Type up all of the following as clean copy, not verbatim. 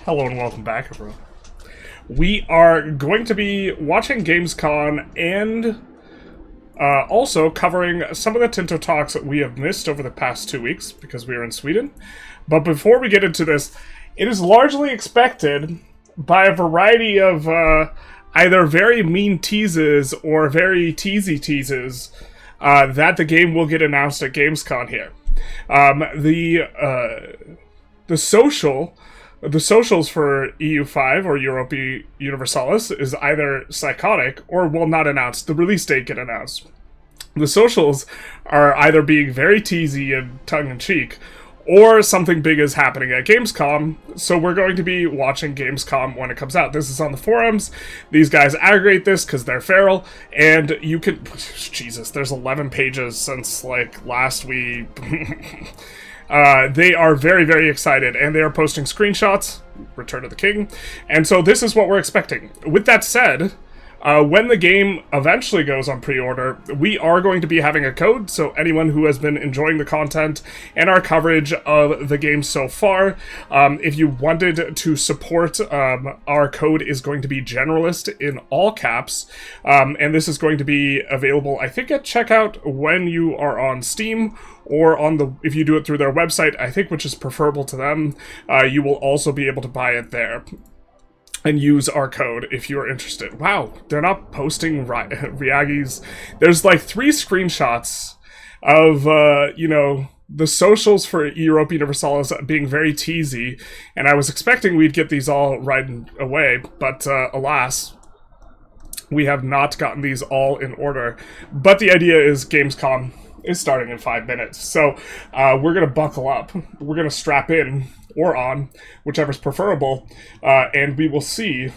Hello and welcome back, everyone. We are going to be watching Gamescom and also covering some of the Tinto Talks that we have missed over the past 2 weeks because we are in Sweden. But before we get into this, it is largely expected by a variety of either very mean teases or very teasy teases that the game will get announced at Gamescom here. The socials for EU5 or Europa Universalis is either psychotic or will not announce. The release date get announced. The socials are either being very teasy and tongue-in-cheek, or something big is happening at Gamescom, so we're going to be watching Gamescom when it comes out. This is on the forums. These guys aggregate this because they're feral, and you can... Jesus, there's 11 pages since, like, last week. They are very, very excited, and they are posting screenshots, Return of the King, and so this is what we're expecting. With that said, when the game eventually goes on pre-order, we are going to be having a code, so anyone who has been enjoying the content and our coverage of the game so far, if you wanted to support, our code is going to be Generalist in all caps, and this is going to be available, I think, at checkout when you are on Steam, or on the, if you do it through their website, I think, which is preferable to them, you will also be able to buy it there and use our code if you're interested. Wow, they're not posting Reagis. There's like 3 screenshots of, you know, the socials for Europa Universalis being very teasy, and I was expecting we'd get these all right away, but alas, we have not gotten these all in order. But the idea is Gamescom is starting in 5 minutes, so we're gonna buckle up, we're gonna strap in, or on, whichever's preferable, and we will see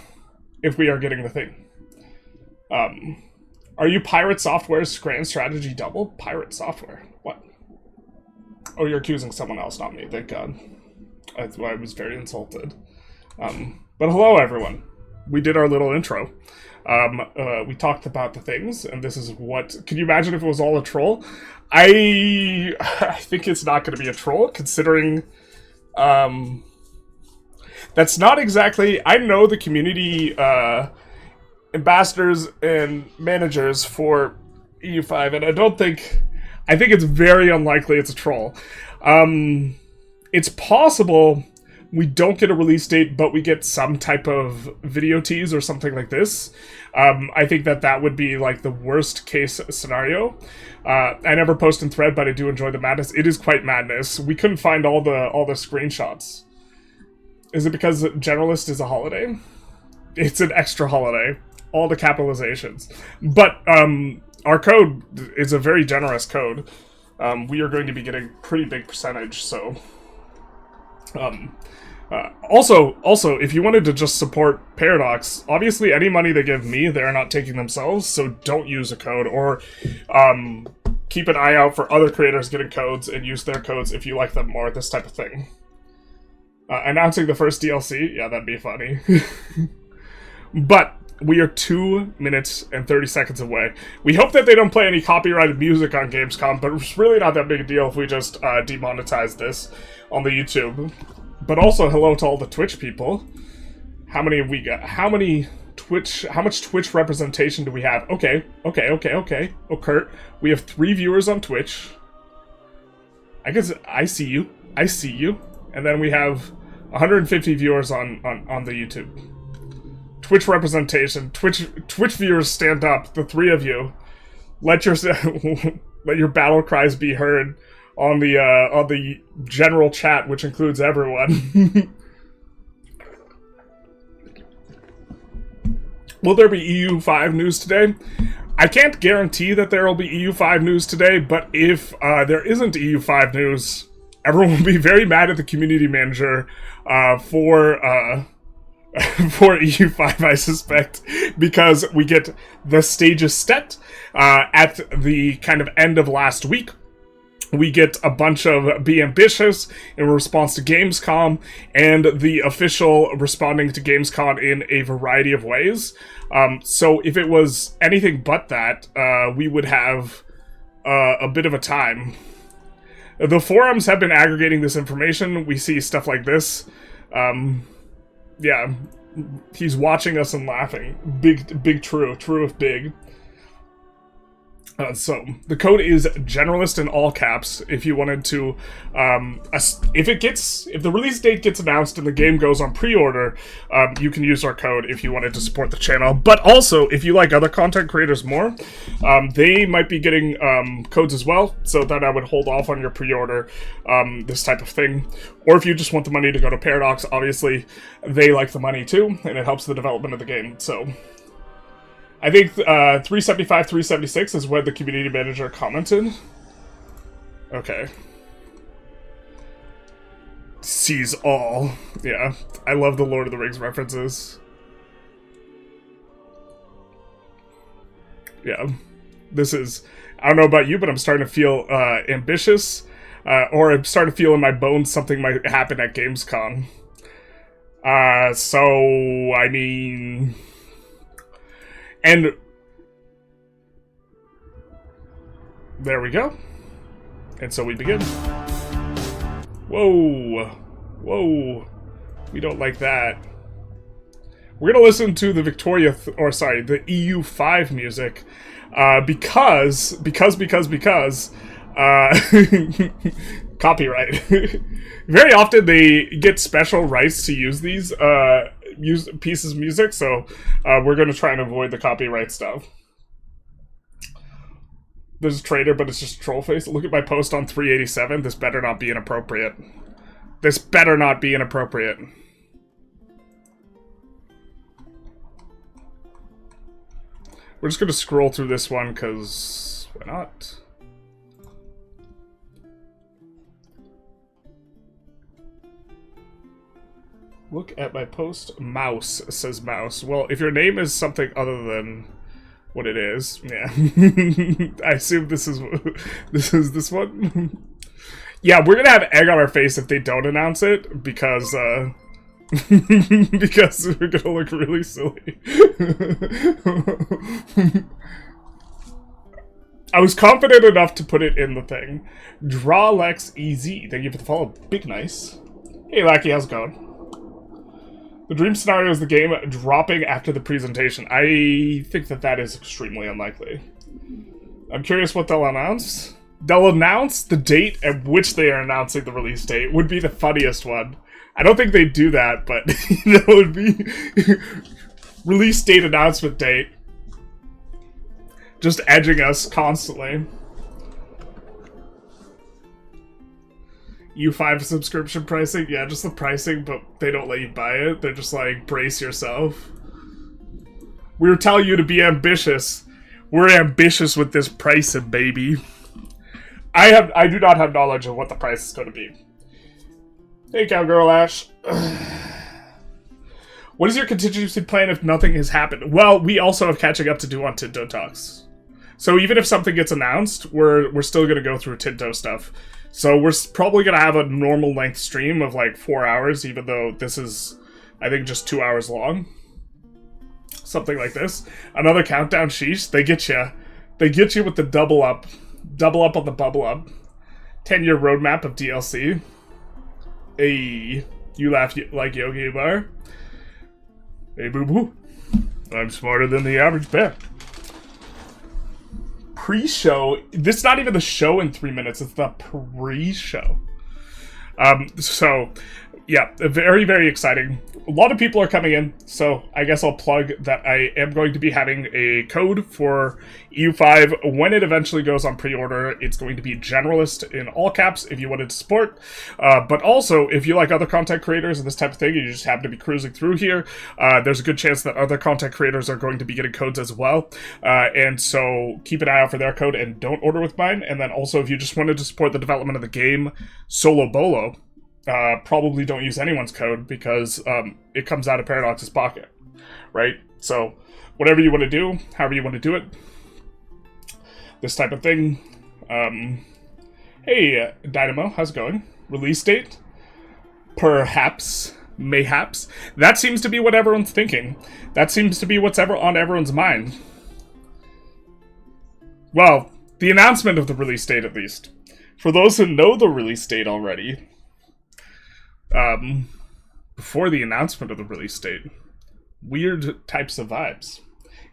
if we are getting the thing. Are you Pirate Software's grand strategy double? Pirate Software? What? Oh, you're accusing someone else, not me, thank God. I was very insulted. But hello, everyone. We did our little intro. We talked about the things, and this is what... Can you imagine if it was all a troll? I think it's not going to be a troll, considering... that's not exactly... I know the community ambassadors and managers for EU5, and I don't think... I think it's very unlikely it's a troll. It's possible we don't get a release date, but we get some type of video tease or something like this. I think that would be like the worst case scenario. I never post in thread, but I do enjoy the madness. It is quite madness. We couldn't find all the screenshots. Is it because Generalist is a holiday? It's an extra holiday. All the capitalizations. But our code is a very generous code. We are going to be getting a pretty big percentage, so... Also, if you wanted to just support Paradox, obviously any money they give me, they're not taking themselves, so don't use a code, or keep an eye out for other creators getting codes and use their codes if you like them more, this type of thing. Announcing the first DLC? Yeah, that'd be funny. But we are 2 minutes and 30 seconds away. We hope that they don't play any copyrighted music on Gamescom, but it's really not that big a deal if we just demonetize this on the YouTube. But also, hello to all the Twitch people. How many have we got? How much Twitch representation do we have? Okay. Oh, Kurt, we have 3 viewers on Twitch. I guess I see you. And then we have 150 viewers on the YouTube. Twitch representation. Twitch viewers, stand up. The 3 of you. Let your battle cries be heard on the general chat, which includes everyone. Will there be EU5 news today? I can't guarantee that there will be EU5 news today, but if there isn't EU5 news, everyone will be very mad at the community manager for EU5, I suspect, because we get the stages set at the kind of end of last week. We get a bunch of Be Ambitious in response to Gamescom, and the official responding to Gamescom in a variety of ways. So if it was anything but that, we would have a bit of a time. The forums have been aggregating this information. We see stuff like this. Yeah, he's watching us and laughing. Big true of big. So the code is Generalist in all caps. If you wanted to, if the release date gets announced and the game goes on pre-order, you can use our code if you wanted to support the channel. But also, if you like other content creators more, they might be getting codes as well. So then I would hold off on your pre-order, this type of thing. Or if you just want the money to go to Paradox, obviously they like the money too, and it helps the development of the game. So. I think 375, 376 is what the community manager commented. Okay. Sees all. Yeah, I love the Lord of the Rings references. Yeah, this is... I don't know about you, but I'm starting to feel ambitious. Or I'm starting to feel in my bones something might happen at Gamescom. So, I mean... And there we go. And so we begin. Whoa. Whoa. We don't like that. We're gonna listen to the the EU5 music. Because copyright. Very often they get special rights to use these pieces of music, so we're going to try and avoid the copyright stuff. There's a traitor, but it's just a troll face. Look at my post on 387. This better not be inappropriate. This better not be inappropriate. We're just going to scroll through this one, because why not? Look at my post. Mouse says mouse. Well, if your name is something other than what it is, yeah. I assume this is this one. Yeah, we're gonna have egg on our face if they don't announce it, because because we're gonna look really silly. I was confident enough to put it in the thing. Drawlex EZ, thank you for the follow. Big nice. Hey Lackey, how's it going? The dream scenario is the game dropping after the presentation. I think that is extremely unlikely. I'm curious what they'll announce. They'll announce the date at which they are announcing the release date. Would be the funniest one. I don't think they'd do that, but that would be release date, announcement date. Just edging us constantly. EU5 subscription pricing? Yeah, just the pricing, but they don't let you buy it. They're just like, brace yourself. We were telling you to be ambitious. We're ambitious with this pricing, baby. I do not have knowledge of what the price is going to be. Hey, Cowgirl Ash. What is your contingency plan if nothing has happened? Well, we also have catching up to do on Tinto Talks. So even if something gets announced, we're still going to go through Tinto stuff. So we're probably going to have a normal length stream of like 4 hours, even though this is, I think, just 2 hours long. Something like this. Another countdown, sheesh. They get you. They get you with the double up. Double up on the bubble up. 10-year roadmap of DLC. Hey, you laugh like Yogi Bar. Hey, boo-boo. I'm smarter than the average bear. Pre-show. This is not even the show in 3 minutes. It's the pre-show. So, yeah, very, very exciting. A lot of people are coming in, so I guess I'll plug that I am going to be having a code for EU5 when it eventually goes on pre-order. It's going to be Generalist in all caps if you wanted to support. But also, if you like other content creators and this type of thing, and you just happen to be cruising through here, there's a good chance that other content creators are going to be getting codes as well. And so keep an eye out for their code and don't order with mine. And then also, if you just wanted to support the development of the game solo bolo, probably don't use anyone's code because it comes out of Paradox's pocket, right? So whatever you want to do, however you want to do it, this type of thing. Hey, Dynamo, how's it going? Release date? Perhaps, mayhaps. That seems to be what everyone's thinking. That seems to be what's ever on everyone's mind. Well, the announcement of the release date, at least. For those who know the release date already, before the announcement of the release date. Weird types of vibes.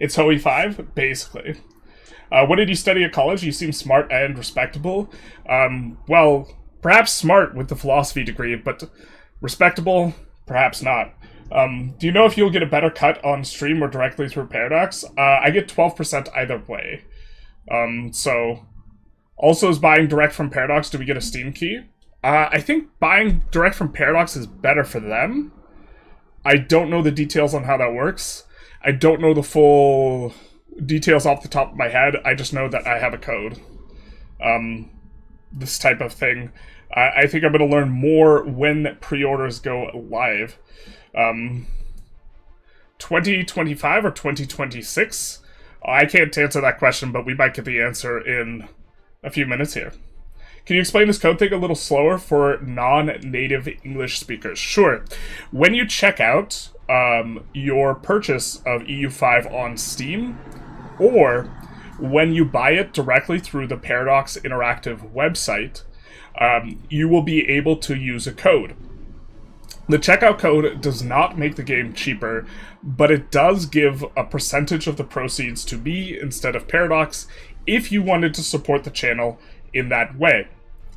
It's UE5, basically. What did you study at college? You seem smart and respectable. Well, perhaps smart with the philosophy degree, but respectable, perhaps not. Do you know if you'll get a better cut on stream or directly through Paradox? I get 12% either way. So, also is buying direct from Paradox, do we get a Steam key? I think buying direct from Paradox is better for them. I don't know the details on how that works. I don't know the full details off the top of my head. I just know that I have a code. This type of thing. I think I'm going to learn more when pre-orders go live. 2025 or 2026? I can't answer that question, but we might get the answer in a few minutes here. Can you explain this code thing a little slower for non-native English speakers? Sure. When you check out your purchase of EU5 on Steam, or when you buy it directly through the Paradox Interactive website, you will be able to use a code. The checkout code does not make the game cheaper, but it does give a percentage of the proceeds to me instead of Paradox if you wanted to support the channel in that way.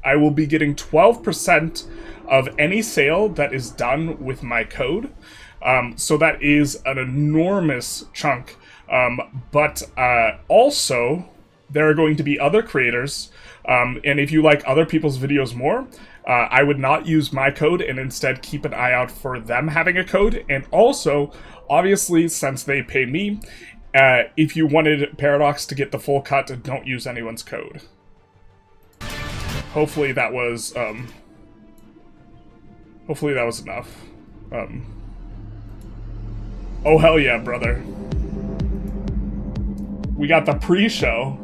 I will be getting 12% of any sale that is done with my code, so that is an enormous chunk. But also, there are going to be other creators, and if you like other people's videos more, I would not use my code and instead keep an eye out for them having a code. And also, obviously, since they pay me, if you wanted Paradox to get the full cut, don't use anyone's code. Hopefully that was enough. Oh hell yeah, brother. We got the pre-show.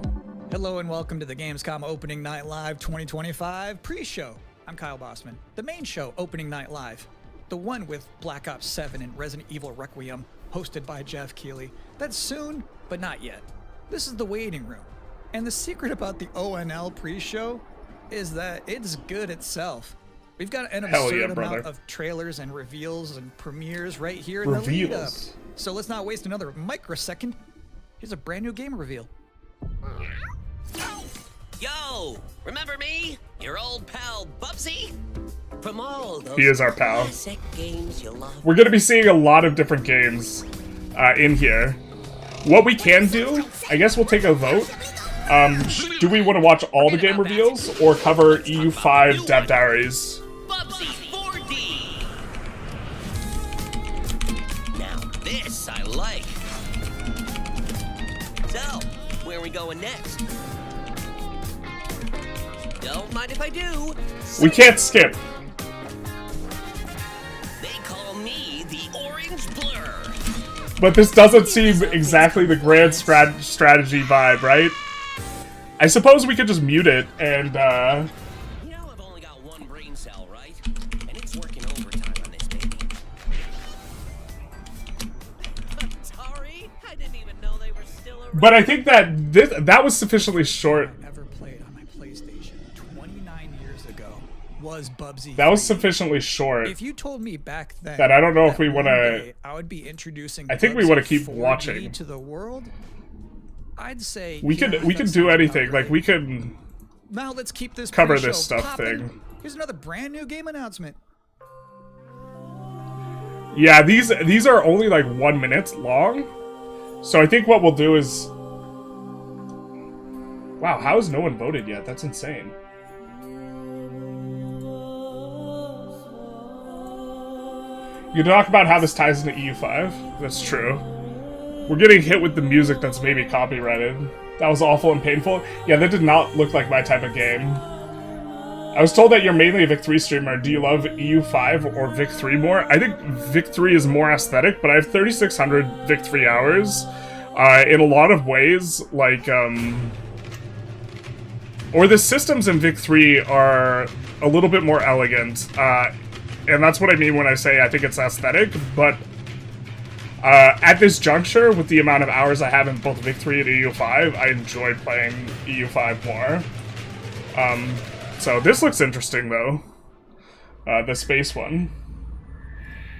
Hello and welcome to the Gamescom Opening Night Live 2025 pre-show. I'm Kyle Bossman. The main show, Opening Night Live. The one with Black Ops 7 and Resident Evil Requiem, hosted by Jeff Keighley. That's soon, but not yet. This is the waiting room. And the secret about the ONL pre-show is that it's good itself. We've got an absurd amount of trailers and reveals and premieres right here in the lead up. So let's not waste another microsecond. Here's a brand new game reveal. Yo, remember me? Your old pal Bubsy? From all those he is our pal. classic games you love. We're going to be seeing a lot of different games in here. What we can do, I guess we'll take a vote. Do we want to watch all the game reveals or cover EU5 Dev Diaries? Bubsy 4D. Now this I like. So, where are we going next? Don't mind if I do. We can't skip. They call me the Orange Blur. But this doesn't seem exactly the grand strategy vibe, right? I suppose we could just mute it and, You know I've only got one brain cell, right? And it's working overtime on this baby. Sorry, I didn't even know they were still around. But I think that that was sufficiently short. Ever played on my PlayStation 29 years ago was Bubsy. That was sufficiently short. If you told me back then that I don't know if we want to. I would be introducing I think we want to keep watching to the world. I'd say we could do anything. Like we could. Now let's keep this cover pre-show this stuff poppin'. thing. Here's another brand new game announcement. Yeah, these are only like 1 minute long, so I think what we'll do is. Wow, how has no one voted yet? That's insane. You talk about how this ties into EU5. That's true. We're getting hit with the music that's maybe copyrighted. That was awful and painful. Yeah, that did not look like my type of game. I was told that you're mainly a Vic3 streamer. Do you love EU5 or Vic3 more? I think Vic3 is more aesthetic, but I have 3,600 Vic3 hours. In a lot of ways, like, or the systems in Vic3 are a little bit more elegant. And that's what I mean when I say I think it's aesthetic, but at this juncture, with the amount of hours I have in both Vic3 and EU5, I enjoy playing EU5 more. So this looks interesting, though. The space one.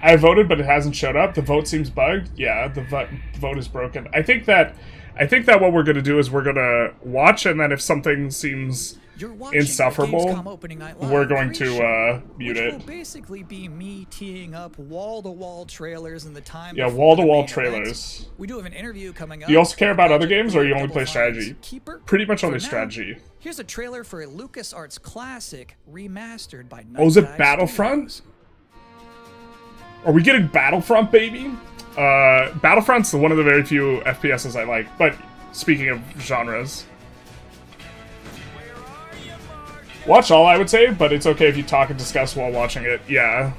I voted, but it hasn't showed up. The vote seems bugged. Yeah, the vote is broken. I think that what we're gonna do is we're gonna watch, and then if something seems insufferable, we're going to mute it. Which will basically be me teeing up wall-to-wall trailers in the time. Yeah, wall-to-wall trailers. We do have an interview coming up. Do you also care about other games, or you only play strategy? Pretty much only now, strategy. Here's a trailer for a LucasArts classic remastered by Oh, is it Battlefront? Are we getting Battlefront, baby? Battlefront's one of the very few FPSs I like, but speaking of genres. Watch all, I would say, but it's okay if you talk and discuss while watching it. Yeah.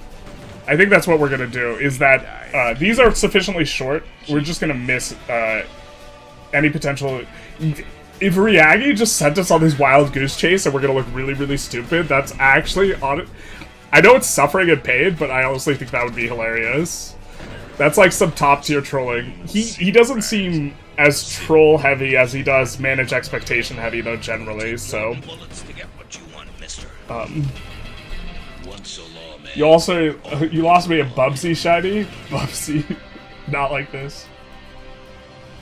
I think that's what we're gonna do, is that these are sufficiently short, we're just gonna miss any potential... If Reagi just sent us on this wild goose chase and we're gonna look really, really stupid, that's actually on it. I know it's suffering and pain, but I honestly think that would be hilarious. That's like some top-tier trolling. He doesn't seem as troll-heavy as he does manage expectation-heavy, though, generally, so... You lost me a Bubsy shiny? Bubsy. Not like this.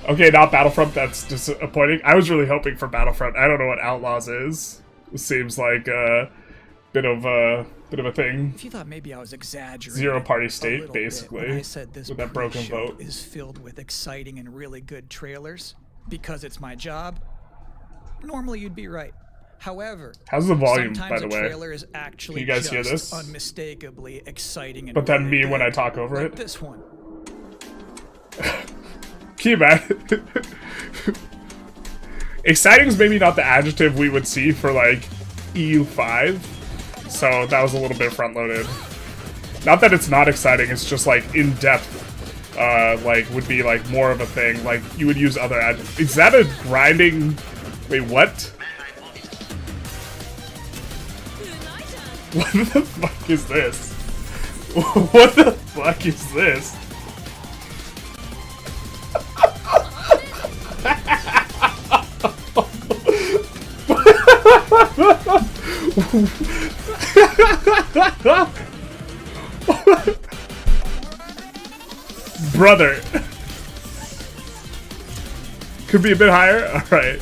Okay, not Battlefront, that's disappointing. I was really hoping for Battlefront. I don't know what Outlaws is. It seems like a bit of a thing. If you thought maybe I was exaggerating, Zero party state, basically. I said this with that broken vote is filled with exciting and really good trailers because it's my job. Normally, you'd be right. However, how's the volume, sometimes by the way? A trailer is actually Can you guys hear this? Unmistakably exciting and but then really me when I talk over like it. This one. Can you imagine? Exciting is maybe not the adjective we would see for like EU5, so that was a little bit front-loaded. Not that it's not exciting, it's just like in depth. Like would be like more of a thing. Like you would use other adjectives. Is that a grinding? Wait, what? What the fuck is this? What the fuck is this? Brother. Could be a bit higher? Alright.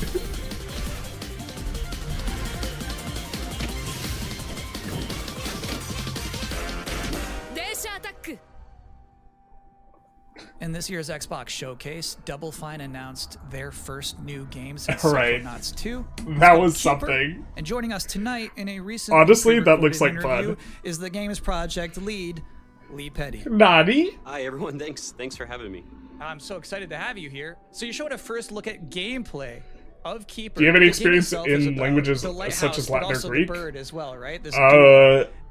In this year's Xbox Showcase, Double Fine announced their first new game since right. Psychonauts 2. That was Keeper. something. And joining us tonight in a recent honestly, that looks like fun. Is the game's project lead, Lee Petty. Nani? Hi everyone, thanks for having me. I'm so excited to have you here. So you showed a first look at gameplay of Keeper. Do you have any experience in languages such as Latin or Greek? The bird as well, right? This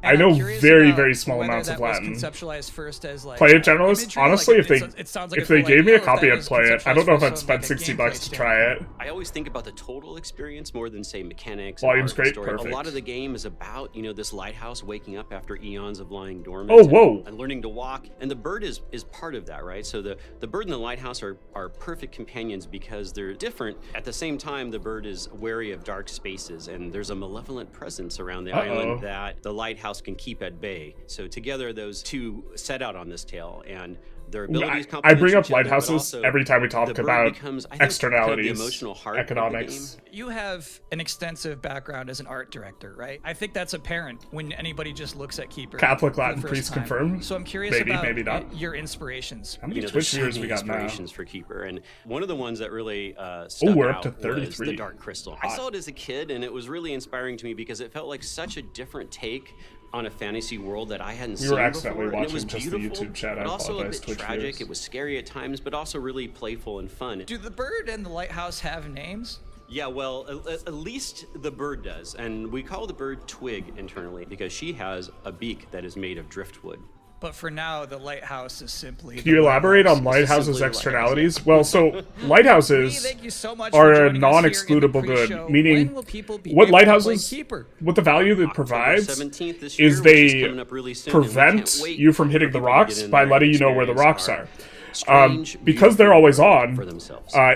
I know very, very small amounts of Latin. Conceptualized first as like play it, Generalist? Honestly, like, if they gave me a copy, I'd play it. I don't know if I'd spend $60 to try it. I always think about the total experience more than, say, mechanics. Volume's great, story. perfect. A lot of the game is about, this lighthouse waking up after eons of lying dormant. Oh, whoa. And learning to walk. And the bird is part of that, right? So the bird and the lighthouse are perfect companions because they're different. At the same time, the bird is wary of dark spaces, and there's a malevolent presence around the island that the lighthouse can keep at bay. So together, those two set out on this tale, and their abilities I bring up lighthouses every time we talk about externalities, the emotional heart economics. You have an extensive background as an art director, right? I think that's apparent when anybody just looks at Keeper. Catholic Latin priest confirmed. So I'm curious maybe about not. your inspirations. How many Twitch viewers we got now? Inspirations for Keeper, and one of the ones that really stuck we're out up to 33. was the Dark Crystal. I saw it as a kid, and it was really inspiring to me because it felt like such a different take on a fantasy world that I hadn't seen before. We were accidentally watching it was just the YouTube chat. I but also a apologize, bit Twitch tragic. viewers. It was scary at times, but also really playful and fun. Do the bird and the lighthouse have names? Yeah, well, at least the bird does, and we call the bird Twig internally because she has a beak that is made of driftwood. But for now, the lighthouse is simply... Can you elaborate on Lighthouse's externalities? Well, so lighthouses are a non-excludable good, meaning what lighthouses, what the value that provides is they prevent you from hitting the rocks by letting you know where the rocks are. Because they're always on,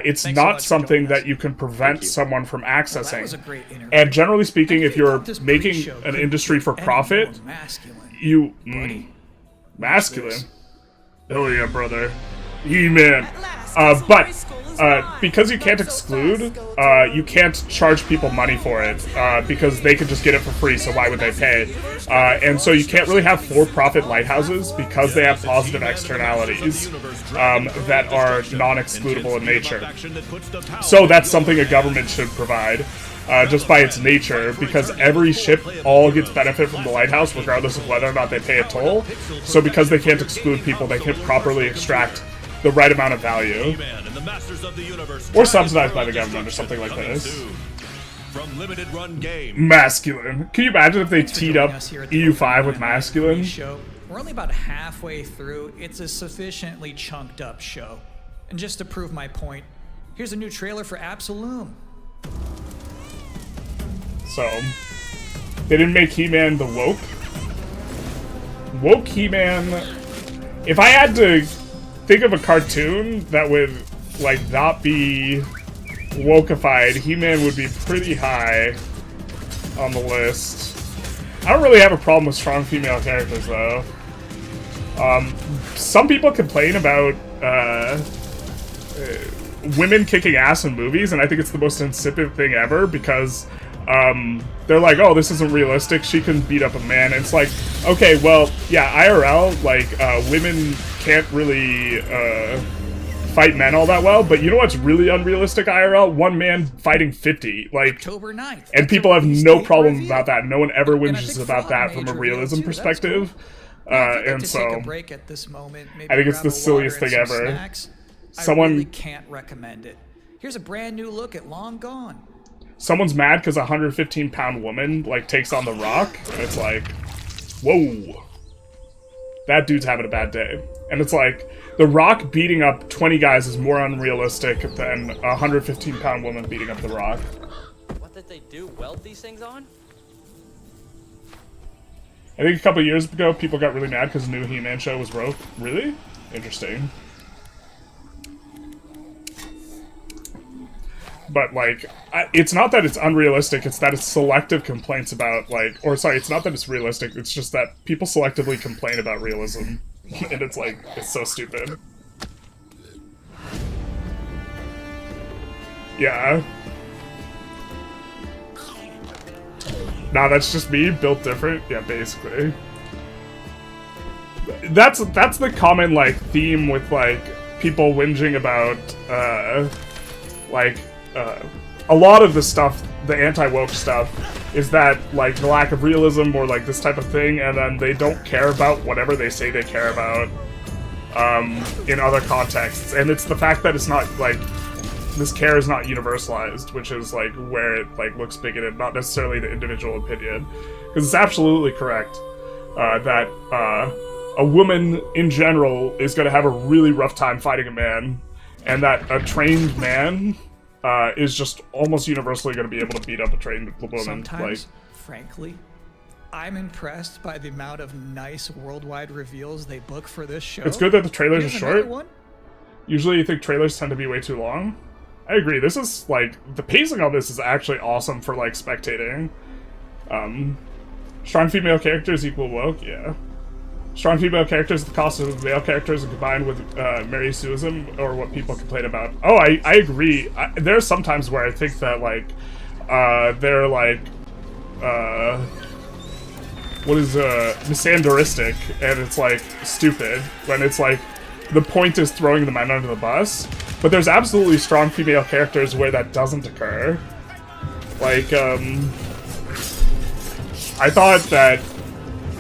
it's not something that you can prevent someone from accessing. And generally speaking, if you're making an industry for profit, you... Masculine. Oh yeah, brother. He-Man. But because you can't exclude, you can't charge people money for it, because they can just get it for free, so why would they pay? And so you can't really have for-profit lighthouses because they have positive externalities that are non-excludable in nature. So that's something a government should provide. Just by its nature, because every ship all gets benefit from the lighthouse regardless of whether or not they pay a toll. So because they can't exclude people, they can't properly extract the right amount of value. Or subsidized by the government or something like this. Masculine. Can you imagine if they teed up EU5 with Masculine? We're only about halfway through. It's a sufficiently chunked up show. And just to prove my point, here's a new trailer for Absolum. So, they didn't make He-Man the woke. Woke He-Man. If I had to think of a cartoon that would, like, not be wokeified, He-Man would be pretty high on the list. I don't really have a problem with strong female characters, though. Some people complain about women kicking ass in movies, and I think it's the most insipid thing ever, because they're like, oh, this isn't realistic, she can beat up a man. And it's like, okay, well, yeah, IRL, like, women can't really fight men all that well, but you know what's really unrealistic IRL? One man fighting 50, like, October 9th. and people have no problem about that. No one ever whinges about that from a realism perspective. And so, I think it's the silliest thing ever. I really can't recommend it. Here's a brand new look at Long Gone. Someone's mad because a 115-pound woman, like, takes on The Rock, and it's like, whoa. That dude's having a bad day. And it's like, The Rock beating up 20 guys is more unrealistic than a 115-pound woman beating up The Rock. What did they do? Weld these things on? I think a couple years ago, people got really mad because the new He-Man show was woke. Really? Interesting. But, like, it's not that it's unrealistic, it's that it's selective complaints about, like, or sorry, it's not that it's realistic, it's just that people selectively complain about realism. And it's like, it's so stupid. Yeah. Nah, that's just me, built different? Yeah, basically. That's the common, like, theme with, like, people whinging about, like, a lot of the stuff, the anti-woke stuff, is that, like, the lack of realism or, like, this type of thing, and then they don't care about whatever they say they care about, in other contexts. And it's the fact that it's not, like, this care is not universalized, which is, like, where it, like, looks bigoted, not necessarily the individual opinion. Because it's absolutely correct, that, a woman, in general, is gonna have a really rough time fighting a man, and that a trained man is just almost universally going to be able to beat up a trained woman. Sometimes, frankly, I'm impressed by the amount of nice worldwide reveals they book for this show. It's good that the trailers are short. Usually you think trailers tend to be way too long. I agree. This is, like, the pacing on this is actually awesome for, like, spectating. Strong female characters equal woke, yeah. Strong female characters at the cost of male characters and combined with Mary Sueism, or what people complain about. Oh, I agree. There are some times where I think that, like, they're, like, what is, misandristic, and it's, like, stupid, when it's, like, the point is throwing the men under the bus, but there's absolutely strong female characters where that doesn't occur. Like, I thought that,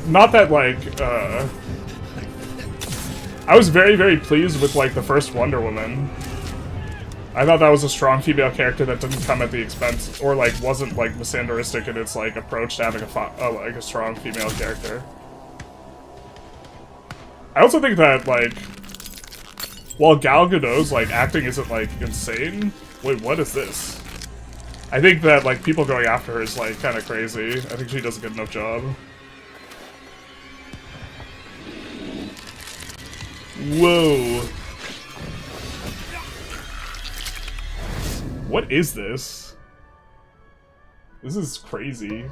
not that, like, I was very, very pleased with, like, the first Wonder Woman. I thought that was a strong female character that didn't come at the expense, or, like, wasn't, like, misandristic in its, like, approach to having like, a strong female character. I also think that, like, while Gal Gadot's, like, acting isn't, like, insane... Wait, what is this? I think that, like, people going after her is, like, kind of crazy. I think she does a good enough job. Whoa. What is this? This is crazy.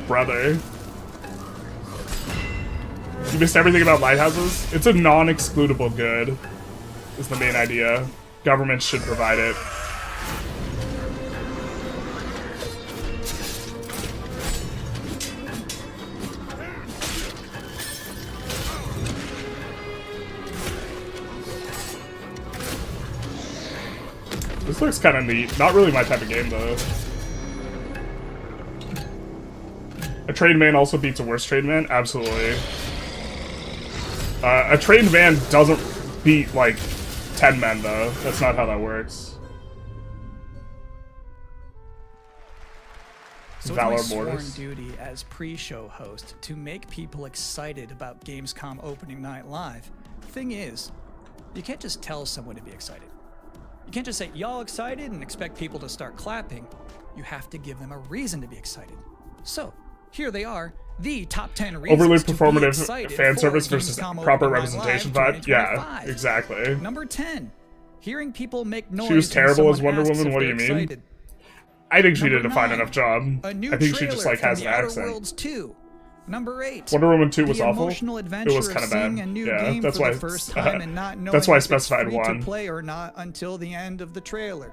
brother. You missed everything about lighthouses? It's a non-excludable good, is the main idea. Government should provide it. This looks kind of neat. Not really my type of game, though. A trained man also beats a worse trained man? Absolutely. A trained man doesn't beat, like, 10 men, though. That's not how that works. So Valor it's my sworn Mortis. duty as pre-show host to make people excited about Gamescom opening night live. Thing is, you can't just tell someone to be excited. You can't just say, y'all excited, and expect people to start clapping. You have to give them a reason to be excited. So, here they are, the top 10 reasons Overly to be performative excited fan for service versus Gamescom proper Opening Night representation Live vibe? Yeah, 2025. exactly. Number 10, hearing people make noise. She was when terrible as someone Wonder asks Woman? if What do they're you mean? excited. I think she Number did a fine 9, enough job. a new I think she just, trailer like, has from an The Outer accent. Worlds 2. Number 8. Wonder Woman 2 was the awful. emotional It adventure was kind of of bad. seeing a new Yeah, game that's for why the first time and not knowing that's why I if it's specified free 1. to play or not until the end of the trailer.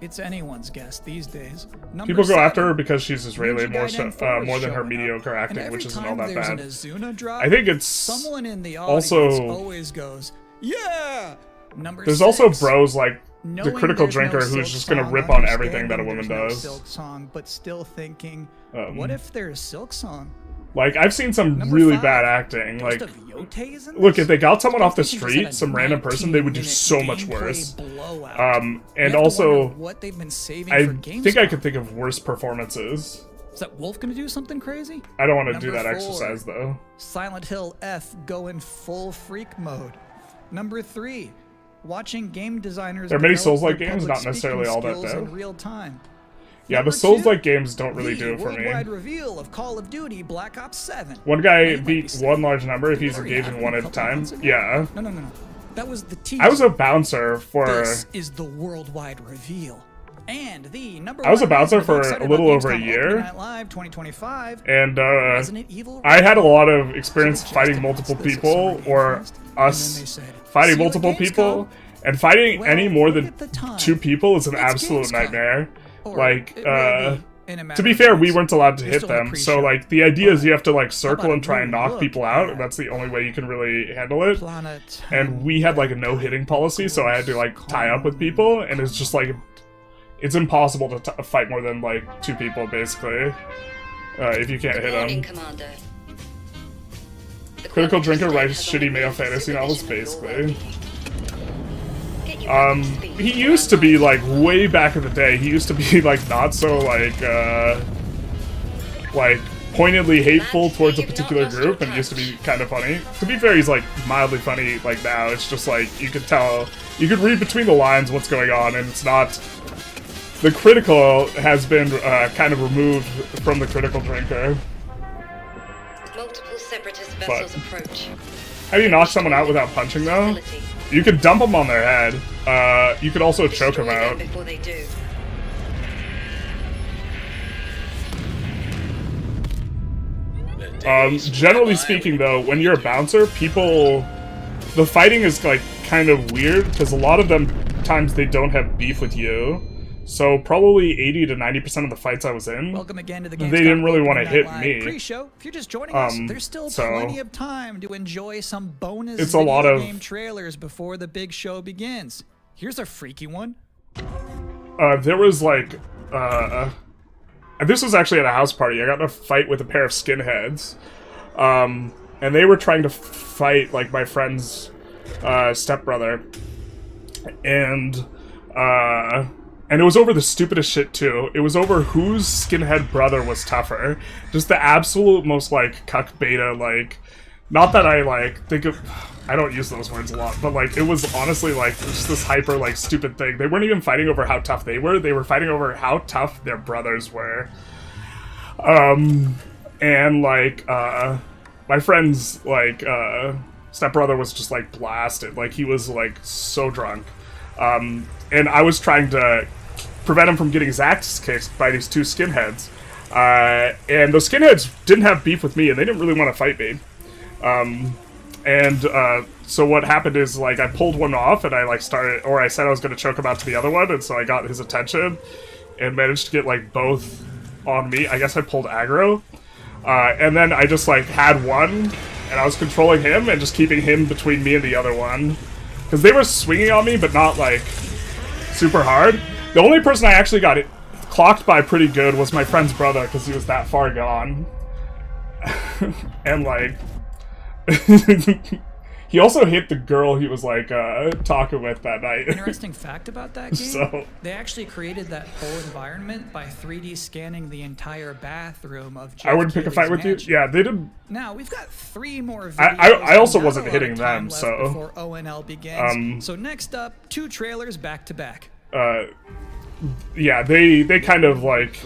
It's anyone's guess these days. Number People go 7, after her because she's Israeli Ninja more Gaiden so, 4 is more than her showing up. mediocre And acting, every which isn't all time that there's bad. an Azuna drop, I think it's someone in the audience also always goes, yeah! Number there's 6, also bros like the knowing critical there's no drinker Silk who's just gonna Song, rip on everything that a understanding woman there's no does. Silk Song, but still thinking, what if there's Silk Song? Like, I've seen some Number really 5, bad acting. Ghost Like, of Yote is in look, this? if they got someone off the Don't think he just street, had a some random person, they would do 19-minute so much gameplay worse. blowout. And You have to also, wonder what they've been saving I for think I Gamescom. could think of worse performances. Is that Wolf gonna do something crazy? I don't want to do Number that 4, exercise, though. Silent Hill F going full freak mode. Number 3, watching game designers. There are many develop Souls-like their games, public not necessarily speaking all that skills bad. in real time. Yeah, Number the Souls-like 2, games don't really do it for me. worldwide reveal of Call of Duty Black Ops 7. One guy Now, you might be beat saying, one large number if he's "Didn't we engaging have one a at a couple time. months ago?" Yeah. No. That was the teaser. I was a bouncer for... This is the worldwide reveal. And the number I was a one bouncer reason to be for excited a little about over a Gamescom year. Opening Night Live 2025. And Resident Evil I had a lot of experience Just fighting announced multiple this people, already or first, and then they us said, fighting "See you at multiple Gamescom." people. And fighting Well, any more look than at the time. 2 people is an It's absolute Gamescom. nightmare. Or Like, it will be in a matter to be of fair, we minutes. weren't allowed to You're hit still in a them, so pre-show. like the idea is you have to like How circle about and try a and new knock look people out, at and that's the only way you can really handle it. Planet And we had like a no hitting policy, so I had to like tie up with people, and it's just like it's impossible to fight more than like 2 people basically if you can't hit Morning, them. Commander. The Critical Quinine drinker State writes has shitty already male raised fantasy the novels, supervision of your basically. well-being. Get you back up to speed He before used to I'm be live. like way back in the day. He used to be like not so like pointedly hateful towards a particular group, and used to be kind of funny. To be fair, he's like mildly funny like now. It's just like you could tell, you could read between the lines what's going on, and it's not. The critical has been kind of removed from the critical drinker. Multiple separatist vessels approach. How do you knock someone out without punching though? Facility. You could dump them on their head. You could also choke Destroy them out. them before they do. Generally speaking, though, when you're a bouncer, the fighting is like kind of weird because a lot of them times they don't have beef with you. So probably 80 to 90% of the fights I was in, Welcome again to the they Gamescom didn't really want to Opening hit Night Live me. Pre-show. If you're just joining us, there's still so plenty of time to enjoy some bonus it's a video lot of- game trailers before the big show begins. Here's a freaky one. There was like, this was actually at a house party. I got in a fight with a pair of skinheads, and they were trying to fight like my friend's stepbrother, and it was over the stupidest shit too. It was over whose skinhead brother was tougher. Just the absolute most like cuck beta, like, not that I like think of, I don't use those words a lot, but like it was honestly like just this hyper like stupid thing. They weren't even fighting over how tough they were fighting over how tough their brothers were. And like my friend's like stepbrother was just like blasted, like he was like so drunk. And I was trying to prevent him from getting his axe kicked by these 2 skinheads. And the skinheads didn't have beef with me, and they didn't really want to fight me. So what happened is, like, I pulled one off, and I, like, started, or I said I was going to choke him out to the other one, and so I got his attention, and managed to get, like, both on me. I guess I pulled aggro. And then I just, like, had one, and I was controlling him, and just keeping him between me and the other one. Because they were swinging on me, but not, like, super hard. The only person I actually got clocked by pretty good was my friend's brother, because he was that far gone. And, like... he also hit the girl he was, like, talking with that night. Interesting fact about that game, So... they actually created that whole environment by 3D scanning the entire bathroom of I wouldn't pick a fight with you? Yeah, they did... Now, we've got 3 more videos. I also and not wasn't a lot hitting of time them, left so... Before ONL begins. So next up, 2 trailers back to back. Yeah, they kind of, like,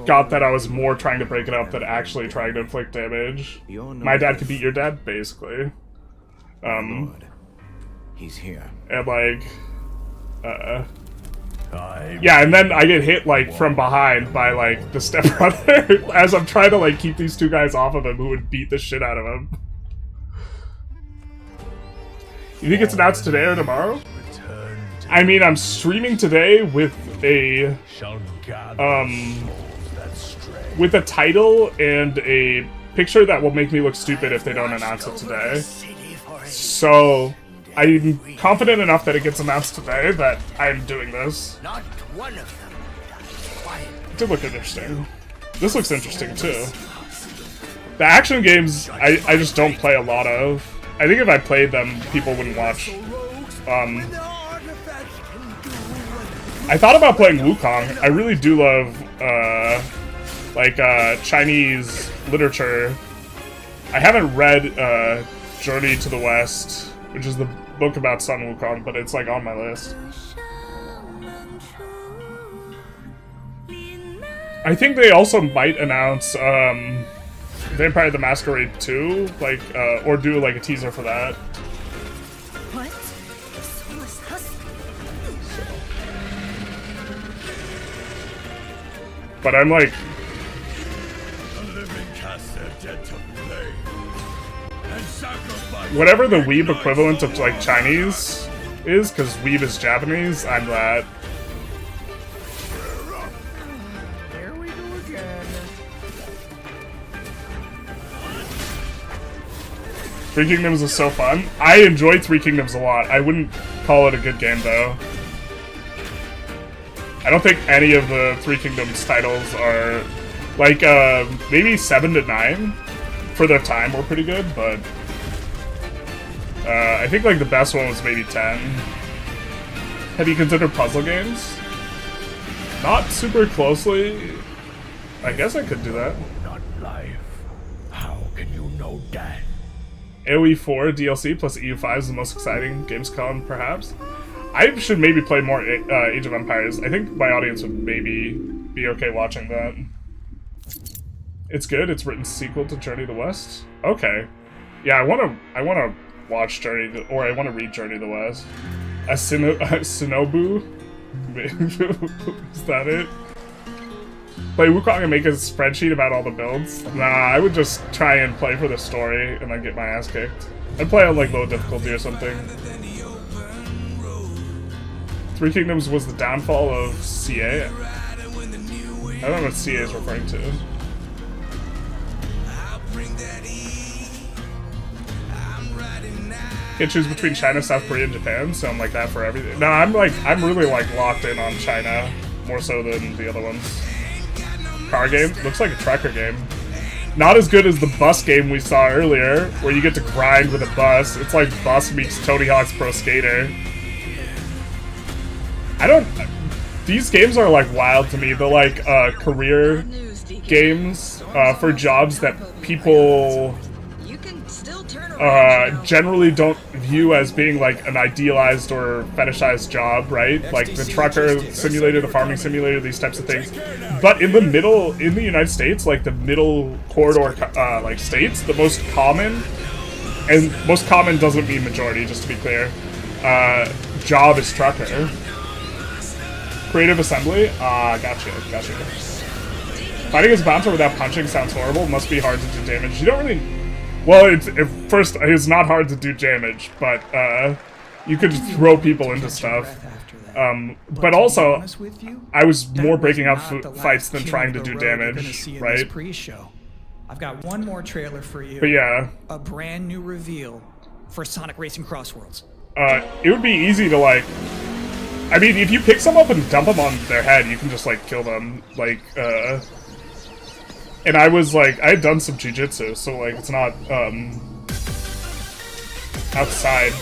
got that I was more trying to break it up than actually trying to inflict damage. My dad could beat your dad, basically. He's here. And, like, yeah, and then I get hit, like, from behind by, like, the stepbrother as I'm trying to, like, keep these 2 guys off of him who would beat the shit out of him. You think it's announced today or tomorrow? I mean, I'm streaming today with a, with a title and a picture that will make me look stupid if they don't announce it today. So, I'm confident enough that it gets announced today that I'm doing this. Not one of them. It did look interesting. This looks interesting, too. The action games, I just don't play a lot of. I think if I played them, people wouldn't watch. I thought about playing Wukong. I really do love, Chinese literature. I haven't read, Journey to the West, which is the book about Sun Wukong, but it's, like, on my list. I think they also might announce, Vampire the Masquerade 2, like, or do, like, a teaser for that. What? The soulless husk? But I'm, like... whatever the weeb equivalent of, like, Chinese is, because weeb is Japanese, I'm that. Here we go again. Three Kingdoms is so fun. I enjoyed Three Kingdoms a lot. I wouldn't call it a good game, though. I don't think any of the Three Kingdoms titles are... like, maybe 7 to 9 for their time were pretty good, but... I think, like, the best one was maybe 10. Have you considered puzzle games? Not super closely. I guess I could do that. Not life. How can you know that? AoE4 DLC plus EU5 is the most exciting. Gamescom, perhaps. I should maybe play more Age of Empires. I think my audience would maybe be okay watching that. It's good. It's written sequel to Journey to the West. Okay. Yeah, I wanna watch Journey, or I want to read Journey to the West. Shinobu? Is that it? Play Wukong and make a spreadsheet about all the builds? Nah, I would just try and play for the story and then get my ass kicked. I'd play on, like, low difficulty or something. Three Kingdoms was the downfall of CA? I don't know what CA is referring to. Can't choose between China, South Korea, and Japan, so I'm like that for everything. No, I'm really, like, locked in on China, more so than the other ones. Car game? Looks like a trucker game. Not as good as the bus game we saw earlier, where you get to grind with a bus. It's like Bus meets Tony Hawk's Pro Skater. These games are, like, wild to me. They're, like, career games for jobs that people... generally don't view as being, like, an idealized or fetishized job, right? Like the trucker simulator, the farming simulator, these types of things. But in the United States, like the middle corridor, like, states, the most common, and most common doesn't mean majority, just to be clear, job is trucker. Creative assembly? Gotcha. Fighting his bouncer without punching sounds horrible. Must be hard to do damage. You don't really... Well, it's not hard to do damage, but you could just throw people into stuff. But also, I was more breaking up fights than trying to do damage, right? I've got one more trailer for you. But yeah. A brand new reveal for Sonic Racing Crossworlds. It would be easy to, like... I mean, if you pick someone up and dump them on their head, you can just, like, kill them. Like, and I was, like, I had done some jiu-jitsu, so, like, it's not, outside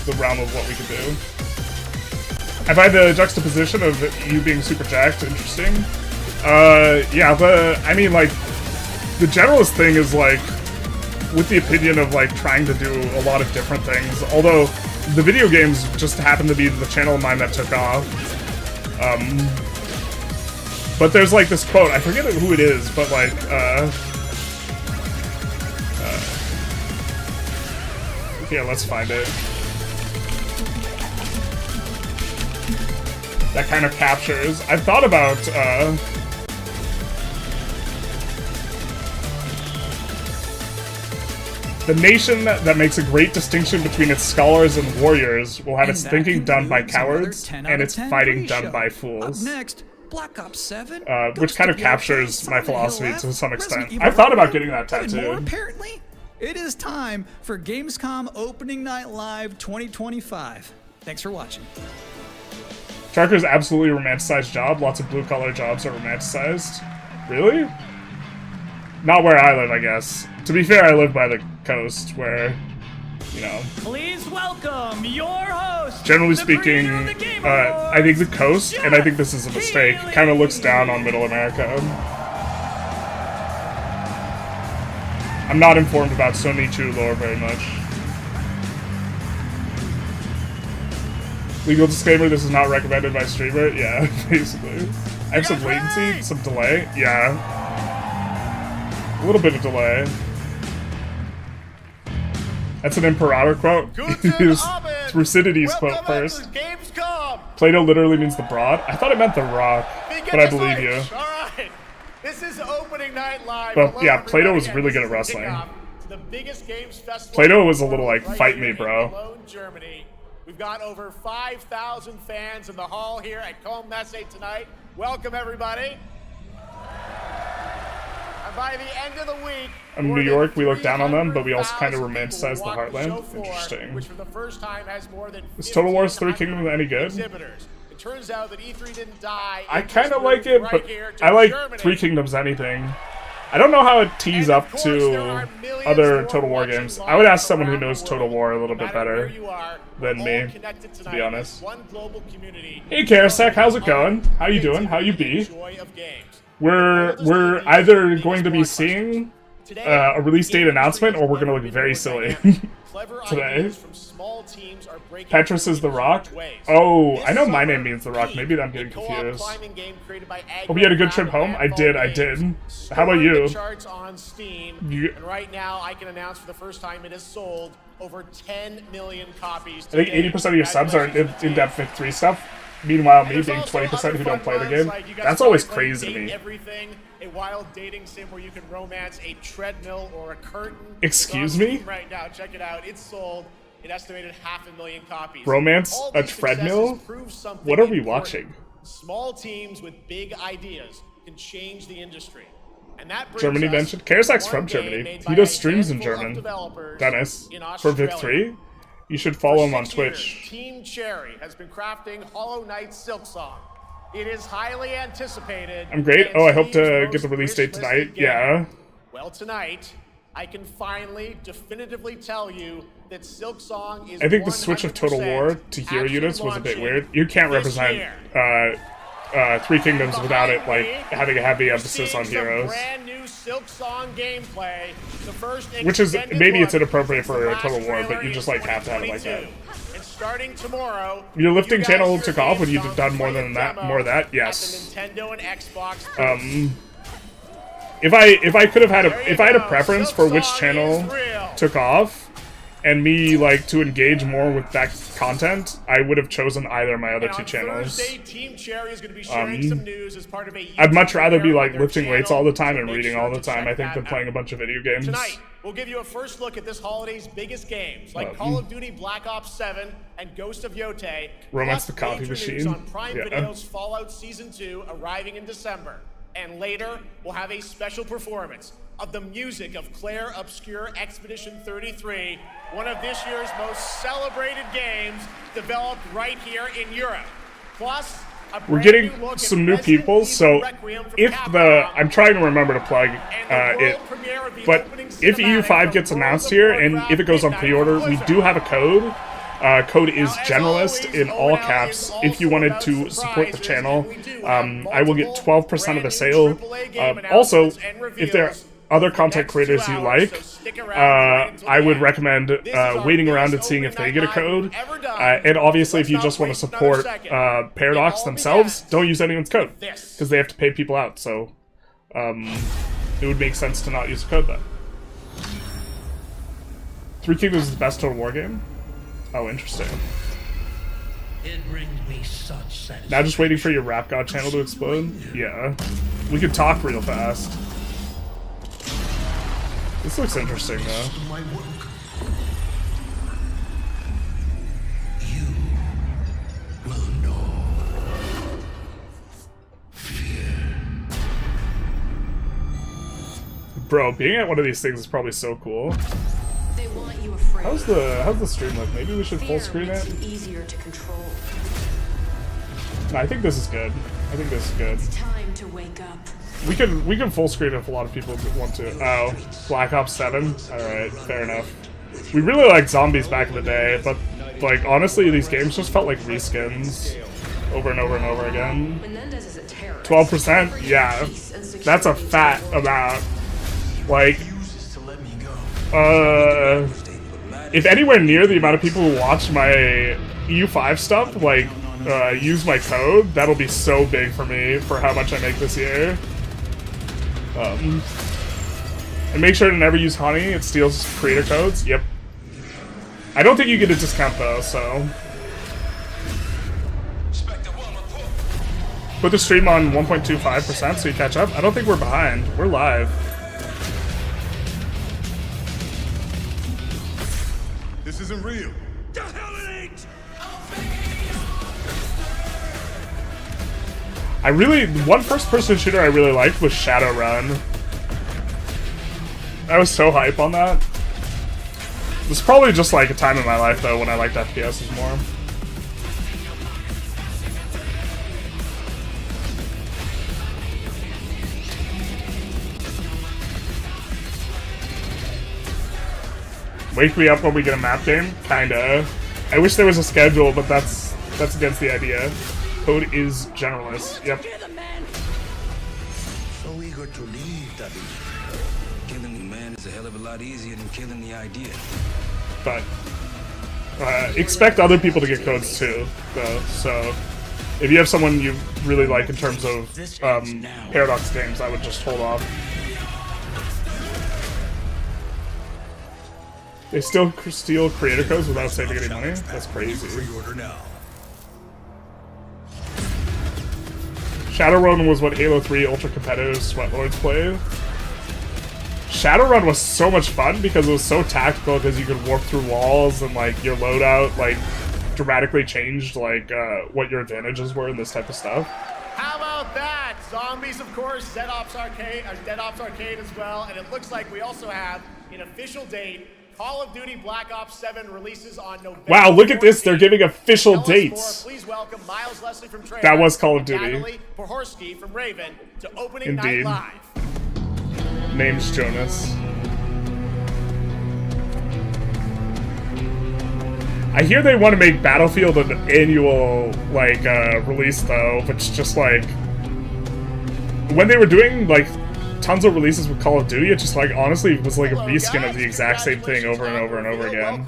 the realm of what we could do. I find the juxtaposition of you being super jacked interesting. Yeah, but, I mean, like, the Generalist thing is, like, with the opinion of, like, trying to do a lot of different things, although the video games just happened to be the channel of mine that took off. But there's, like, this quote, I forget who it is, but, like, yeah, let's find it. That kind of captures. I've thought about, the nation that makes a great distinction between its scholars and warriors will have its thinking done by cowards and its fighting done by fools. Next, Black Ops 7. Which kind of captures my philosophy to some extent. I've thought about getting that tattooed. Apparently, it is time for Gamescom Opening Night Live 2025. Thanks for watching. Trucker's absolutely romanticized job. Lots of blue-collar jobs are romanticized. Really? Not where I live, I guess. To be fair, I live by the coast, where, you know... Please welcome your host. Generally speaking, I think the coast, and I think this is a mistake, kind of looks down on Middle America. I'm not informed about Sonichu lore very much. Legal disclaimer, this is not recommended by streamer. Yeah, basically. I have some latency, some delay. Yeah. A little bit of delay. That's an Imperator quote. It's Thucydides' quote first. Plato literally means the broad. I thought it meant the rock, but I believe you. Alright. This is opening night live. But yeah, Plato was really good at wrestling. Plato was a little like, fight me, bro. We've got over 5,000 fans in the hall here at Colonization tonight. Welcome, everybody. And by the end of the week, in New York, we look down on them, but we also kind of romanticize the Heartland. Interesting. Which for the first time has more than is Total War 3 Kingdoms any good? It turns out that E3 didn't die. I kind of like it, but I like 3 Kingdoms anything. I don't know how it tees up to other Total War games. I would ask someone who knows Total War a little bit better than me, to be honest. Hey Karasek, how's it going? How you doing? How you be? We're either going to be seeing a release date announcement, or we're going to look very silly today. Petrus is the Rock? Oh, I know my name means the Rock. Maybe I'm getting confused. Hope you had a good trip home? I did. How about you? And right now, I can announce for the first time it has sold over 10 million copies. I think 80% of your subs are in-depth Vic 3 stuff. Meanwhile, me being 20% who don't play the game. That's always crazy to me. A wild dating sim where you can romance a treadmill or a curtain. Excuse me? Right now, check it out. It's sold an estimated 500,000 copies. Romance a treadmill? What are we watching? Small teams with big ideas can change the industry. And that Germany mentioned. Karasek's from Germany. He does streams in German. Dennis, for Vic 3? You should follow him on Twitch. Team Cherry has been crafting Hollow Knight Silksong. It is highly anticipated. I'm great. Oh, I hope to get the release date tonight. Yeah. Well, tonight, I can finally definitively tell you that Silksong is I think the switch of Total War to hero units was a bit weird. You can't represent 3 Kingdoms without it, like, having a heavy emphasis on heroes. Brand new Silksong gameplay. The first which is, maybe it's inappropriate for a Total War, but you just, like, have to have it like that. Starting tomorrow, your lifting channel took off when you've done more than that. More of that, yes. Nintendo and Xbox. If I could have had if I had a preference for which channel took off, and me like to engage more with that content, I would have chosen either of my other two channels. Thursday, Team Cherry is going to be sharing some news as part of a I'd much rather be like their lifting weights all the time and channel, so reading make all sure the to time, check I think, that than playing a out. bunch of video games. Tonight, we'll give you a first look at this holiday's biggest games, like Call of Duty Black Ops 7 and Ghost of Yotei. Romance plus the Copy major news Machine. on Prime Yeah. Video's Fallout Season 2 arriving in December. And later, we'll have a special performance of the music of Claire Obscure Expedition 33, one of this year's most celebrated games developed right here in Europe. Plus, we're getting some new people, so if I'm trying to remember to plug it, but if EU5 gets announced here, and if it goes on pre-order, we do have a code. Code is Generalist in all caps. If you wanted to support the channel, I will get 12% of the sale. Also, if there are other content creators you like, I would recommend waiting around and seeing if they get a code. And obviously, if you just want to support Paradox themselves, don't use anyone's code, because they have to pay people out. So it would make sense to not use a code then. Three Kingdoms is the best Total War game? Oh, interesting. It brings me such satisfaction. Now just waiting for your Rap God channel to explode? Yeah. We could talk real fast. This looks interesting, though. My work. You will know fear. Bro, being at one of these things is probably so cool. They want you afraid. How's the stream look? Maybe we should full screen it? Easier to control. No, I think this is good. I think this is good. Time to wake up. We can full screen if a lot of people want to. Oh, Black Ops 7? Alright, fair enough. We really liked zombies back in the day, but like honestly these games just felt like reskins over and over and over again. 12%? Yeah. That's a fat amount. Like if anywhere near the amount of people who watch my EU5 stuff, like, use my code, that'll be so big for me for how much I make this year. And make sure to never use honey, it steals creator codes. Yep. I don't think you get a discount though, so. Put the stream on 1.25% so you catch up. I don't think we're behind. We're live. This isn't real. One first-person shooter I really liked was Shadowrun. I was so hype on that. It was probably just like a time in my life though when I liked FPSs more. Wake me up when we get a map game? Kinda. I wish there was a schedule, but that's against the idea. Code is Generalist. Yep. So eager to leave, Daddy. Killing the man is a hell of a lot easier than killing the idea. But expect other people to get codes too, though. So if you have someone you really like in terms of Paradox games, I would just hold off. They still steal creator codes without saving any money? That's crazy. Shadowrun was what Halo 3 ultra competitive Sweatlords played. Shadowrun was so much fun because it was so tactical because you could warp through walls and like your loadout like dramatically changed like what your advantages were and this type of stuff. How about that? Zombies, of course, Dead Ops Arcade as well, and it looks like we also have an official date. Call of Duty Black Ops 7 releases on November. Wow, look at this. They're giving official dates. Please welcome Miles Leslie from Trailer, that was Call of Duty. Natalie Pohorsky from Raven to Opening Indeed. Night Live. Name's Jonas. I hear they want to make Battlefield an annual like release though, which just like when they were doing like tons of releases with Call of Duty. It just like honestly was like a reskin of the exact same thing over and over and over again.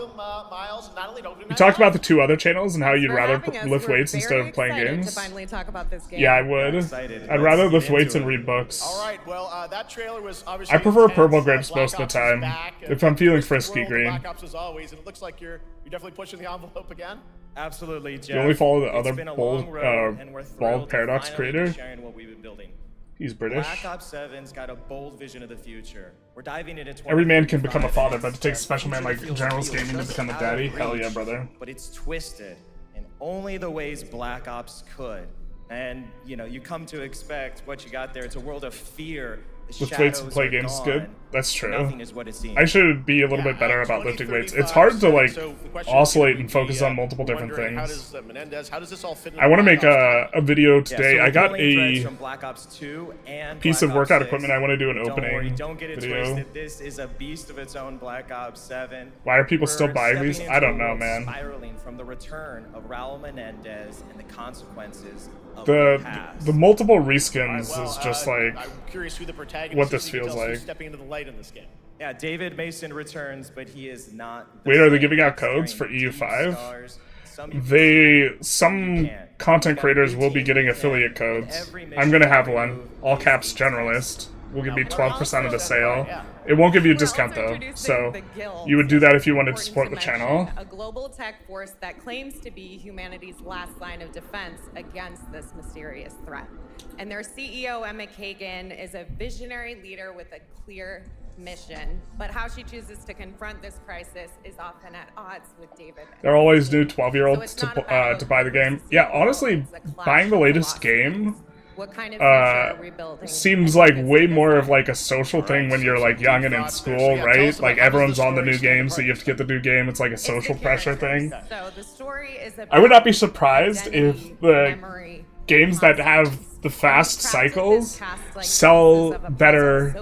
We talked about the 2 other channels and how you'd rather lift weights instead of playing games. To finally talk about this game. Yeah, I would. I'd rather lift weights and read books. All right, well, that trailer was obviously I prefer intense. purple grapes Black most of the Ops is time. back, If I'm feeling it's the frisky, world of green. Black Ops as always, and it looks like you're definitely pushing the envelope again. Absolutely, Jeff. You only follow the It's other been a bold, long road, and we're thrilled Bald Paradox to finally be creator. sharing what we've been building. He's British. Black Ops 7's got a bold vision of the future. We're diving into Every man can become a father, but it takes a special man like Generalist Gaming to become a out daddy. of Hell reach, yeah, brother. But it's twisted in only the ways Black Ops could. And, you know, you come to expect what you got there. It's a world of fear. The Lift weights and shadows play are games is gone. good. That's true. Nothing is what it seems. I should be a little bit better about lifting weights. It's hard to like oscillate and focus on multiple different things. How does this all fit I want to make Black a video Yeah, today. so I got pulling threads a from Black Ops 2 and piece Black of workout Ops 6. equipment. I want to do an Don't worry, opening don't get it video. twisted. This is a beast of its own. Black Ops 7. Why are people still We're buying these? stepping I don't into a know, world man. Spiraling from the return of Raul Menendez and the consequences of the past. The multiple reskins Well, is just like I'm curious who the protagonist what this is. You can feels tell us who's like. stepping into the light in this game. Yeah, David Mason returns, but he is not. Wait, are they giving out codes for EU5? Some content creators will be getting affiliate codes. I'm gonna have one. All caps Generalist. Will give me 12% of the sale. It won't give you a discount though, so you would do that if you wanted to support the channel. A global tech force that claims to be humanity's last line of defense against this mysterious threat. And their CEO, Emma Kagan, is a visionary leader with a clear mission, but how she chooses to confront this crisis is often at odds with David. There are always new 12-year-olds to buy the game. Yeah, honestly, buying the latest game What kind of future are we building? seems like way more of like a social thing when you're like young and in school, right? Like everyone's on the new game, so you have to get the new game. It's like a social pressure thing. So the story is about I would not be surprised if the memory, games that have the fast cycles sell better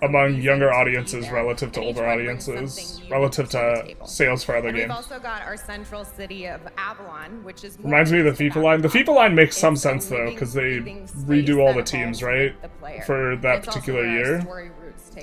among younger audiences relative to older audiences, relative to sales for other and we've games. also got our central city of Avalon, which is Reminds me of the FIFA line. The FIFA line makes some sense though, because they redo all the teams, right, for that particular year.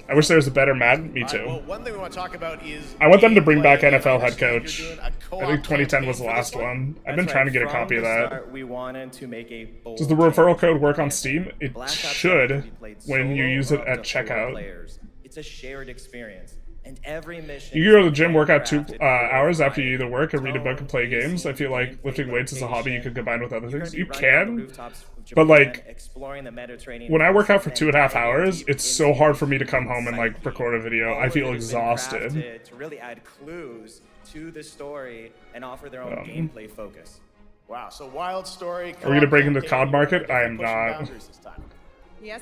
I wish there was a better Madden. Me too. Well, one thing we want to talk about is I want them to bring back gameplay. NFL head You're coach. doing a I co-op think 2010 was the campaign last for this one. I've been That's trying to right, get a copy of from the that. start, we wanted to make a bold Does the referral change. code work on Steam? It Black Ops should can be played when you solo use or it up at to 4 checkout. players. It's a shared experience, and every mission. You can go to the gym, work out 2 crafted hours for after you either work or read a book tone, and play games. I feel like gameplay, lifting weights is a hobby you could combine with other You're things. gonna be You running on the can, rooftops of but Japan, like exploring the Mediterranean when I work out for and 2.5 diving hours, deep it's so into hard for me to come home and like record a video. All I of feel it has been exhausted. crafted to really add clues to the story and offer their own gameplay focus. Wow, so wild story. Are we gonna break into the COD market? I am not.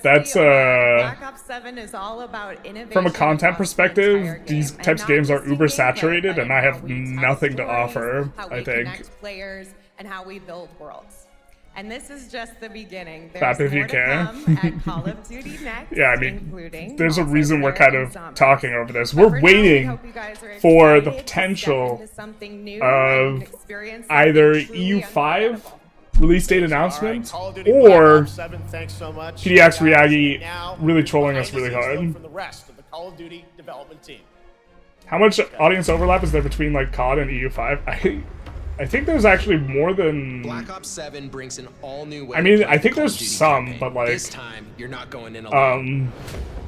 That's Black Ops 7 is all about innovation. From a content across the perspective, entire game. these And types of not games are just in uber gameplay, saturated, but and in I how have we tell nothing to stories, offer, how I we think. connect players, and how we build worlds. And this is just the beginning. Clap There's if you more to care. come at Call of Duty next, Yeah, I mean, including there's a multiplayer reason we're kind and of zombies. talking over this. But We're for now, we waiting hope you guys are for the excited to step potential into something new of and experience either something truly EU5 unforgettable. release date announcement Call of Duty Black or Ops 7, thanks so much. PDX And, Reagi now, really trolling us behind the really scenes hard. look from the rest of the Call of Duty development team. How much audience overlap is there between like COD and EU5? I think there's actually more than. Black Ops 7 brings an all-new way. I mean, to play I think the Call of there's Duty some, campaign. but like this time you're not going in alone.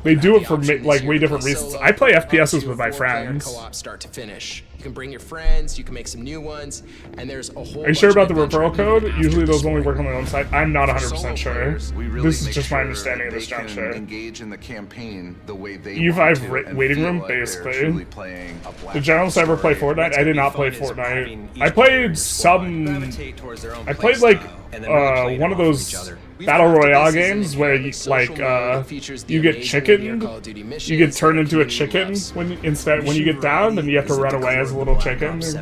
they do You it have for the option like this way year to different play reasons. solo, I play up FPSs to with my 4-player friends. Co-op start to finish. You can bring your friends. You can make some new ones, and there's a whole. Are you sure bunch about the of adventure referral code? after Usually the those only story. work on their own site. I'm not 100% Solo sure. players, we really This is make just my sure understanding of that this they can juncture. engage in the campaign the way they EU5 want to and waiting feel room, like they're basically. truly playing a Black Did Generalist Ops ever play story. Fortnite? I did not play Fortnite. I played some. I played like one of those battle royale games where you like you get chickened, you get turned into a chicken when you get down, and you have to run away as a little chicken. This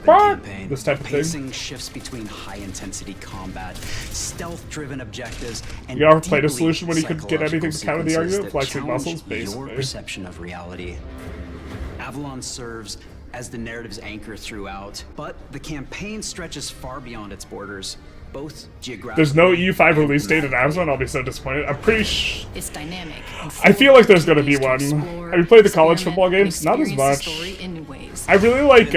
type of thing. Pacing shifts between high-intensity combat, stealth-driven objectives, and You ever played a deeply solution when you could get anything to counter the psychological argument? Flexing sequences muscles, that challenge basically. your perception of reality. Avalon serves as the narrative's anchor throughout, but the campaign stretches far beyond its borders. both geographic. There's no EU5 release date announcement. I'll be so disappointed. I'm pretty It's dynamic. I feel like there's gonna be one. Have you played the college football games? Not as much. I really like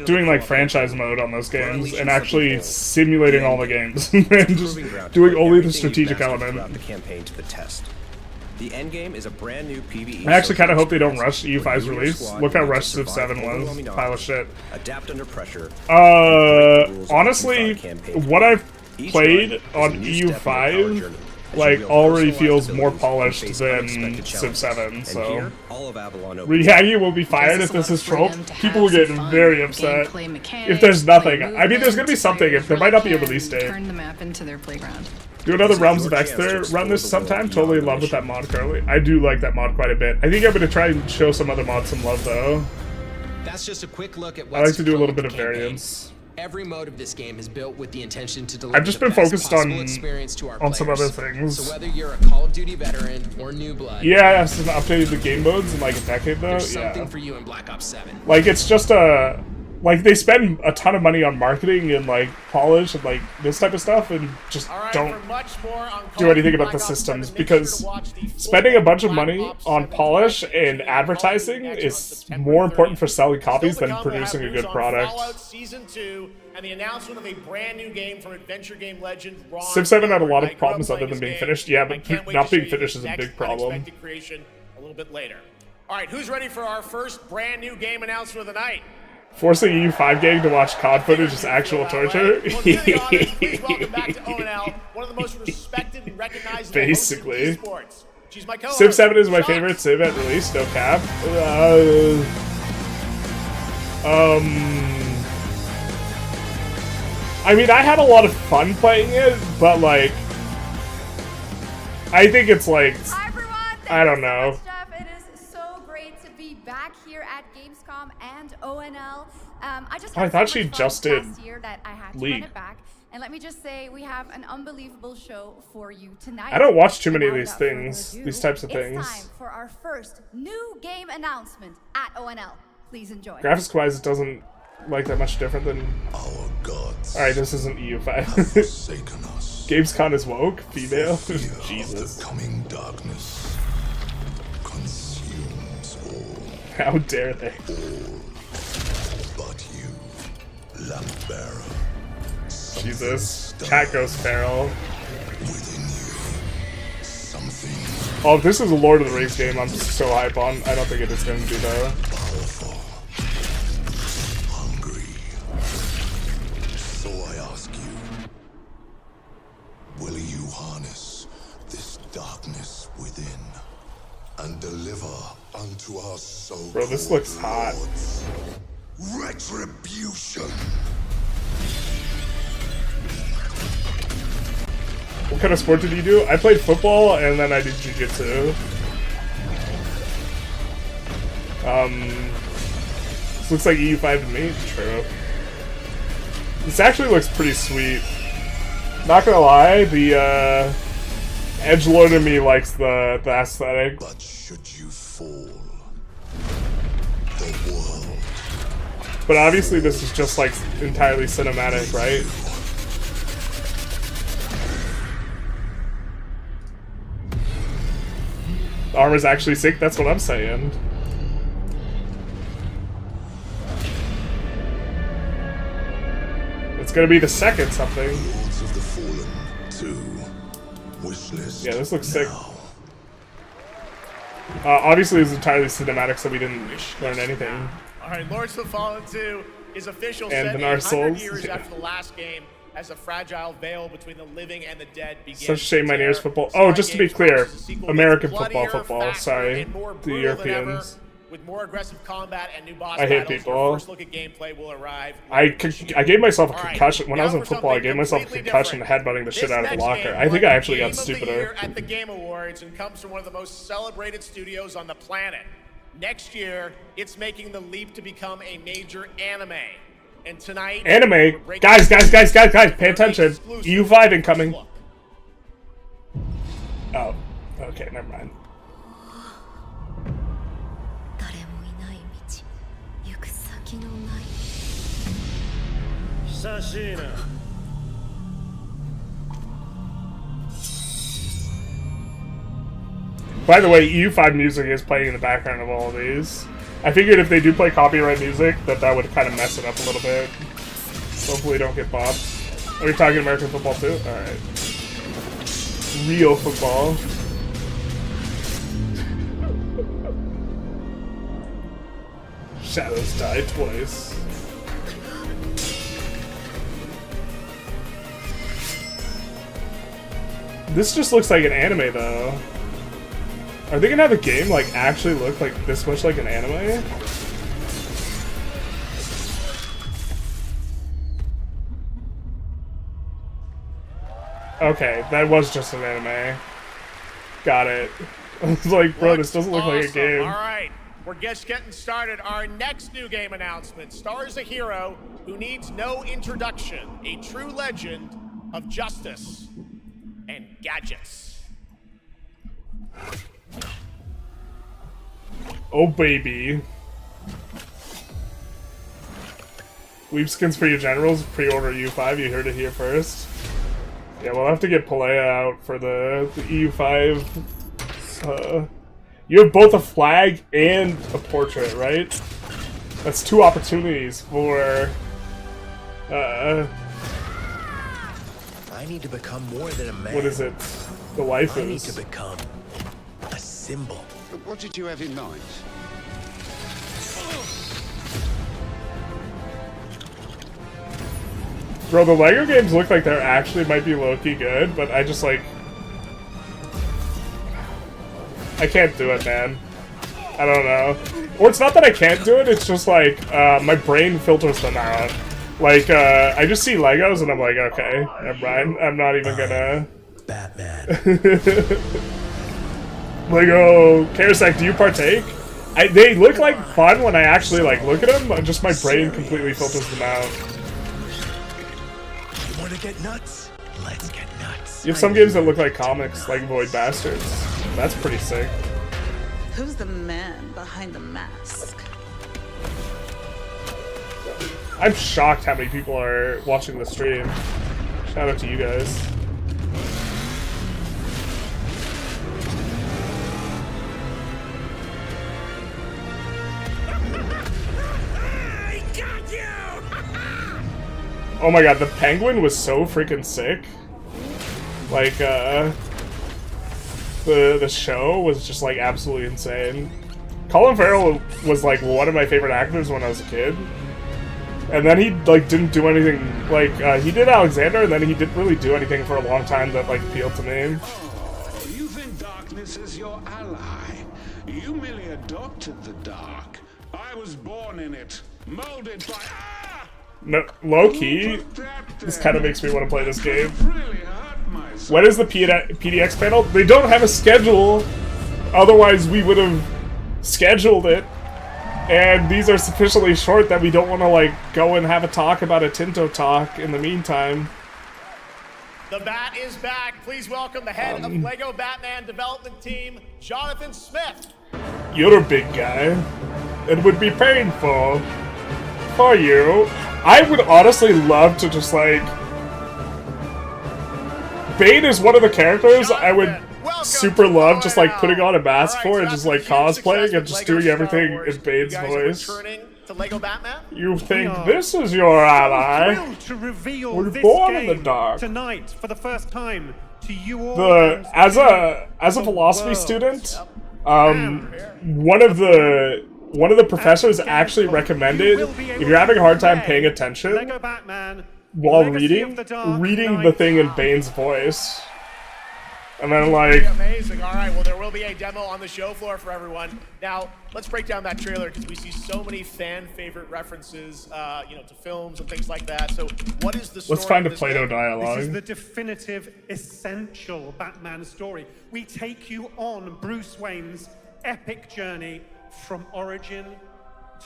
doing like franchise mode on those games and actually simulating all the games and just doing only the strategic element. The campaign to the test. The end game is a brand new PvE. I actually kind of hope they don't rush EU5's release. Look how rushed Civ 7 was. Pile of shit. Adapt under pressure. Honestly, what I've played on EU5 like already feels more polished than Civ 7, so Reaggy will be fired if this is trolled. People will get very upset if there's nothing. I mean, there's gonna be something. If there might not be a release date. Turn the map into their playground. Do another Realms of X there. Run this sometime. Totally in love with that mod, Carly. I do like that mod quite a bit. I think I'm gonna try and show some other mods some love though. That's just a quick look at I like to do a little bit of variance. Every mode of this game is built with the intention to deliver I've just been the best focused possible on experience to our some players. other things. So whether you're a Call of Duty veteran or new blood, Yeah, I've updated the game modes in like a decade though. there's Yeah. something for you in Black Ops 7. Like it's just like they spend a ton of money on marketing and like polish and like this type of stuff and just don't do anything about the systems, because spending a bunch of money on polish and advertising is more important for selling copies than producing a good product. Fallout Season 2 and the announcement of a brand new game from adventure game legend Ron Civ 7 had a lot of Mike, problems playing other than his being game. finished. Yeah, I but can't wait not to being show you finished is a next big problem. unexpected creation a little bit later. All right, who's ready for our first brand new game announcement of the night? Forcing EU5 gang to watch COD footage is actual torture. Please welcome back to ONL, one of the most respected and recognized Basically. esports. She's my co-host. Civ 7 is my Sean. favorite Civ at release, no cap. I mean, I had a lot of fun playing it, but like, I think it's like, Hi everyone. I don't know. It is so great to be back here at Gamescom and ONL. I just I had thought so she much fun just this did past year that I had to League. run it back. And let me just say, we have an unbelievable show for you tonight. I don't watch too many of Now, these without further things, ado, these types of It's things. time for our first new game announcement at ONL. Please enjoy. Graphics wise, it doesn't like that much different than. Alright, this isn't EU5. Gamescom is woke, female. Jesus. Coming darkness consumes all. How dare they? But you, lamp bearer. Jesus. Cat goes feral. Within you, something Oh, if this is a Lord of the Rings game, I'm so hype on. I don't think it is going to be though. powerful, hungry. So I ask you, will you harness this darkness within and deliver unto our soul? Bro, this looks hot. Retribution. What kind of sport did you do? I played football and then I did jiu-jitsu. This looks like EU5 to me. True. This actually looks pretty sweet. Not gonna lie, the edgelord in me likes the aesthetic. But should you fall, the world. But obviously this is just like entirely cinematic, right? The armor's actually sick, that's what I'm saying. It's gonna be the second something. Lords of the Fallen 2. Wishlist. Yeah, this looks sick. Obviously it was entirely cinematic, so we didn't learn anything. All right, Lords of the Fallen 2 is official. And set in our 100 souls, years yeah. after the last game, as a fragile veil between the living and the dead begins. Such a shame my to near's tear. football. Oh, just to be clear, The sequel American gets football, bloodier, sorry. and more The brutal than ever, Europeans. with more aggressive combat and new boss I hate battles. people. Your first look at gameplay will arrive. I gave myself a All right, concussion. When I now was in for football, I something gave myself a completely concussion different. headbutting the shit This out of the next locker. game I think won I actually got Game of the stupider. Year at the Game Awards and comes from one of the most celebrated studios on the planet. Next year, it's making the leap to become a major anime. And tonight, Anime! we're breaking Guys, down pay attention. exclusive EU5 incoming. look. Oh, okay, never mind. By the way, EU5 music is playing in the background of all of these. I figured if they do play copyright music, that would kind of mess it up a little bit. Hopefully don't get bopped. Are we talking American football too? Alright. Real football. Shadows die twice. This just looks like an anime, though. Are they gonna have a game, like, actually look like this much like an anime? Okay, that was just an anime. Got it. I was like, bro, this doesn't look like a game. Alright, we're just getting started. Our next new game announcement stars a hero who needs no introduction, a true legend of justice and gadgets. Oh baby. Weep skins for your generals, pre-order EU5, you heard it here first. Yeah, we'll have to get Palea out for the EU5. You have both a flag and a portrait, right? That's 2 opportunities for I need to become more than a man. what is it? The life I need is. to become a symbol. What did you have in mind? Bro, the LEGO games look like they're actually might be low-key good, but I just like... I can't do it, man. I don't know. Or it's not that I can't do it, it's just like, my brain filters them out. Like, I just see Legos and I'm like, okay, never mind. I'm not even gonna... Batman. Lego Karasek, do you partake? They look like fun when I actually like look at them, but just my brain completely filters them out. You want to get nuts? Let's get nuts. You have some games that look like comics, like Void Bastards. That's pretty sick. Who's the man behind the mask? I'm shocked how many people are watching the stream. Shout out to you guys. Oh my god, the penguin was so freaking sick. Like, the show was just like absolutely insane. Colin Farrell was like one of my favorite actors when I was a kid. And then he like didn't do anything, like, he did Alexander and then he didn't really do anything for a long time that like appealed to me. Oh, you think darkness is your ally? You merely adopted the dark. I was born in it, molded by... No, low-key, this kind of makes me want to play this game. When is the PDX panel? They don't have a schedule, otherwise we would have scheduled it. And these are sufficiently short that we don't want to like go and have a talk about a Tinto talk in the meantime. The Bat is back. Please welcome the head of LEGO Batman development team, Jonathan Smith. You're a big guy. It would be painful for you. I would honestly love to just like... Bane is one of the characters I would super love just like putting on a mask for and just like cosplaying and just doing everything in Bane's voice. You think this is your ally? We're born in the dark. Tonight, for the first time, to you all. As a philosophy student, one of the professors actually recommended if you're having a hard time paying attention while reading the thing in Bane's voice. And then like... Amazing. All right, well, there will be a demo on the show floor for everyone. Now, let's break down that trailer because we see so many fan favorite references, you know, to films and things like that. So what is the story? Let's find a Plato dialogue. This is the definitive, essential Batman story. We take you on Bruce Wayne's epic journey from origin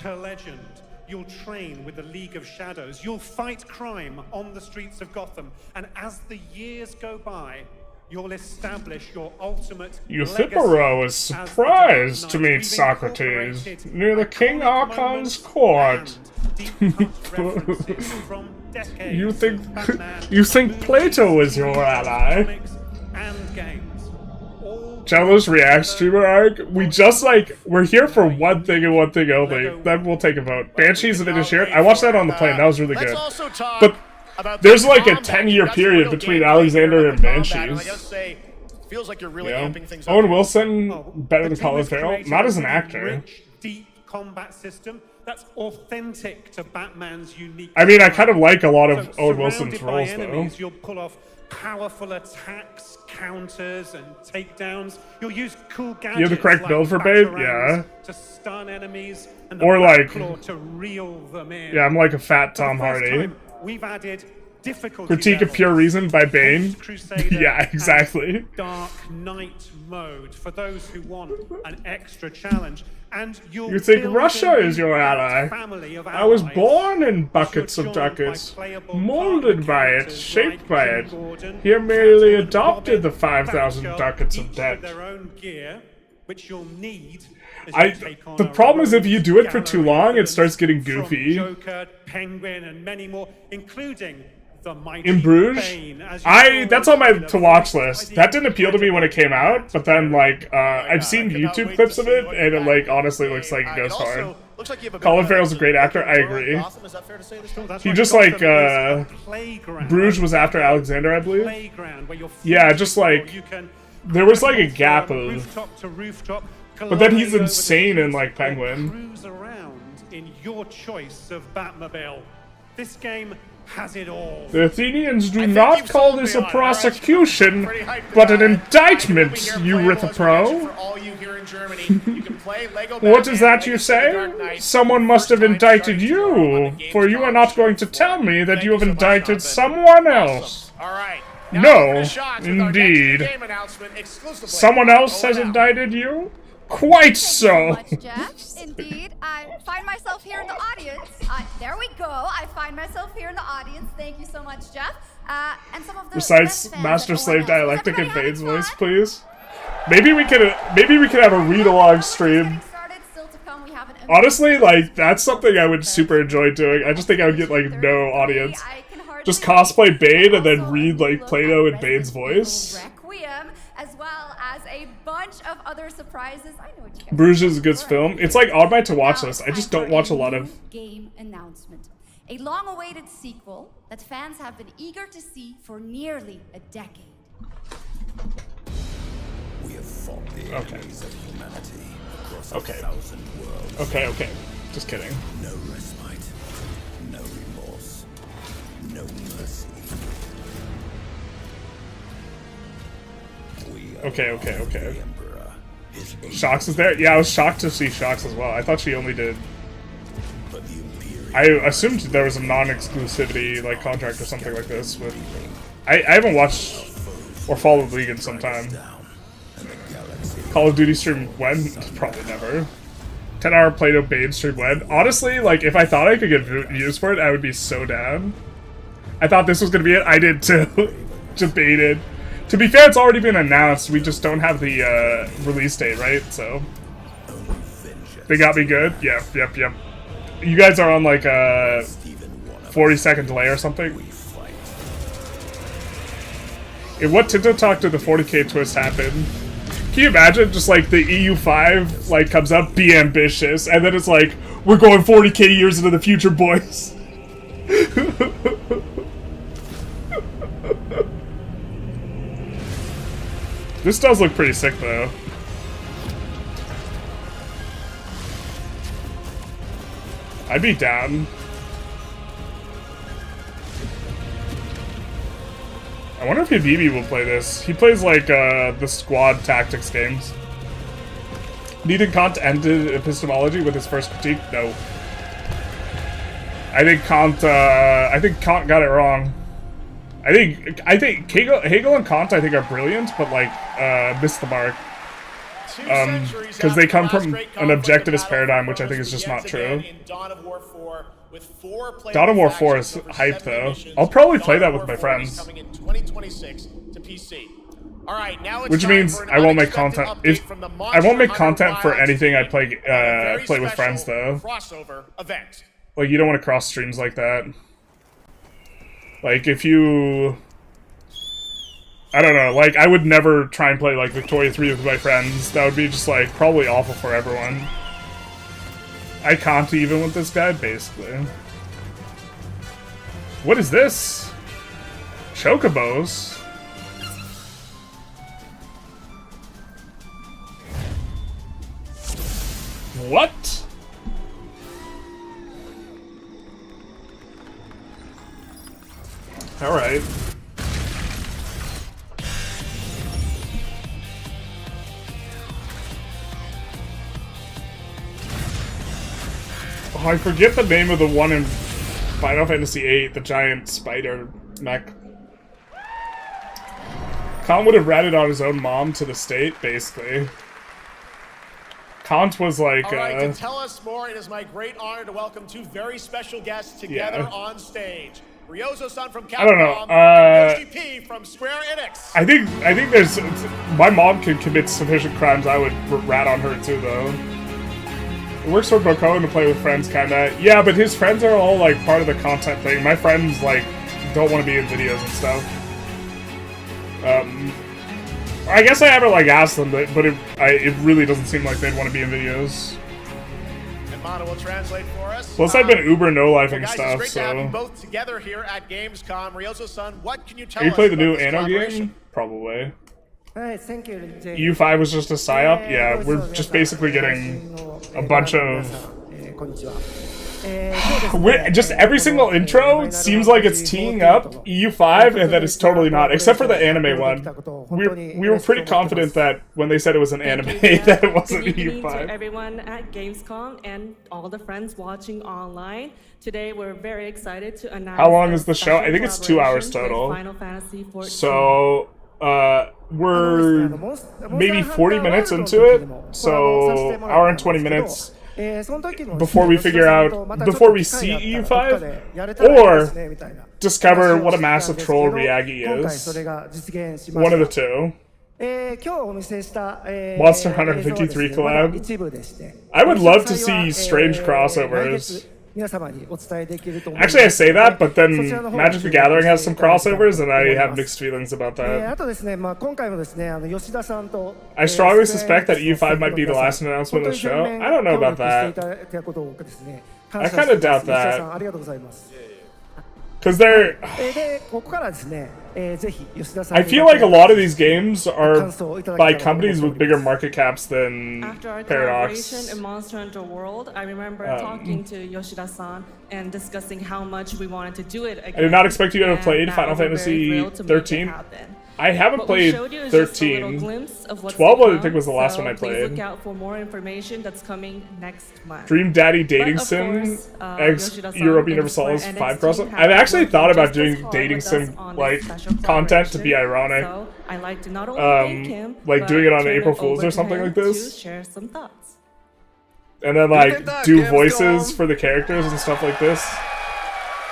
to legend. You'll train with the League of Shadows. You'll fight crime on the streets of Gotham. And as the years go by, you'll establish your ultimate Euthyphro is surprised to meet Socrates near the King Archon's court. You think Plato is your ally? And games, all Generalist React streamer arc. We just we're here for one thing and one thing only. Then we'll take a vote. Banshees and Initiate. I watched that on the plane. That was really good. But there's like a 10-year period between Alexander and Banshees. Feels like you're really amping things up. Owen Wilson better than Colin Farrell. Not as an actor. Rich, deep combat system that's authentic to Batman's unique. I mean, I kind of like a lot of Owen Wilson's roles, though. You'll pull off powerful attacks, counters, and takedowns. You'll use cool gadgets. You have the correct build for Bane? Yeah. To stun enemies and or like, to reel them in. Yeah, I'm like a fat Tom Hardy. We've added difficulty Critique of Pure Reason by Bane. Yeah, exactly. Dark Knight mode for those who want an extra challenge. And you think Russia is your ally? I was born in buckets of ducats, molded by it, shaped by it. Here merely adopted the 5,000 ducats of debt. The problem is if you do it for too long, it starts getting goofy. Joker, Penguin, and many more, including in Bruges, that's on my to-watch list. That didn't appeal to me when it came out, but then I've seen YouTube clips of it, and it honestly looks like it goes hard. Colin Farrell's a great actor, I agree. He just Bruges was after Alexander, I believe. Yeah, just there was a gap of, but then he's insane in Penguin. Cruise around in your choice of Batmobile. This game has it all. The Athenians do not call this a prosecution, but an indictment, you Pro. What is that you say? Someone must have indicted you, for you are not going to tell me that you have indicted someone else. No, indeed. Someone else has indicted you? Quite so. Indeed, I find myself here in the audience. There we go. I find myself here in the audience. Thank you so much, Jeff. And some of the Besides Master Slave dialectic in Bane's voice, please. Maybe we could have a read-along stream. Honestly, that's something I would super enjoy doing. I just think I would get no audience. Just cosplay Bane and then read Plato in Bane's voice. As well as a bunch of other surprises. I know what you guys Bruges is a good film. It's on my to-watch list. I just don't watch a lot of game announcement. A long-awaited sequel that fans have been eager to see for nearly a decade. We have fought the enemies of humanity across 1,000 worlds. Okay. Just kidding. No respite, no remorse, no mercy. Okay. Shox is there? Yeah, I was shocked to see Shox as well. I thought she only did... I assumed there was a non-exclusivity contract or something like this. But I haven't watched or followed League in some time. Call of Duty stream when? Probably never. 10-hour Plato Bane stream when? Honestly, if I thought I could get views for it, I would be so down. I thought this was going to be it. I did too. Debated. To be fair, it's already been announced. We just don't have the release date, right? So they got me good. Yep. You guys are on a 40-second delay or something. In what Tinto Talk did the 40k twist happen? Can you imagine just the EU5 comes up, be ambitious, and then it's we're going 40k years into the future, boys. This does look pretty sick, though. I'd be down. I wonder if Habibi will play this. He plays, the squad tactics games. Needed Kant ended epistemology with his first critique? No. I think Kant got it wrong. I think Hegel and Kant are brilliant, but missed the mark. Because they come from an objectivist paradigm, which I think is just not true. Dawn of War 4 is hype, though. I'll probably play that with my friends. Which means I won't make content. I won't make content for anything I play with friends, though. You don't want to cross streams like that. If you... I don't know, like, I would never try and play, like, Victoria 3 with my friends. That would be just, like, probably awful for everyone. I can't even with this guy, basically. What is this? Chocobos? What? Alright. Oh, I forget the name of the one in Final Fantasy VIII, the giant spider mech. Kant would have ratted on his own mom to the state, basically. Kant was like, All right, to tell us more, it is my great honor to welcome two very special guests together on stage. Ryozo-san from Capcom, I don't know, and Yoshi P from Square Enix. I think there's... My mom can commit sufficient crimes, I would rat on her too, though. It works for Boko to play with friends, kinda. Yeah, but his friends are all, like, part of the content thing. My friends, like, don't want to be in videos and stuff. I guess I haven't, like, asked them, but it really doesn't seem like they'd want to be in videos. And Mana will translate for us. Plus, I've been uber no-lifing guys, stuff, it's great to have you so... both together here at Gamescom. Ryozo-san, what can you tell Have us you played the about new this Anno collaboration? game? Probably. Thank you. EU5 was just a psyop? Yeah, we're just basically getting a bunch of... Just every single intro seems like it's teeing up EU5, and then it's totally not, except for the anime one. We were pretty confident that when they said it was an anime, that it wasn't Good evening EU5. to everyone at Gamescom and all the friends watching online. Today we're very excited to announce... How long is the show? I think it's 2 hours total. Final Fantasy 14. So, we're maybe 40 minutes into it, so hour and 20 minutes before we figure out, before we see EU5, or discover what a massive troll Ryagi is. One of the two. Monster Hunter 53 collab. I would love to see strange crossovers. Actually, I say that, but then Magic the Gathering has some crossovers, and I have mixed feelings about that. I strongly suspect that EU5 might be the last announcement of the show. I don't know about that. I kind of doubt that. Because they're... I feel like a lot of these games are by companies with bigger market caps than After our Paradox. collaboration in Monster Hunter World, I remember talking to Yoshida-san and discussing how much we wanted to do it again. I did not expect you to have played and Final now we're very Fantasy thrilled to make it 13. happen. I haven't What we played showed you is just a little 13. glimpse of what's 12 to I come, think was the last one I Please played. look out for more information that's coming next month. Dream Daddy Dating But of Sim course, X Yoshida-san Europa and Universalis Square 5 Enix crossover. team I've have actually worked thought about just doing as hard dating with us sim on this like special content to be collaboration. ironic. So I like to not only thank him, like but doing it on turn April Fools over or to something him like this. to share some thoughts. And then like do voices for the characters and stuff like this.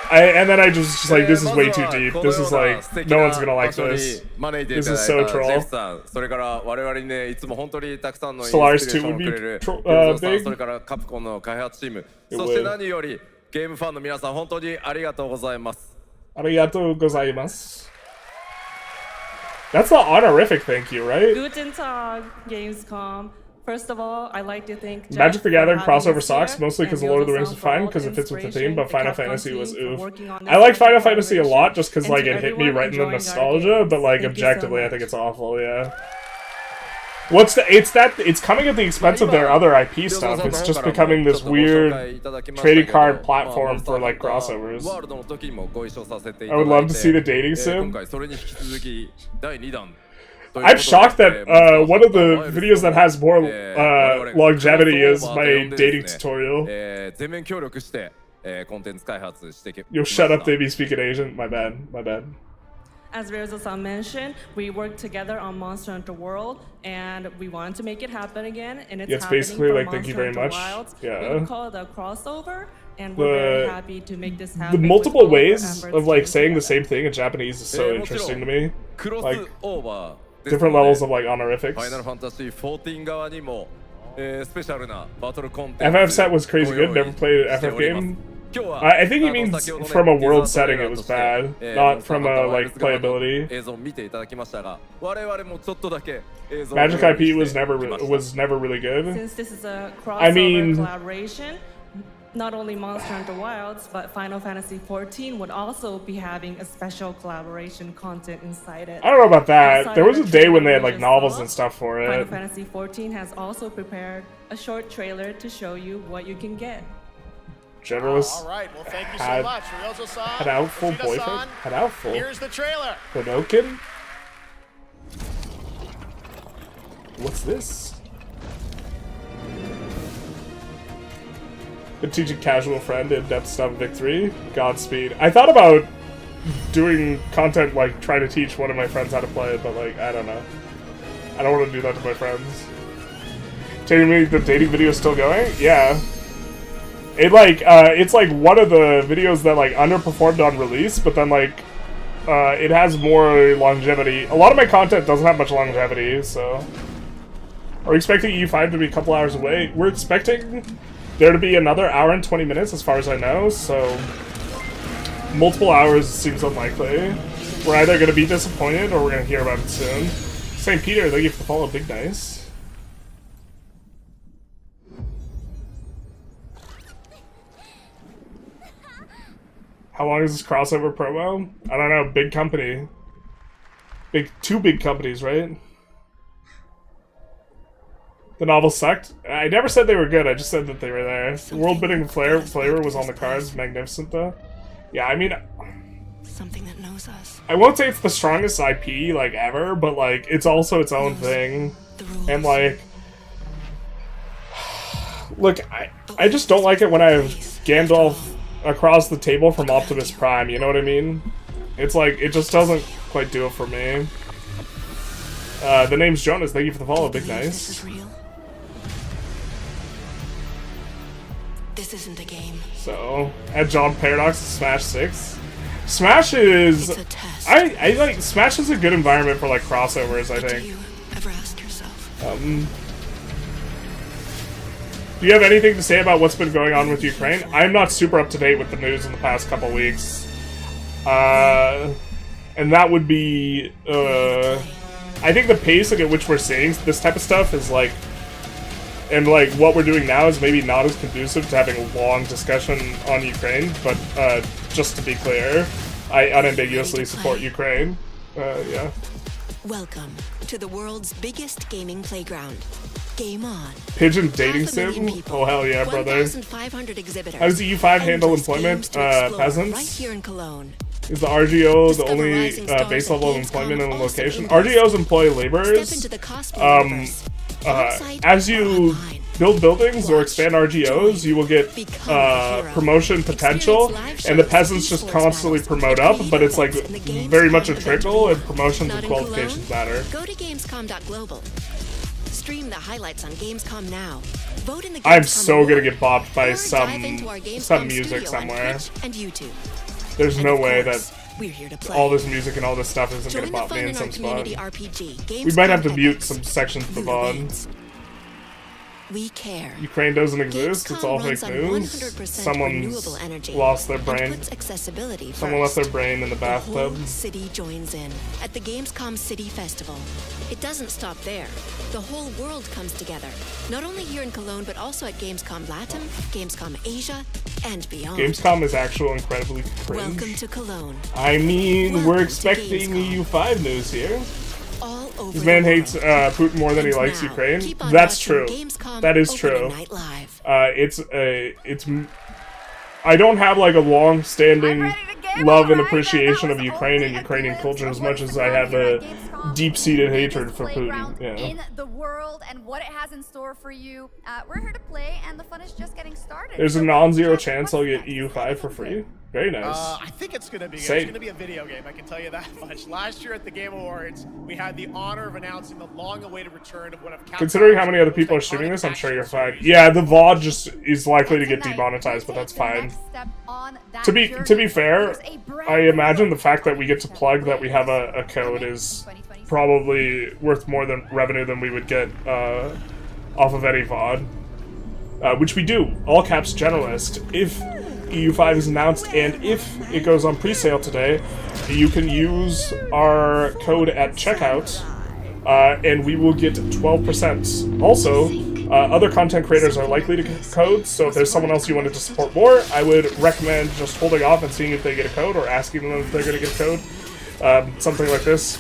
And then I just like, this is way too deep. This is like, no one's gonna like this. This is so troll. Stellaris 2 would be big. It would. Arigato gozaimasu. That's the honorific thank you, right? Guten Tag, Gamescom. First of all, I'd like to thank Jeff Magic the Gathering for having crossover us sucks, here, mostly because and the Lord of the Rings Yoshida-san is for fine all because the it fits with the inspiration, theme, but Final Capcom Fantasy was team for oof. working on this I like Final special Fantasy a lot just because and like to it hit me everyone right in the enjoying our nostalgia, games. but like Thank you so objectively I much. think it's awful, yeah. It's coming at the expense of their other IP stuff. It's just becoming this weird trading card platform for like crossovers. I would love to see the dating sim. I'm shocked that one of the videos that has more longevity is my dating tutorial. Yo, shut up, they be speaking Asian. My bad, my bad. As Ryozo-san mentioned, we worked together on Monster Hunter World, and we wanted to make it happen again, and it's Yeah, it's happening basically for like, Monster thank you very Hunter much. Wilds. Yeah. We would call it a crossover, and we're very happy to make this happen. The with multiple all of our ways efforts of like coming saying the together. same thing in Japanese is so interesting to me. Like different levels of like honorifics. FF set was crazy good. Never played an FF game. I think he means from a world setting it was bad, not from a like playability. Magic IP was never really good. Since this is a crossover I mean, collaboration, not only Monster Hunter Wilds, but Final Fantasy XIV would also be having a special collaboration content inside it. I don't know about that. Outside There was a of the day when they had trailer like we novels saw, and stuff for Final it. Fantasy XIV has also prepared a short trailer to show you what you can get. Generalist. All right, well, thank you so had, much. Ryozo-san, had outful Yoshida-san, boyfriend. Had outful. Here's the trailer. Bonokin. What's this? Been teaching casual friend in-depth stuff victory. Godspeed. I thought about doing content like trying to teach one of my friends how to play it, but like I don't know. I don't want to do that to my friends. Telling me the dating video is still going? Yeah. It like it's like one of the videos that like underperformed on release, but then like it has more longevity. A lot of my content doesn't have much longevity, so. Are we expecting EU5 to be a couple hours away? We're expecting there to be another hour and 20 minutes as far as I know, so multiple hours seems unlikely. We're either going to be disappointed or we're going to hear about it soon. St. Peter, thank you for the follow, big nice. How long is this crossover promo? I don't know, big company. Two big companies, right? The novel sucked? I never said they were good, I just said that they were there. World-building flavor was on the cards, magnificent though. Yeah, I mean... Something that knows us. I won't say it's the strongest IP, like, ever, but, like, it's also its own thing. And, like... Look, I just don't like it when I have Gandalf across the table from Optimus Prime, you know what I mean? It's like, it just doesn't quite do it for me. The name's Jonas, thank you for the follow, big nice. This is real. This isn't a game. So, add John Paradox to Smash 6. Smash is... I like, Smash is a good environment for, like, crossovers, I think. Do you ever ask yourself? Do you have anything to say about what's been going on with Ukraine? I'm not super up to date with the news in the past couple weeks. And that would be, I think the pace at which we're seeing this type of stuff is like, and like what we're doing now is maybe not as conducive to having a long discussion on Ukraine, but just to be clear, I unambiguously support Ukraine. Yeah. Welcome to the world's biggest gaming playground. Game on. Pigeon dating sim? Oh hell yeah, brother. How does the EU5 handle employment? Peasants? Right here in Cologne. Is the RGO the only base level of employment in the location? RGOs employ laborers. As you build buildings or expand RGOs, you will get promotion potential, and the peasants just constantly promote up, but it's like very much a trickle, and promotions and qualifications matter. Go to Gamescom.global. Stream the highlights on Gamescom now. Vote in the Gamescom I'm so gonna get bopped by some Gamescom music somewhere. and YouTube. There's no way that we're here to play. all this music and all this stuff isn't gonna bop me in some spot. We might have to mute some sections of the VOD. We care. Ukraine doesn't exist, it's all fake news. Someone's lost their brain. Someone left their brain in the bathtub. The whole city joins in at the Gamescom City Festival. It doesn't stop there. The whole world comes together. Not only here in Cologne, but also at Gamescom Latin, Gamescom Asia, and beyond. Gamescom is actual incredibly cringe. Welcome to Cologne. I mean, we're expecting EU5 news here. This man hates Putin more than he likes Ukraine. That's true. That is true. I don't have like a long-standing love and appreciation of Ukraine and Ukrainian culture as much as I have a deep-seated hatred for Putin. Yeah. In the world and what it has in store for you. We're here to play, and the fun is just getting started. There's a non-zero chance I'll get EU5 for free. Very nice. I think it's gonna be good. It's gonna be a video game, I can tell you that much. Last year at the Game Awards, we had the honor of announcing the long-awaited return of one of Capcom's... Considering how many other people are streaming this, I'm sure you're fine. Yeah, the VOD just is likely to get demonetized, but that's fine. To be fair, I imagine the fact that we get to plug that we have a code is probably worth more than revenue than we would get off of any VOD. Which we do. All caps Generalist. EU5 is announced, and if it goes on pre-sale today, you can use our code at checkout, and we will get 12%. Also, other content creators are likely to get codes, so if there's someone else you wanted to support more, I would recommend just holding off and seeing if they get a code, or asking them if they're going to get a code. Something like this.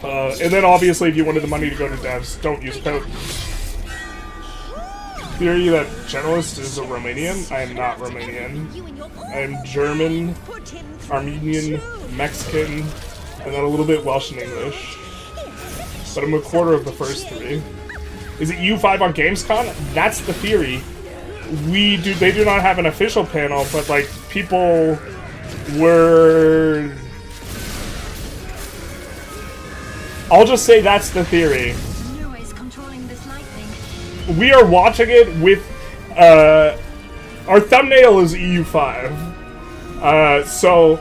And then obviously if you wanted the money to go to devs, don't use a code. Theory that Generalist is a Romanian? I am not Romanian. I am German, Armenian, Mexican, and then a little bit Welsh and English. But I'm a quarter of the first three. Is it EU5 on Gamescom? That's the theory. They do not have an official panel, but like people were... I'll just say that's the theory. We are watching it with, our thumbnail is EU5. So,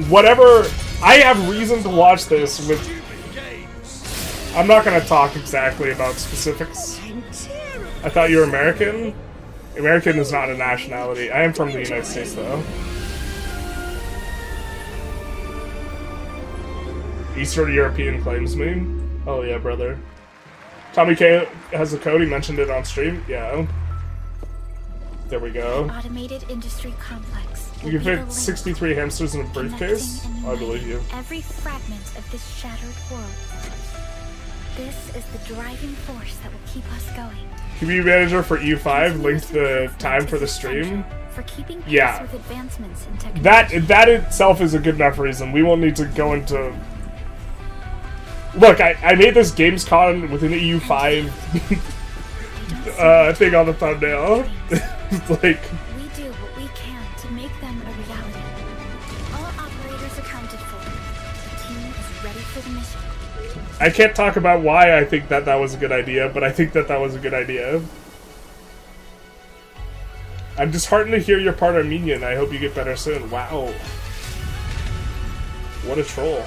whatever, I have reason to watch this with, I'm not going to talk exactly about specifics. I thought you were American? American is not a nationality. I am from the United States, though. Eastern European claims me. Oh yeah, brother. Tommy K has a code, he mentioned it on stream. Yeah. There we go. Automated industry complex. You can fit 63 hamsters in a briefcase? I believe you. Every fragment of this shattered world. This is the driving force that will keep us going. Community manager for EU5 linked the time for the stream. For keeping pace Yeah. with advancements in technology. That itself is a good enough reason. We won't need to go into... Look, I made this Gamescom with an EU5 thing on the thumbnail. It's like... We do what we can to make them a reality. All operators accounted for. The team is ready for the mission. I can't talk about why I think that was a good idea, but I think that was a good idea. I'm disheartened to hear you're part Armenian. I hope you get better soon. Wow. What a troll.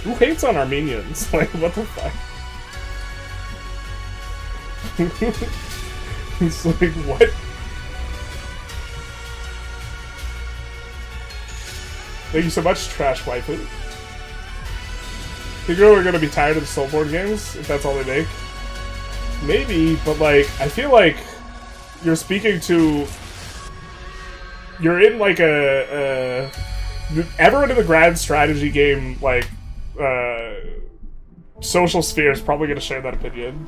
Who hates on Armenians? Like, what the fuck? It's like, what? Thank you so much, Trash Waifu. Think we're gonna be tired of the Soulboard games, if that's all they make? Maybe, but like, I feel like you're speaking to... You're in like a everyone in the grand strategy game, like, social sphere is probably gonna share that opinion.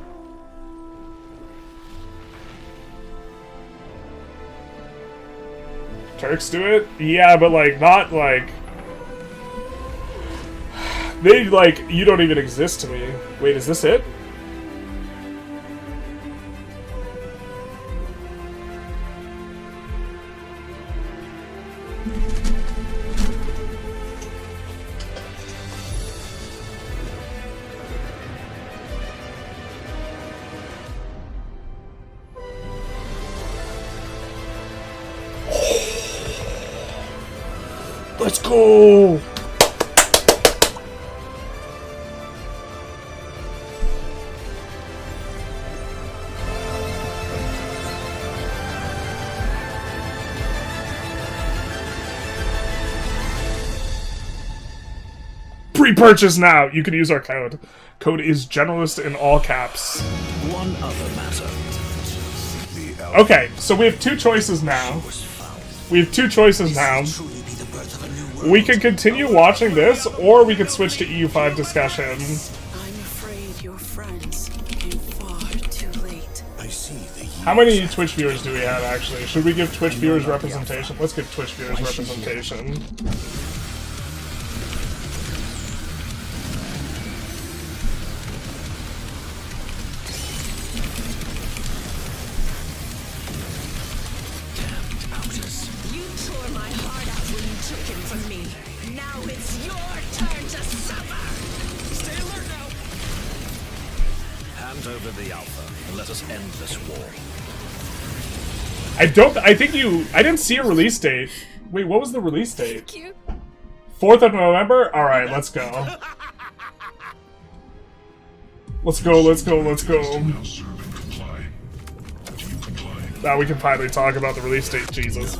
Turks do it? Yeah, but like, not like... They, like, you don't even exist to me. Wait, is this it? Let's go! Pre-purchase now! You can use our code. Code is Generalist in all caps. One other matter. Okay, so we have two choices now. We can continue watching this, or we could switch to EU5 discussion. I'm afraid your friends came far too late. I see the How many Twitch viewers do we have, actually? Should we give Twitch viewers representation? Let's give Twitch viewers representation. over the Alpha and let us end this war. I didn't see a release date. Wait, what was the release date? Thank you. 4th of November? Alright, let's go. Let's go. Now we can finally talk about the release date, Jesus.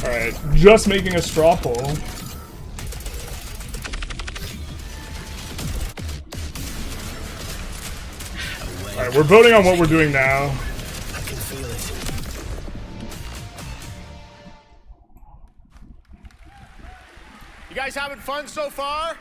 Alright, just making a straw poll. Alright, we're voting on what we're doing now. I can feel it. You guys having fun so far?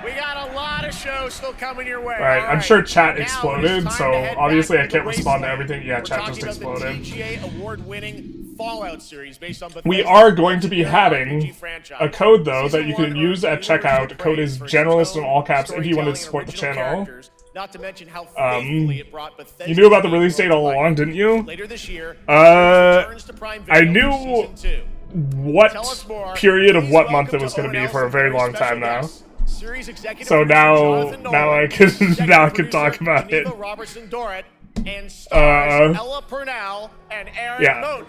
We got a lot of shows still coming your way. Alright, I'm sure chat exploded, so obviously I can't respond to wasteland. everything. Yeah, We're chat just talking about exploded. the TGA award-winning Fallout series based on We Bethesda's are going to be legendary having RPG franchise. a code, though, that Season you can 1 use at earned checkout. universal The code praise is for its Generalist in tone, all caps if you want to storytelling, support the original channel. characters, not to mention how faithfully it brought Bethesda's You knew about the game release date to all life. along, didn't you? Later this year, returns to Prime I Video knew for Season 2. what Tell us more. period of Please what month welcome it was going to be ONL's for a very long special time now. guests, series executive So producer Jonathan now I Nolan, can executive talk producer about it. Geneva Robertson-Dorrit, and stars Ella Purnell and Aaron Yeah. Moten.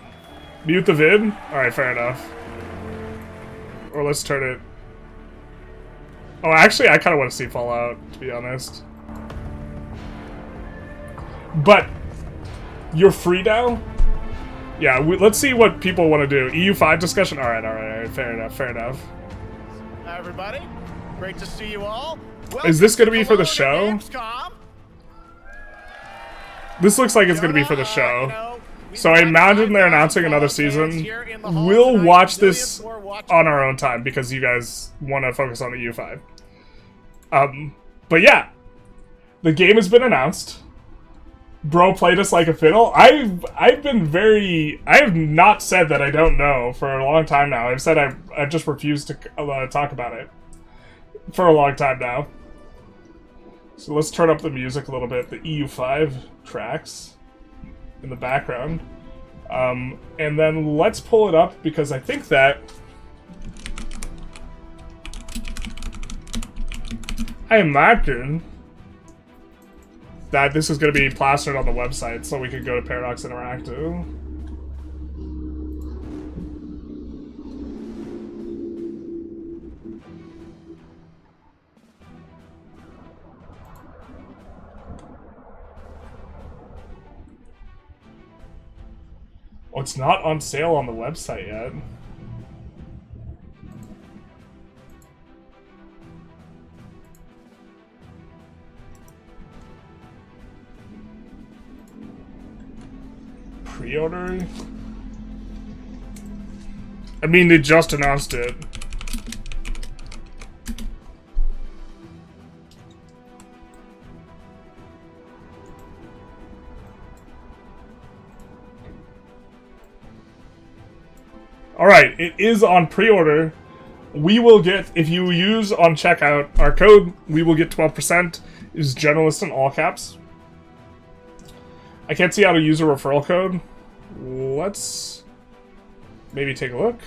Mute the vid? Alright, fair enough. Or let's turn it... Oh, actually, I kind of want to see Fallout, to be honest. But, you're free now? Yeah, let's see what people want to do. EU5 discussion? Alright, fair enough. Hi, everybody. Great to see you all. Is this going to be for the show? This looks like it's going to be for the show. So I imagine they're announcing another season. We'll watch this on our own time because you guys want to focus on the EU5. But yeah, the game has been announced. Bro played us like a fiddle. I have not said that I don't know for a long time now. I've said I've just refused to talk about it for a long time now. So let's turn up the music a little bit. The EU5 tracks in the background. And then let's pull it up because I think that I imagine that this is going to be plastered on the website so we can go to Paradox Interactive. Oh, it's not on sale on the website yet. Pre-order? I mean, they just announced it. Alright, it is on pre-order. We will get, if you use on checkout our code, we will get 12%. It is Generalist in all caps. I can't see how to use a referral code. Let's maybe take a look.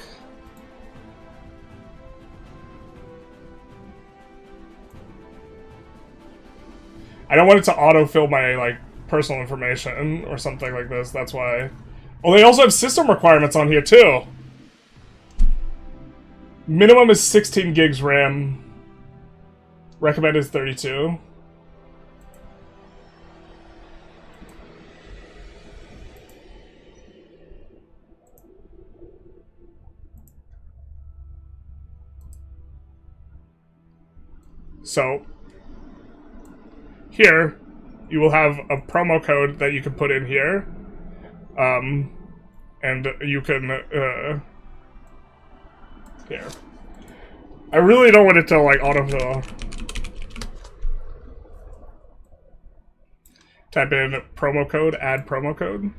I don't want it to autofill my, like, personal information or something like this, that's why. Oh, they also have system requirements on here, too. Minimum is 16 gigs RAM. Recommended is 32. So, here, you will have a promo code that you can put in here. And you can, here. I really don't want it to, like, autofill. Type in promo code, add promo code.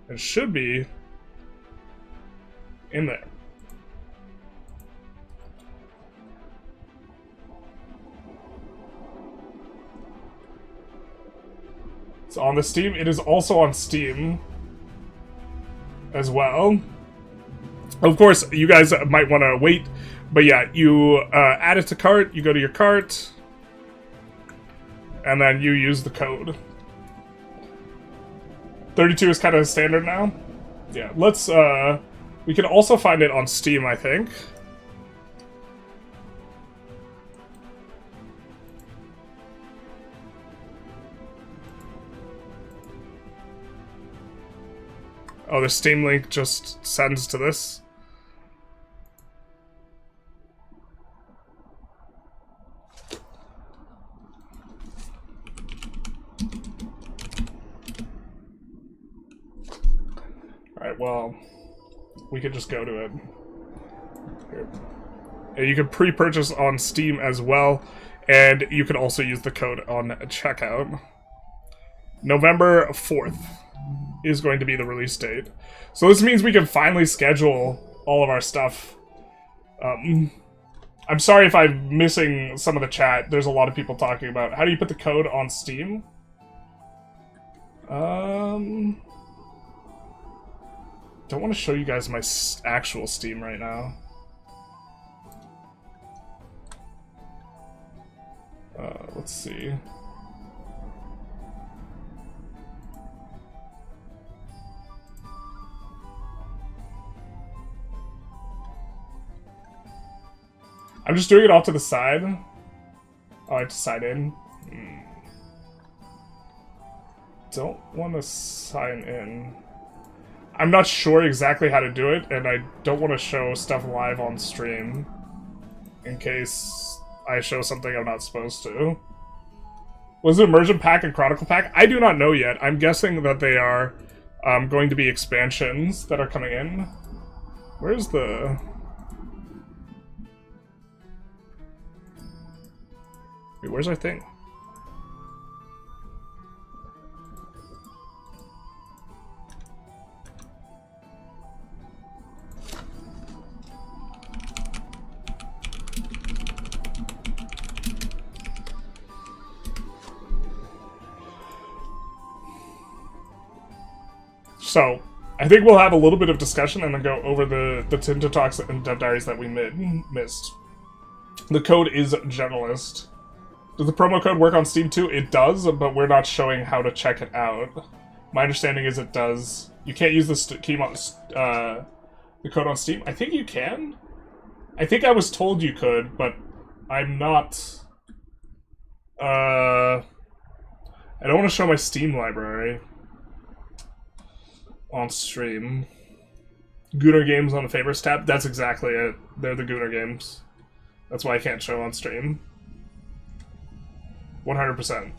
It should be in there. It's on the Steam. It is also on Steam as well. Of course, you guys might want to wait, but yeah, you add it to cart, you go to your cart, and then you use the code. 32 is kind of standard now. Yeah, let's, we can also find it on Steam, I think. Oh, the Steam link just sends to this. Alright, well, we could just go to it. Here. And you can pre-purchase on Steam as well, and you can also use the code on checkout. November 4th is going to be the release date. So this means we can finally schedule all of our stuff. I'm sorry if I'm missing some of the chat. There's a lot of people talking about how do you put the code on Steam? Don't want to show you guys my actual Steam right now. Let's see. I'm just doing it off to the side. Oh, I have to sign in. Don't want to sign in. I'm not sure exactly how to do it, and I don't want to show stuff live on stream in case I show something I'm not supposed to. Was it Immersion Pack and Chronicle Pack? I do not know yet. I'm guessing that they are going to be expansions that are coming in. Where's the... Wait, where's our thing? So, I think we'll have a little bit of discussion and then go over the Tinto Talks and Dev Diaries that we missed. The code is Generalist. Does the promo code work on Steam too? It does, but we're not showing how to check it out. My understanding is it does. You can't use the code on Steam. I think you can. I think I was told you could, but I'm not... I don't want to show my Steam library on stream. Gooner Games on the favorites tab. That's exactly it. They're the Gooner Games. That's why I can't show on stream. 100%.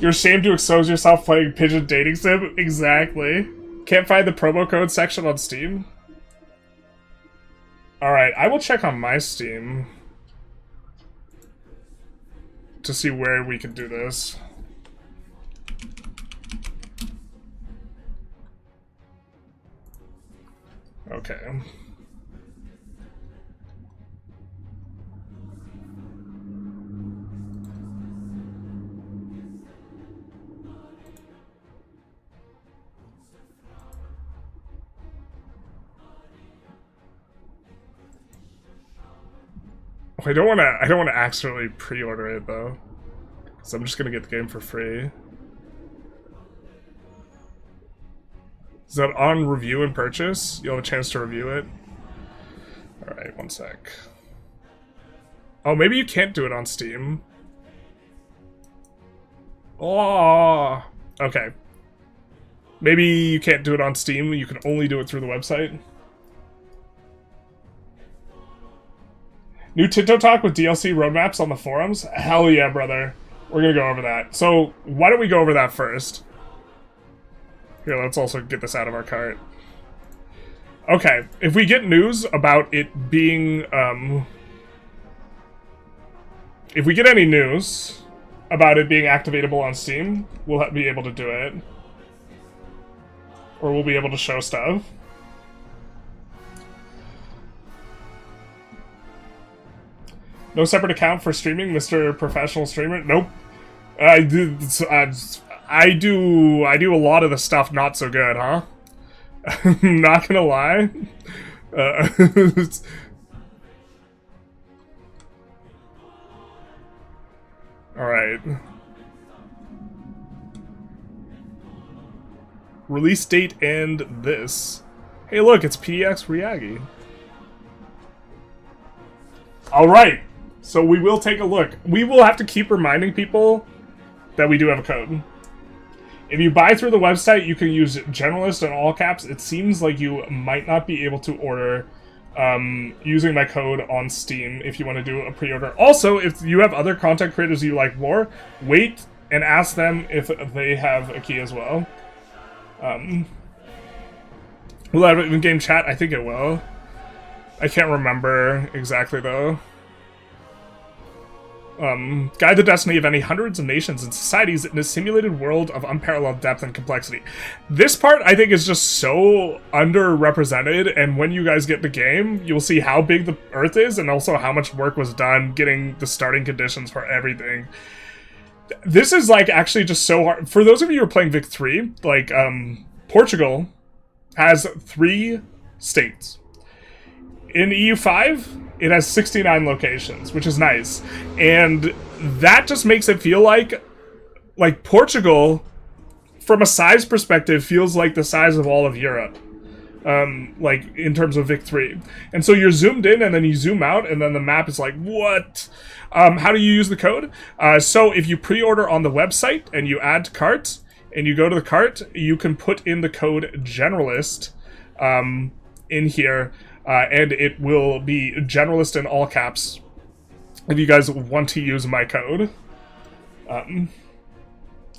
You're ashamed to expose yourself playing Pigeon Dating Sim? Exactly. Can't find the promo code section on Steam? Alright, I will check on my Steam to see where we can do this. Okay. I don't want to actually pre-order it though, so I'm just gonna get the game for free. Is that on review and purchase? You'll have a chance to review it. All right, one sec. Oh, maybe you can't do it on Steam. Oh, okay. Maybe you can't do it on Steam. You can only do it through the website. New Tinto Talk with DLC roadmaps on the forums? Hell yeah, brother. We're gonna go over that. So, why don't we go over that first? Here, let's also get this out of our cart. Okay, if we get news about it being, if we get any news about it being activatable on Steam, we'll be able to do it. Or we'll be able to show stuff. No separate account for streaming, Mr. Professional Streamer? Nope. I do a lot of the stuff not so good, huh? I'm not gonna lie. Alright. Release date and this. Hey look, it's PDX Reagi. Alright. So we will take a look. We will have to keep reminding people that we do have a code. If you buy through the website, you can use Generalist in all caps. It seems like you might not be able to order using my code on Steam if you want to do a pre-order. Also, if you have other content creators you like more, wait and ask them if they have a key as well. Will that have it in game chat? I think it will. I can't remember exactly though. Guide the destiny of any hundreds of nations and societies in a simulated world of unparalleled depth and complexity. This part, I think, is just so underrepresented, and when you guys get the game, you'll see how big the Earth is, and also how much work was done getting the starting conditions for everything. This is, like, actually just so hard. For those of you who are playing Vic 3, like, Portugal has 3 states. In EU5, it has 69 locations, which is nice. And that just makes it feel like Portugal, from a size perspective, feels like the size of all of Europe. Like, in terms of Vic 3. And so you're zoomed in, and then you zoom out, and then the map is like, what? How do you use the code? So if you pre-order on the website, and you add to cart, and you go to the cart, you can put in the code Generalist in here, and it will be Generalist in all caps if you guys want to use my code.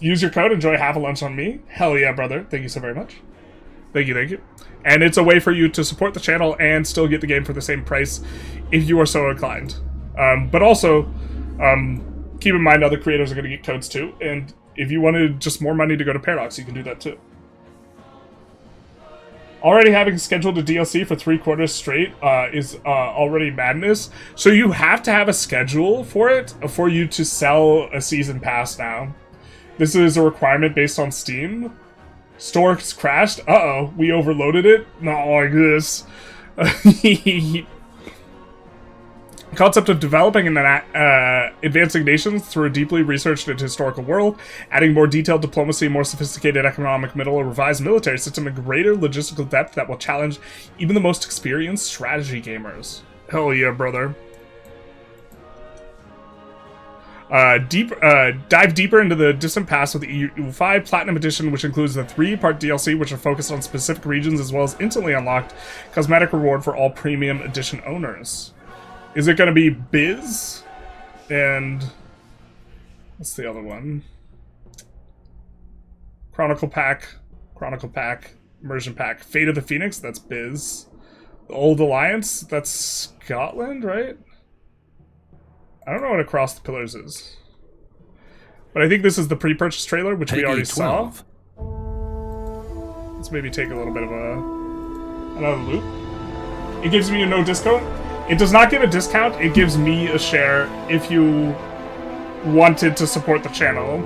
Use your code, enjoy half a lunch on me. Hell yeah, brother. Thank you so very much. Thank you, thank you. And it's a way for you to support the channel and still get the game for the same price if you are so inclined. But also, keep in mind other creators are going to get codes too, and if you wanted just more money to go to Paradox, you can do that too. Already having scheduled a DLC for 3 quarters straight is already madness. So you have to have a schedule for it for you to sell a season pass now. This is a requirement based on Steam. Store's crashed. Uh-oh, we overloaded it? Not like this. Concept of developing and advancing nations through a deeply researched and historical world, adding more detailed diplomacy, more sophisticated economic middle, a revised military system, and greater logistical depth that will challenge even the most experienced strategy gamers. Hell yeah, brother. Dive deeper into the Distant Past with the EU5 Platinum Edition, which includes the 3-part DLC, which are focused on specific regions, as well as instantly unlocked cosmetic reward for all Premium Edition owners. Is it going to be Biz? And what's the other one? Chronicle Pack, Immersion Pack. Fate of the Phoenix, that's Biz. The Old Alliance, that's Scotland, right? I don't know what Across the Pillars is. But I think this is the pre-purchase trailer, which we already saw. Let's maybe take a little bit of another loop. It gives me a no discount. It does not give a discount, it gives me a share if you wanted to support the channel.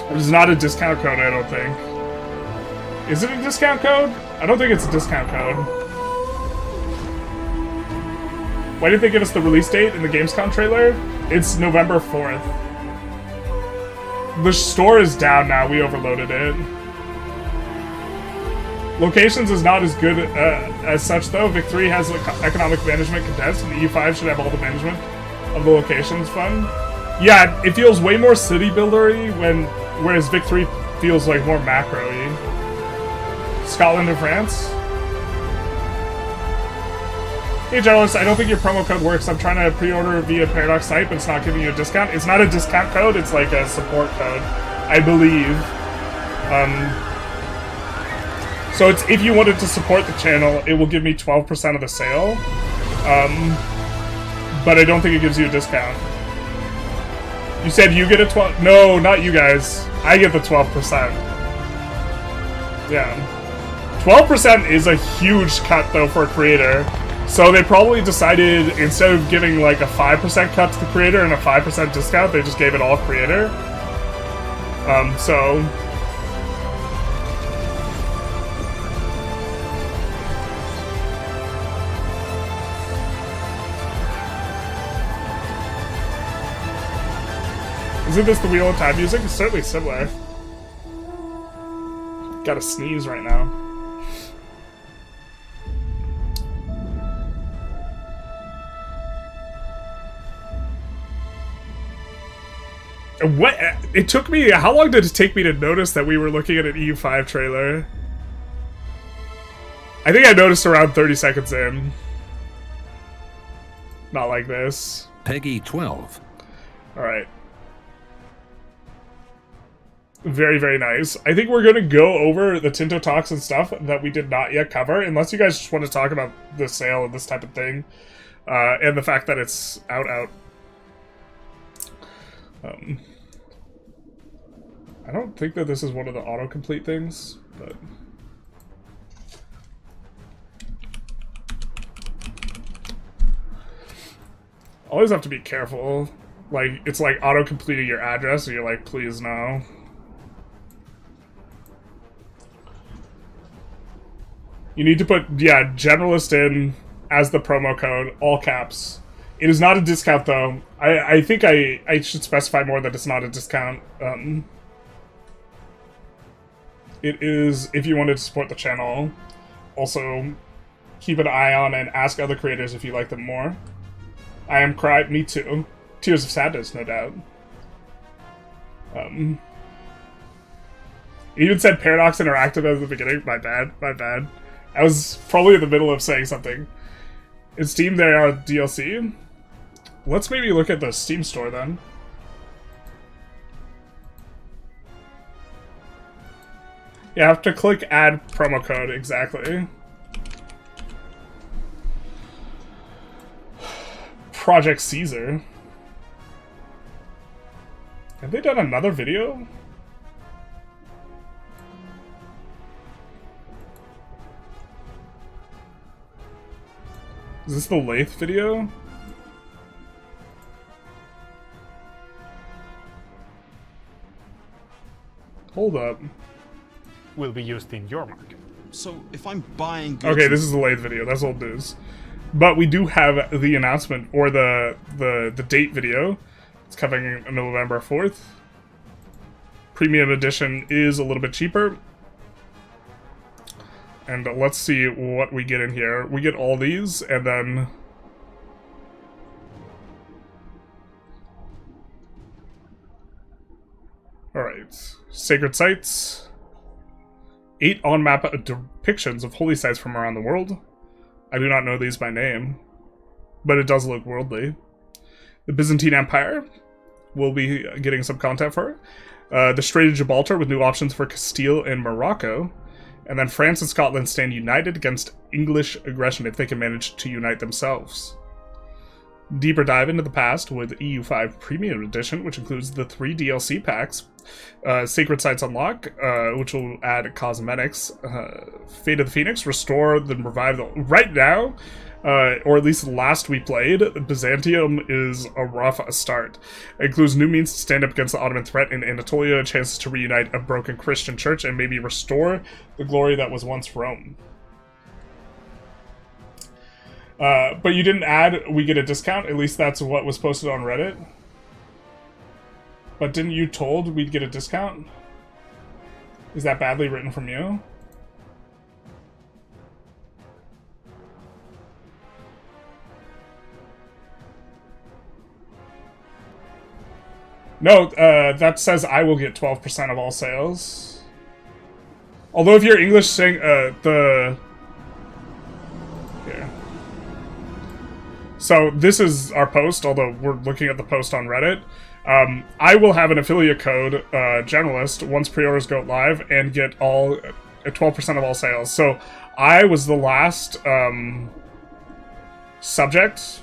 It is not a discount code, I don't think. Is it a discount code? I don't think it's a discount code. Why did they give us the release date in the Gamescom trailer? It's November 4th. The store is down now, we overloaded it. Locations is not as good as such, though. Vic 3 has economic management condensed, and EU5 should have all the management of the locations fun. Yeah, it feels way more city buildery, whereas Vic 3 feels like more macro-y. Scotland and France. Hey, Generalist, I don't think your promo code works. I'm trying to pre-order via Paradox site, but it's not giving you a discount. It's not a discount code, it's like a support code, I believe. So it's if you wanted to support the channel, it will give me 12% of the sale. But I don't think it gives you a discount. You said you get a 12? No, not you guys. I get the 12%. Yeah. 12% is a huge cut, though, for a creator. So they probably decided, instead of giving like a 5% cut to the creator and a 5% discount, they just gave it all creator. So... Isn't this the Wheel of Time music? It's certainly similar. Gotta sneeze right now. What? It took me... How long did it take me to notice that we were looking at an EU5 trailer? I think I noticed around 30 seconds in. Not like this. Peggy 12. Alright. Very, very nice. I think we're going to go over the Tinto Talks and stuff that we did not yet cover, unless you guys just want to talk about the sale and this type of thing. And the fact that it's out. I don't think that this is one of the autocomplete things, but... Always have to be careful. Like, it's like auto-completing your address, and you're like, please no. You need to put, yeah, Generalist in as the promo code, all caps. It is not a discount, though. I think I should specify more that it's not a discount. It is if you wanted to support the channel. Also, keep an eye on and ask other creators if you like them more. I am cry. Me too. Tears of sadness, no doubt. It even said Paradox Interactive at the beginning. My bad. My bad. I was probably in the middle of saying something. In Steam, they are DLC. Let's maybe look at the Steam store then. You have to click add promo code, exactly. Project Caesar. Have they done another video? Is this the Lathe video? Hold up. Will be used in your market. So if I'm buying goods... Okay, this is the Lathe video. That's old news. But we do have the announcement, or the date video. It's coming on November 4th. Premium edition is a little bit cheaper. And let's see what we get in here. We get all these, and then... Alright. Sacred sites. 8 on-map depictions of holy sites from around the world. I do not know these by name, but it does look worldly. The Byzantine Empire will be getting some content for it. The Strait of Gibraltar with new options for Castile and Morocco. And then France and Scotland stand united against English aggression if they can manage to unite themselves. Deeper dive into the past with EU5 Premium Edition, which includes the 3 DLC packs. Sacred Sites Unlock, which will add cosmetics. Fate of the Phoenix, restore the revival. Right now, or at least last we played, Byzantium is a rough start. It includes new means to stand up against the Ottoman threat in Anatolia, chances to reunite a broken Christian church, and maybe restore the glory that was once Rome. But you didn't add, we get a discount, at least that's what was posted on Reddit. But didn't you told we'd get a discount? Is that badly written from you? No, that says I will get 12% of all sales. Although if you're English saying, Here. So this is our post, although we're looking at the post on Reddit. I will have an affiliate code, Generalist, once pre-orders go live, and get all 12% of all sales. So I was the last subject.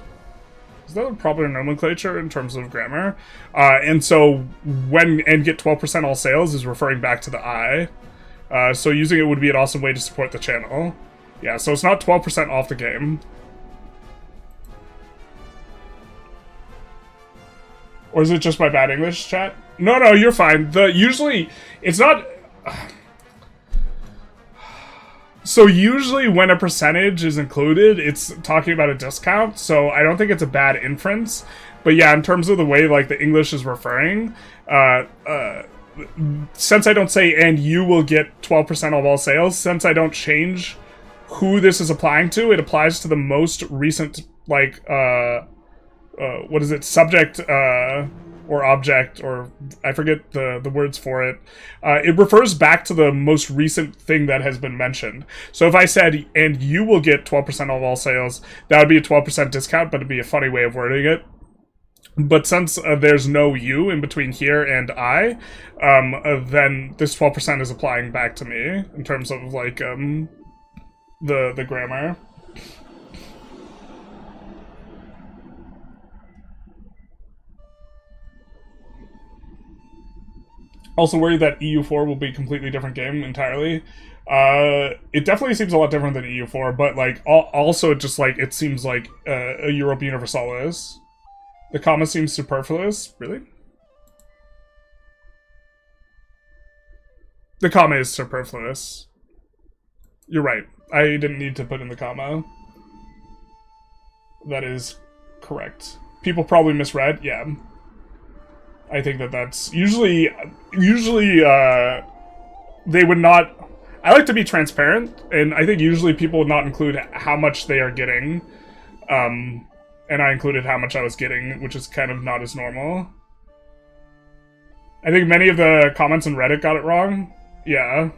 Is that a proper nomenclature in terms of grammar? And so and get 12% all sales is referring back to the I. So using it would be an awesome way to support the channel. Yeah, so it's not 12% off the game. Or is it just my bad English, chat? No, no, you're fine. Usually, it's not... So usually when a percentage is included, it's talking about a discount, so I don't think it's a bad inference. But yeah, in terms of the way like the English is referring, since I don't say, and you will get 12% of all sales, since I don't change who this is applying to, it applies to the most recent, like, what is it, subject, or object, or I forget the words for it. It refers back to the most recent thing that has been mentioned. So if I said, and you will get 12% of all sales, that would be a 12% discount, but it'd be a funny way of wording it. But since there's no you in between here and I, then this 12% is applying back to me in terms of like the grammar. Also worried that EU4 will be a completely different game entirely. It definitely seems a lot different than EU4, but like also just like it seems like a Europa Universalis. The comma seems superfluous. Really? The comma is superfluous. You're right. I didn't need to put in the comma. That is correct. People probably misread. Yeah. I think that's usually they would not. I like to be transparent, and I think usually people would not include how much they are getting. And I included how much I was getting, which is kind of not as normal. I think many of the comments on Reddit got it wrong. Yeah.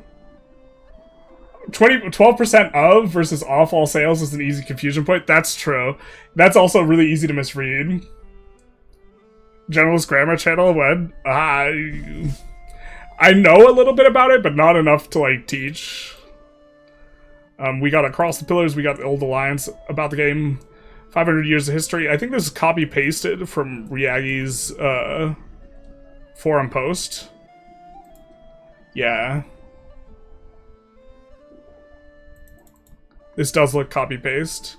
12% of versus off all sales is an easy confusion point. That's true. That's also really easy to misread. Generalist grammar channel, when? I know a little bit about it, but not enough to, like, teach. We got Across the Pillars, we got the Old Alliance about the game. 500 years of history. I think this is copy-pasted from Reagi's forum post. Yeah. This does look copy-paste.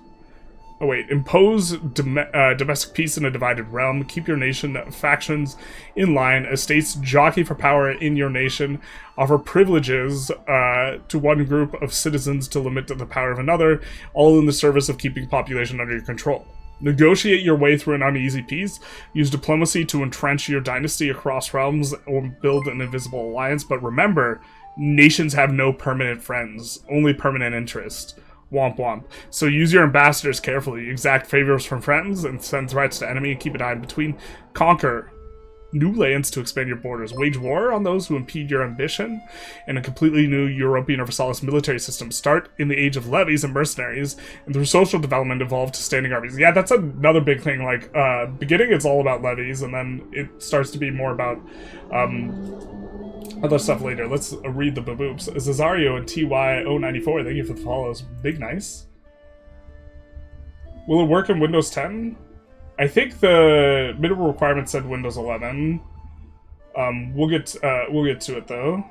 Oh wait, impose domestic peace in a divided realm. Keep your nation factions in line. Estates jockey for power in your nation. Offer privileges to one group of citizens to limit the power of another, all in the service of keeping population under your control. Negotiate your way through an uneasy peace. Use diplomacy to entrench your dynasty across realms or build an invisible alliance. But remember, nations have no permanent friends, only permanent interest. Womp womp. So use your ambassadors carefully. Exact favors from friends and send threats to enemy and keep an eye in between. Conquer new lands to expand your borders. Wage war on those who impede your ambition. And a completely new Europa Universalis military system. Start in the age of levies and mercenaries, and through social development evolve to standing armies. Yeah, that's another big thing. Like, beginning it's all about levies, and then it starts to be more about other stuff later. Let's read the baboops. Cesario and TY094, thank you for the follows. Big nice. Will it work in Windows 10? I think the minimum requirement said Windows 11. We'll get to it though.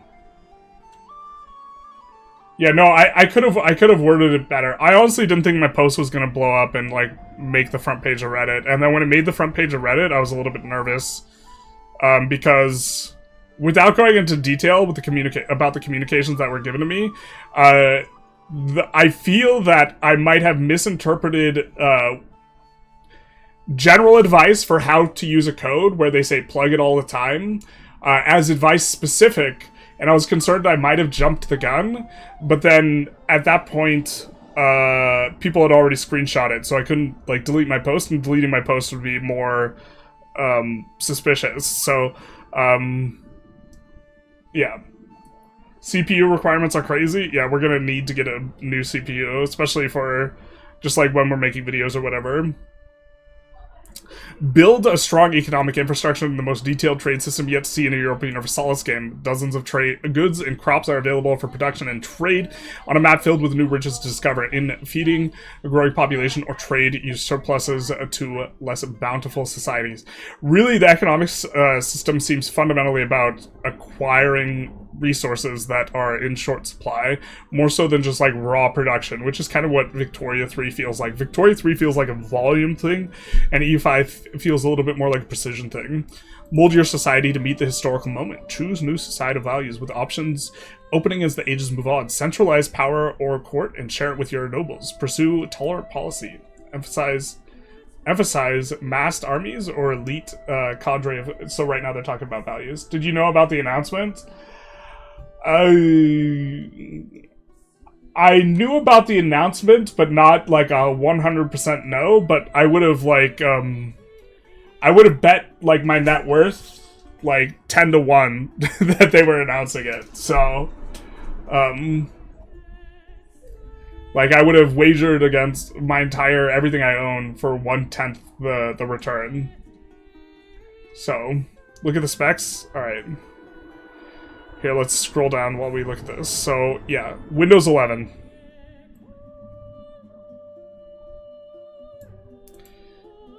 Yeah, no, I could have worded it better. I honestly didn't think my post was gonna blow up and like make the front page of Reddit. And then when it made the front page of Reddit, I was a little bit nervous because without going into detail with about the communications that were given to me, I feel that I might have misinterpreted general advice for how to use a code where they say plug it all the time as advice specific, and I was concerned I might have jumped the gun, but then at that point people had already screenshot it, so I couldn't like delete my post, and deleting my post would be more suspicious. So yeah. CPU requirements are crazy. Yeah, we're gonna need to get a new CPU, especially for just like when we're making videos or whatever. Build a strong economic infrastructure in the most detailed trade system yet to see in a Europa Universalis game. Dozens of goods and crops are available for production and trade on a map filled with new riches to discover. In feeding a growing population or trade, use surpluses to less bountiful societies. Really, the economics system seems fundamentally about acquiring resources that are in short supply, more so than just like raw production, which is kind of what Victoria 3 feels like. Victoria 3 feels like a volume thing, and EU5 feels a little bit more like a precision thing. Mold your society to meet the historical moment. Choose new societal values with options opening as the ages move on. Centralize power or court and share it with your nobles. Pursue tolerant policy. Emphasize massed armies or elite cadre of... So right now they're talking about values. Did you know about the announcement? I knew about the announcement, but not like a 100% no, but I would have like I would have bet like my net worth like 10 to 1 that they were announcing it. So, like I would have wagered against my entire everything I own for 1/10 the return. So, look at the specs. All right. Here, let's scroll down while we look at this. So, yeah, Windows 11.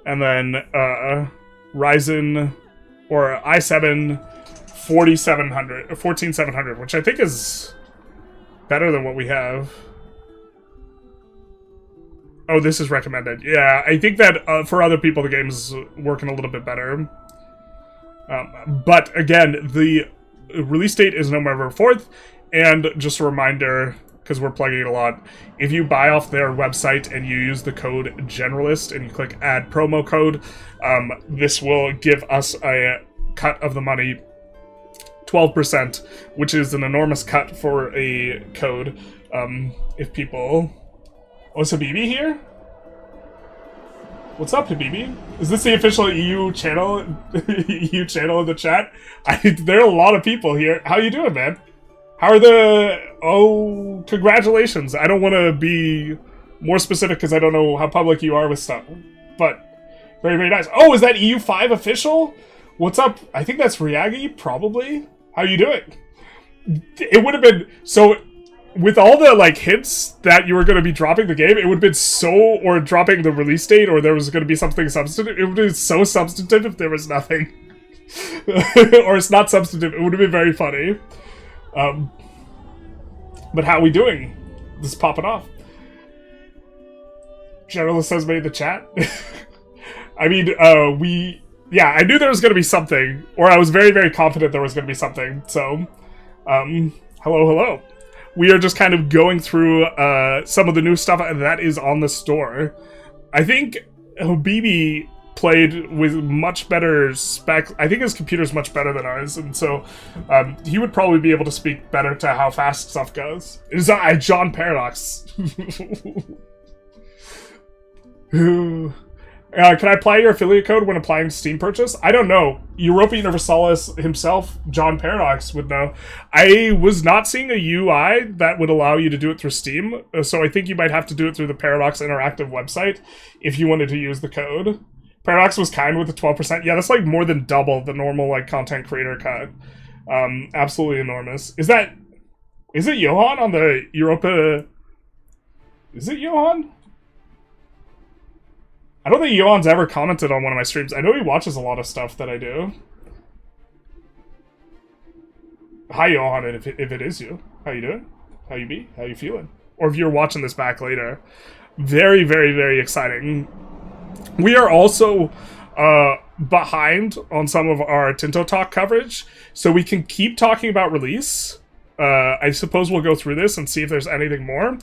And then Ryzen or i7 14700, which I think is better than what we have. Oh, this is recommended. Yeah, I think that for other people the game is working a little bit better. But again, the release date is November 4th, and just a reminder, because we're plugging it a lot, if you buy off their website and you use the code Generalist and you click add promo code, this will give us a cut of the money, 12%, which is an enormous cut for a code. If people... Oh, is Habibi here? What's up, Habibi? Is this the official EU channel? EU channel in the chat? There are a lot of people here. How you doing, man? How are the... Oh, congratulations. I don't want to be more specific because I don't know how public you are with stuff. But very, very nice. Oh, is that EU5 official? What's up? I think that's Ryagi, probably. How you doing? It would have been... So... With all the, like, hints that you were going to be dropping the game, it would have been so... Or dropping the release date, or there was going to be something substantive. It would have been so substantive if there was nothing. Or it's not substantive. It would have been very funny. But how are we doing? This is popping off. Generalist has made the chat. I mean, Yeah, I knew there was going to be something. Or I was very, very confident there was going to be something. So, hello. We are just kind of going through some of the new stuff that is on the store. I think Habibi played with much better specs. I think his computer's much better than ours, and so he would probably be able to speak better to how fast stuff goes. It is John Paradox. Can I apply your affiliate code when applying Steam purchase? I don't know. Europa Universalis himself, John Paradox, would know. I was not seeing a UI that would allow you to do it through Steam, so I think you might have to do it through the Paradox Interactive website if you wanted to use the code. Paradox was kind with the 12%. Yeah, that's like more than double the normal like content creator cut. Absolutely enormous. Is it Johan on the Europa? Is it Johan? I don't think Johan's ever commented on one of my streams. I know he watches a lot of stuff that I do. Hi, Johan, if it is you. How you doing? How you be? How you feeling? Or if you're watching this back later. Very, very, very exciting. We are also behind on some of our Tinto Talk coverage, so we can keep talking about release. I suppose we'll go through this and see if there's anything more.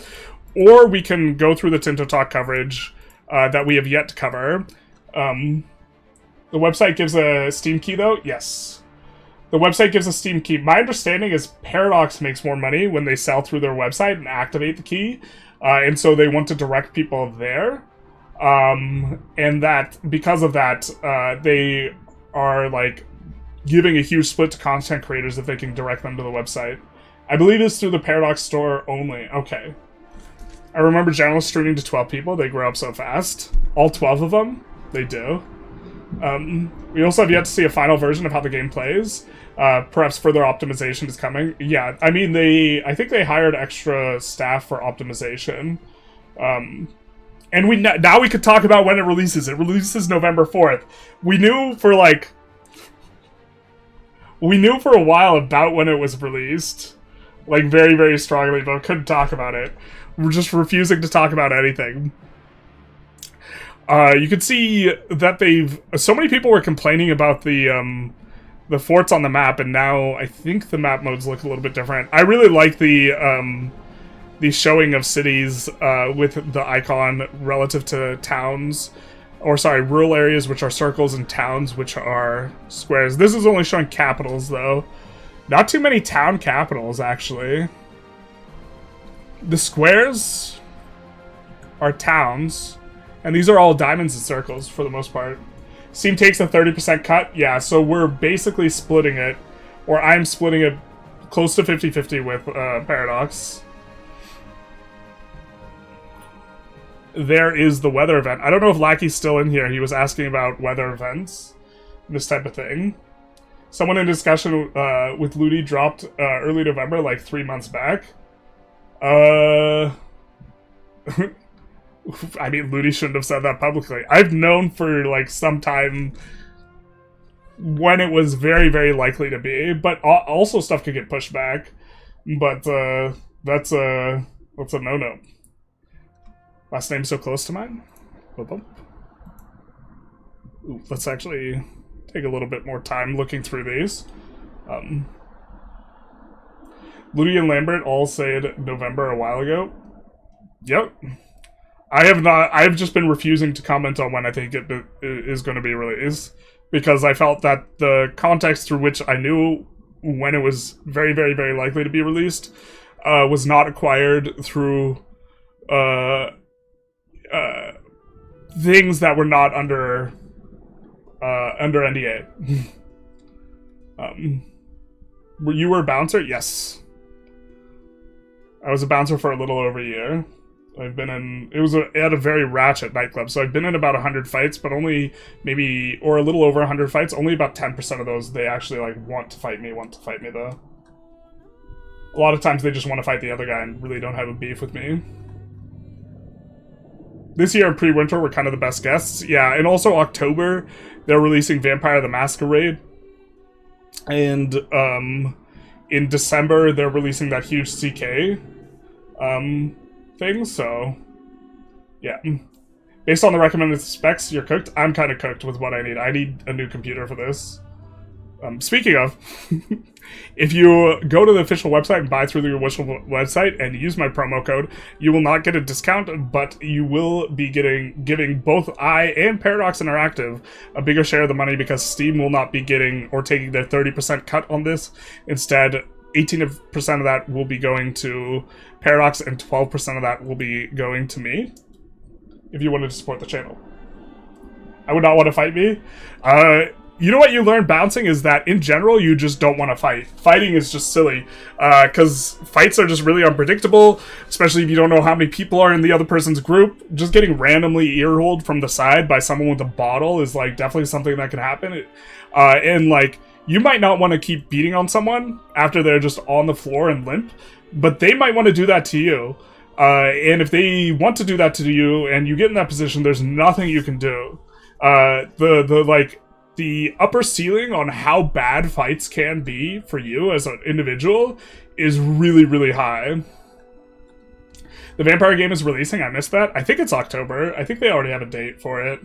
Or we can go through the Tinto Talk coverage that we have yet to cover. The website gives a Steam key, though? Yes. The website gives a Steam key. My understanding is Paradox makes more money when they sell through their website and activate the key. And so they want to direct people there. And that, because of that, they are, like, giving a huge split to content creators if they can direct them to the website. I believe it's through the Paradox store only. Okay. I remember Generalist streaming to 12 people. They grow up so fast. All 12 of them? They do. We also have yet to see a final version of how the game plays. Perhaps further optimization is coming. Yeah, I mean, I think they hired extra staff for optimization. And now we could talk about when it releases. It releases November 4th. We knew for a while about when it was released. Like, very, very strongly, but couldn't talk about it. We're just refusing to talk about anything. You can see that so many people were complaining about the forts on the map, and now I think the map modes look a little bit different. I really like the showing of cities with the icon relative to towns, or sorry, rural areas, which are circles, and towns, which are squares. This is only showing capitals, though. Not too many town capitals, actually. The squares are towns, and these are all diamonds and circles for the most part. Steam takes a 30% cut. Yeah, so we're basically splitting it, or I'm splitting it close to 50-50 with Paradox. There is the weather event. I don't know if Lackey's still in here. He was asking about weather events, this type of thing. Someone in discussion with Ludi dropped early November, like 3 months back. I mean, Ludi shouldn't have said that publicly. I've known for like some time when it was very, very likely to be, but also stuff could get pushed back. But that's a no-no. Last name so close to mine. Ooh, let's actually take a little bit more time looking through these. Ludi and Lambert all said November a while ago. Yep. I have not. I've just been refusing to comment on when I think it is going to be released, because I felt that the context through which I knew when it was very, very, very likely to be released was not acquired through things that were not under NDA. You were a bouncer? Yes. I was a bouncer for a little over a year. I've been in... It had a very ratchet nightclub, so I've been in about 100 fights, but only maybe... Or a little over 100 fights. Only about 10% of those, they actually, like, want to fight me, though. A lot of times they just want to fight the other guy and really don't have a beef with me. This year in pre-winter, we're kind of the best guests. Yeah, and also October, they're releasing Vampire the Masquerade. And in December, they're releasing that huge CK thing, so yeah. Based on the recommended specs, you're cooked. I'm kind of cooked with what I need. I need a new computer for this. Speaking of, if you go to the official website and buy through the official website and use my promo code, you will not get a discount, but you will be giving both I and Paradox Interactive a bigger share of the money, because Steam will not be getting or taking their 30% cut on this. Instead, 18% of that will be going to Paradox and 12% of that will be going to me, if you wanted to support the channel. I would not want to fight me. You know what you learn bouncing is that, in general, you just don't want to fight. Fighting is just silly, because fights are just really unpredictable, especially if you don't know how many people are in the other person's group. Just getting randomly ear-holed from the side by someone with a bottle is, like, definitely something that can happen. And, like, you might not want to keep beating on someone after they're just on the floor and limp, but they might want to do that to you. And if they want to do that to you and you get in that position, there's nothing you can do. The upper ceiling on how bad fights can be for you as an individual is really, really high. The Vampire game is releasing. I missed that. I think it's October. I think they already have a date for it.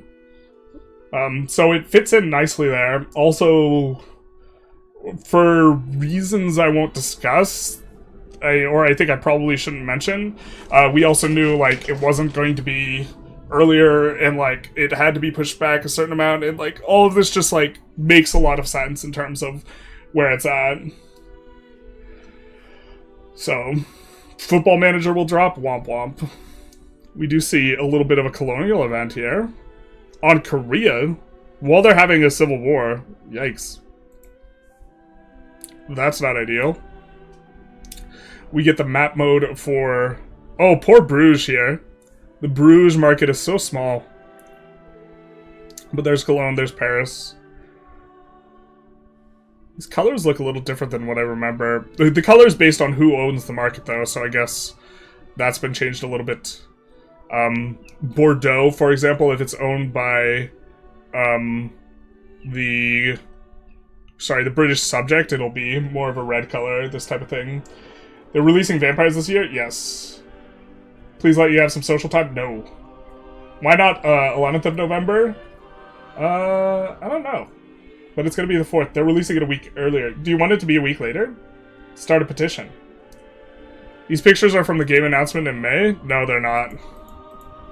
So it fits in nicely there. Also, for reasons I won't discuss, or I think I probably shouldn't mention, we also knew, like, it wasn't going to be earlier, and, like, it had to be pushed back a certain amount, and, like, all of this just, like, makes a lot of sense in terms of where it's at. So, Football Manager will drop. Womp womp. We do see a little bit of a colonial event here. On Korea, while they're having a civil war. Yikes. That's not ideal. We get the map mode for... Oh, poor Bruges here. The Bruges market is so small. But there's Cologne, there's Paris. These colors look a little different than what I remember. The color's based on who owns the market, though, so I guess that's been changed a little bit. Bordeaux, for example, if it's owned by the British subject, it'll be more of a red color, this type of thing. They're releasing vampires this year? Yes. Please let you have some social time? No. Why not 11th of November? I don't know. But it's going to be the 4th. They're releasing it a week earlier. Do you want it to be a week later? Start a petition. These pictures are from the game announcement in May? No, they're not.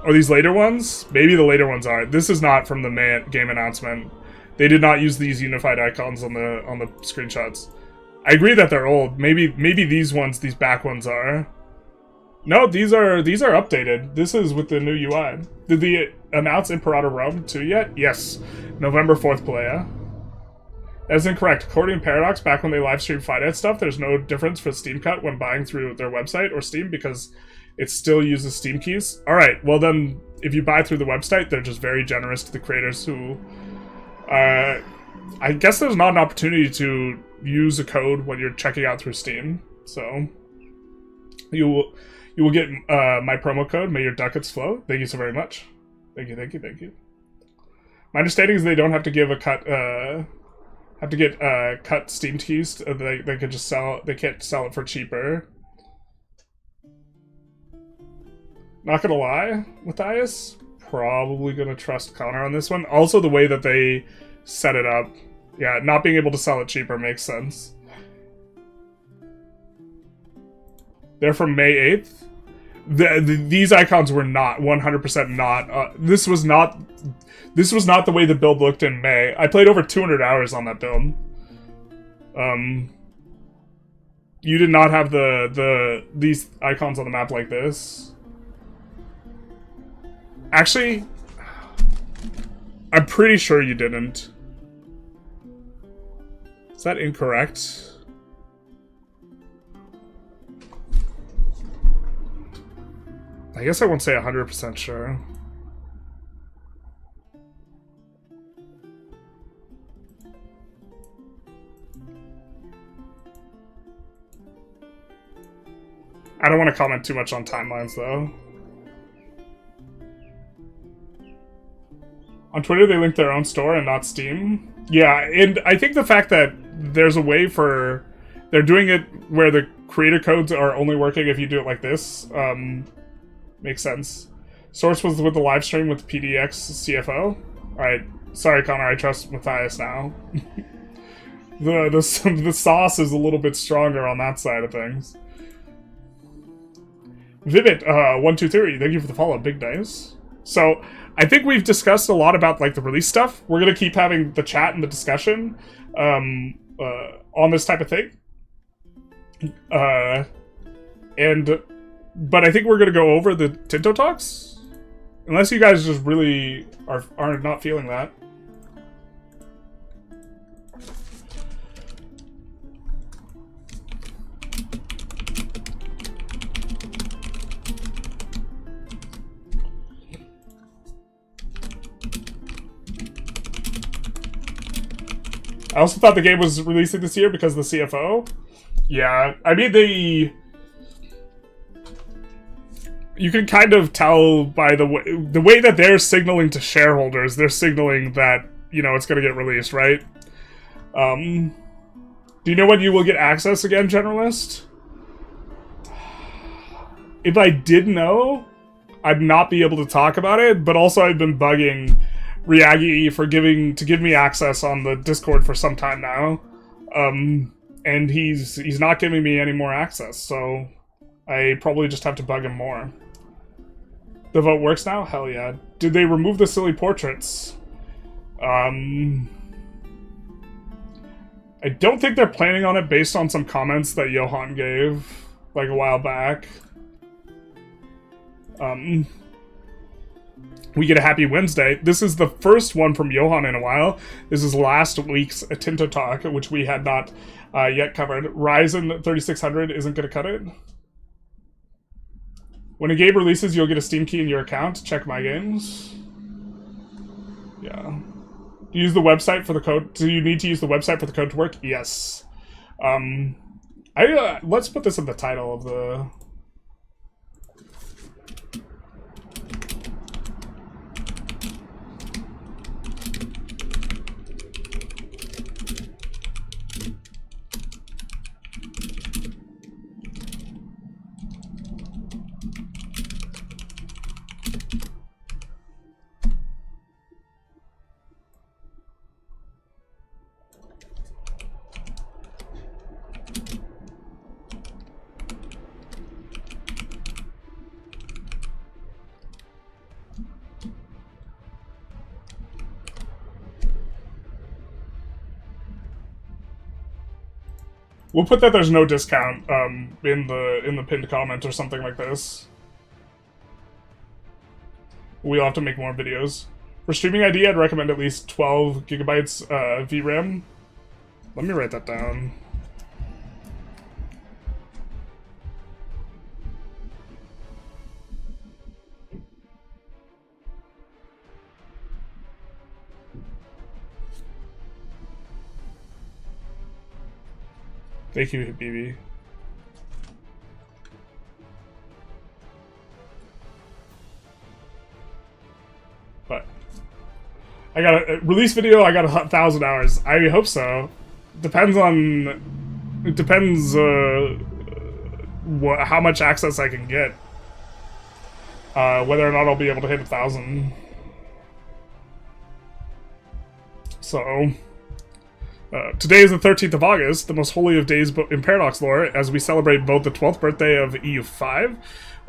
Are these later ones? Maybe the later ones are. This is not from the game announcement. They did not use these unified icons on the screenshots. I agree that they're old. Maybe these ones, these back ones are. No, these are updated. This is with the new UI. Did they announce Imperator Rome 2 yet? Yes. November 4th, Playa. That's incorrect. According to Paradox, back when they live stream finance stuff, there's no difference for Steam Cut when buying through their website or Steam because it still uses Steam keys. Alright, well then, if you buy through the website, they're just very generous to the creators who... I guess there's not an opportunity to use a code when you're checking out through Steam, so... You will get my promo code, May Your Ducats Flow. Thank you so very much. Thank you, thank you, thank you. My understanding is they don't have to give a cut, have to get cut Steam keys. They could just sell. They can't sell it for cheaper. Not gonna lie, Matthias, probably gonna trust Connor on this one. Also, the way that they set it up, yeah, not being able to sell it cheaper makes sense. They're from May 8th. These icons were not 100% not. This was not the way the build looked in May. I played over 200 hours on that build. You did not have these icons on the map like this. Actually, I'm pretty sure you didn't. Is that incorrect? I guess I won't say 100% sure. I don't want to comment too much on timelines, though. On Twitter, they link their own store and not Steam. Yeah, and I think the fact that there's a way for... They're doing it where the creator codes are only working if you do it like this. Makes sense. Source was with the live stream with PDX CFO. Alright, sorry Connor, I trust Matthias now. the sauce is a little bit stronger on that side of things. Vivid123, thank you for the follow, big days. So, I think we've discussed a lot about like the release stuff. We're gonna keep having the chat and the discussion on this type of thing. But I think we're gonna go over the Tinto Talks, unless you guys just really are not feeling that. I also thought the game was releasing this year because of the CFO. Yeah, I mean you can kind of tell by the way that they're signaling to shareholders, they're signaling that, you know, it's going to get released, right? Do you know when you will get access again, Generalist? If I did know, I'd not be able to talk about it, but also I've been bugging Reagi for give me access on the Discord for some time now. And he's not giving me any more access, so I probably just have to bug him more. The vote works now? Hell yeah. Did they remove the silly portraits? I don't think they're planning on it based on some comments that Johan gave, like, a while back. We get a happy Wednesday. This is the first one from Johan in a while. This is last week's Tinto Talk, which we had not yet covered. Ryzen 3600 isn't going to cut it. When a game releases, you'll get a Steam key in your account. Check my games. Yeah. Use the website for the code. Do you need to use the website for the code to work? Yes. Let's put this in the title of the... We'll put that there's no discount in the pinned comment or something like this. We'll have to make more videos. For streaming ID, I'd recommend at least 12 gigabytes VRAM. Let me write that down. Thank you, BB. But I got a release video. I got 1,000 hours. I hope so. Depends on. It depends how much access I can get. Whether or not I'll be able to hit 1,000. So. Today is the 13th of August, the most holy of days in Paradox lore, as we celebrate both the 12th birthday of EU5,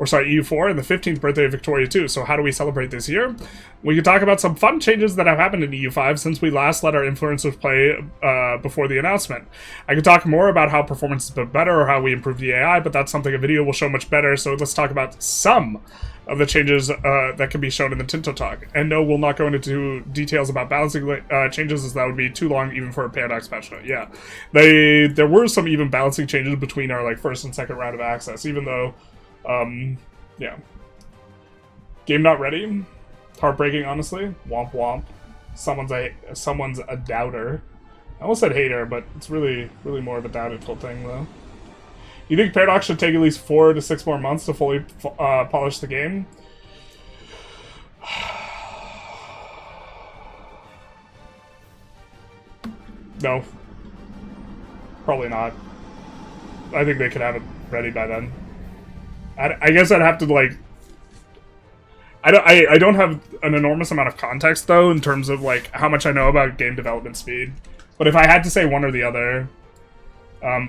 or sorry, EU4, and the 15th birthday of Victoria 2. So how do we celebrate this year? We can talk about some fun changes that have happened in EU5 since we last let our influencers play before the announcement. I could talk more about how performance has been better or how we improved the AI, but that's something a video will show much better, so let's talk about some of the changes that can be shown in the Tinto Talk. And no, we'll not go into details about balancing changes, as that would be too long even for a Paradox patch note. Yeah, there were some even balancing changes between our first and second round of access, even though, yeah. Game not ready. Heartbreaking, honestly. Womp womp. Someone's a doubter. I almost said hater, but it's really more of a doubtful thing, though. You think Paradox should take at least 4 to 6 more months to fully polish the game? No. Probably not. I think they could have it ready by then. I guess I'd have to, I don't have an enormous amount of context, though, in terms of, how much I know about game development speed. But if I had to say one or the other...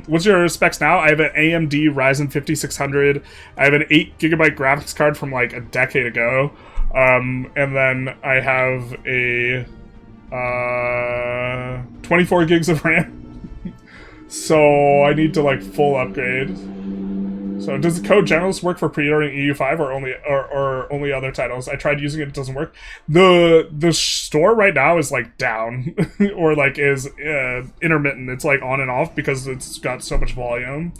what's your specs now? I have an AMD Ryzen 5600. I have an 8GB graphics card from a decade ago. And then I have a 24 gigs of RAM. So I need to full upgrade. So does the code Generalist work for pre-ordering EU5 or only other titles? I tried using it, it doesn't work. The store right now is down or is intermittent. It's on and off because it's got so much volume.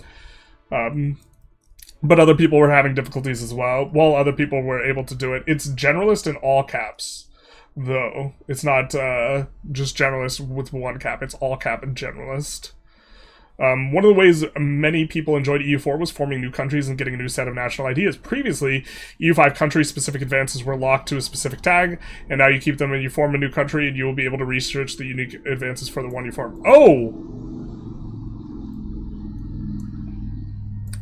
But other people were having difficulties as well. While other people were able to do it. It's Generalist in all caps, though. It's not just Generalist with one cap. It's all cap and Generalist. One of the ways many people enjoyed EU4 was forming new countries and getting a new set of national ideas. Previously, EU5 country-specific advances were locked to a specific tag, and now you keep them and you form a new country and you will be able to research the unique advances for the one you form. Oh!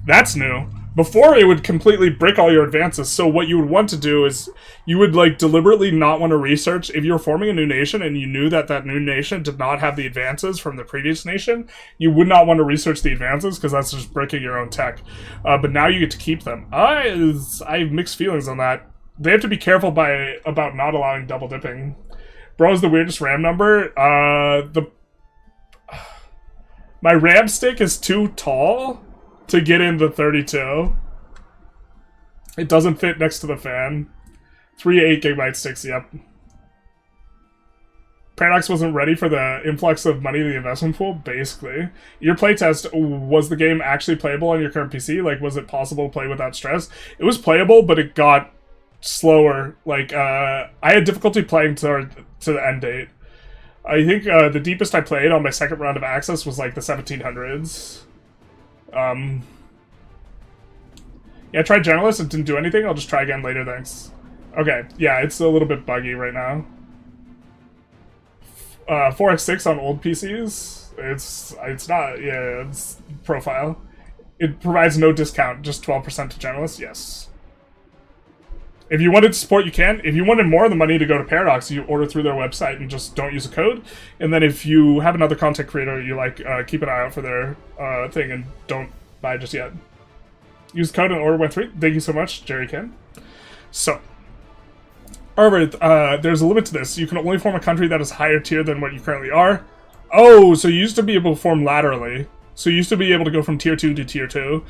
That's new. Before, it would completely brick all your advances, so what you would want to do is you would deliberately not want to research. If you're forming a new nation and you knew that that new nation did not have the advances from the previous nation, you would not want to research the advances because that's just bricking your own tech. But now you get to keep them. I have mixed feelings on that. They have to be careful about not allowing double dipping. Bro is the weirdest RAM number. My RAM stick is too tall to get into 32. It doesn't fit next to the fan. 3 8GB sticks, yep. Paradox wasn't ready for the influx of money to the investment pool, basically. Your playtest, was the game actually playable on your current PC? Was it possible to play without stress? It was playable, but it got slower. I had difficulty playing to the end date. I think the deepest I played on my second round of access was the 1700s. Yeah, I tried Generalist and didn't do anything. I'll just try again later, thanks. Okay, yeah, it's a little bit buggy right now. 4x6 on old PCs. It's not, yeah, it's profile. It provides no discount, just 12% to Generalist, yes. If you wanted to support, you can. If you wanted more of the money to go to Paradox, you order through their website and just don't use a code. And then if you have another content creator you keep an eye out for their thing and don't buy just yet. Use code and order 3. Thank you so much, Jerry Ken. So, however, there's a limit to this. You can only form a country that is higher tier than what you currently are. Oh, so you used to be able to form laterally. So you used to be able to go from tier 2 to tier 2,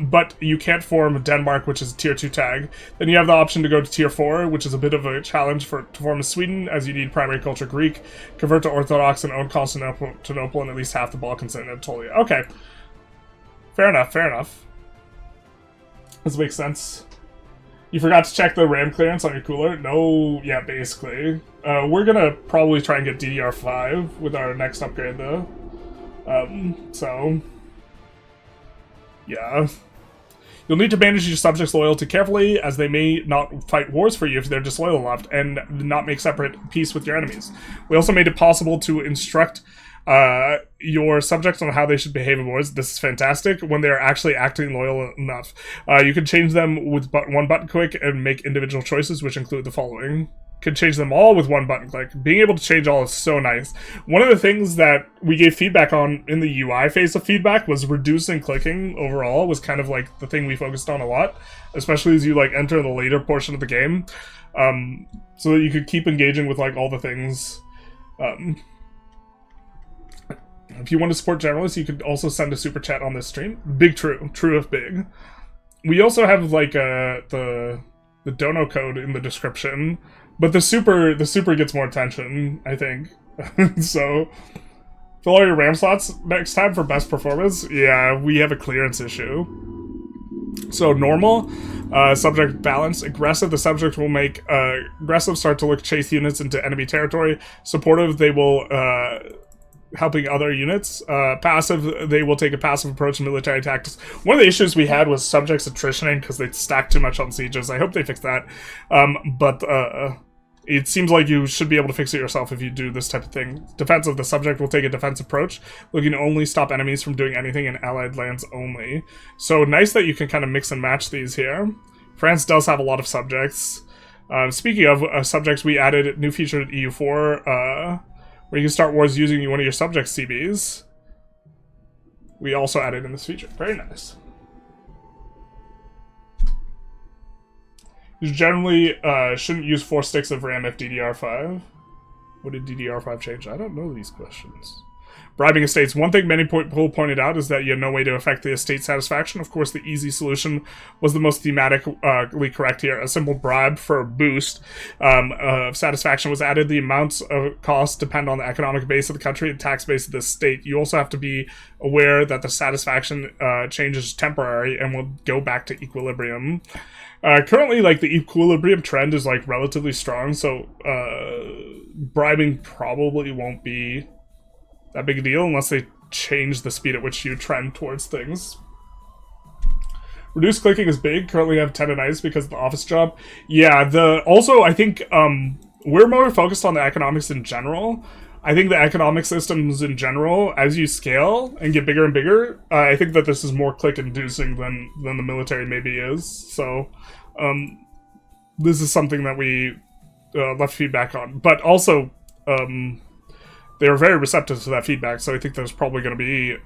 but you can't form Denmark, which is a tier 2 tag. Then you have the option to go to tier 4, which is a bit of a challenge to form as Sweden, as you need primary culture Greek, convert to Orthodox, and own Constantinople and at least half the Balkans and Anatolia. Okay. Fair enough, fair enough. This makes sense. You forgot to check the RAM clearance on your cooler? No, yeah, basically. We're gonna probably try and get DDR5 with our next upgrade, though. So... yeah. You'll need to manage your subjects' loyalty carefully, as they may not fight wars for you if they're disloyal enough, and not make separate peace with your enemies. We also made it possible to instruct your subjects on how they should behave in wars. This is fantastic when they're actually acting loyal enough. You can change them with one button click and make individual choices, which include the following. Can change them all with one button click. Being able to change all is so nice. One of the things that we gave feedback on in the UI phase of feedback was reducing clicking overall was kind of like the thing we focused on a lot, especially as you like enter the later portion of the game, so that you could keep engaging with like all the things. If you want to support Generalist, you could also send a super chat on this stream. Big true of big. We also have like the dono code in the description, but the super gets more attention, I think. So fill all your RAM slots next time for best performance. Yeah, we have a clearance issue. So normal, subject balance, aggressive. The subject will make aggressive start to look chase units into enemy territory. Supportive, they will helping other units. Passive, they will take a passive approach to military tactics. One of the issues we had was subjects attritioning because they stacked too much on sieges. I hope they fix that. But it seems like you should be able to fix it yourself if you do this type of thing. Defensive, the subject will take a defense approach, looking to only stop enemies from doing anything in allied lands only. So nice that you can kind of mix and match these here. France does have a lot of subjects. Speaking of subjects, we added a new feature at EU4, where you can start wars using one of your subject CBs. We also added in this feature. Very nice. You generally shouldn't use 4 sticks of RAM if DDR5. What did DDR5 change? I don't know these questions. Bribing estates. One thing many people pointed out is that you had no way to affect the estate satisfaction. Of course, the easy solution was the most thematically correct here. A simple bribe for a boost of satisfaction was added. The amounts of costs depend on the economic base of the country and tax base of the state. You also have to be aware that the satisfaction change is temporary and will go back to equilibrium. Currently, like, the equilibrium trend is, like, relatively strong, so bribing probably won't be that big a deal unless they change the speed at which you trend towards things. Reduced clicking is big. Currently I have tendonitis because of the office job. Yeah, also I think we're more focused on the economics in general. I think the economic systems in general, as you scale and get bigger and bigger, I think that this is more click-inducing than the military maybe is. So this is something that we left feedback on. But also, they were very receptive to that feedback, so I think there's probably going to be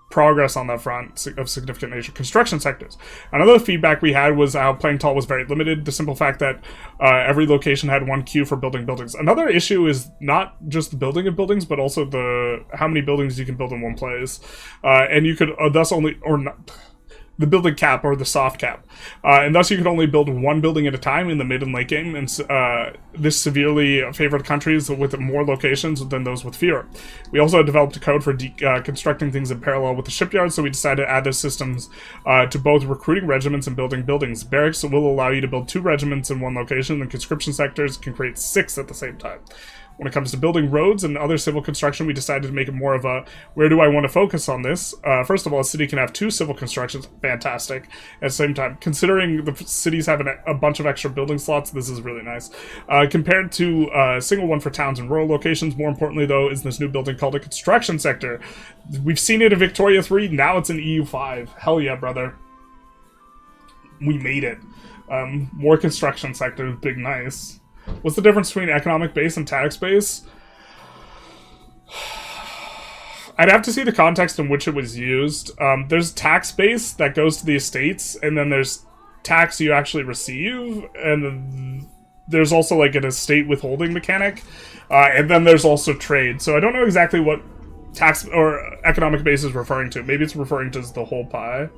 progress on that front of significant nature. Construction sectors. Another feedback we had was how playing tall was very limited. The simple fact that every location had one queue for building buildings. Another issue is not just the building of buildings, but also the how many buildings you can build in one place. And you could thus only, or not, the building cap or the soft cap. And thus you could only build one building at a time in the mid and late game, and this severely favored countries with more locations than those with fewer. We also developed a code for constructing things in parallel with the shipyard, so we decided to add those systems to both recruiting regiments and building buildings. Barracks will allow you to build 2 regiments in one location, and conscription sectors can create 6 at the same time. When it comes to building roads and other civil construction, we decided to make it more of a, where do I want to focus on this? First of all, a city can have 2 civil constructions. Fantastic. At the same time, considering the cities have a bunch of extra building slots, this is really nice. Compared to a single one for towns and rural locations, more importantly, though, is this new building called a construction sector. We've seen it in Victoria 3, now it's in EU5. Hell yeah, brother. We made it. More construction sectors, big nice. What's the difference between economic base and tax base? I'd have to see the context in which it was used. There's tax base that goes to the estates, and then there's tax you actually receive, and then there's also like an estate withholding mechanic, and then there's also trade. So I don't know exactly what tax or economic base is referring to. Maybe it's referring to the whole pie.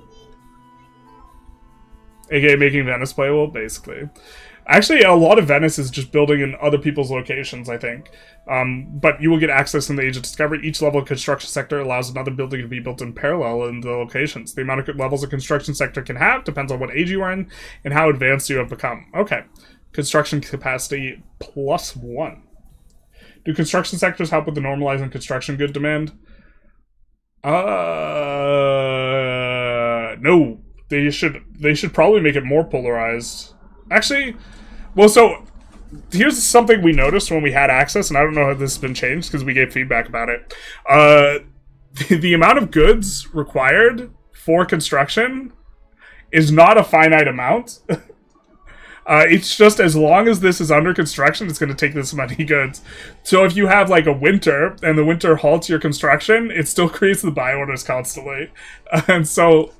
AKA making Venice playable, basically. Actually, a lot of Venice is just building in other people's locations, I think. But you will get access in the Age of Discovery. Each level of construction sector allows another building to be built in parallel in the locations. The amount of levels a construction sector can have depends on what age you are in and how advanced you have become. Okay. Construction capacity +1. Do construction sectors help with the normalizing construction good demand? No. They should probably make it more polarized. Actually, well, so here's something we noticed when we had access, and I don't know how this has been changed because we gave feedback about it. The amount of goods required for construction is not a finite amount. It's just as long as this is under construction, it's going to take this many goods. So if you have like a winter and the winter halts your construction, it still creates the buy orders constantly. And so,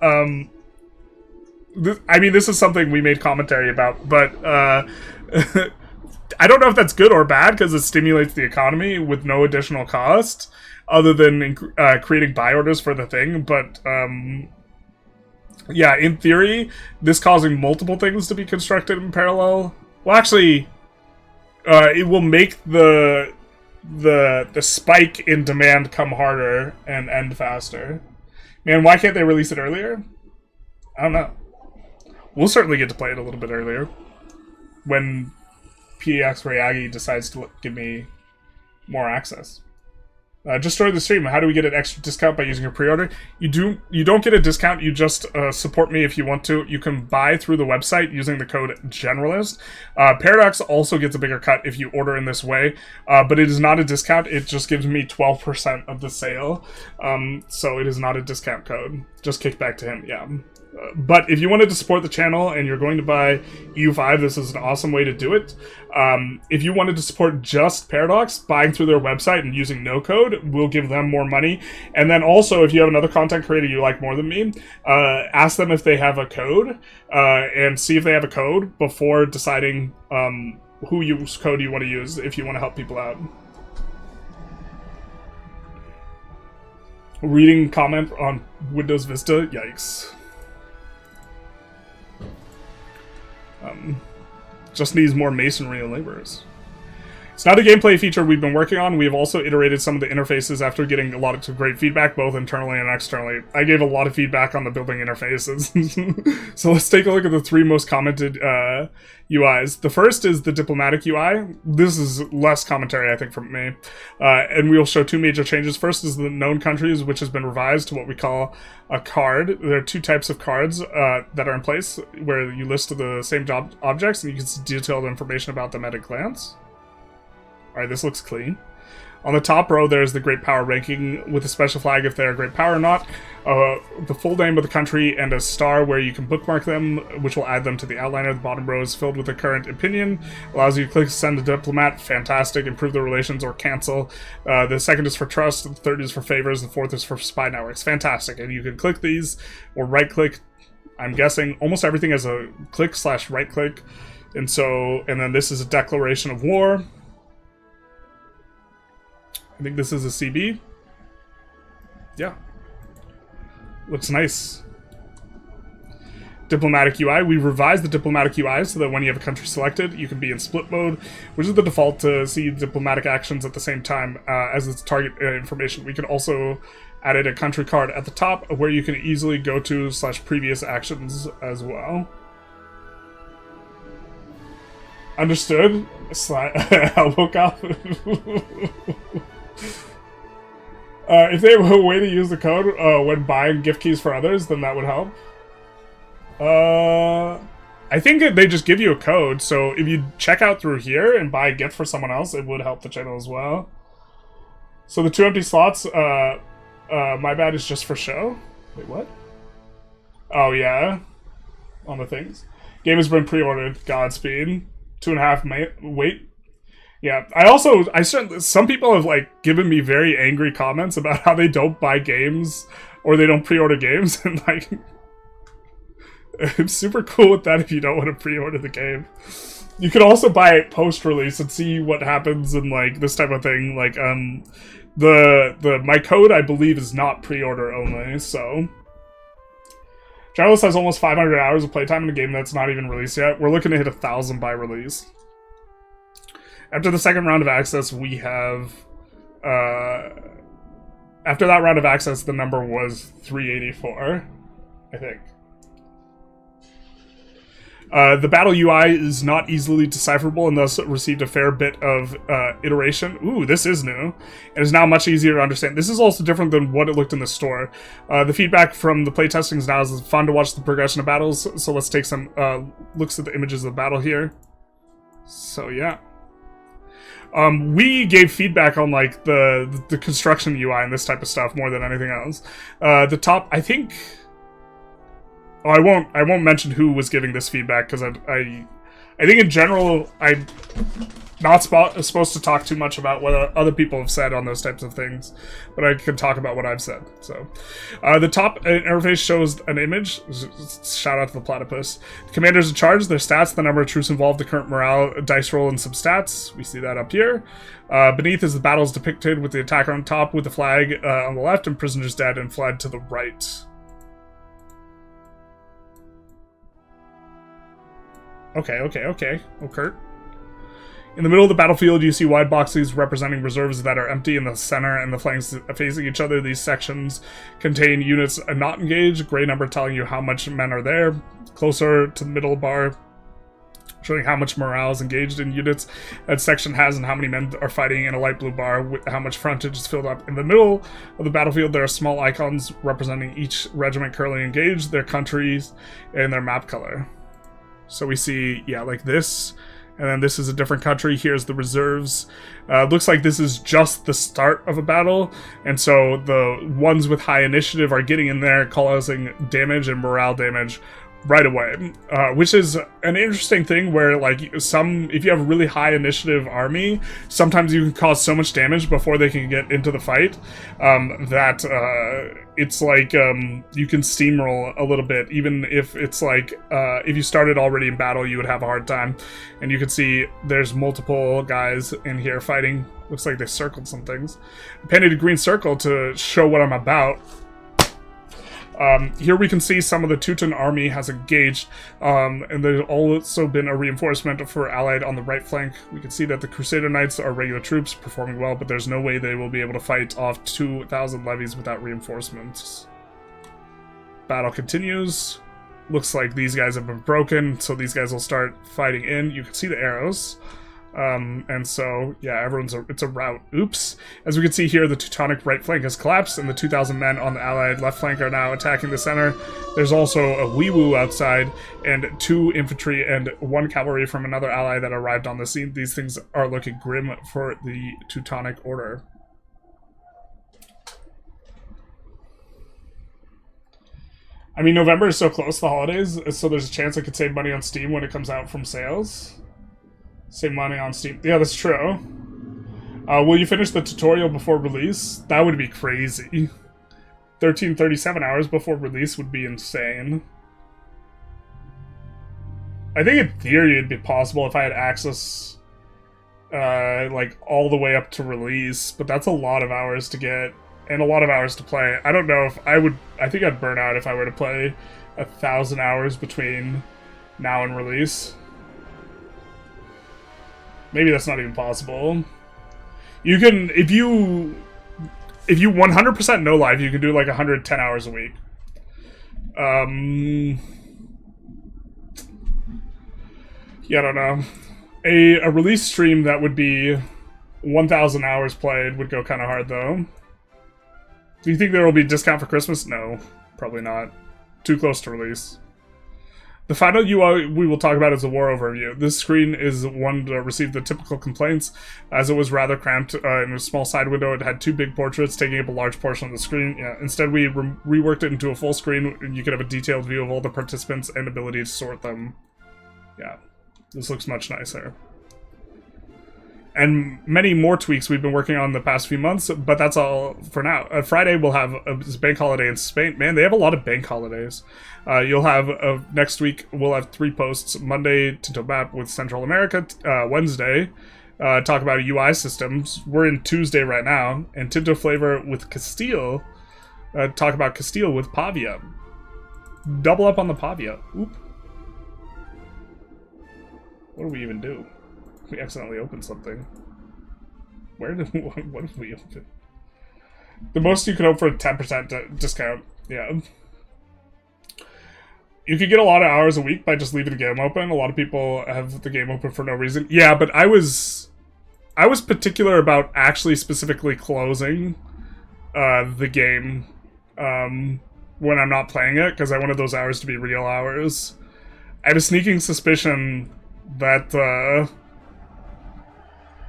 this is something we made commentary about, but I don't know if that's good or bad because it stimulates the economy with no additional cost other than creating buy orders for the thing. But yeah, in theory, this causing multiple things to be constructed in parallel. Well, actually, it will make the spike in demand come harder and end faster. Man, why can't they release it earlier? I don't know. We'll certainly get to play it a little bit earlier when PDX Reagi decides to give me more access. Just join the stream. How do we get an extra discount by using a pre-order? You don't get a discount. You just support me if you want to. You can buy through the website using the code Generalist. Paradox also gets a bigger cut if you order in this way, but it is not a discount. It just gives me 12% of the sale, so it is not a discount code. Just kick back to him. Yeah. But if you wanted to support the channel and you're going to buy EU5, this is an awesome way to do it. If you wanted to support just Paradox, buying through their website and using no code will give them more money. And then also, if you have another content creator you like more than me, ask them if they have a code and see if they have a code before deciding whose code you want to use if you want to help people out. Reading comment on Windows Vista, yikes. Just needs more masonry and laborers. It's not a gameplay feature we've been working on. We have also iterated some of the interfaces after getting a lot of great feedback, both internally and externally. I gave a lot of feedback on the building interfaces. So let's take a look at the 3 most commented UIs. The first is the diplomatic UI. This is less commentary, I think, from me. And we'll show 2 major changes. First is the known countries, which has been revised to what we call a card. There are 2 types of cards that are in place, where you list the same job objects, and you can see detailed information about them at a glance. Alright, this looks clean. On the top row, there's the Great Power ranking with a special flag if they're a Great Power or not, the full name of the country, and a star where you can bookmark them, which will add them to the outliner. The bottom row is filled with the current opinion, allows you to click Send a Diplomat, fantastic, improve the relations, or cancel. The second is for trust, the third is for favors, the fourth is for spy networks. Fantastic, and you can click these, or right-click. I'm guessing almost everything has a click/right-click, and then this is a declaration of war. I think this is a CB. Yeah. Looks nice. Diplomatic UI. We revised the diplomatic UI so that when you have a country selected, you can be in split mode, which is the default to see diplomatic actions at the same time as its target information. We can also add a country card at the top where you can easily go to /previous actions as well. Understood? Elbow cop. If they have a way to use the code when buying gift keys for others, then that would help. I think they just give you a code, so if you check out through here and buy a gift for someone else, it would help the channel as well. So the 2 empty slots, my bad, is just for show. Wait, what? Oh, yeah. On the things. Game has been pre-ordered. Godspeed. 2.5 wait. Yeah, some people have like given me very angry comments about how they don't buy games or they don't pre-order games, and like I'm super cool with that if you don't want to pre-order the game. You can also buy it post-release and see what happens and like this type of thing. Like My code, I believe, is not pre-order only, so... Generalist has almost 500 hours of playtime in a game that's not even released yet. We're looking to hit 1,000 by release. After the second round of access, we have... after that round of access, the number was 384, I think. The battle UI is not easily decipherable and thus received a fair bit of iteration. Ooh, this is new. It is now much easier to understand. This is also different than what it looked in the store. The feedback from the playtestings now is fun to watch the progression of battles, so let's take some looks at the images of the battle here. So, yeah. We gave feedback on, like, the construction UI and this type of stuff more than anything else. The top, I think... Oh, I won't mention who was giving this feedback, because I think in general, I'm not supposed to talk too much about what other people have said on those types of things, but I can talk about what I've said. So, the top interface shows an image. Shout out to the platypus. The commanders in charge, their stats, the number of troops involved, the current morale, dice roll, and some stats. We see that up here. Beneath is the battles depicted with the attacker on top, with the flag on the left, and prisoners dead and fled to the right. Okay. Kurt. In the middle of the battlefield, you see wide boxes representing reserves that are empty in the center and the flanks facing each other. These sections contain units not engaged, gray number telling you how much men are there. Closer to the middle bar, showing how much morale is engaged in units that section has and how many men are fighting, in a light blue bar with how much frontage is filled up. In the middle of the battlefield, there are small icons representing each regiment currently engaged, their countries, and their map color. So we see, yeah, like this, and then this is a different country. Here's the reserves. Looks like this is just the start of a battle, and so the ones with high initiative are getting in there, causing damage and morale damage right away, which is an interesting thing where, like, if you have a really high initiative army, sometimes you can cause so much damage before they can get into the fight that it's like you can steamroll a little bit, even if it's like if you started already in battle, you would have a hard time. And you can see there's multiple guys in here fighting. Looks like they circled some things. I painted a green circle to show what I'm about. Here we can see some of the Teuton army has engaged, and there's also been a reinforcement for Allied on the right flank. We can see that the Crusader Knights are regular troops performing well, but there's no way they will be able to fight off 2,000 levies without reinforcements. Battle continues. Looks like these guys have been broken, so these guys will start fighting in. You can see the arrows. And so, yeah, it's a rout. Oops. As we can see here, the Teutonic right flank has collapsed, and the 2,000 men on the Allied left flank are now attacking the center. There's also a wee-woo outside, and 2 infantry and 1 cavalry from another ally that arrived on the scene. These things are looking grim for the Teutonic Order. I mean, November is so close to the holidays, so there's a chance I could save money on Steam when it comes out from sales. Save money on Steam. Yeah, that's true. Will you finish the tutorial before release? That would be crazy. 37 hours before release would be insane. I think in theory it'd be possible if I had access like all the way up to release, but that's a lot of hours to get and a lot of hours to play. I don't know if I think I'd burn out if I were to play 1,000 hours between now and release. Maybe that's not even possible. You can, if you 100% no live, you can do like 110 hours a week. Yeah, I don't know. A release stream that would be 1,000 hours played would go kind of hard, though. Do you think there will be a discount for Christmas? No, probably not. Too close to release. The final UI we will talk about is the war overview. This screen is one that received the typical complaints, as it was rather cramped in a small side window. It had 2 big portraits taking up a large portion of the screen. Yeah, instead, we reworked it into a full screen, and you could have a detailed view of all the participants and ability to sort them. Yeah, this looks much nicer. And many more tweaks we've been working on the past few months, but that's all for now. Friday we'll have a bank holiday in Spain. Man, they have a lot of bank holidays. You'll have, next week, we'll have 3 posts. Monday, Tinto Map with Central America. Wednesday, talk about UI systems. We're in Tuesday right now, and Tinto Flavor with Castile talk about Castile with Pavia. Double up on the Pavia. Oop. What do we even do? We accidentally opened something. Where did what did we open? The most you can hope for a 10% discount. Yeah. You could get a lot of hours a week by just leaving the game open. A lot of people have the game open for no reason. Yeah, but I was particular about actually specifically closing the game when I'm not playing it, because I wanted those hours to be real hours. I have a sneaking suspicion that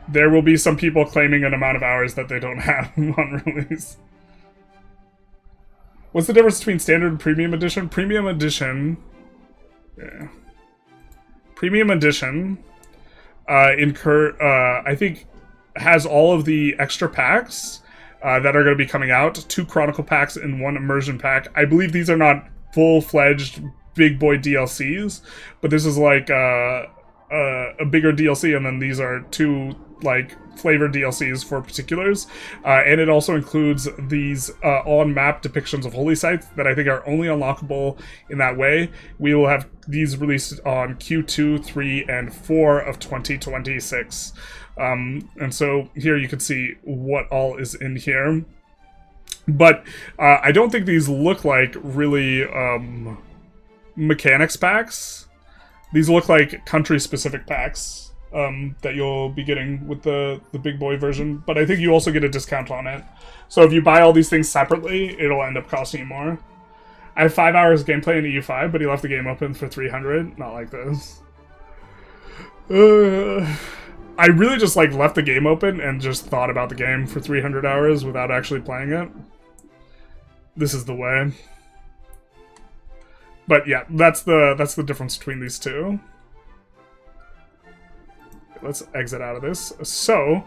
there will be some people claiming an amount of hours that they don't have on release. What's the difference between standard and premium edition? Premium edition, yeah. Premium edition, I think, has all of the extra packs that are going to be coming out. 2 Chronicle packs and 1 Immersion pack. I believe these are not full-fledged big boy DLCs, but this is like a bigger DLC, and then these are 2 like flavor DLCs for particulars, and it also includes these on-map depictions of holy sites that I think are only unlockable in that way. We will have these released on Q2, 3, and 4 of 2026, and so here you can see what all is in here. But I don't think these look like really mechanics packs. These look like country-specific packs that you'll be getting with the big boy version, but I think you also get a discount on it. So if you buy all these things separately, it'll end up costing you more. I have 5 hours of gameplay in EU5, but he left the game open for 300. Not like this. I really just like left the game open and just thought about the game for 300 hours without actually playing it. This is the way. But yeah, that's the difference between these two. Let's exit out of this. So,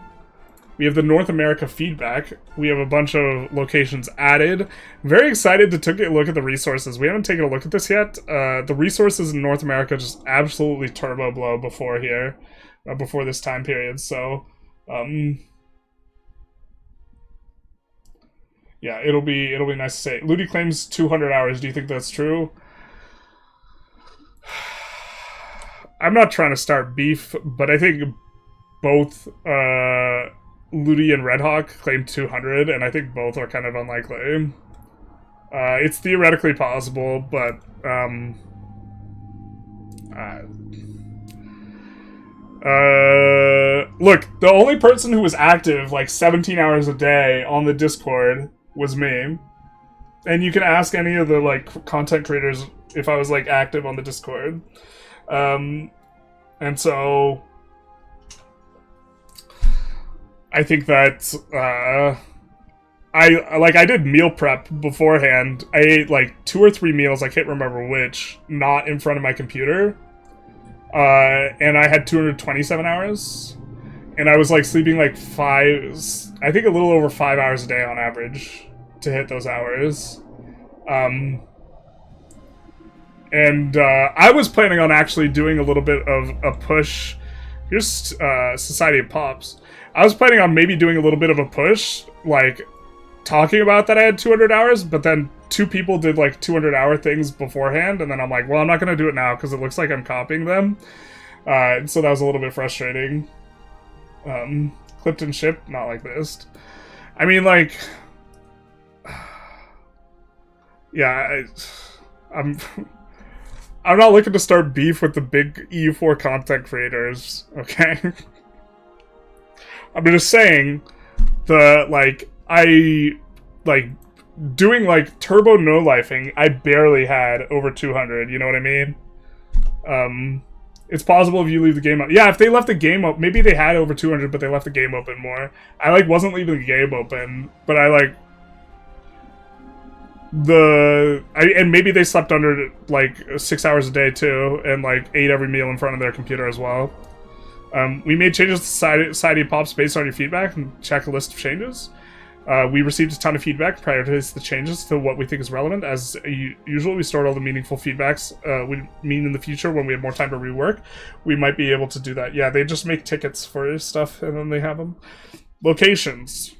we have the North America feedback. We have a bunch of locations added. Very excited to take a look at the resources. We haven't taken a look at this yet. The resources in North America just absolutely turbo blow before here, before this time period. So, yeah, it'll be nice to say. Ludi claims 200 hours. Do you think that's true? I'm not trying to start beef, but I think both Ludi and Redhawk claimed 200, and I think both are kind of unlikely. It's theoretically possible, but look, the only person who was active like 17 hours a day on the Discord was me. And you can ask any of the like content creators if I was like active on the Discord. And so I think that I did meal prep beforehand. I ate like 2 or 3 meals, I can't remember which, not in front of my computer. And I had 227 hours. And I was like sleeping like I think a little over 5 hours a day on average to hit those hours. And I was planning on actually doing a little bit of a push. Here's Society of Pops. I was planning on maybe doing a little bit of a push, like talking about that I had 200 hours, but then 2 people did like 200-hour things beforehand, and then I'm like, well, I'm not going to do it now because it looks like I'm copying them. So that was a little bit frustrating. Clipped and shipped, not like this. I mean, like, yeah, I'm not looking to start beef with the big EU4 content creators, okay? I'm just saying that, like, doing, like, turbo no-lifing, I barely had over 200, you know what I mean? It's possible if you leave the game up. Yeah, if they left the game up, maybe they had over 200, but they left the game open more. I, like, wasn't leaving the game open, but I, like, and maybe they slept under like 6 hours a day too, and like ate every meal in front of their computer as well. We made changes to Society of Pops based on your feedback and check a list of changes. We received a ton of feedback, prioritized the changes to what we think is relevant. As usual, we stored all the meaningful feedbacks. We mean in the future, when we have more time to rework, we might be able to do that. Yeah, they just make tickets for stuff, and then they have them. Locations.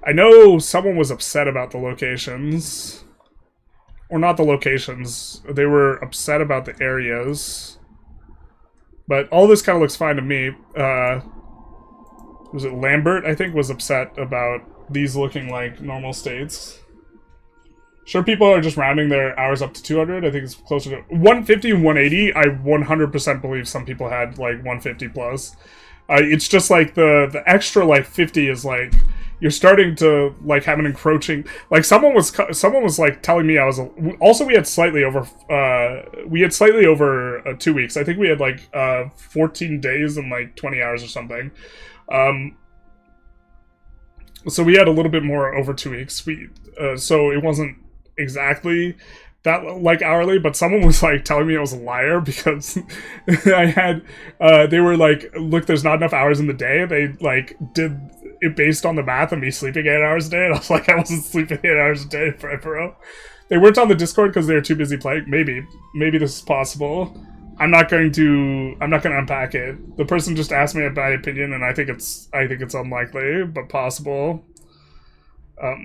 I know someone was upset about the locations. Or not the locations. They were upset about the areas. But all this kind of looks fine to me. Was it Lambert, I think, was upset about these looking like normal states. Sure, people are just rounding their hours up to 200. I think it's closer to 150 and 180. I 100% believe some people had like 150 plus. It's just like the extra like 50 is like you're starting to like have an encroaching. Like someone was like telling me I was also we had slightly over 2 weeks. I think we had like 14 days and like 20 hours or something. So we had a little bit more over 2 weeks. So it wasn't exactly that like hourly, but someone was like telling me I was a liar because I had they were like, look, there's not enough hours in the day. They like did it based on the math of me sleeping 8 hours a day, and I was like, I wasn't sleeping 8 hours a day forever. They weren't on the Discord because they were too busy playing. Maybe this is possible. I'm not going to unpack it. The person just asked me my opinion, and I think it's unlikely, but possible. How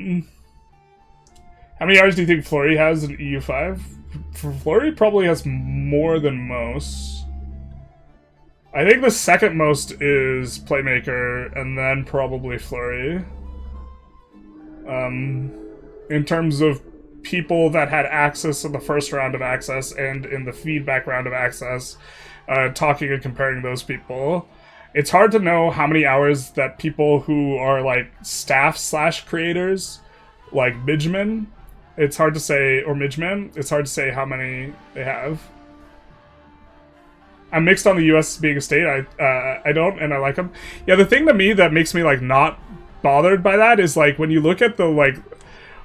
many hours do you think Fleury has in EU5? Fleury probably has more than most. I think the second most is Playmaker, and then probably Fleury. In terms of people that had access in the first round of access and in the feedback round of access, talking and comparing those people. It's hard to know how many hours that people who are like staff / creators, like Midgemen, it's hard to say, or Midgemen, it's hard to say how many they have. I'm mixed on the US being a state. I don't, and I like them. Yeah, the thing to me that makes me like not bothered by that is like when you look at the like,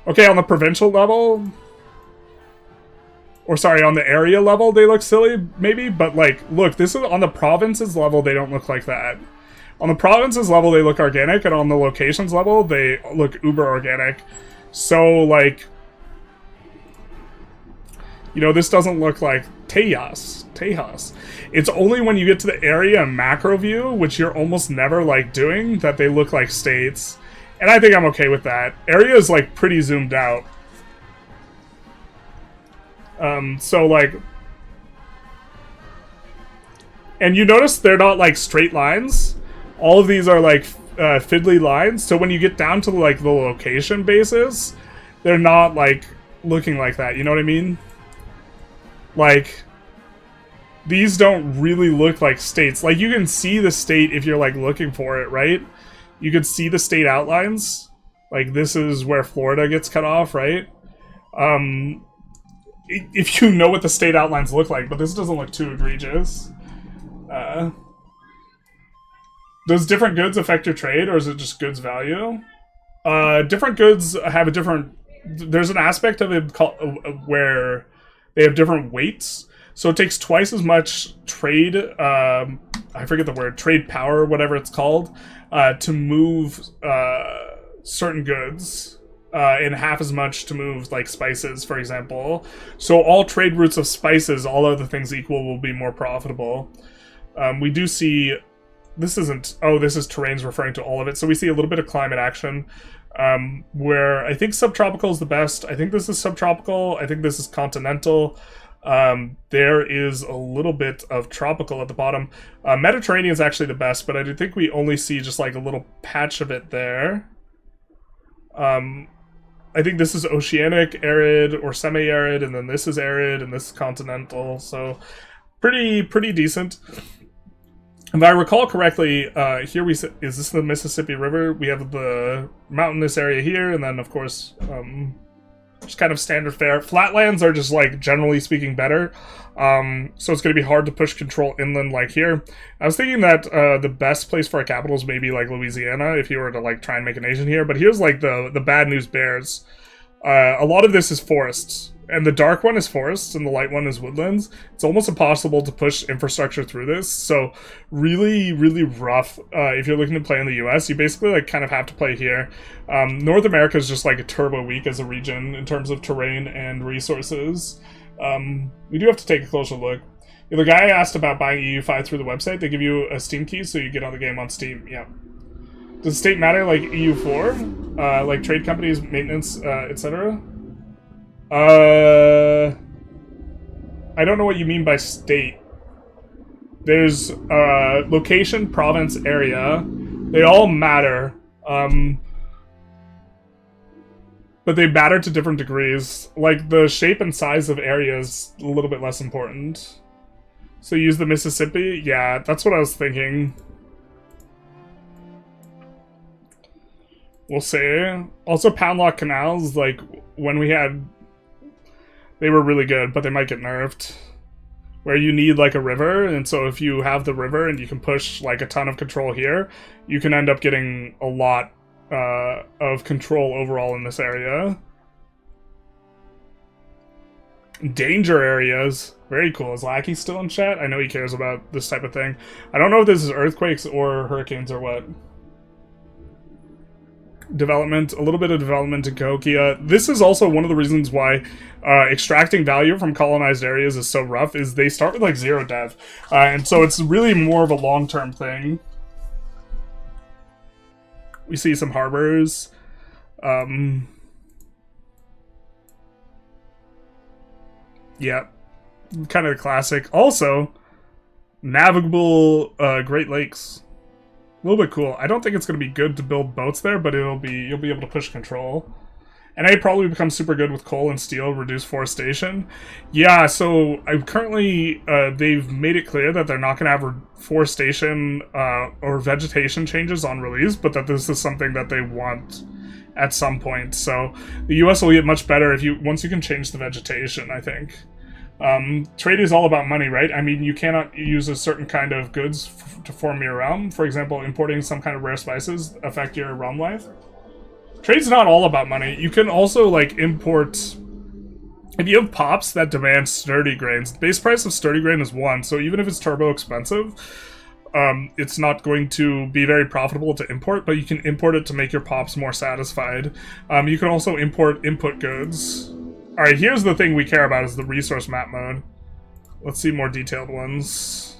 okay, on the provincial level, or sorry, on the area level, they look silly, maybe, but like, look, this is on the provinces level, they don't look like that. On the provinces level, they look organic, and on the locations level, they look uber organic. So, like, you know, this doesn't look like Tejas. It's only when you get to the area and macro view, which you're almost never, like, doing, that they look like states. And I think I'm okay with that. Area is, like, pretty zoomed out. So, like... And you notice they're not, like, straight lines. All of these are, like, fiddly lines. So when you get down to, like, the location bases, they're not, like, looking like that. You know what I mean? Like... These don't really look like states. Like, you can see the state if you're, like, looking for it, right? You can see the state outlines. Like, this is where Florida gets cut off, right? If you know what the state outlines look like, but this doesn't look too egregious. Does different goods affect your trade, or is it just goods value? Different goods have a different... There's an aspect of it where they have different weights. So it takes twice as much trade, I forget the word, trade power, whatever it's called, to move certain goods, and half as much to move, like, spices, for example. So all trade routes of spices, all other things equal, will be more profitable. We do see... This isn't... Oh, this is terrains referring to all of it. So we see a little bit of climate action, where I think subtropical is the best. I think this is subtropical. I think this is continental. There is a little bit of tropical at the bottom. Mediterranean is actually the best, but I do think we only see just like a little patch of it there. I think this is oceanic, arid, or semi-arid, and then this is arid, and this is continental, so pretty decent. If I recall correctly, here is this the Mississippi River? We have the mountainous area here, and then of course, just kind of standard fare. Flatlands are just, like, generally speaking better. So it's going to be hard to push control inland like here. I was thinking that the best place for a capital is maybe, like, Louisiana, if you were to, like, try and make a nation here. But here's, like, the bad news bears. A lot of this is forests, and the dark one is forests, and the light one is woodlands. It's almost impossible to push infrastructure through this, so really, really rough. If you're looking to play in the US, you basically like kind of have to play here. North America is just like a turbo weak as a region in terms of terrain and resources. We do have to take a closer look. The guy asked about buying EU5 through the website. They give you a Steam key, so you get on the game on Steam. Yeah. Does state matter like EU4? Like trade companies, maintenance, etc.? I don't know what you mean by state. There's location, province, area. They all matter. But they matter to different degrees. Like, the shape and size of areas a little bit less important. So use the Mississippi? Yeah, that's what I was thinking. We'll see. Also, Poundlock Canals, like, when we had... They were really good, but they might get nerfed. Where you need, like, a river, and so if you have the river and you can push, like, a ton of control here, you can end up getting a lot of control overall in this area. Danger areas. Very cool. Is Lackey still in chat? I know he cares about this type of thing. I don't know if this is earthquakes or hurricanes or what. Development. A little bit of development in Cahokia. This is also one of the reasons why extracting value from colonized areas is so rough, is they start with like 0 dev. And so it's really more of a long-term thing. We see some harbors. Yeah, kind of the classic. Also, navigable Great Lakes. A little bit cool. I don't think it's going to be good to build boats there, but you'll be able to push control. And I probably become super good with coal and steel, reduce forestation. Yeah, so I'm currently, they've made it clear that they're not going to have forestation or vegetation changes on release, but that this is something that they want at some point. So the US will get much better once you can change the vegetation, I think. Trade is all about money, right? I mean, you cannot use a certain kind of goods to form your realm. For example, importing some kind of rare spices affect your realm life. Trade's not all about money. You can also, like, import... If you have pops that demand sturdy grains, the base price of sturdy grain is 1, so even if it's turbo expensive, it's not going to be very profitable to import, but you can import it to make your pops more satisfied. You can also import input goods. Alright, here's the thing we care about, is the resource map mode. Let's see more detailed ones.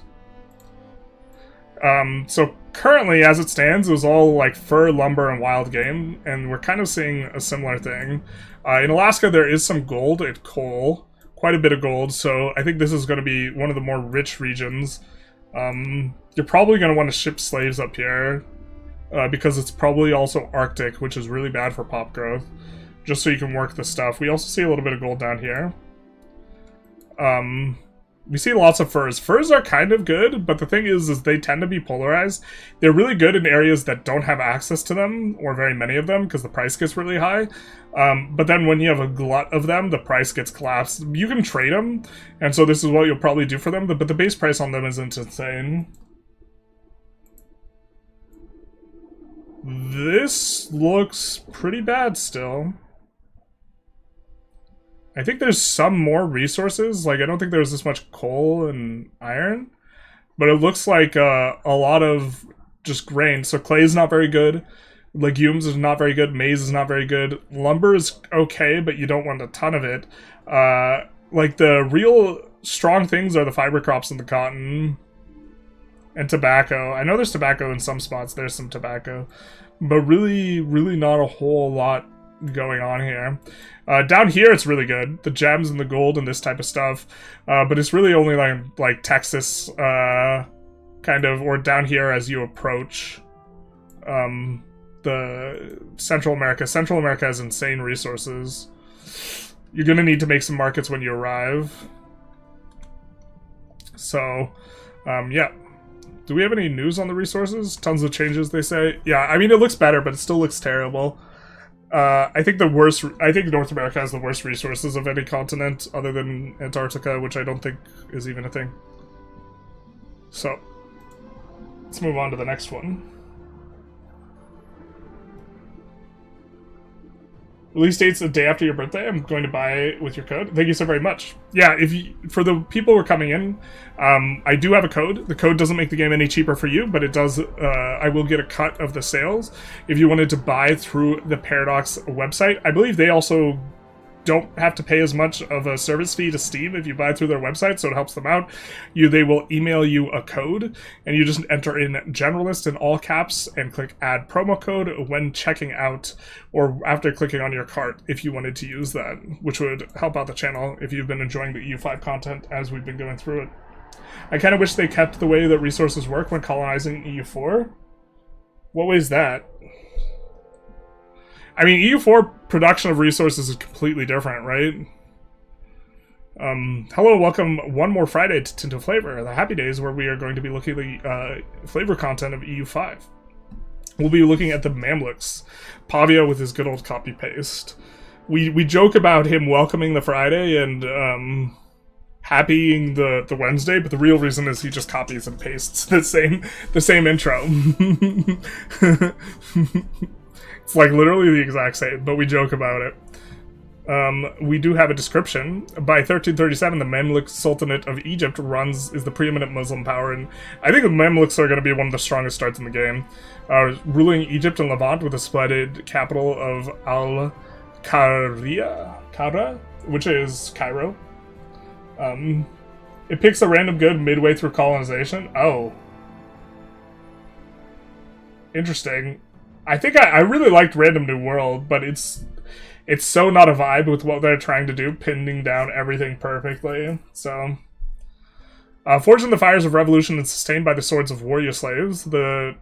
So currently, as it stands, it was all like fur, lumber, and wild game, and we're kind of seeing a similar thing. In Alaska, there is some gold and coal, quite a bit of gold, so I think this is going to be one of the more rich regions. You're probably going to want to ship slaves up here, because it's probably also Arctic, which is really bad for pop growth, just so you can work the stuff. We also see a little bit of gold down here. We see lots of furs. Furs are kind of good, but the thing is they tend to be polarized. They're really good in areas that don't have access to them, or very many of them, because the price gets really high. But then when you have a glut of them, the price gets collapsed. You can trade them, and so this is what you'll probably do for them, but the base price on them isn't insane. This looks pretty bad still. I think there's some more resources. Like, I don't think there's this much coal and iron. But it looks like a lot of just grain. So clay is not very good. Legumes is not very good. Maize is not very good. Lumber is okay, but you don't want a ton of it. Like, the real strong things are the fiber crops and the cotton. And tobacco. I know there's tobacco in some spots. There's some tobacco. But really, really not a whole lot going on here. Down here it's really good, the gems and the gold and this type of stuff, but it's really only like Texas kind of, or down here as you approach the Central America. Central America has insane resources. You're gonna need to make some markets when you arrive. So yeah, do we have any news on the resources? Tons of changes, they say. Yeah, I mean, it looks better, but it still looks terrible. I think North America has the worst resources of any continent other than Antarctica, which I don't think is even a thing. So, let's move on to the next one. Release date's the day after your birthday. I'm going to buy it with your code. Thank you so very much. Yeah, for the people who are coming in, I do have a code. The code doesn't make the game any cheaper for you, but it does. I will get a cut of the sales if you wanted to buy through the Paradox website. I believe they also don't have to pay as much of a service fee to Steam if you buy through their website, so it helps them out. They will email you a code, and you just enter in Generalist in all caps and click add promo code when checking out, or after clicking on your cart if you wanted to use that, which would help out the channel if you've been enjoying the EU5 content as we've been going through it. I kind of wish they kept the way that resources work when colonizing EU4. What way is that? I mean, EU4 production of resources is completely different, right? Hello, welcome one more Friday to Tinto Flavor, the happy days where we are going to be looking at the flavor content of EU5. We'll be looking at the Mamluks, Pavia with his good old copy-paste. We joke about him welcoming the Friday and happying the Wednesday, but the real reason is he just copies and pastes the same intro. It's like literally the exact same, but we joke about it. We do have a description. By 1337, the Mamluk Sultanate of Egypt is the preeminent Muslim power, and I think the Mamluks are going to be one of the strongest starts in the game. Ruling Egypt and Levant with a splendid capital of Al-Qara, which is Cairo. It picks a random good midway through colonization. Oh. Interesting. I think I really liked Random New World, but it's so not a vibe with what they're trying to do, pinning down everything perfectly. So, forged in the fires of revolution and sustained by the swords of warrior slaves,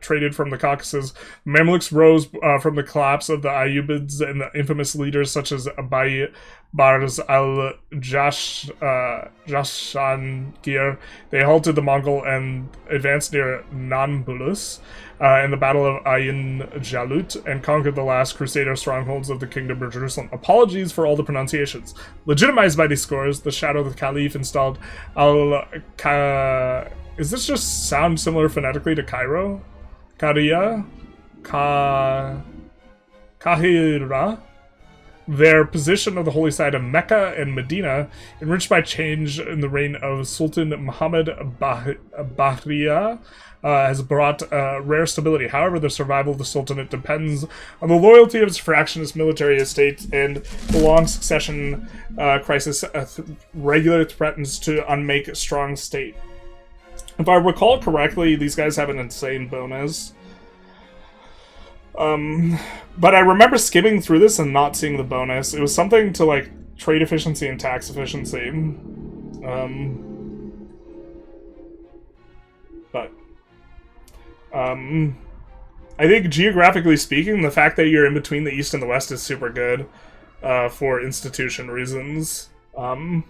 traded from the Caucasus, Mamluks rose from the collapse of the Ayyubids and the infamous leaders such as Abai Barz al-Jashangir. They halted the Mongol and advanced near Nanbulus in the Battle of Ayin Jalut and conquered the last Crusader strongholds of the Kingdom of Jerusalem. Apologies for all the pronunciations. Legitimized by these scores, the shadow of the Caliph installed Is this just sound similar phonetically to Cairo? Kahira? Their position of the holy site of Mecca and Medina, enriched by change in the reign of Sultan Muhammad Bahriya, has brought rare stability. However, the survival of the Sultanate depends on the loyalty of its fractionist military estate, and the long succession crisis regularly threatens to unmake a strong state. If I recall correctly, these guys have an insane bonus. But I remember skimming through this and not seeing the bonus. It was something to, like, trade efficiency and tax efficiency. I think geographically speaking, the fact that you're in between the East and the West is super good, for institution reasons. And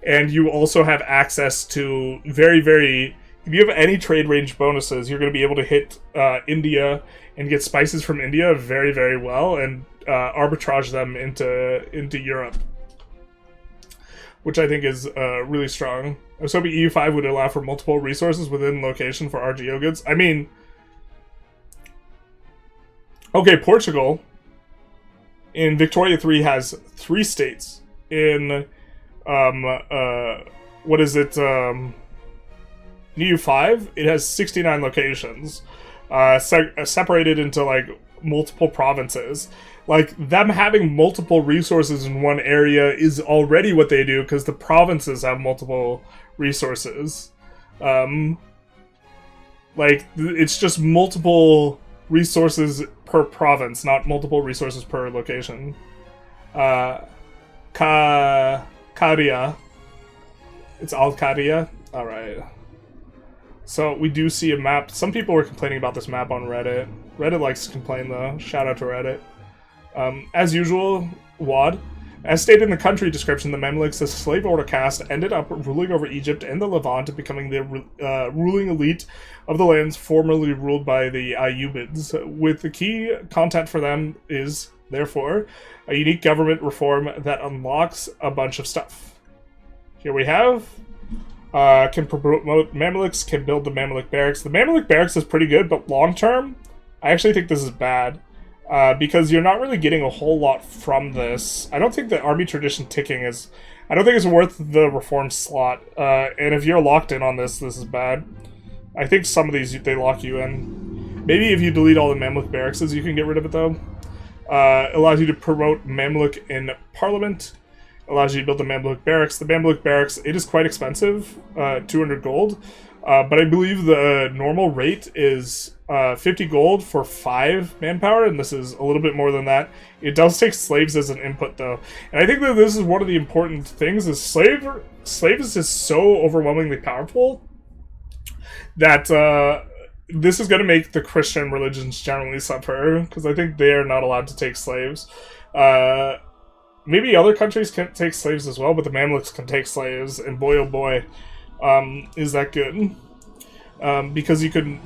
you also have access to if you have any trade range bonuses, you're going to be able to hit India and get spices from India very, very well, and arbitrage them into Europe, which I think is really strong. I was hoping EU5 would allow for multiple resources within location for RGO goods. I mean, okay, Portugal in Victoria 3 has 3 states. In what is it? EU5, it has 69 locations, separated into, like, multiple provinces. Like, them having multiple resources in one area is already what they do, because the provinces have multiple resources. Like, it's just multiple resources per province, not multiple resources per location. Karia. It's Al-Qaria? Alright. So, we do see a map. Some people were complaining about this map on Reddit. Reddit likes to complain, though. Shout out to Reddit. As usual, WAD. As stated in the country description, the Mamluks, a slave order caste, ended up ruling over Egypt and the Levant, becoming the ruling elite of the lands formerly ruled by the Ayyubids. With the key content for them is, therefore, a unique government reform that unlocks a bunch of stuff. Here we have... can promote Mamluks, can build the Mamluk barracks. The Mamluk barracks is pretty good, but long term, I actually think this is bad. because you're not really getting a whole lot from this. I don't think the army tradition ticking is... I don't think it's worth the reform slot. And if you're locked in on this, this is bad. I think some of these, they lock you in. Maybe if you delete all the Mamluk barracks, you can get rid of it, though. Allows you to promote Mamluk in Parliament. Allows you to build the Mamluk barracks. The Mamluk barracks, it is quite expensive, 200 gold. But I believe the normal rate is 50 gold for 5 manpower, and this is a little bit more than that. It does take slaves as an input, though. And I think that this is one of the important things, is slaves is so overwhelmingly powerful that this is going to make the Christian religions generally suffer, because I think they are not allowed to take slaves. Maybe other countries can take slaves as well, but the Mamluks can take slaves, and boy oh boy, is that good. Because you can...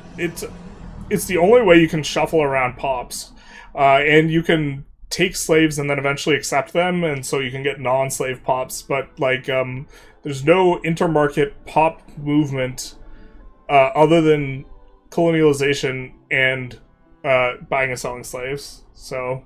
It's the only way you can shuffle around pops. And you can take slaves and then eventually accept them, and so you can get non-slave pops, but, like, there's no intermarket pop movement other than colonialization and buying and selling slaves. So,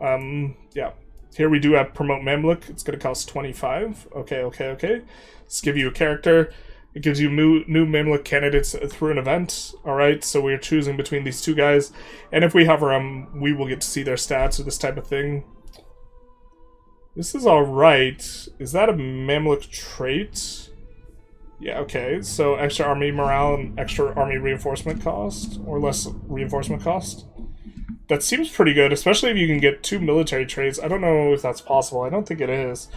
yeah. Here we do have Promote Mamluk. It's going to cost 25. Okay. Let's give you a character. It gives you new Mamluk candidates through an event. Alright, so we're choosing between these two guys. And if we hover them, we will get to see their stats or this type of thing. This is alright. Is that a Mamluk trait? Yeah, okay. So extra army morale and extra army reinforcement cost? Or less reinforcement cost? That seems pretty good, especially if you can get 2 military traits. I don't know if that's possible. I don't think it is.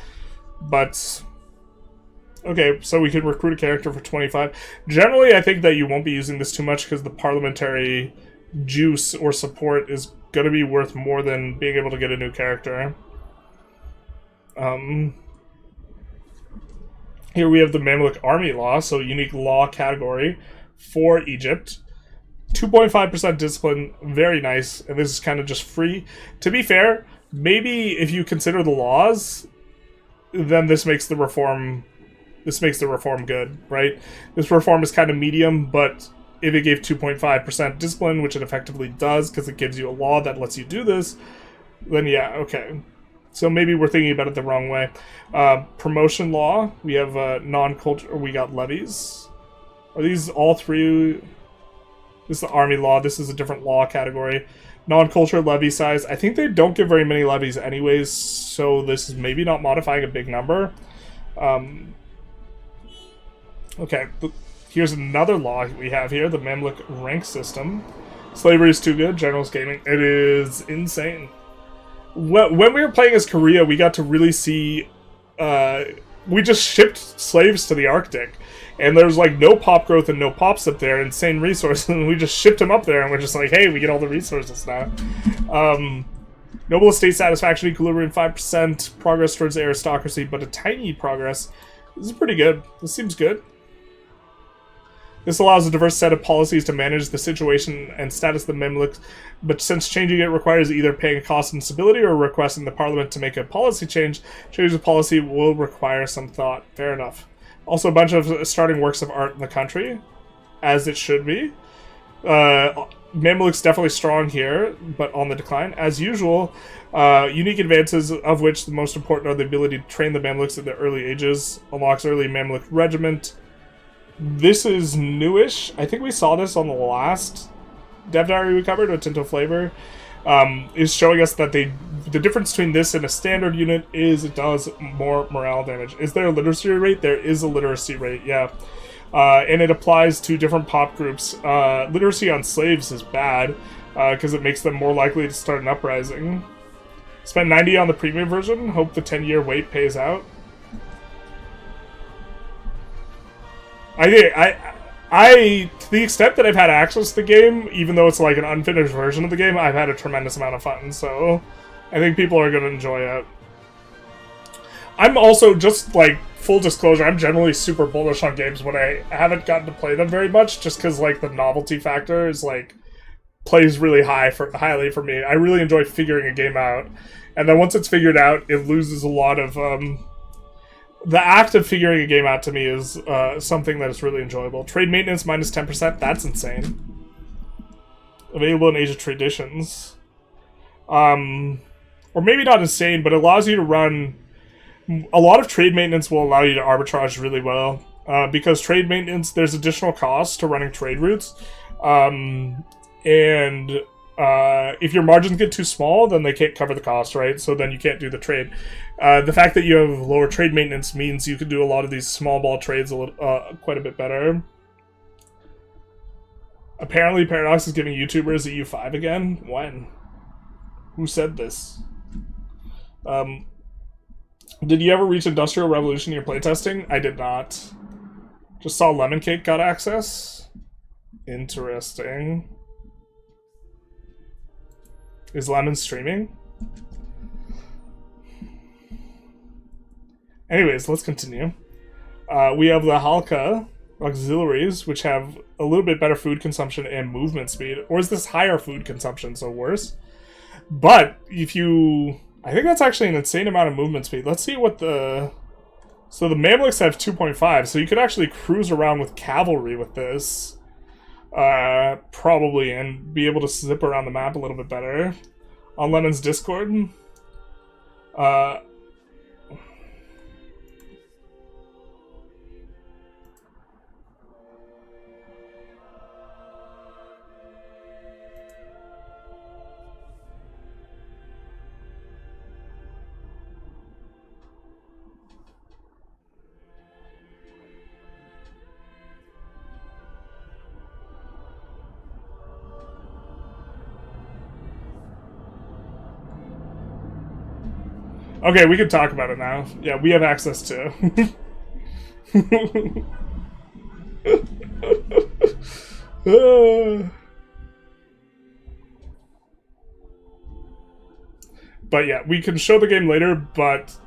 But... okay, so we can recruit a character for 25. Generally, I think that you won't be using this too much because the parliamentary juice or support is going to be worth more than being able to get a new character. Here we have the Mamluk Army Law, so unique law category for Egypt. 2.5% discipline, very nice, and this is kind of just free. To be fair, maybe if you consider the laws, then this makes the reform good, right? This reform is kind of medium, but if it gave 2.5% discipline, which it effectively does because it gives you a law that lets you do this, then yeah, okay. So maybe we're thinking about it the wrong way. Promotion law, we have non-culture, we got levies. Are these all three? This is the army law, this is a different law category. Non-culture levy size, I think they don't give very many levies anyways, so this is maybe not modifying a big number. Okay, here's another law we have here, the Mamluk rank system. Slavery is too good, Generalist gaming. It is insane. When we were playing as Korea, we got to really see... we just shipped slaves to the Arctic. And there's like no pop growth and no pops up there, insane resources, and we just shipped them up there, and we're just like, hey, we get all the resources now. Noble estate satisfaction, equilibrium 5%, progress towards aristocracy, but a tiny progress. This is pretty good. This seems good. This allows a diverse set of policies to manage the situation and status of the Mamluks, but since changing it requires either paying a cost in stability or requesting the parliament to make a policy change, change of policy will require some thought. Fair enough. Also a bunch of starting works of art in the country, as it should be. Mamluk's definitely strong here, but on the decline. As usual, unique advances, of which the most important are the ability to train the Mamluks at their early ages, unlocks early Mamluk regiment. This is newish. I think we saw this on the last dev diary we covered with Tinto Flavor. Is showing us that the difference between this and a standard unit is it does more morale damage. Is there a literacy rate? There is a literacy rate, yeah. And it applies to different pop groups. Literacy on slaves is bad, because it makes them more likely to start an uprising. Spend 90 on the premium version, hope the 10-year wait pays out. I to the extent that I've had access to the game, even though it's like an unfinished version of the game, I've had a tremendous amount of fun, so I think people are going to enjoy it. I'm also, just like, full disclosure, I'm generally super bullish on games when I haven't gotten to play them very much, just because, like, the novelty factor is, like, plays really highly for me. I really enjoy figuring a game out, and then once it's figured out, it loses a lot of, the act of figuring a game out to me is something that is really enjoyable. Trade maintenance minus 10%, that's insane. Available in Asia Traditions. or maybe not insane, but it allows you to run... A lot of trade maintenance will allow you to arbitrage really well. Because trade maintenance, there's additional costs to running trade routes. If your margins get too small, then they can't cover the cost, right? So then you can't do the trade. The fact that you have lower trade maintenance means you can do a lot of these small ball trades quite a bit better. Apparently, Paradox is giving YouTubers EU5 again? When? Who said this? Did you ever reach Industrial Revolution in your playtesting? I did not. Just saw Lemon Cake got access. Interesting. Is Lemon streaming? Anyways, let's continue. We have the Halka auxiliaries, which have a little bit better food consumption and movement speed. Or is this higher food consumption, so worse? But if you... I think that's actually an insane amount of movement speed. Let's see what the... So the Mamluks have 2.5, so you could actually cruise around with cavalry with this. Probably, and be able to zip around the map a little bit better. On Lemon's Discord. Okay, we can talk about it now. Yeah, we have access to. But yeah, we can show the game later, but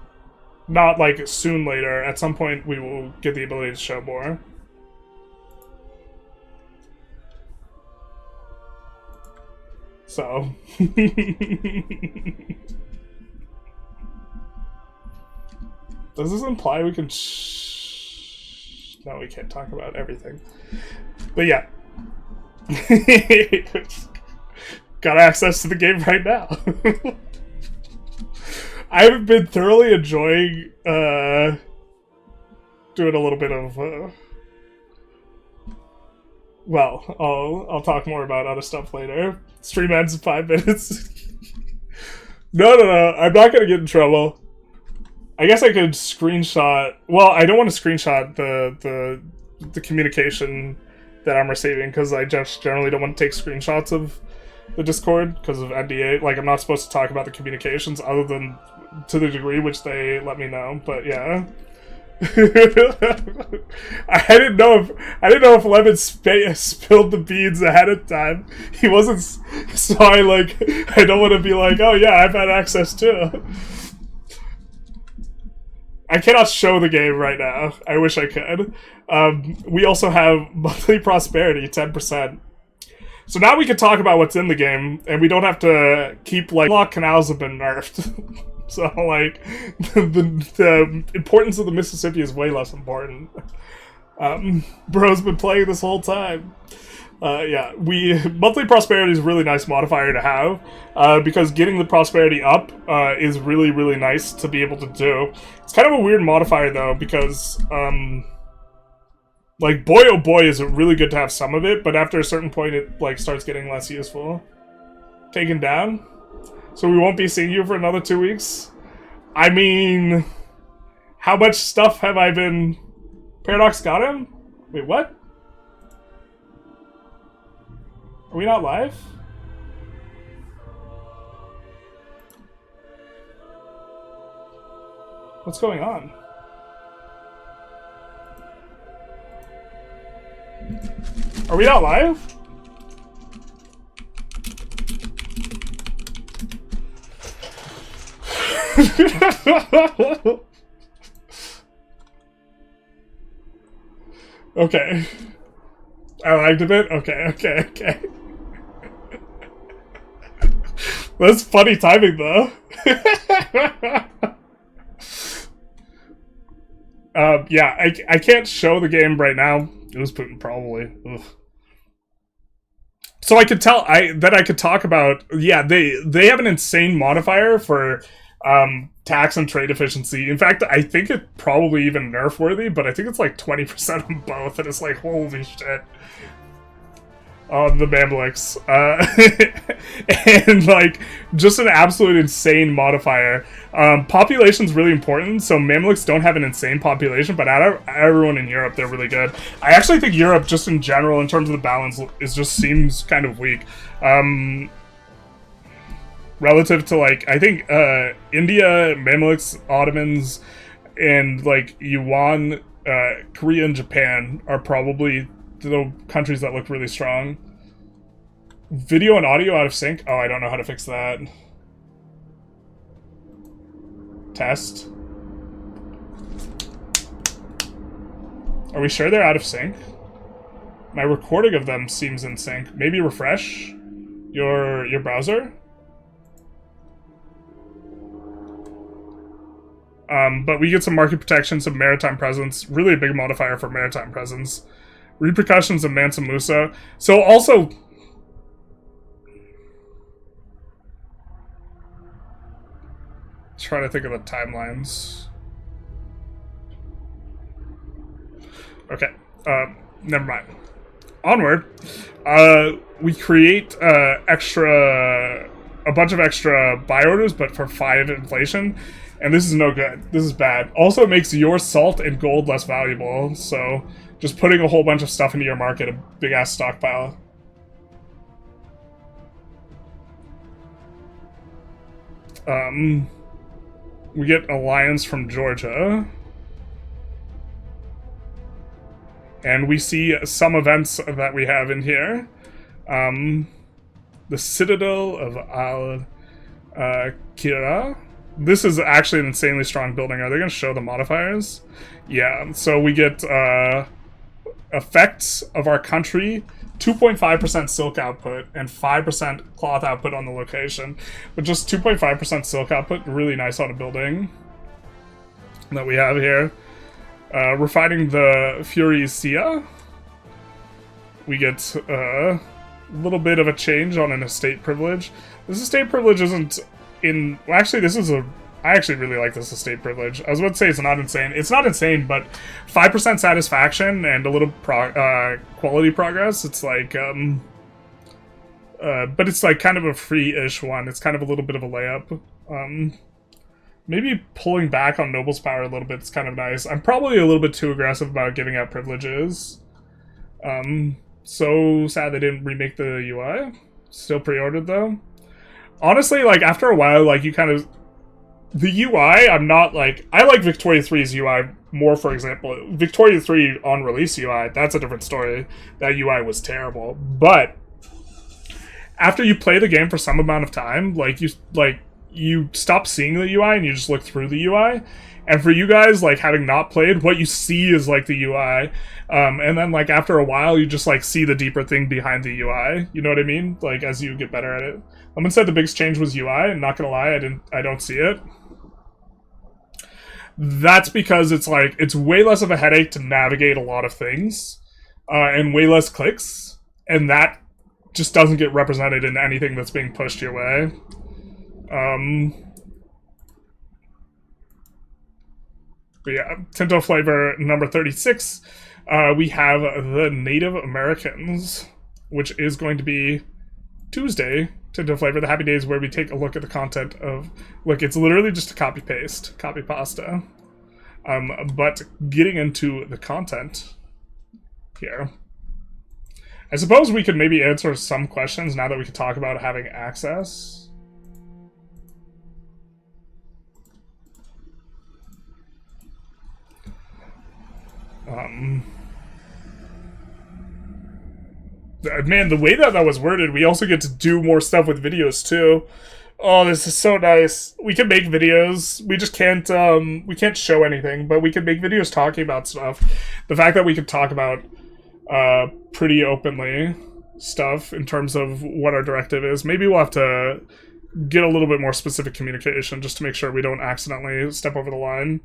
not like soon later. At some point, we will get the ability to show more. So. Does this imply we can No, we can't talk about everything. But yeah. Got access to the game right now. I've been thoroughly enjoying doing a little bit of well, I'll talk more about other stuff later. Stream ends in 5 minutes. No, I'm not gonna get in trouble. I guess I could screenshot... Well, I don't want to screenshot the communication that I'm receiving, because I just generally don't want to take screenshots of the Discord because of NDA. Like, I'm not supposed to talk about the communications other than to the degree which they let me know, but yeah. I didn't know if Lemon spilled the beans ahead of time. He wasn't... So I don't want to be like, oh yeah, I've had access too. I cannot show the game right now. I wish I could. We also have monthly prosperity, 10%. So now we can talk about what's in the game, and we don't have to keep, like, canals have been nerfed. So, like, the importance of the Mississippi is way less important. Bro's been playing this whole time. Yeah, monthly prosperity is a really nice modifier to have, because getting the prosperity up is really, really nice to be able to do. It's kind of a weird modifier, though, because, like, boy oh boy is it really good to have some of it, but after a certain point it, like, starts getting less useful. Taken down? So we won't be seeing you for another 2 weeks? I mean, how much stuff have I been... Paradox got him? Wait, what? Are we not live? What's going on? Are we not live? Okay. I liked a bit? Okay. That's funny timing, though. Yeah, I can't show the game right now. It was Putin, probably. Ugh. So I could tell that I could talk about, yeah, they have an insane modifier for tax and trade efficiency. In fact, I think it probably even nerf worthy, but I think it's like 20% on both, and it's like, holy shit. On the Mamluks. And like, just an absolute insane modifier. Population's really important, so Mamluks don't have an insane population, but out of everyone in Europe, they're really good. I actually think Europe, just in general, in terms of the balance, seems kind of weak. Relative to, like, I think India, Mamluks, Ottomans, and like Yuan, Korea, and Japan are probably the countries that look really strong. Video and audio out of sync? Oh, I don't know how to fix that. Test. Are we sure they're out of sync? My recording of them seems in sync. Maybe refresh your browser? But we get some market protection, some maritime presence. Really a big modifier for maritime presence. Repercussions of Mansa Musa. So also... trying to think of the timelines. Okay. Never mind. Onward. We create a bunch of extra buy orders, but for 5 inflation. And this is no good. This is bad. Also, it makes your salt and gold less valuable, so just putting a whole bunch of stuff into your market, a big-ass stockpile. We get alliance from Georgia. And we see some events that we have in here. The Citadel of Al-Kira. This is actually an insanely strong building. Are they going to show the modifiers? Yeah, so we get effects of our country, 2.5% silk output, and 5% cloth output on the location. But just 2.5% silk output, really nice on a building that we have here. Refining the Furiosia. We get a little bit of a change on an estate privilege. This estate privilege isn't in... Well, actually, this is a... I actually really like this estate privilege. I was about to say it's not insane. It's not insane, but 5% satisfaction and a little quality progress. It's like... but it's like kind of a free-ish one. It's kind of a little bit of a layup. Maybe pulling back on Noble's power a little bit is kind of nice. I'm probably a little bit too aggressive about giving out privileges. So sad they didn't remake the UI. Still pre-ordered though. Honestly, like after a while, like you kind of... The UI, I'm not like... I like Victoria 3's UI more, for example. Victoria 3 on release UI, that's a different story. That UI was terrible. But after you play the game for some amount of time, you stop seeing the UI and you just look through the UI. And for you guys, like, having not played, what you see is, like, the UI. And then, like, after a while, you just, like, see the deeper thing behind the UI. You know what I mean? Like, as you get better at it. Someone said the biggest change was UI, and not gonna lie, I don't see it. That's because it's, like, it's way less of a headache to navigate a lot of things. And way less clicks. And that just doesn't get represented in anything that's being pushed your way. But yeah, Tinto flavor number 36. We have the Native Americans, which is going to be Tuesday. Tinto flavor, the happy days where we take a look at the content of... Look, it's literally just a copy-paste, copy-pasta. But getting into the content here. I suppose we could maybe answer some questions now that we could talk about having access. Man, the way that was worded, we also get to do more stuff with videos too. Oh, this is so nice. We can make videos. We just can't, we can't show anything, but we can make videos talking about stuff. The fact that we could talk about, pretty openly stuff in terms of what our directive is. Maybe we'll have to get a little bit more specific communication just to make sure we don't accidentally step over the line.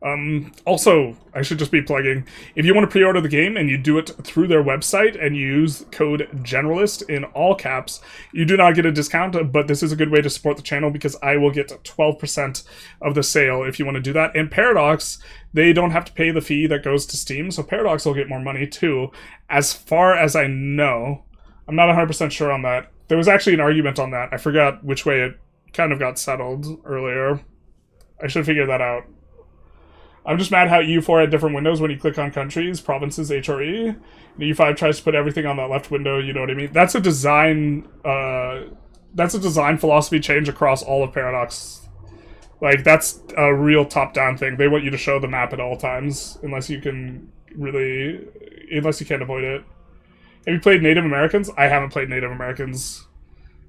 Also, I should just be plugging, if you want to pre-order the game and you do it through their website and you use code Generalist in all caps, you do not get a discount, but this is a good way to support the channel because I will get 12% of the sale if you want to do that. And Paradox, they don't have to pay the fee that goes to Steam, so Paradox will get more money too, as far as I know. I'm not 100% sure on that. There was actually an argument on that. I forgot which way it kind of got settled earlier. I should figure that out. I'm just mad how EU4 had different windows when you click on countries, provinces, HRE. And EU5 tries to put everything on that left window, you know what I mean? That's a design philosophy change across all of Paradox. Like, that's a real top-down thing. They want you to show the map at all times, unless you can't avoid it. Have you played Native Americans? I haven't played Native Americans.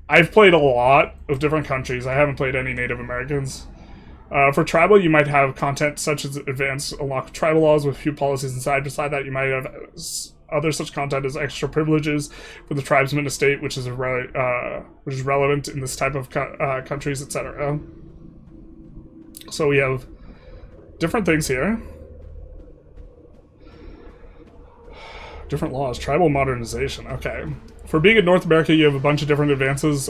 I've played a lot of different countries. I haven't played any Native Americans. For tribal, you might have content such as advanced unlock tribal laws with few policies inside. Beside that, you might have other such content as extra privileges for the tribesman estate, which is relevant in this type of countries, etc. So we have different things here. Different laws. Tribal modernization. Okay. For being in North America, you have a bunch of different advances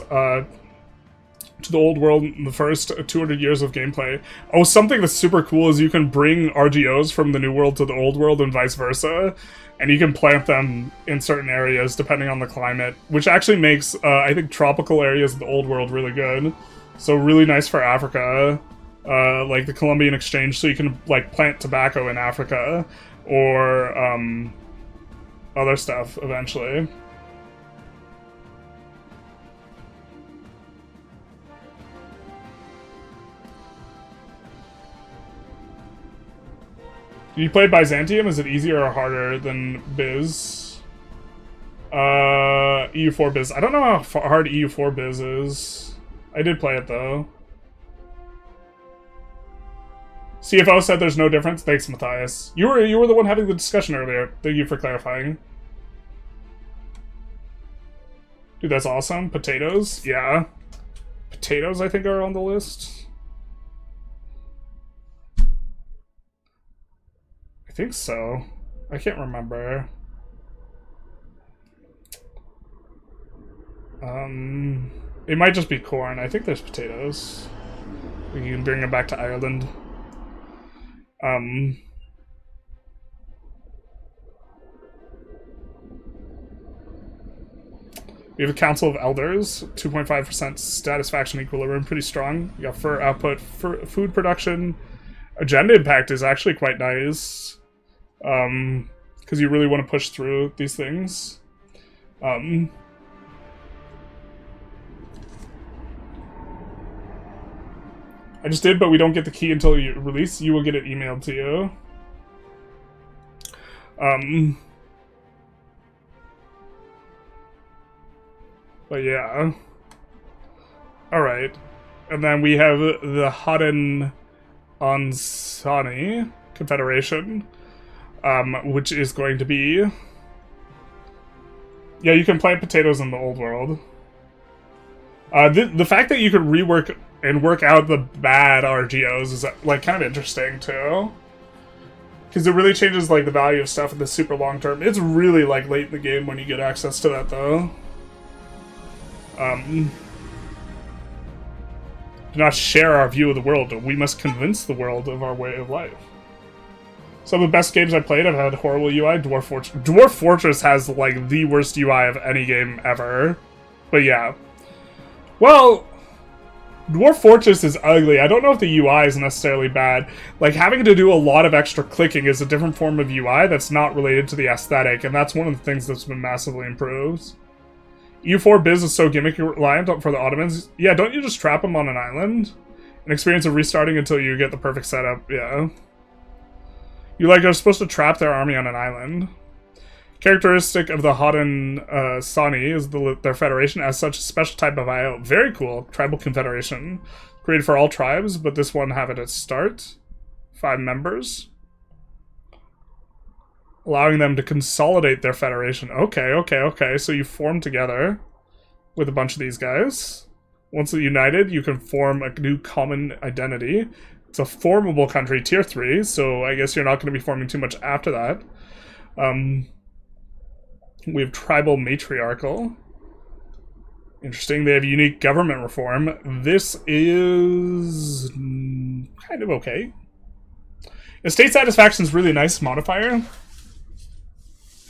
to the old world in the first 200 years of gameplay. Oh, something that's super cool is you can bring RGOs from the new world to the old world and vice versa, and you can plant them in certain areas depending on the climate, which actually makes, I think, tropical areas of the old world really good. So really nice for Africa, like the Colombian exchange, so you can like plant tobacco in Africa, or other stuff eventually. You played Byzantium? Is it easier or harder than Biz? EU4 Biz. I don't know how hard EU4 Biz is. I did play it though. CFO said there's no difference. Thanks, Matthias. You were the one having the discussion earlier. Thank you for clarifying. Dude, that's awesome. Potatoes? Yeah. Potatoes, I think, are on the list. I think so. I can't remember. It might just be corn. I think there's potatoes. We can bring them back to Ireland. We have a Council of Elders, 2.5% satisfaction equilibrium, pretty strong. We got fur output, food production. Agenda impact is actually quite nice. Because you really want to push through these things. I just did, but we don't get the key until you release. You will get it emailed to you. But yeah. Alright. And then we have the Haudenosaunee Confederation. Which is going to be... Yeah, you can plant potatoes in the old world. The fact that you can rework and work out the bad RGOs is, like, kind of interesting, too. Because it really changes, like, the value of stuff in the super long term. It's really, like, late in the game when you get access to that, though. Do not share our view of the world. We must convince the world of our way of life. Some of the best games I played have had horrible UI. Dwarf Fortress has, like, the worst UI of any game ever. But yeah. Well, Dwarf Fortress is ugly. I don't know if the UI is necessarily bad. Like, having to do a lot of extra clicking is a different form of UI that's not related to the aesthetic, and that's one of the things that's been massively improved. EU4 Biz is so gimmicky reliant for the Ottomans. Yeah, don't you just trap them on an island? An experience of restarting until you get the perfect setup, yeah. You, like, are supposed to trap their army on an island. Characteristic of the Haudenosaunee is their federation, as such a special type of IO. Very cool. Tribal confederation. Created for all tribes, but this one have it at start. 5 members. Allowing them to consolidate their federation. Okay. So you form together with a bunch of these guys. Once they're united, you can form a new common identity. It's a formable country, tier 3, so I guess you're not going to be forming too much after that. We have tribal matriarchal. Interesting. They have unique government reform. This is kind of okay. Estate satisfaction is really nice modifier.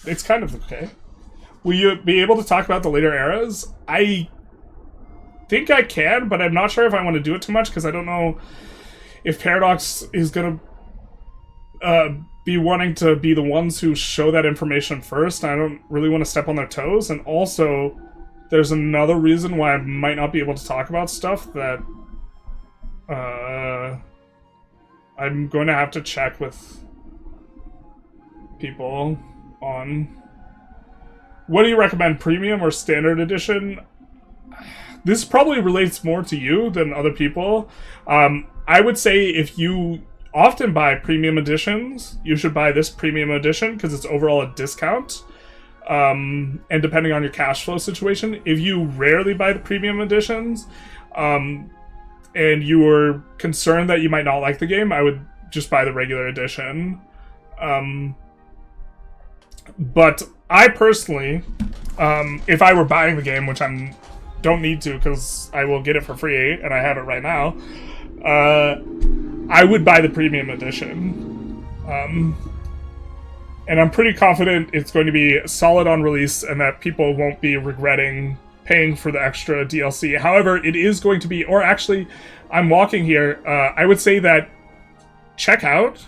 It's kind of okay. Will you be able to talk about the later eras? I think I can, but I'm not sure if I want to do it too much because I don't know if Paradox is going to be wanting to be the ones who show that information first. I don't really want to step on their toes, and also there's another reason why I might not be able to talk about stuff that I'm going to have to check with people on. What do you recommend, premium or standard edition? This probably relates more to you than other people. I would say if you often buy premium editions, you should buy this premium edition because it's overall a discount. And depending on your cash flow situation, if you rarely buy the premium editions, and you were concerned that you might not like the game, I would just buy the regular edition. But I personally, if I were buying the game, which I don't need to because I will get it for free and I have it right now, I would buy the premium edition. And I'm pretty confident it's going to be solid on release and that people won't be regretting paying for the extra DLC. However, it is going to be, or actually, I'm walking here, I would say that check out.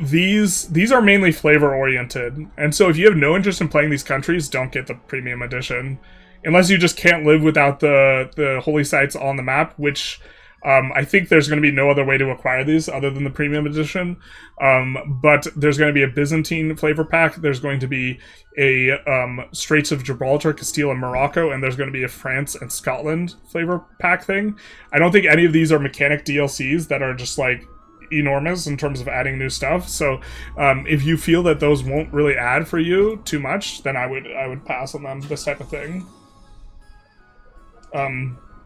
These are mainly flavor oriented, and so if you have no interest in playing these countries, don't get the premium edition. Unless you just can't live without the holy sites on the map, which I think there's going to be no other way to acquire these other than the premium edition. But there's going to be a Byzantine flavor pack, there's going to be a Straits of Gibraltar, Castile, and Morocco, and there's going to be a France and Scotland flavor pack thing. I don't think any of these are mechanic DLCs that are just like enormous in terms of adding new stuff. So if you feel that those won't really add for you too much, then I would pass on them, this type of thing.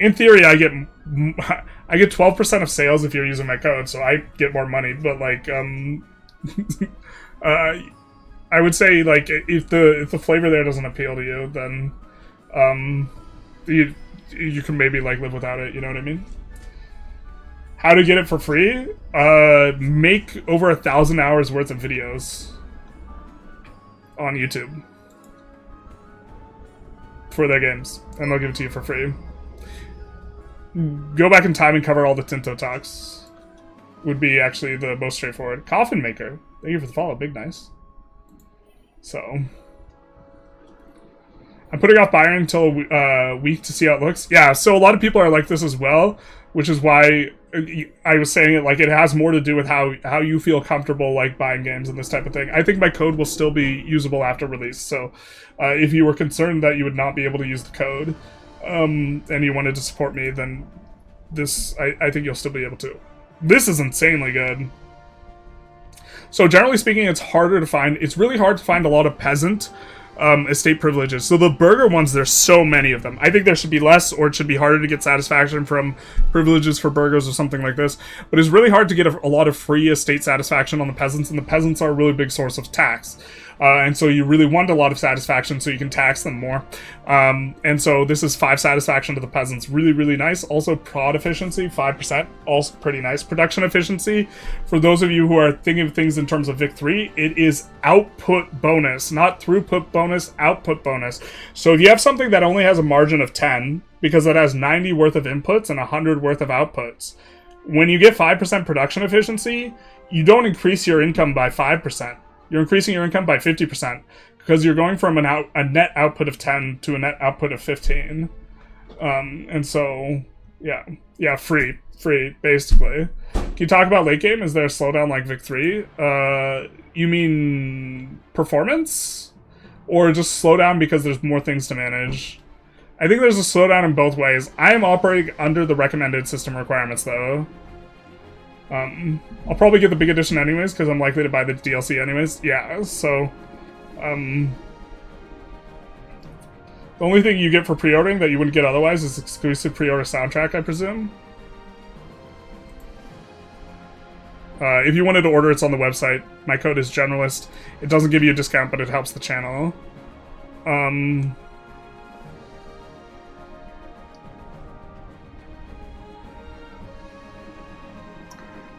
In theory, I get 12% of sales if you're using my code, so I get more money. But like, I would say like if the flavor there doesn't appeal to you, then you can maybe like live without it. You know what I mean? How to get it for free? Make over 1,000 hours worth of videos on YouTube for their games, and they'll give it to you for free. Go back in time and cover all the Tinto Talks would be actually the most straightforward. Coffin Maker, thank you for the follow, big nice. So I'm putting off buying until a week to see how it looks. Yeah, so a lot of people are like this as well, which is why I was saying it, like it has more to do with how you feel comfortable like buying games and this type of thing. I think my code will still be usable after release, so if you were concerned that you would not be able to use the code and you wanted to support me, then this I think you'll still be able to. This is insanely good. So generally speaking, it's harder to find. It's really hard to find a lot of peasant estate privileges. So the burger ones, there's so many of them. I think there should be less, or it should be harder to get satisfaction from privileges for burgers or something like this. But it's really hard to get a lot of free estate satisfaction on the peasants, and the peasants are a really big source of tax. And so you really want a lot of satisfaction so you can tax them more. And so this is 5 satisfaction to the peasants. Really, really nice. Also prod efficiency, 5%. Also pretty nice. Production efficiency, for those of you who are thinking of things in terms of Vic 3, it is output bonus. Not throughput bonus, output bonus. So if you have something that only has a margin of 10, because it has 90 worth of inputs and 100 worth of outputs, when you get 5% production efficiency, you don't increase your income by 5%. You're increasing your income by 50% because you're going from a net output of 10 to a net output of 15. And so, yeah, free, basically. Can you talk about late game? Is there a slowdown like Vic 3? You mean performance? Or just slowdown because there's more things to manage? I think there's a slowdown in both ways. I am operating under the recommended system requirements, though. I'll probably get the big edition anyways, because I'm likely to buy the DLC anyways. Yeah, so... the only thing you get for pre-ordering that you wouldn't get otherwise is exclusive pre-order soundtrack, I presume. If you wanted to order, it's on the website. My code is Generalist. It doesn't give you a discount, but it helps the channel.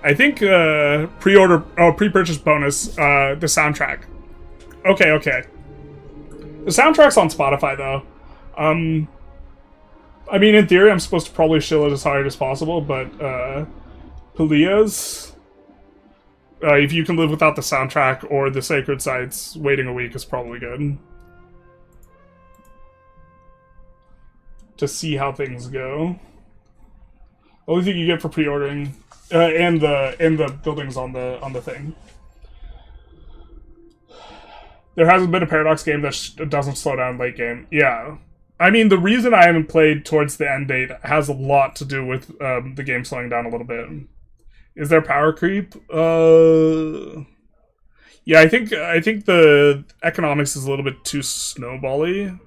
I think pre-purchase bonus, the soundtrack. Okay. The soundtrack's on Spotify, though. I mean, in theory, I'm supposed to probably shill it as hard as possible, but, Pelias, if you can live without the soundtrack or the sacred sites, waiting a week is probably good. To see how things go. The only thing you get for pre-ordering, and the buildings on the thing. There hasn't been a Paradox game that doesn't slow down late game. Yeah. I mean, the reason I haven't played towards the end date has a lot to do with the game slowing down a little bit. Is there power creep? Yeah, I think the economics is a little bit too snowbally.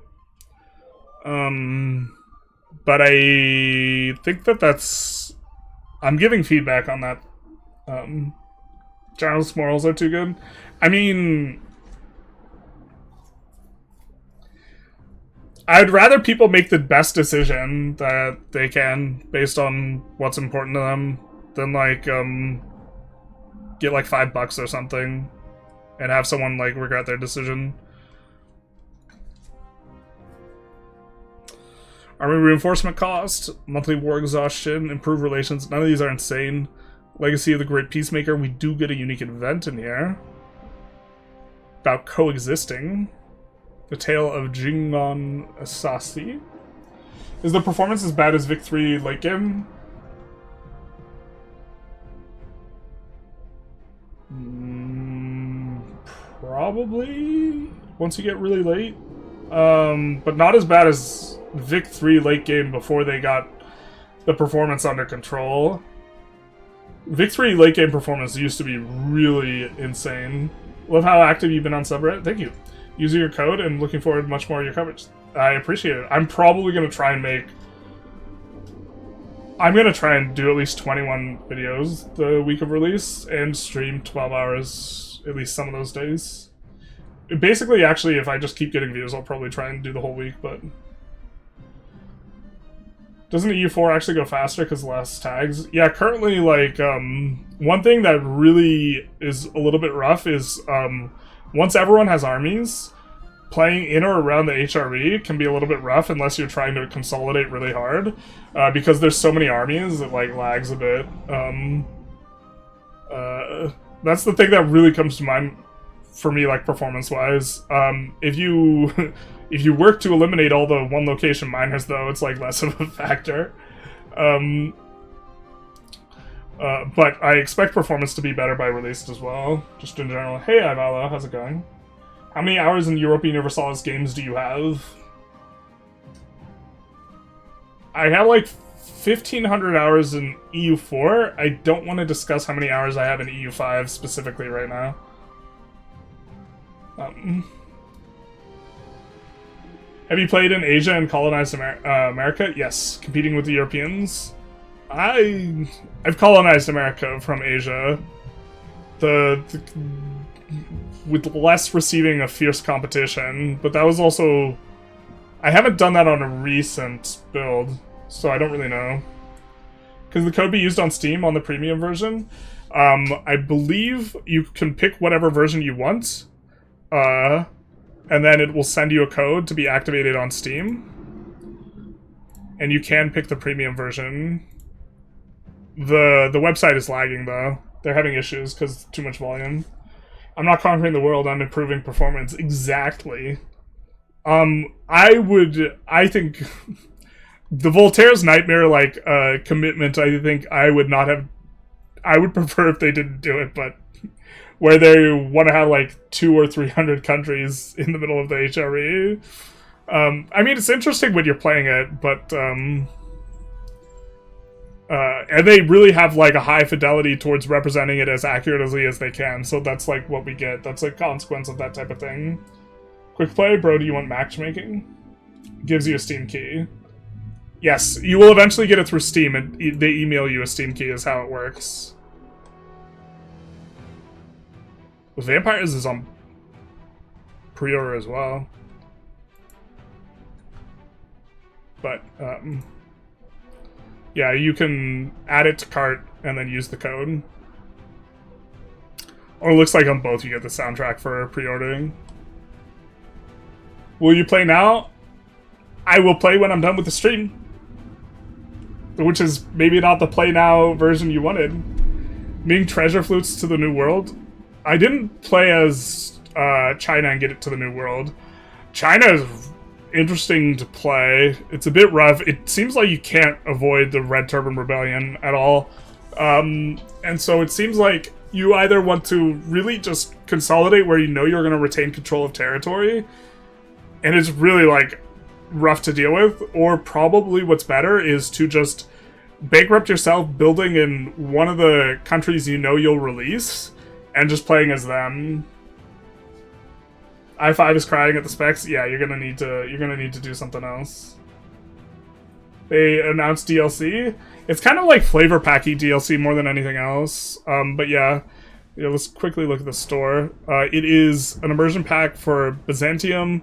But I think that's... I'm giving feedback on that. Generalist morals are too good. I mean... I'd rather people make the best decision that they can based on what's important to them than, like, get, like, $5 or something and have someone, like, regret their decision. Army reinforcement cost, monthly war exhaustion, improved relations. None of these are insane. Legacy of the Great Peacemaker. We do get a unique event in here about coexisting. The Tale of Jingon Asasi. Is the performance as bad as Vic 3 late game? Probably. Once you get really late. But not as bad as Vic 3 late game before they got the performance under control. Vic 3 late game performance used to be really insane. Love how active you've been on subreddit. Thank you. Using your code and looking forward to much more of your coverage. I appreciate it. I'm probably going to try and make... I'm going to try and do at least 21 videos the week of release and stream 12 hours at least some of those days. Basically, actually, if I just keep getting views, I'll probably try and do the whole week, but... Doesn't EU4 actually go faster because less tags? Yeah, currently, like, one thing that really is a little bit rough is, once everyone has armies, playing in or around the HRE can be a little bit rough unless you're trying to consolidate really hard, because there's so many armies, it, like, lags a bit. That's the thing that really comes to mind for me, like, performance-wise. If you work to eliminate all the one-location miners, though, it's, like, less of a factor. But I expect performance to be better by release as well, just in general. Hey, Ivala, how's it going? How many hours in Europa Universalis games do you have? I have, like, 1,500 hours in EU4. I don't want to discuss how many hours I have in EU5 specifically right now. Have you played in Asia and colonized America? Yes, competing with the Europeans. I've colonized America from Asia. With less receiving a fierce competition, but that was also... I haven't done that on a recent build, so I don't really know. Can the code be used on Steam on the premium version? I believe you can pick whatever version you want, and then it will send you a code to be activated on Steam. And you can pick the premium version. The website is lagging, though. They're having issues because too much volume. I'm not conquering the world, I'm improving performance. Exactly. I think the Voltaire's Nightmare, like, commitment, I think I would not have... I would prefer if they didn't do it, but where they want to have, like, 200 or 300 countries in the middle of the HRE. I mean, it's interesting when you're playing it, but, and they really have, like, a high fidelity towards representing it as accurately as they can, so that's, like, what we get. That's a consequence of that type of thing. Quick play, bro, do you want matchmaking? Gives you a Steam key. Yes, you will eventually get it through Steam, and they email you a Steam key is how it works. Vampires is on pre-order as well. But, yeah, you can add it to cart and then use the code. Or it looks like on both you get the soundtrack for pre-ordering. Will you play now? I will play when I'm done with the stream. Which is maybe not the play now version you wanted. Being treasure flutes to the new world. I didn't play as China and get it to the new world. China is interesting to play. It's a bit rough. It seems like you can't avoid the Red Turban Rebellion at all. And so it seems like you either want to really just consolidate where you know you're going to retain control of territory, and it's really like rough to deal with, or probably what's better is to just bankrupt yourself building in one of the countries you know you'll release and just playing as them. I5 is crying at the specs. Yeah, you're gonna need to do something else. They announced DLC. It's kind of like flavor packy DLC more than anything else. But yeah, let's quickly look at the store. It is an immersion pack for Byzantium,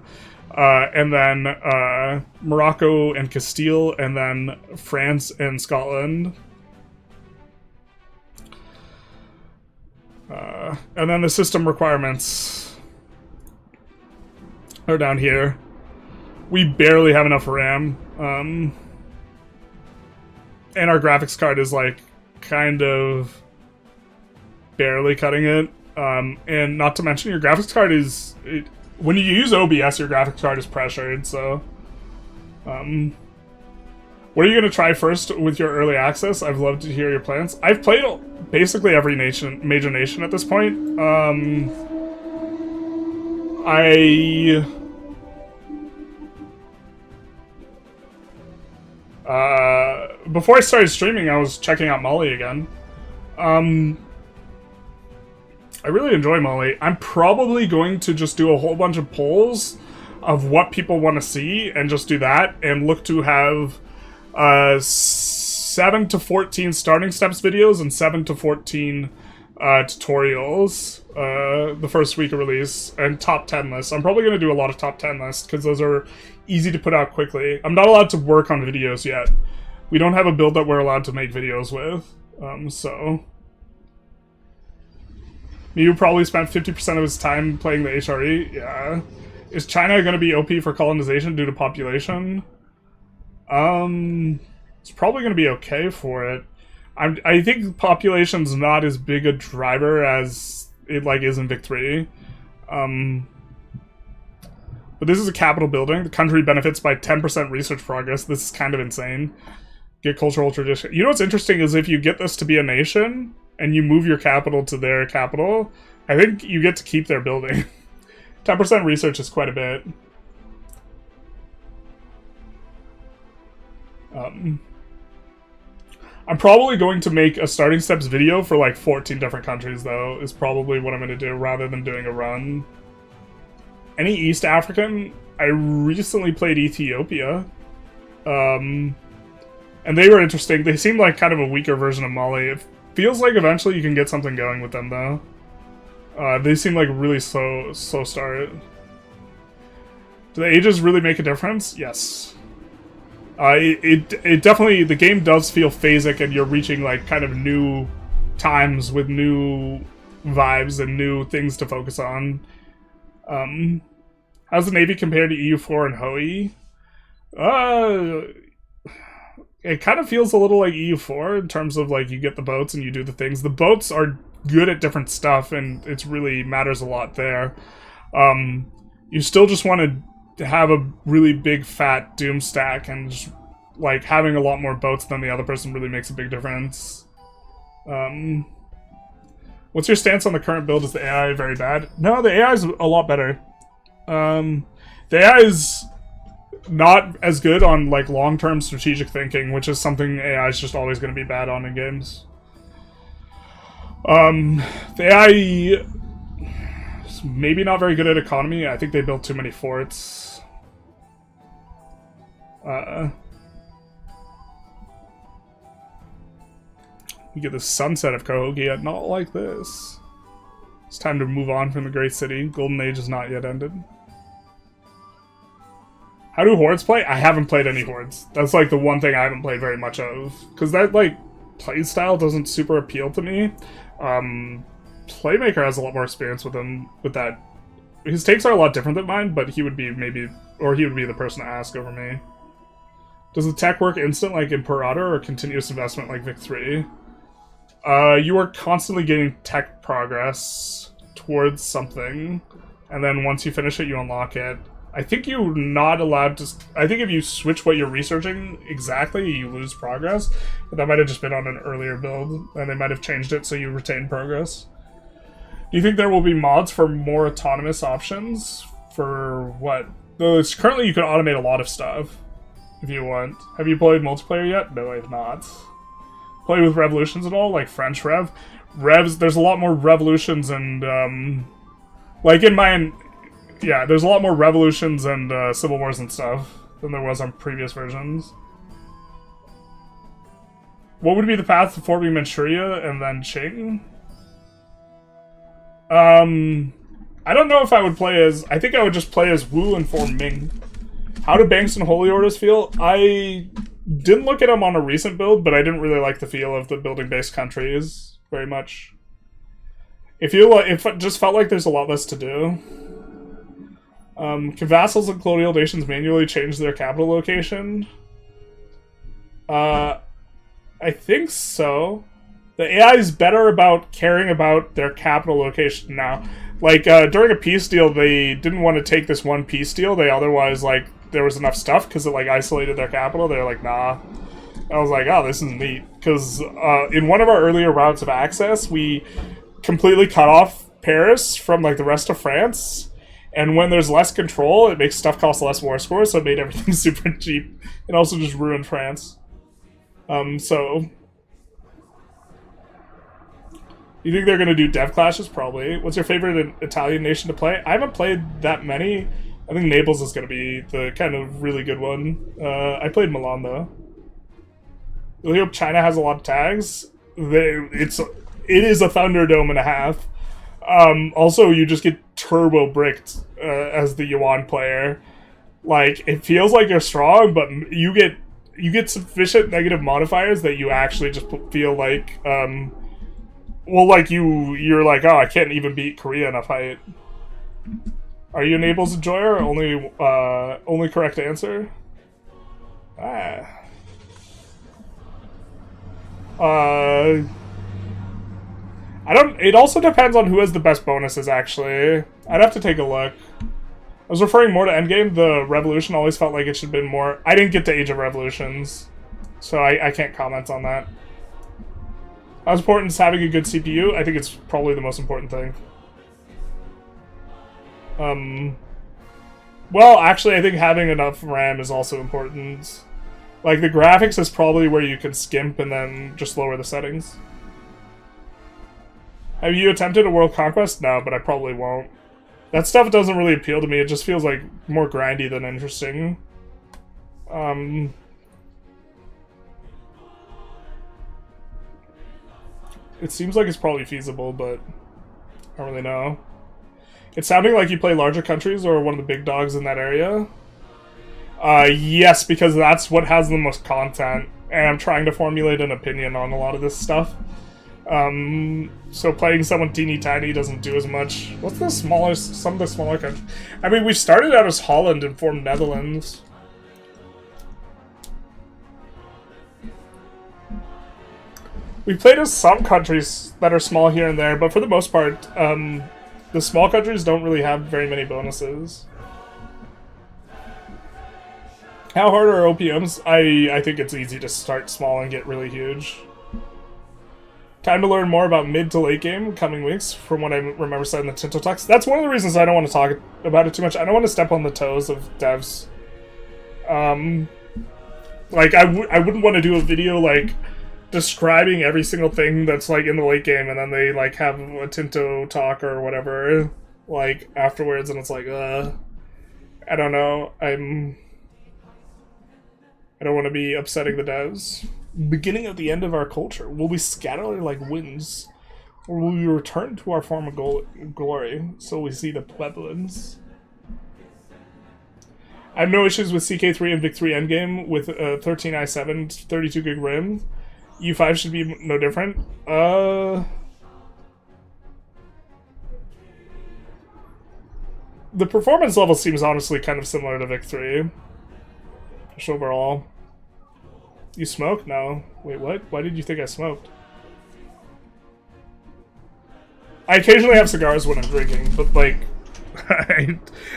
and then Morocco and Castile, and then France and Scotland. And then the system requirements are down here. We barely have enough RAM. And our graphics card is like kind of barely cutting it. And not to mention your graphics card is... when you use OBS, your graphics card is pressured, so... what are you going to try first with your early access? I'd love to hear your plans. I've played basically every major nation at this point. Before I started streaming, I was checking out Mali again. I really enjoy Mali. I'm probably going to just do a whole bunch of polls of what people want to see and just do that, and look to have 7 to 14 starting steps videos and 7 to 14 tutorials the first week of release, and top 10 lists. I'm probably going to do a lot of top 10 lists because those are easy to put out quickly. I'm not allowed to work on videos yet. We don't have a build that we're allowed to make videos with, so... Mew probably spent 50% of his time playing the HRE. Yeah. Is China going to be OP for colonization due to population? It's probably going to be okay for it. I think population's not as big a driver as it like is in Vic 3. But this is a capital building. The country benefits by 10% research progress. This is kind of insane. Get cultural tradition. You know what's interesting is if you get this to be a nation and you move your capital to their capital, I think you get to keep their building. 10% research is quite a bit. I'm probably going to make a starting steps video for like 14 different countries, though, is probably what I'm going to do rather than doing a run. Any East African? I recently played Ethiopia. And they were interesting. They seemed like kind of a weaker version of Mali. It feels like eventually you can get something going with them, though. They seem like really slow start. Do the ages really make a difference? Yes. It definitely, the game does feel phasic, and you're reaching like kind of new times with new vibes and new things to focus on. How's the Navy compared to EU4 and HOE? It kind of feels a little like EU4 in terms of like you get the boats and you do the things. The boats are good at different stuff, and it really matters a lot there. You still just want to have a really big fat doom stack, and just, like having a lot more boats than the other person really makes a big difference. What's your stance on the current build? Is the AI very bad? No, the AI is a lot better. The AI is not as good on like long-term strategic thinking, which is something AI is just always going to be bad on in games. The AI is maybe not very good at economy. I think they built too many forts. You get the sunset of Cahokia, not like this. It's time to move on from the Great City. Golden Age is not yet ended. How do Hordes play? I haven't played any Hordes. That's like the one thing I haven't played very much of. Because that like play style doesn't super appeal to me. Playmaker has a lot more experience with him with that. His takes are a lot different than mine, but he would be maybe, or he would be the person to ask over me. Does the tech work instant like in Per Order or continuous investment like Vic 3? You are constantly getting tech progress towards something, and then once you finish it, you unlock it. I think you're not allowed to... I think if you switch what you're researching exactly, you lose progress. But that might have just been on an earlier build, and they might have changed it so you retain progress. Do you think there will be mods for more autonomous options? For what? Though it's currently you can automate a lot of stuff, if you want. Have you played multiplayer yet? No, I have not. Play with revolutions at all? Like French Rev? Revs, there's a lot more revolutions and, like in my... Yeah, there's a lot more revolutions and civil wars and stuff than there was on previous versions. What would be the path to forming Manchuria and then Qing? I don't know if I would play as... I think I would just play as Wu and form Ming. How do banks and holy orders feel? I didn't look at them on a recent build, but I didn't really like the feel of the building-based countries very much. It just felt like there's a lot less to do. Can vassals and colonial nations manually change their capital location? I think so. The AI is better about caring about their capital location now. Like, during a peace deal, they didn't want to take this one peace deal. They otherwise, like, there was enough stuff because it, like, isolated their capital. They were like, nah. I was like, oh, this is neat. Because in one of our earlier routes of access, we completely cut off Paris from, like, the rest of France. And when there's less control, it makes stuff cost less war scores, so it made everything super cheap. It also just ruined France. So... You think they're going to do dev clashes? Probably. What's your favorite Italian nation to play? I haven't played that many. I think Naples is going to be the kind of really good one. I played Milan, though. I hope China has a lot of tags. It is a Thunderdome and a half. Also, you just get turbo bricked as the Yuan player. Like, it feels like you're strong, but you get sufficient negative modifiers that you actually just feel like... well, like, you're like, oh, I can't even beat Korea in a fight. Are you a Naples enjoyer? Only correct answer? It also depends on who has the best bonuses, actually. I'd have to take a look. I was referring more to Endgame. The Revolution always felt like it should have been more... I didn't get to Age of Revolutions, so I can't comment on that. How important is having a good CPU? I think it's probably the most important thing. Well, actually, I think having enough RAM is also important. Like, the graphics is probably where you can skimp and then just lower the settings. Have you attempted a world conquest? No, but I probably won't. That stuff doesn't really appeal to me. It just feels like more grindy than interesting. It seems like it's probably feasible, but I don't really know. It's sounding like you play larger countries or one of the big dogs in that area. Yes, because that's what has the most content, and I'm trying to formulate an opinion on a lot of this stuff. So playing someone teeny tiny doesn't do as much. What's the smallest, some of the smaller countries? I mean, we started out as Holland and formed Netherlands. We played as some countries that are small here and there, but for the most part, the small countries don't really have very many bonuses. How hard are OPMs? I think it's easy to start small and get really huge. Time to learn more about mid to late game coming weeks, from what I remember said in the Tinto Talks. That's one of the reasons I don't want to talk about it too much. I don't want to step on the toes of devs. Like, I wouldn't want to do a video, like, describing every single thing that's, like, in the late game, and then they, like, have a Tinto talk or whatever, like, afterwards, and it's like, I don't know. I don't want to be upsetting the devs. Beginning of the end of our culture. Will we scatter like winds? Or will we return to our former glory, so we see the Pueblans? I have no issues with CK3 and VIC3 endgame with 13i7, 32 gig RAM. EU5 should be no different. The performance level seems honestly kind of similar to VIC3. Just overall. You smoke? No. Wait, what? Why did you think I smoked? I occasionally have cigars when I'm drinking, but like,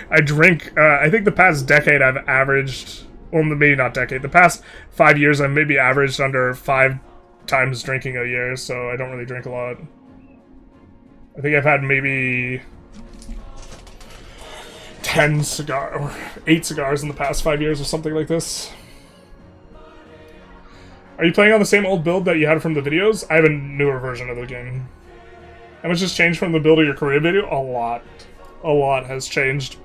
I drink, I think the past decade I've averaged, well maybe not decade, the past 5 years I've maybe averaged under 5 times drinking a year, so I don't really drink a lot. I think I've had maybe 8 cigars in the past 5 years or something like this. Are you playing on the same old build that you had from the videos? I have a newer version of the game. How much has changed from the build of your Korea video? A lot. A lot has changed.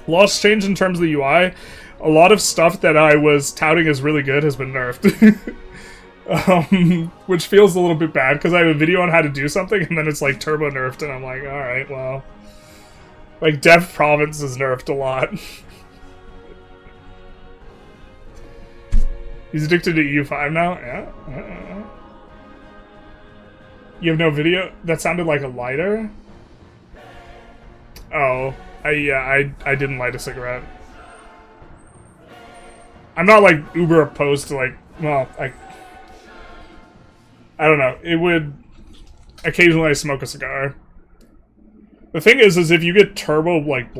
A lot's changed in terms of the UI. A lot of stuff that I was touting as really good has been nerfed. Which feels a little bit bad, because I have a video on how to do something, and then it's like turbo nerfed, and I'm like, alright, well. Like, Dev Province is nerfed a lot. He's addicted to EU5 now? Yeah. You have no video? That sounded like a lighter? Oh. I didn't light a cigarette. I'm not, like, uber opposed to, like, well, I don't know. It would... Occasionally I smoke a cigar. The thing is if you get turbo, like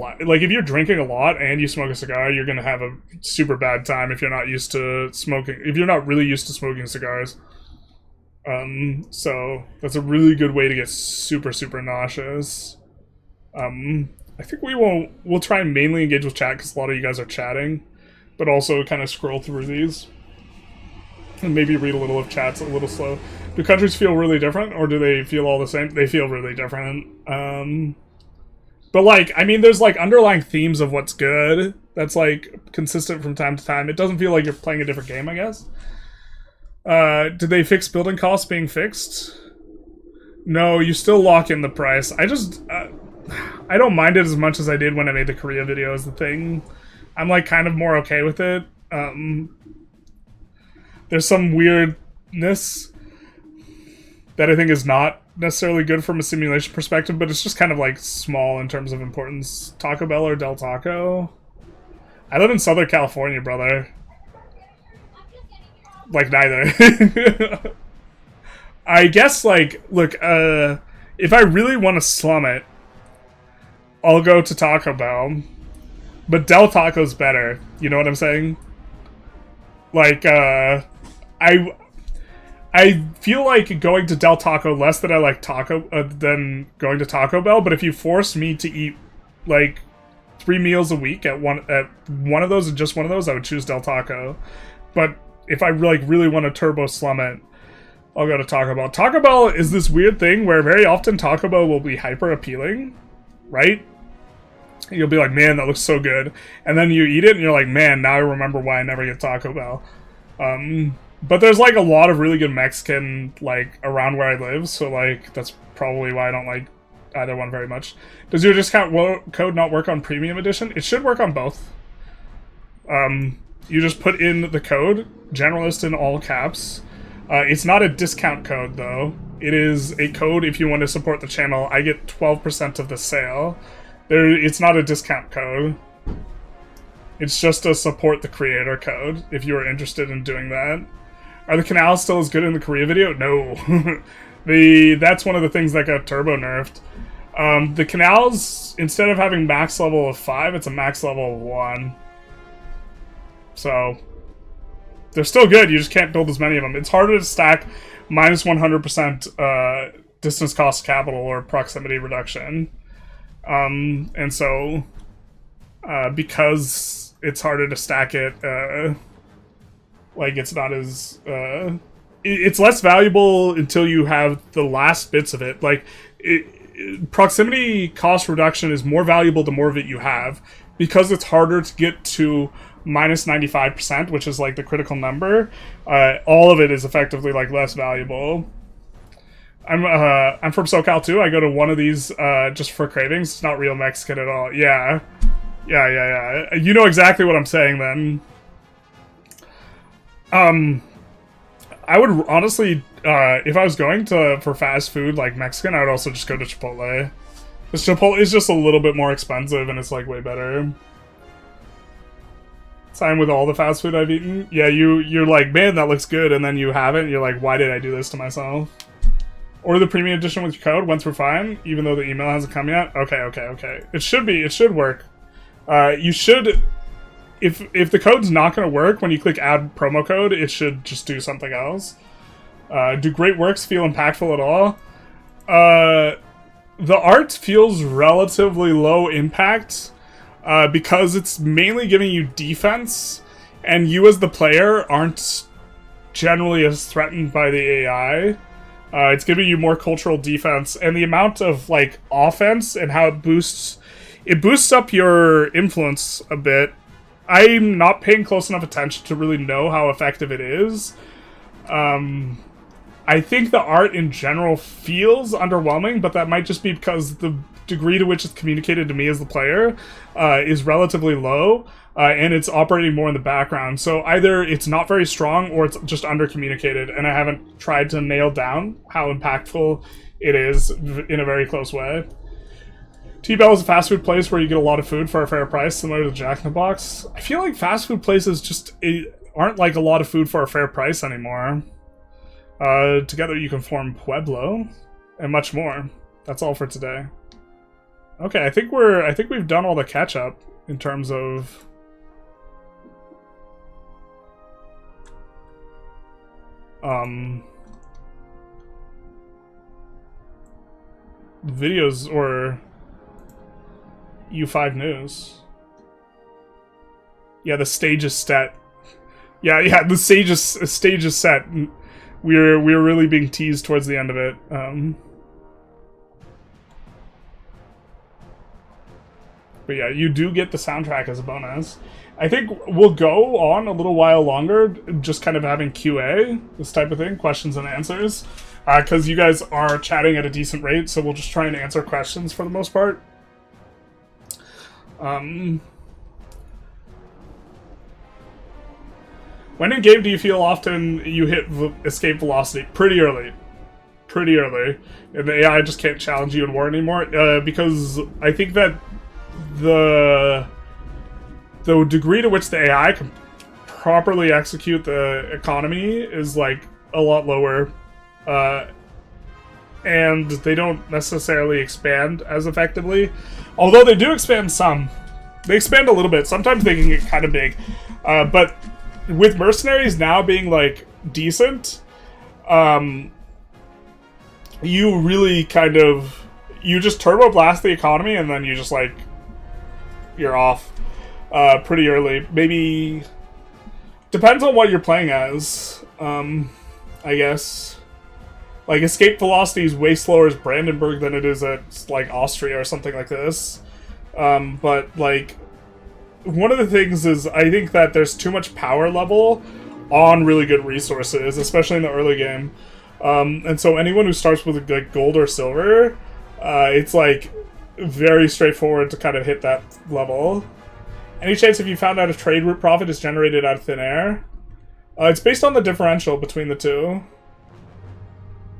if you're drinking a lot and you smoke a cigar, you're gonna have a super bad time if you're not used to smoking, if you're not really used to smoking cigars. So that's a really good way to get super, super nauseous. I think we'll try and mainly engage with chat because a lot of you guys are chatting, but also kind of scroll through these. And maybe read a little of chat's a little slow. Do countries feel really different, or do they feel all the same? They feel really different. But like, I mean, there's like underlying themes of what's good that's like consistent from time to time. It doesn't feel like you're playing a different game, I guess. Did they fix building costs being fixed? No, you still lock in the price. I just, I don't mind it as much as I did when I made the Korea video as the thing. I'm like kind of more okay with it. There's some weirdness that I think is not necessarily good from a simulation perspective, but it's just kind of like small in terms of importance. Taco Bell or Del Taco? I live in Southern California, brother. Like, neither. I guess, like, look, if I really want to slum it, I'll go to Taco Bell. But Del Taco's better. You know what I'm saying? Like, I feel like going to Del Taco less than I like than going to Taco Bell, but if you force me to eat, like, 3 meals a week at one of those and just one of those, I would choose Del Taco. But if I like really want to turbo slum it, I'll go to Taco Bell. Taco Bell is this weird thing where very often Taco Bell will be hyper appealing, right? You'll be like, man, that looks so good. And then you eat it and you're like, man, now I remember why I never get Taco Bell. But there's like a lot of really good Mexican like around where I live, so like that's probably why I don't like either one very much. Does your discount code not work on Premium Edition? It should work on both. You just put in the code, Generalist in all caps. It's not a discount code though. It is a code if you want to support the channel. I get 12% of the sale. It's not a discount code. It's just a support the creator code if you are interested in doing that. Are the canals still as good in the Korea video? No. That's one of the things that got turbo nerfed. The canals, instead of having max level of 5, it's a max level of 1. So, they're still good, you just can't build as many of them. It's harder to stack minus 100% distance cost capital or proximity reduction. And so, because it's harder to stack it, like it's not as, it's less valuable until you have the last bits of it. Like, proximity cost reduction is more valuable the more of it you have, because it's harder to get to minus 95%, which is like the critical number. All of it is effectively like less valuable. I'm from SoCal too. I go to one of these just for cravings. It's not real Mexican at all. Yeah. You know exactly what I'm saying then. I would honestly, if I was going for fast food like Mexican, I would also just go to Chipotle. Because Chipotle is just a little bit more expensive and it's like way better. Same with all the fast food I've eaten. Yeah, you're like, man, that looks good, and then you have it, and you're like, why did I do this to myself? Order the premium edition with your code, went through fine, even though the email hasn't come yet. Okay. It should work. You should, if the code's not going to work, when you click add promo code, it should just do something else. Do great works feel impactful at all? The art feels relatively low impact, because it's mainly giving you defense, and you as the player aren't generally as threatened by the AI. It's giving you more cultural defense, and the amount of like offense and how it boosts up your influence a bit. I'm not paying close enough attention to really know how effective it is. I think the art in general feels underwhelming, but that might just be because the degree to which it's communicated to me as the player is relatively low, and it's operating more in the background. So either it's not very strong or it's just under-communicated, and I haven't tried to nail down how impactful it is in a very close way. T-Bell is a fast food place where you get a lot of food for a fair price, similar to Jack in the Box. I feel like fast food places just aren't like a lot of food for a fair price anymore. Together you can form Pueblo, and much more. That's all for today. Okay, I think we've done all the catch up in terms of videos or EU5 news. Yeah, the stage is set. Yeah, the stage is set. We're really being teased towards the end of it. But yeah, you do get the soundtrack as a bonus. I think we'll go on a little while longer, just kind of having QA, this type of thing, questions and answers, because you guys are chatting at a decent rate, so we'll just try and answer questions for the most part. When in game do you feel often you hit escape velocity? Pretty early. And the AI just can't challenge you in war anymore, because I think that the degree to which the AI can properly execute the economy is like a lot lower, and they don't necessarily expand as effectively, although they do expand some. They expand a little bit. Sometimes they can get kind of big, but with mercenaries now being like decent, you really kind of, you just turbo blast the economy and then you just like, you're off pretty early. Maybe depends on what you're playing as. I guess like escape velocity is way slower as Brandenburg than it is at like Austria or something like this. But like one of the things is I think that there's too much power level on really good resources, especially in the early game. And so anyone who starts with like gold or silver, it's like very straightforward to kind of hit that level. Any chance if you found out if trade route profit is generated out of thin air? It's based on the differential between the two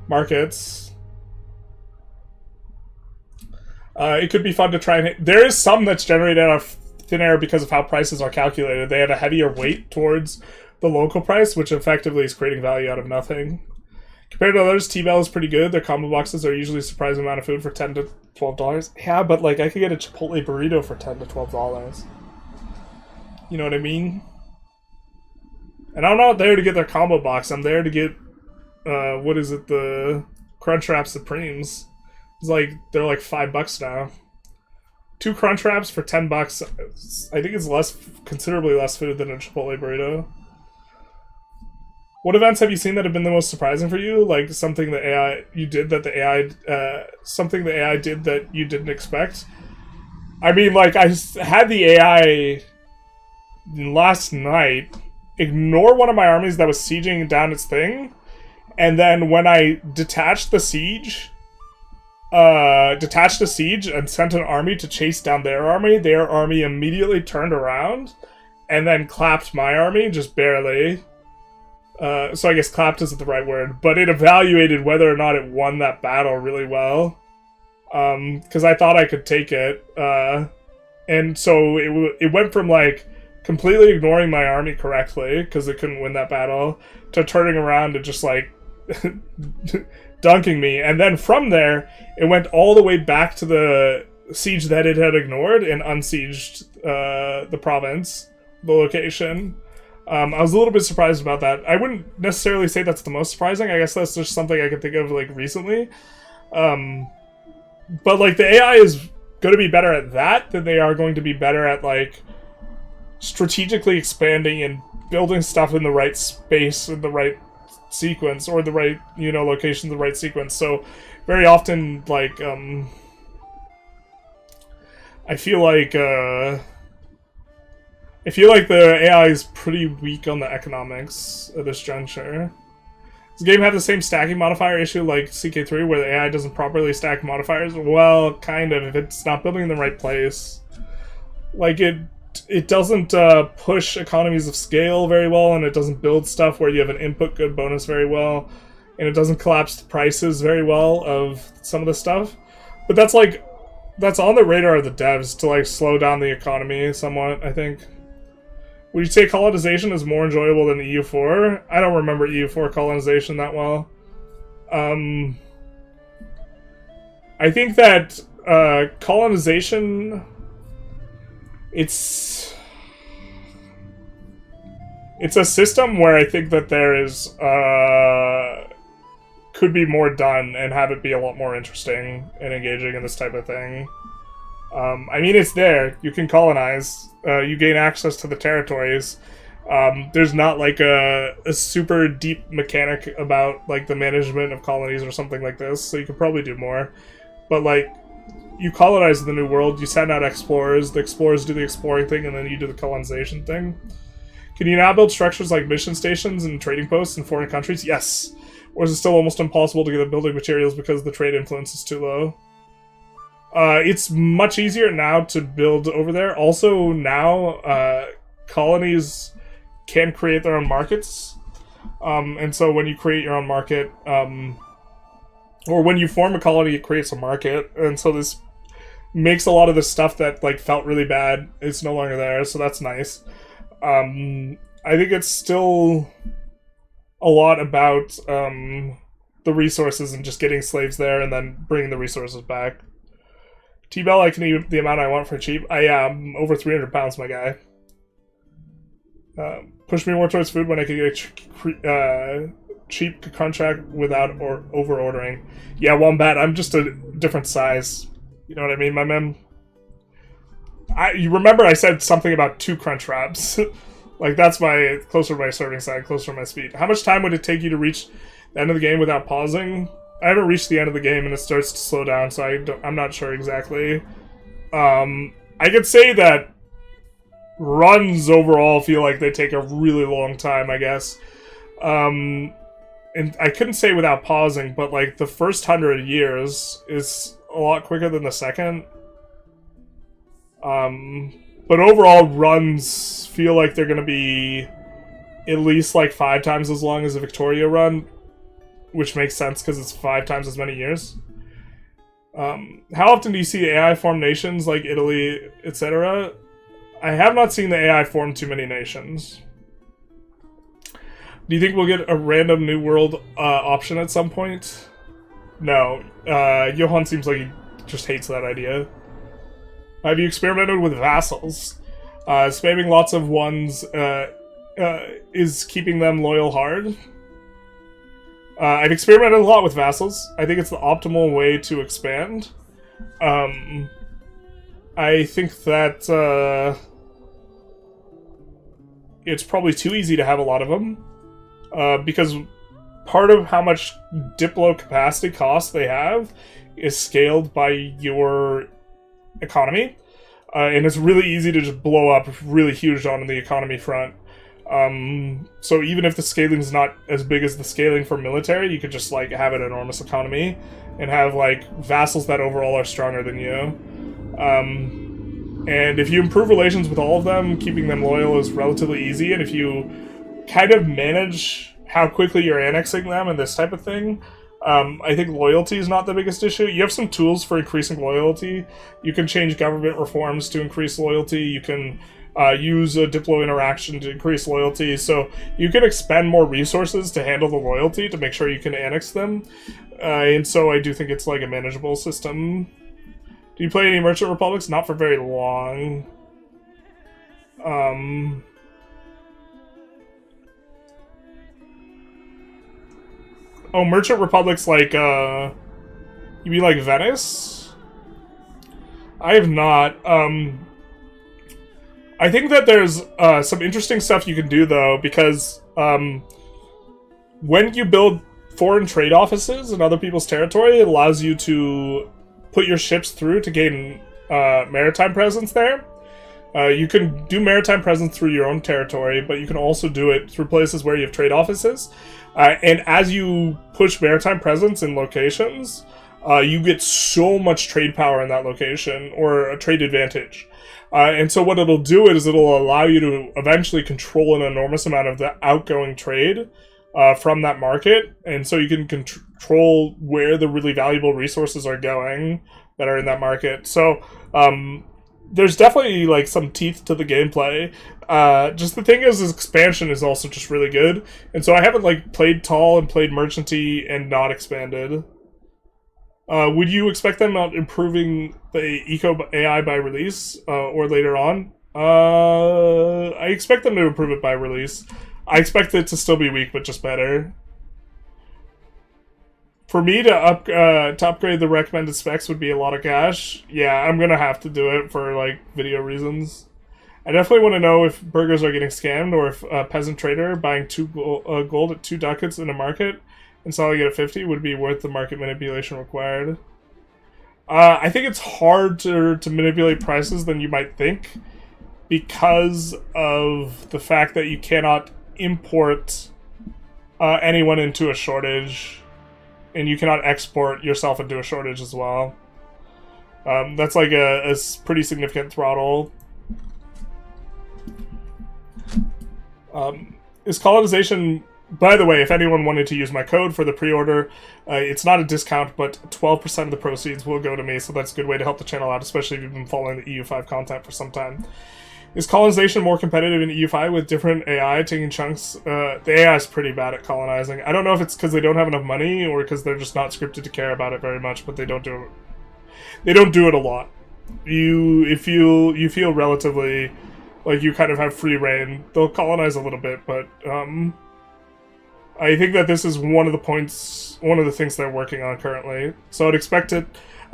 markets. It could be fun to try and hit. There is some that's generated out of thin air because of how prices are calculated. They have a heavier weight towards the local price, which effectively is creating value out of nothing. Compared to others, T-Bell is pretty good. Their combo boxes are usually a surprising amount of food for $10 to $12. Yeah, but like I could get a Chipotle burrito for $10 to $12. You know what I mean? And I'm not there to get their combo box. I'm there to get, what is it, the Crunchwrap Supremes. It's like, they're like $5 now. 2 Crunchwraps for $10. I think it's considerably less food than a Chipotle burrito. What events have you seen that have been the most surprising for you? Like something the AI did that you didn't expect? I mean, like I had the AI last night ignore one of my armies that was sieging down its thing, And then when I detached a siege and sent an army to chase down their army immediately turned around and then clapped my army, just barely. So I guess clapped isn't the right word, but it evaluated whether or not it won that battle really well. Because I thought I could take it. And so it went from, like, completely ignoring my army correctly, because it couldn't win that battle, to turning around and just, like, dunking me. And then from there, it went all the way back to the siege that it had ignored and unsieged the province, the location. I was a little bit surprised about that. I wouldn't necessarily say that's the most surprising. I guess that's just something I could think of, like, recently. But, like, the AI is going to be better at that than they are going to be better at, like, strategically expanding and building stuff in the right space, in the right sequence, or the right, you know, location, the right sequence. So, very often, like, I feel like the AI is pretty weak on the economics at this juncture. Does the game have the same stacking modifier issue like CK3, where the AI doesn't properly stack modifiers? Well, kind of, if it's not building in the right place. Like, it doesn't push economies of scale very well, and it doesn't build stuff where you have an input good bonus very well, and it doesn't collapse the prices very well of some of the stuff. But that's, like, that's on the radar of the devs to, like, slow down the economy somewhat, I think. Would you say colonization is more enjoyable than EU4? I don't remember EU4 colonization that well. I think that colonization, it's a system where I think that there is could be more done and have it be a lot more interesting and engaging in this type of thing. I mean, it's there. You can colonize. You gain access to the territories. There's not, like, a super deep mechanic about, like, the management of colonies or something like this, so you could probably do more. But, like, you colonize the New World, you send out explorers, the explorers do the exploring thing, and then you do the colonization thing. Can you now build structures like mission stations and trading posts in foreign countries? Yes. Or is it still almost impossible to get the building materials because the trade influence is too low? It's much easier now to build over there. Also, now, colonies can create their own markets. And so when you create your own market, or when you form a colony, it creates a market. And so this makes a lot of the stuff that, like, felt really bad, it's no longer there, so that's nice. I think it's still a lot about, the resources and just getting slaves there and then bringing the resources back. T-Bell, I can eat the amount I want for cheap. I am over 300 pounds, my guy. Push me more towards food when I can get a cheap contract without over-ordering. Yeah, Wombat, I'm just a different size. You know what I mean, my man? You remember I said something about 2 crunch wraps. Like, that's closer to my serving size, closer to my speed. How much time would it take you to reach the end of the game without pausing? I haven't reached the end of the game and it starts to slow down, so I'm not sure exactly. I could say that runs overall feel like they take a really long time, I guess. And I couldn't say without pausing, but, like, the first 100 years is a lot quicker than the second. But overall, runs feel like they're gonna be at least, like, 5 times as long as a Victoria run. Which makes sense because it's 5 times as many years. How often do you see AI form nations like Italy, etc.? I have not seen the AI form too many nations. Do you think we'll get a random New World option at some point? No. Johan seems like he just hates that idea. Have you experimented with vassals? Spamming lots of ones is keeping them loyal hard? I've experimented a lot with vassals. I think it's the optimal way to expand. I think that it's probably too easy to have a lot of them. Because part of how much Diplo capacity cost they have is scaled by your economy. And it's really easy to just blow up really huge on the economy front. So even if the scaling is not as big as the scaling for military, you could just like have an enormous economy and have like vassals that overall are stronger than you. And if you improve relations with all of them, keeping them loyal is relatively easy. And if you kind of manage how quickly you're annexing them and this type of thing, I think loyalty is not the biggest issue. You have some tools for increasing loyalty. You can change government reforms to increase loyalty. You can use a Diplo interaction to increase loyalty. So you can expend more resources to handle the loyalty to make sure you can annex them. And so I do think it's like a manageable system. Do you play any Merchant Republics? Not for very long. Oh, Merchant Republics like, you mean like Venice? I have not. I think that there's some interesting stuff you can do, though, because when you build foreign trade offices in other people's territory, it allows you to put your ships through to gain maritime presence there. You can do maritime presence through your own territory, but you can also do it through places where you have trade offices. And as you push maritime presence in locations, you get so much trade power in that location, or a trade advantage. And so what it'll do is it'll allow you to eventually control an enormous amount of the outgoing trade from that market, and so you can control where the really valuable resources are going that are in that market. So there's definitely like some teeth to the gameplay. Just the thing is expansion is also just really good, and so I haven't like played Tall and played Merchanty and not expanded. Would you expect them not improving the Eco AI by release or later on? I expect them to improve it by release. I expect it to still be weak, but just better. For me to upgrade the recommended specs would be a lot of cash. Yeah, I'm gonna have to do it for like video reasons. I definitely want to know if burgers are getting scammed, or if a peasant trader buying gold at 2 ducats in a market and selling it at 50 would be worth the market manipulation required. I think it's harder to manipulate prices than you might think, because of the fact that you cannot import anyone into a shortage, and you cannot export yourself into a shortage as well. That's like a pretty significant throttle. Is colonization... By the way, if anyone wanted to use my code for the pre-order, it's not a discount, but 12% of the proceeds will go to me, so that's a good way to help the channel out, especially if you've been following the EU5 content for some time. Is colonization more competitive in EU5 with different AI taking chunks? The AI is pretty bad at colonizing. I don't know if it's because they don't have enough money, or because they're just not scripted to care about it very much, but they don't do it. They don't do it a lot. You feel relatively like you kind of have free reign. They'll colonize a little bit, but I think that this is one of the things they're working on currently. So I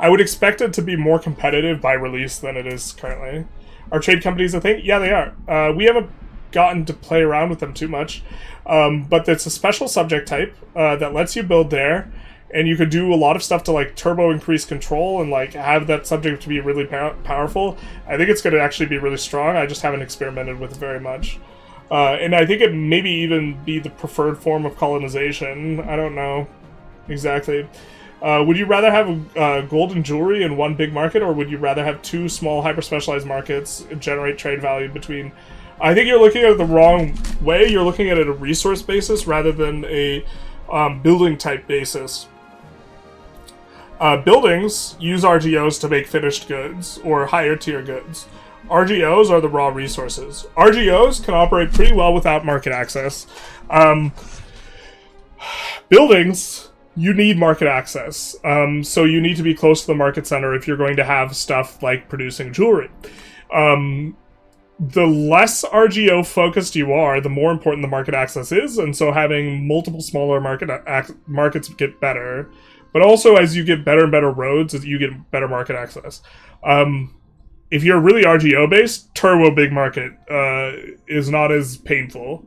would expect it to be more competitive by release than it is currently. Are trade companies a thing? Yeah, they are. We haven't gotten to play around with them too much, but it's a special subject type that lets you build there, and you could do a lot of stuff to like turbo increase control and like have that subject to be really powerful. I think it's going to actually be really strong. I just haven't experimented with it very much. And I think it maybe even be the preferred form of colonization. I don't know exactly. Would you rather have gold and jewelry in one big market, or would you rather have 2 small hyper-specialized markets and generate trade value between? I think you're looking at it the wrong way. You're looking at it a resource basis rather than a building type basis. Buildings use RGOs to make finished goods or higher tier goods. RGOs are the raw resources. RGOs can operate pretty well without market access. Buildings, you need market access. So you need to be close to the market center if you're going to have stuff like producing jewelry. The less RGO focused you are, the more important the market access is, and so having multiple smaller markets get better. But also, as you get better and better roads, you get better market access. If you're really RGO based, turbo big market is not as painful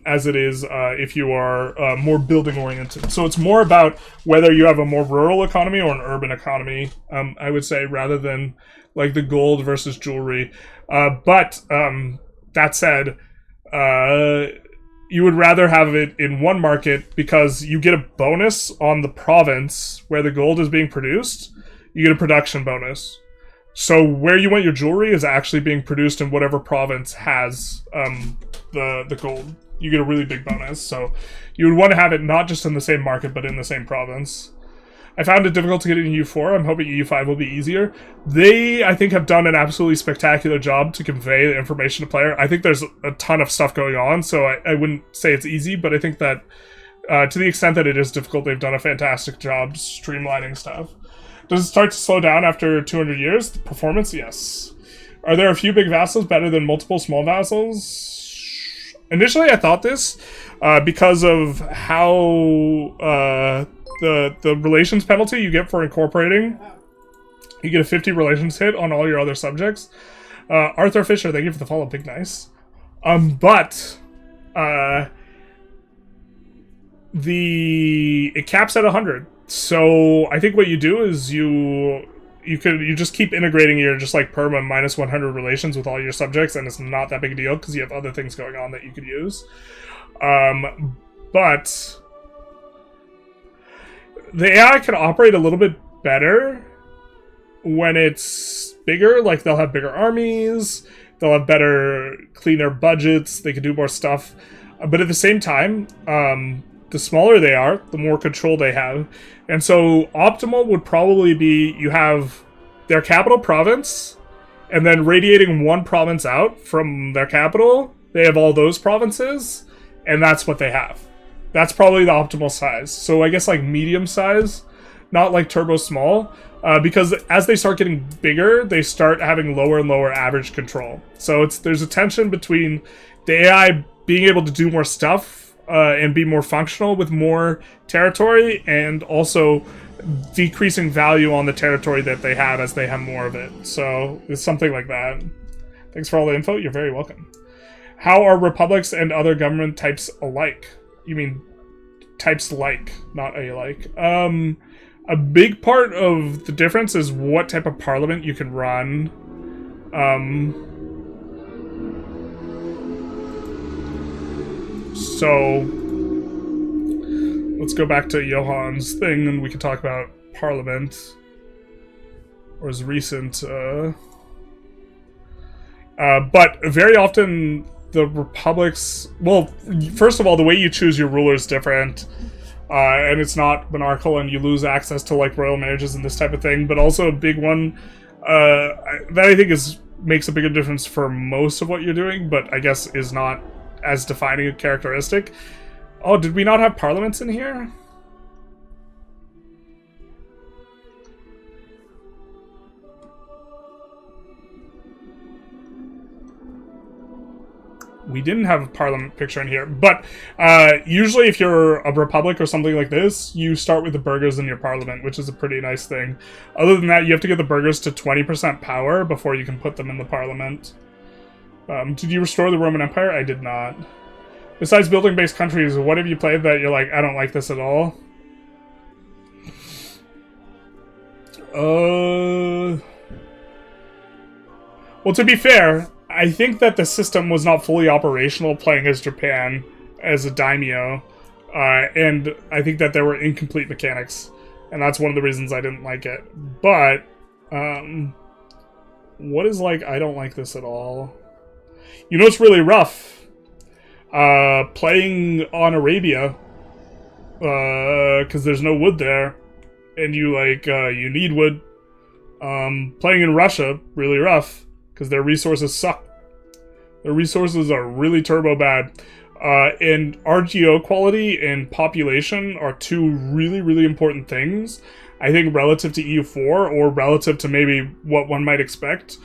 as it is if you are more building oriented. So it's more about whether you have a more rural economy or an urban economy, I would say, rather than like the gold versus jewelry. But that said, you would rather have it in one market because you get a bonus on the province where the gold is being produced. You get a production bonus. So where you want your jewelry is actually being produced in whatever province has the gold. You get a really big bonus. So you would want to have it not just in the same market, but in the same province. I found it difficult to get in EU4. I'm hoping EU5 will be easier. They, I think, have done an absolutely spectacular job to convey the information to player. I think there's a ton of stuff going on, so I wouldn't say it's easy, but I think that to the extent that it is difficult, they've done a fantastic job streamlining stuff. Does it start to slow down after 200 years? The performance? Yes. Are there a few big vassals better than multiple small vassals? Initially, I thought this because of how the relations penalty you get for incorporating. You get a 50 relations hit on all your other subjects. Arthur Fisher, thank you for the follow. Big nice. It caps at 100. So I think what you do is you just keep integrating your just like perma minus 100 relations with all your subjects, and it's not that big a deal because you have other things going on that you could use. But the AI can operate a little bit better when it's bigger. Like, they'll have bigger armies, they'll have better, cleaner budgets, they can do more stuff. But at the same time, the smaller they are, the more control they have. And so optimal would probably be you have their capital province, and then radiating one province out from their capital, they have all those provinces, and that's what they have. That's probably the optimal size. So I guess like medium size, not like turbo small, because as they start getting bigger, they start having lower and lower average control. So there's a tension between the AI being able to do more stuff and be more functional with more territory, and also decreasing value on the territory that they have as they have more of it. So it's something like that. Thanks for all the info. You're very welcome. How are republics and other government types alike? You mean types like, not alike. A big part of the difference is what type of parliament you can run. So let's go back to Johan's thing and we can talk about parliament. Or his recent but very often the republics, well, first of all, the way you choose your ruler is different, and it's not monarchical, and you lose access to like royal marriages and this type of thing. But also a big one that I think makes a bigger difference for most of what you're doing, but I guess is not as defining a characteristic. Oh, did we not have parliaments in here? We didn't have a parliament picture in here, but usually if you're a republic or something like this, you start with the burghers in your parliament, which is a pretty nice thing. Other than that, you have to get the burghers to 20% power before you can put them in the parliament. Did you restore the Roman Empire? I did not. Besides building-based countries, what have you played that you're like, I don't like this at all? Well, to be fair, I think that the system was not fully operational playing as Japan as a daimyo, and I think that there were incomplete mechanics, and that's one of the reasons I didn't like it. But, what is like, I don't like this at all? You know, it's really rough. Playing on Arabia, because there's no wood there, and you you need wood. Playing in Russia, really rough, because their resources suck. Their resources are really turbo bad. And RGO quality and population are two really, really important things, I think, relative to EU4, or relative to maybe what one might expect.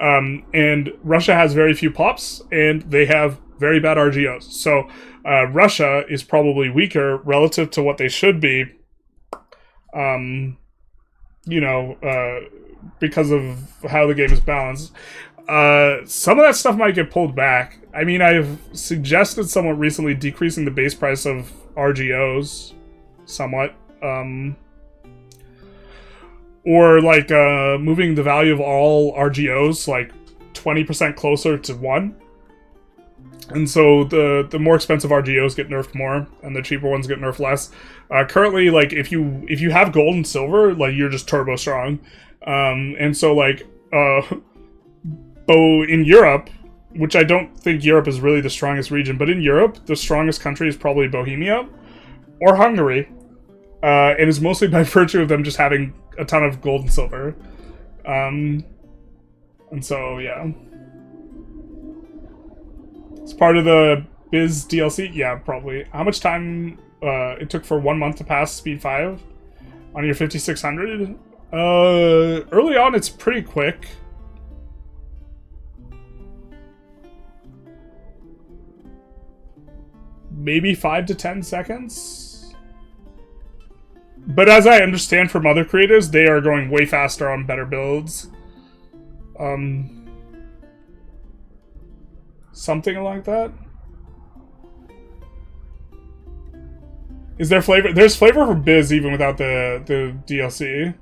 And Russia has very few pops, and they have very bad RGOs. So Russia is probably weaker relative to what they should be, because of how the game is balanced. Some of that stuff might get pulled back. I mean, I've suggested somewhat recently decreasing the base price of RGOs somewhat. Or moving the value of all RGOs 20% closer to 1. And so the more expensive RGOs get nerfed more, and the cheaper ones get nerfed less. Currently, like if you have gold and silver, like you're just turbo strong. And so like in Europe, which I don't think Europe is really the strongest region, but in Europe, the strongest country is probably Bohemia or Hungary, and it's mostly by virtue of them just having a ton of gold and silver. And so yeah. It's part of the Biz DLC? Yeah, probably. How much time it took for 1 month to pass Speed 5 on your 5600? Early on, it's pretty quick. Maybe 5 to 10 seconds? But as I understand from other creators, they are going way faster on better builds. Something like that. Is there flavor? There's flavor for Biz even without the DLC.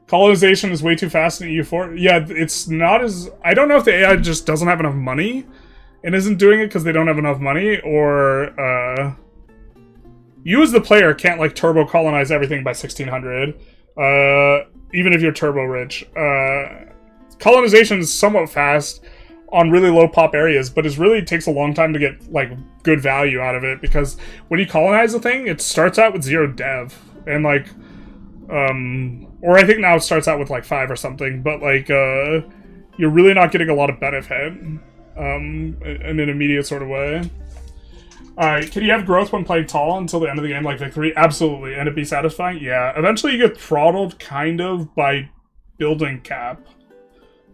Colonization is way too fast in EU4. Yeah, it's not as... I don't know if the AI just doesn't have enough money and isn't doing it because they don't have enough money, or you as the player can't like turbo colonize everything by 1600, even if you're turbo rich. Colonization is somewhat fast on really low pop areas, but it really takes a long time to get like good value out of it, because when you colonize a thing, it starts out with 0 dev, and like or I think now it starts out with like 5 or something, but like you're really not getting a lot of benefit in an immediate sort of way. Alright, can you have growth when playing tall until the end of the game, like Victory? Absolutely. And it be satisfying? Yeah. Eventually you get throttled kind of by building cap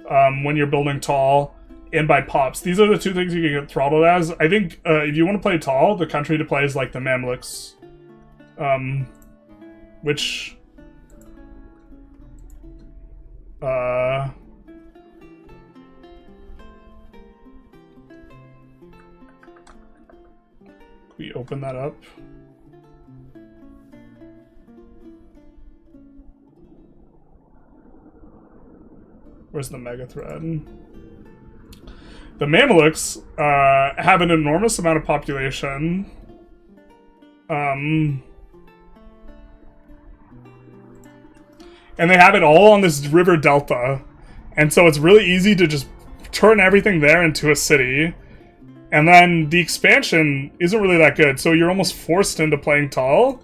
when you're building tall, and by pops. These are the two things you can get throttled as. I think if you want to play tall, the country to play is like the Mamluks. Which... we open that up. Where's the mega thread? The Mamluks have an enormous amount of population. And they have it all on this river delta. And so it's really easy to just turn everything there into a city. And then the expansion isn't really that good, so you're almost forced into playing tall.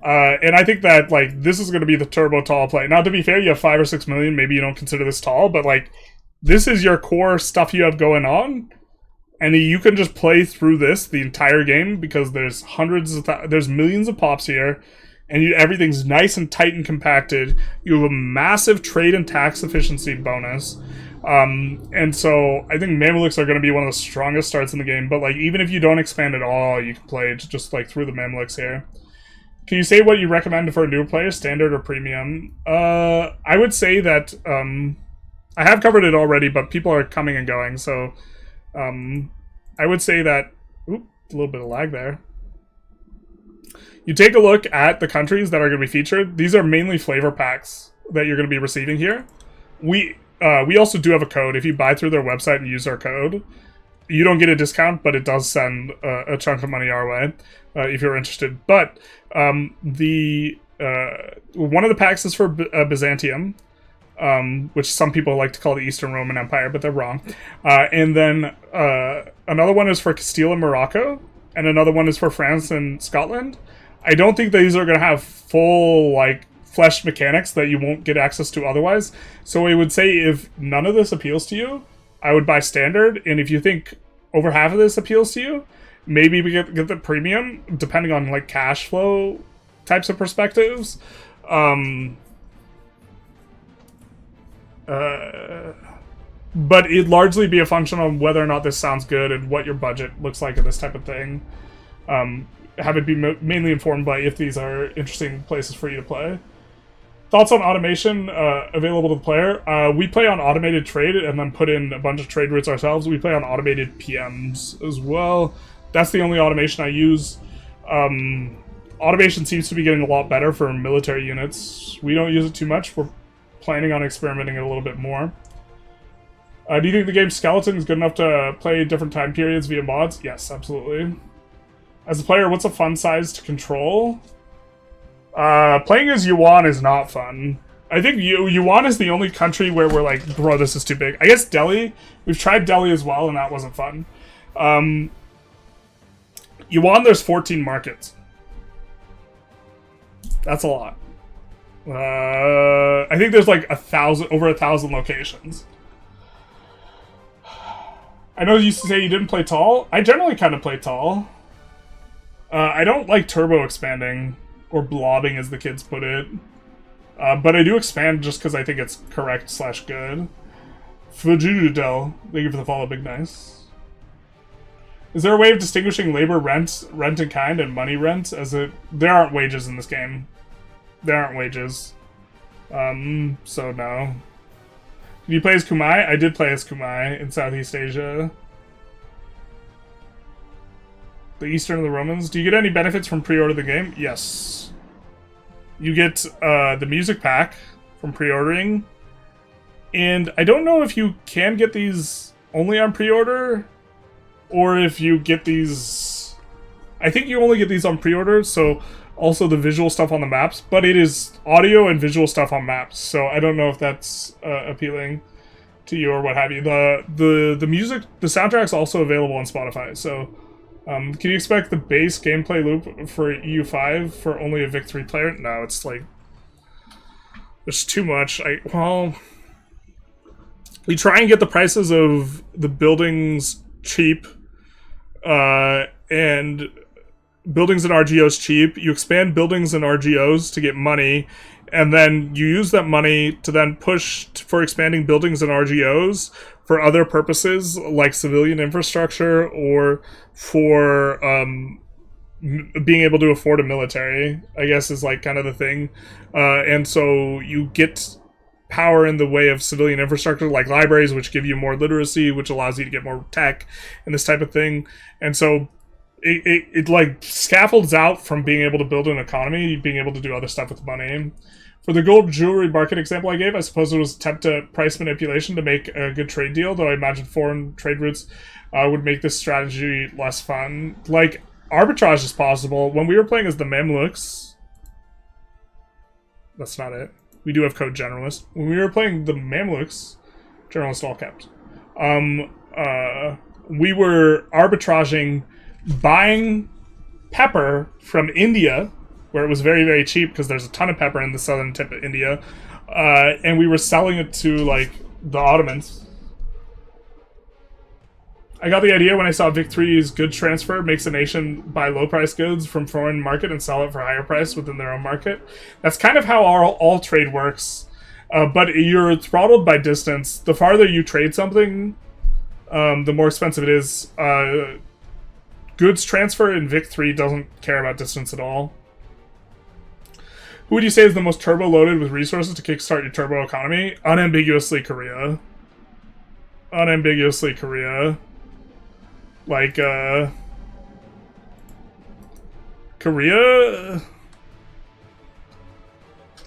And I think that, like, this is going to be the turbo tall play. Now, to be fair, you have 5 or 6 million, maybe you don't consider this tall, but, like, this is your core stuff you have going on, and you can just play through this the entire game, because there's there's millions of pops here, and everything's nice and tight and compacted. You have a massive trade and tax efficiency bonus. And so I think Mamluks are going to be one of the strongest starts in the game, but like even if you don't expand at all, you can play just like through the Mamluks here. Can you say what you recommend for a newer player, standard or premium? I would say that I have covered it already, but people are coming and going, so I would say that a little bit of lag there. You take a look at the countries that are going to be featured. These are mainly flavor packs that you're going to be receiving here. We also do have a code. If you buy through their website and use our code, you don't get a discount, but it does send a chunk of money our way if you're interested. But one of the packs is for Byzantium, which some people like to call the Eastern Roman Empire, but they're wrong. And then another one is for Castile and Morocco, and another one is for France and Scotland. I don't think these are going to have full, like, fleshed mechanics that you won't get access to otherwise. So I would say if none of this appeals to you, I would buy standard. And if you think over half of this appeals to you, maybe we get the premium, depending on like cash flow types of perspectives. But it'd largely be a function of whether or not this sounds good and what your budget looks like and this type of thing. Have it be mainly informed by if these are interesting places for you to play. Thoughts on automation available to the player? We play on automated trade and then put in a bunch of trade routes ourselves. We play on automated PMs as well. That's the only automation I use. Automation seems to be getting a lot better for military units. We don't use it too much. We're planning on experimenting it a little bit more. Do you think the game's skeleton is good enough to play different time periods via mods? Yes, absolutely. As a player, what's a fun size to control? Playing as Yuan is not fun. I think Yuan is the only country where we're like, bro, this is too big. I guess Delhi. We've tried Delhi as well, and that wasn't fun. Yuan, there's 14 markets. That's a lot. I think there's like over 1,000 locations. I know you used to say you didn't play tall. I generally kind of play tall. I don't like turbo expanding, or blobbing as the kids put it. But I do expand just because I think it's correct/good. Fujudel, thank you for the follow, Big Nice. Is there a way of distinguishing labor rent in kind, and money rent? There aren't wages in this game. There aren't wages. So no. Did you play as Kumai? I did play as Kumai in Southeast Asia. The Eastern of the Romans. Do you get any benefits from pre-order the game? Yes. You get the music pack from pre-ordering. And I don't know if you can get these only on pre-order, or if you get these... I think you only get these on pre-order, so also the visual stuff on the maps, but it is audio and visual stuff on maps, so I don't know if that's appealing to you or what have you. The music, the soundtrack's also available on Spotify, so can you expect the base gameplay loop for EU5 for only a Vic3 player? No, it's like, there's too much. Well, we try and get the prices of the buildings cheap, and buildings and RGOs cheap. You expand buildings and RGOs to get money, and then you use that money to then push for expanding buildings and RGOs for other purposes, like civilian infrastructure, or for being able to afford a military, I guess, is like kind of the thing. And so you get power in the way of civilian infrastructure, like libraries, which give you more literacy, which allows you to get more tech and this type of thing. And so it like scaffolds out from being able to build an economy, being able to do other stuff with money. For the gold jewelry market example I gave, I suppose it was attempt at price manipulation to make a good trade deal, though I imagine foreign trade routes would make this strategy less fun. Like, arbitrage is possible. When we were playing as the Mamluks... That's not it. We do have code Generalist. When we were playing the Mamluks, Generalist all kept, we were arbitraging, buying pepper from India, where it was very, very cheap because there's a ton of pepper in the southern tip of India, and we were selling it to, like, the Ottomans. I got the idea when I saw Vic3's goods transfer makes a nation buy low-price goods from foreign market and sell it for higher price within their own market. That's kind of how all trade works, but you're throttled by distance. The farther you trade something, the more expensive it is. Goods transfer in Vic3 doesn't care about distance at all. Who would you say is the most turbo-loaded with resources to kickstart your turbo economy? Unambiguously Korea. Unambiguously Korea. Like, Korea?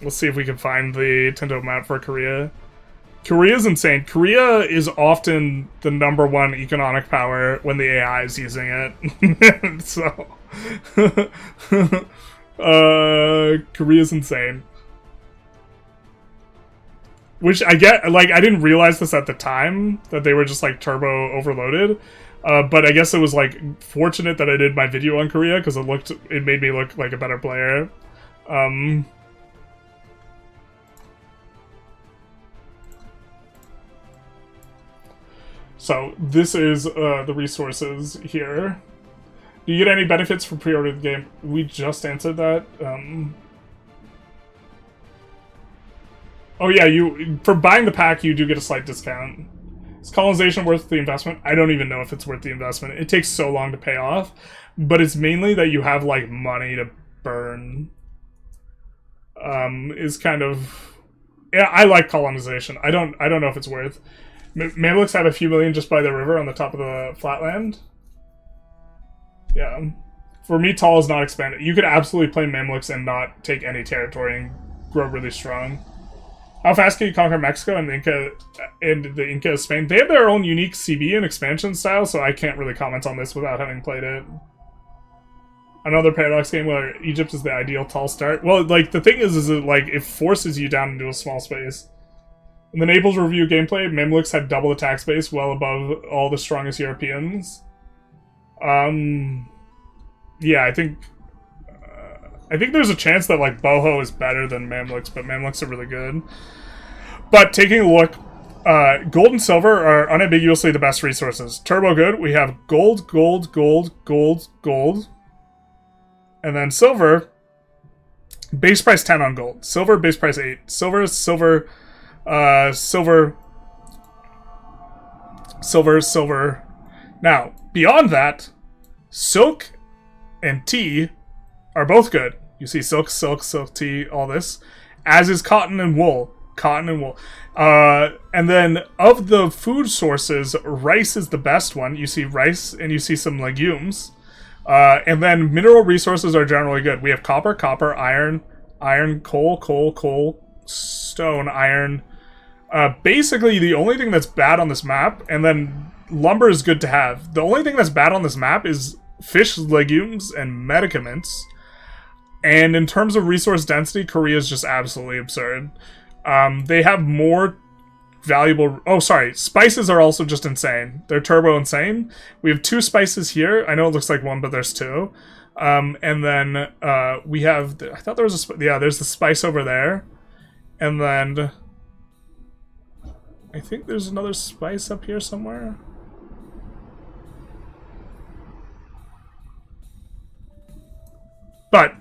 Let's see if we can find the Tinto map for Korea. Korea's insane. Korea is often the #1 economic power when the AI is using it. So, Korea's insane. Which I get, like, I didn't realize this at the time, that they were just, like, turbo overloaded. But I guess it was, like, fortunate that I did my video on Korea, because it made me look like a better player. So, this is the resources here. Do you get any benefits for pre-order the game? We just answered that. Oh yeah, for buying the pack, you do get a slight discount. Is Colonization worth the investment? I don't even know if it's worth the investment. It takes so long to pay off, but it's mainly that you have, like, money to burn. Is kind of... Yeah, I like Colonization. I don't know if it's worth... Mamluks have a few million just by the river on the top of the flatland. Yeah. For me, Tall is not expanded. You could absolutely play Mamluks and not take any territory and grow really strong. How fast can you conquer Mexico and the Inca of Spain? They have their own unique CB and expansion style, so I can't really comment on this without having played it. Another Paradox game where Egypt is the ideal tall start. Well, like, the thing is it, like, it forces you down into a small space. In the Naples review gameplay, Mamluks had double attack space, well above all the strongest Europeans. Yeah, I think there's a chance that, like, Boho is better than Mamluks, but Mamluks are really good. But taking a look, gold and silver are unambiguously the best resources. Turbo good, we have gold, gold, gold, gold, gold. And then silver, base price 10 on gold. Silver, base price 8. Silver, silver, silver, silver, silver. Now, beyond that, silk and tea are both good. You see silk, silk, silk, tea, all this. As is cotton and wool. Cotton and wool. And then, of the food sources, rice is the best one. You see rice, and you see some legumes. And then mineral resources are generally good. We have copper, copper, iron, iron, coal, coal, coal, stone, iron. Basically, the only thing that's bad on this map, and then lumber is good to have. The only thing that's bad on this map is fish, legumes, and medicaments. And in terms of resource density, Korea is just absolutely absurd. They have more valuable... Oh, sorry. Spices are also just insane. They're turbo insane. We have 2 spices here. I know it looks like 1, but there's 2. And then we have... I thought there was a... Yeah, there's the spice over there. And then... I think there's another spice up here somewhere. But...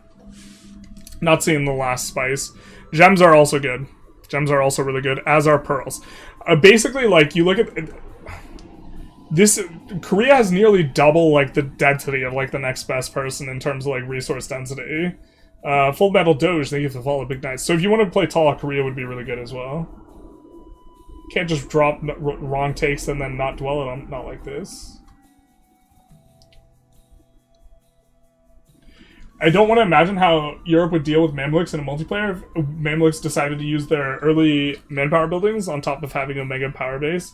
not seeing the last spice. Gems are also good. Gems are also really good, as are pearls. Basically, like, you look at... this... Korea has nearly double, like, the density of, like, the next best person in terms of, like, resource density. Full Metal Doge, thank you for the follow, Big Nice. So if you want to play tall, Korea would be really good as well. Can't just drop wrong takes and then not dwell on them. Not like this. I don't want to imagine how Europe would deal with Mamluks in a multiplayer if Mamluks decided to use their early manpower buildings on top of having a mega power base.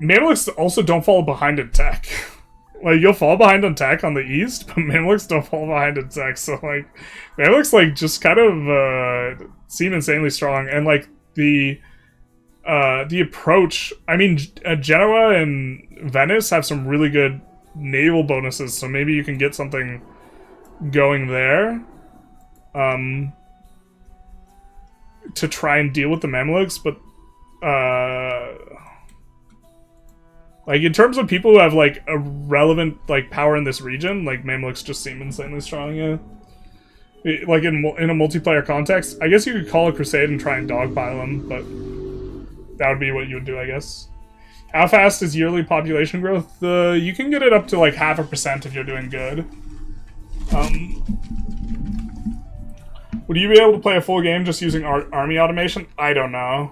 Mamluks also don't fall behind in tech. Like, you'll fall behind on tech on the east, but Mamluks don't fall behind in tech, so, like, Mamluks, like, just kind of, seem insanely strong, and, like, the approach... I mean, Genoa and Venice have some really good naval bonuses, so maybe you can get something... going there to try and deal with the Mamluks, but like, in terms of people who have, like, a relevant, like, power in this region, like, Mamluks just seem insanely strong. Yeah, like, in a multiplayer context, I guess you could call a crusade and try and dogpile them, but that would be what you would do, I guess. How fast is yearly population growth? You can get it up to, like, 0.5% if you're doing good. Would you be able to play a full game just using army automation? I don't know.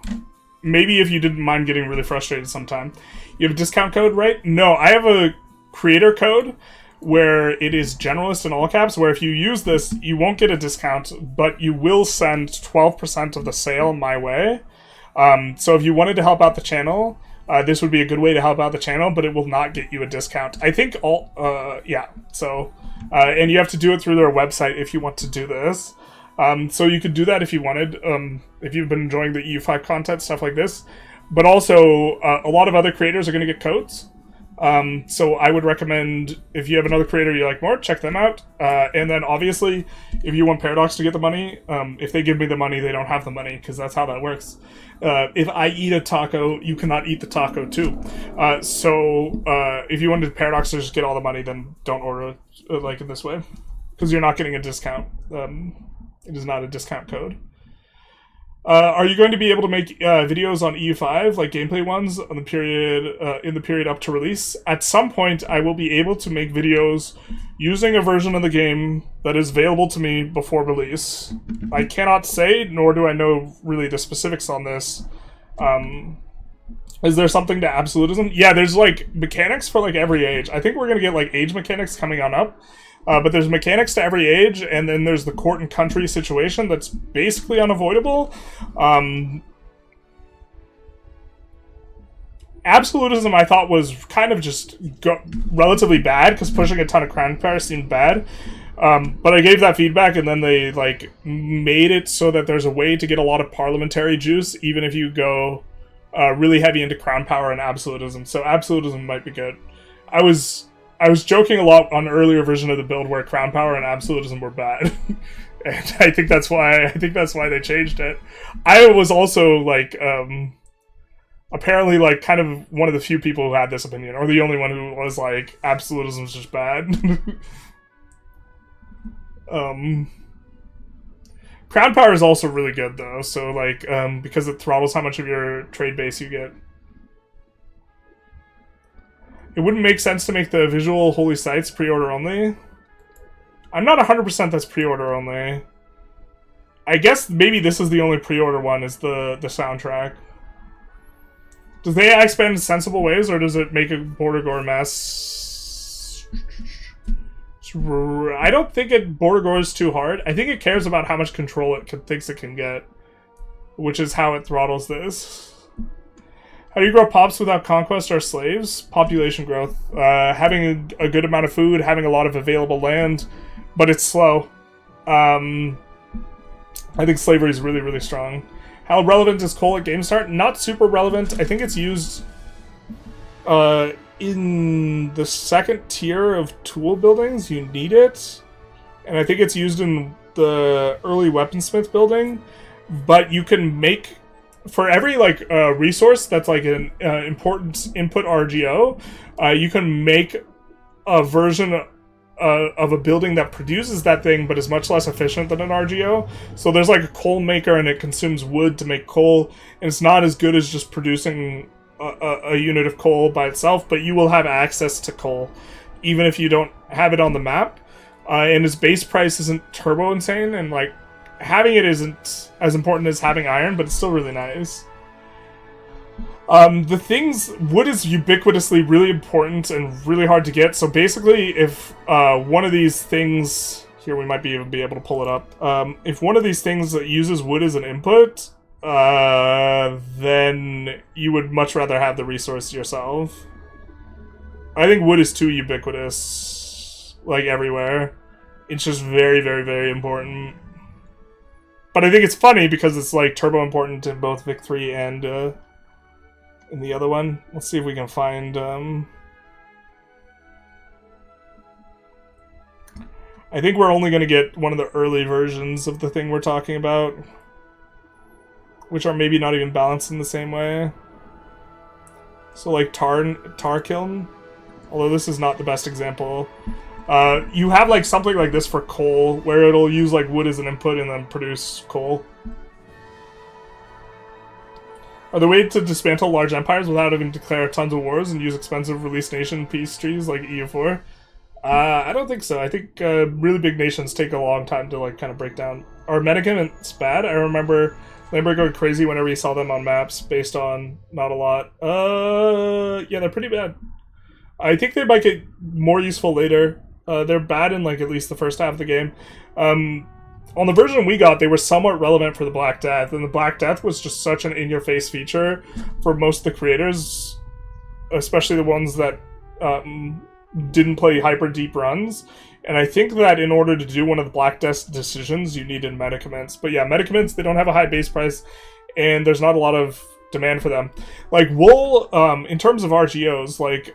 Maybe if you didn't mind getting really frustrated sometime. You have a discount code, right? No, I have a creator code where it is Generalist in all caps, where if you use this, you won't get a discount, but you will send 12% of the sale my way. So if you wanted to help out the channel, this would be a good way to help out the channel, but it will not get you a discount. I think yeah, so... and you have to do it through their website if you want to do this. So you could do that if you wanted, if you've been enjoying the EU5 content, stuff like this. But also, a lot of other creators are going to get codes. So I would recommend, if you have another creator you like more, check them out. And then, obviously, if you want Paradox to get the money, if they give me the money, they don't have the money, because that's how that works. If I eat a taco, you cannot eat the taco too. So if you wanted Paradox to just get all the money, then don't order it like in this way, because you're not getting a discount. It is not a discount code. Are you going to be able to make videos on EU5, like gameplay ones, on the period in the period up to release? At some point, I will be able to make videos using a version of the game that is available to me before release. I cannot say, nor do I know really the specifics on this. Is there something to absolutism? Yeah, there's, like, mechanics for, like, every age. I think we're going to get, like, age mechanics coming on up But there's mechanics to every age, and then there's the court and country situation that's basically unavoidable. Absolutism, I thought, was kind of just relatively bad, because pushing a ton of crown power seemed bad. But I gave that feedback, and then they like made it so that there's a way to get a lot of parliamentary juice, even if you go really heavy into crown power and absolutism. So absolutism might be good. I was joking a lot on an earlier version of the build where crown power and absolutism were bad, and I think that's why they changed it. I was also like apparently like kind of one of the few people who had this opinion, or the only one who was like absolutism is just bad. Crown power is also really good though, so like because it throttles how much of your trade base you get. It wouldn't make sense to make the visual holy sites pre-order only. I'm not 100% that's pre-order only. I guess maybe this is the only pre-order one, is the soundtrack. Does the AI expand in sensible ways, or does it make a border gore mess? I don't think it border gores too hard. I think it cares about how much control it thinks it can get, which is how it throttles this. How do you grow pops without conquest or slaves? Population growth. Having a good amount of food, having a lot of available land, but it's slow. I think slavery is really, really strong. How relevant is coal at game start? Not super relevant. I think it's used in the second tier of tool buildings. You need it. And I think it's used in the early weaponsmith building. But you can make... For every like resource that's like an important input RGO, you can make a version of a building that produces that thing, but is much less efficient than an RGO. So there's like a coal maker, and it consumes wood to make coal, and it's not as good as just producing a unit of coal by itself. But you will have access to coal, even if you don't have it on the map. And its base price isn't turbo insane, and like having it isn't as important as having iron, but it's still really nice. The things... Wood is ubiquitously really important and really hard to get, so basically if one of these things... Here, we might even be able to pull it up. If one of these things uses wood as an input, then you would much rather have the resource yourself. I think wood is too ubiquitous, like everywhere. It's just very, very, very important. But I think it's funny because it's like turbo important in both Vic 3 and in the other one. Let's see if we can find... I think we're only going to get one of the early versions of the thing we're talking about, which are maybe not even balanced in the same way. So like tar kiln, although this is not the best example. You have like something like this for coal, where it'll use like wood as an input and then produce coal. Are there ways to dismantle large empires without having to declare tons of wars and use expensive release nation peace trees like EU4? I don't think so. I think really big nations take a long time to like kind of break down. Are medicaments bad? I remember Lambert going crazy whenever he saw them on maps based on not a lot. Yeah, they're pretty bad. I think they might get more useful later. They're bad in like at least the first half of the game. On the version we got, they were somewhat relevant for the Black Death, and the Black Death was just such an in-your-face feature for most of the creators, especially the ones that didn't play hyper deep runs. And I think that in order to do one of the Black Death's decisions, you needed medicaments. But yeah, medicaments, they don't have a high base price, and there's not a lot of demand for them. Like wool, in terms of RGOs, like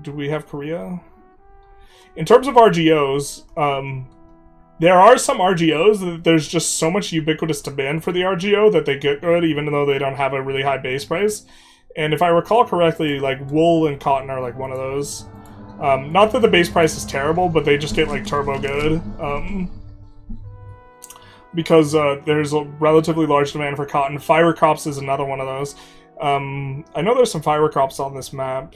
do we have Korea? In terms of RGOs, there are some RGOs that there's just so much ubiquitous demand for the RGO that they get good even though they don't have a really high base price. And if I recall correctly, like wool and cotton are like one of those. Not that the base price is terrible, but they just get like turbo good. Because there's a relatively large demand for cotton. Fiber crops is another one of those. I know there's some fiber crops on this map.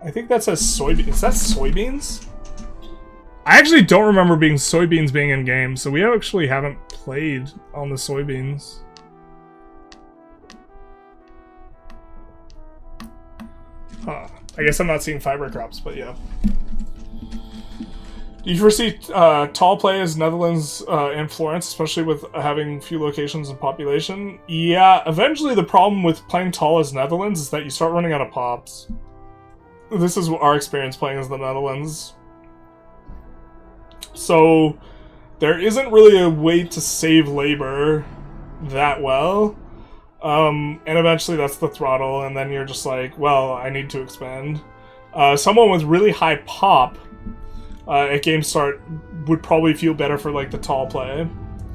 I think that says soybeans. Is that soybeans? I actually don't remember soybeans being in game, so we actually haven't played on the soybeans. Huh. I guess I'm not seeing fiber crops, but yeah. Do you foresee tall play as Netherlands and Florence, especially with having few locations and population? Yeah, eventually the problem with playing tall as Netherlands is that you start running out of pops. This is our experience playing as the Netherlands. So there isn't really a way to save labor that well. And eventually that's the throttle, and then you're just like, well, I need to expand. Someone with really high pop at game start would probably feel better for like the tall play.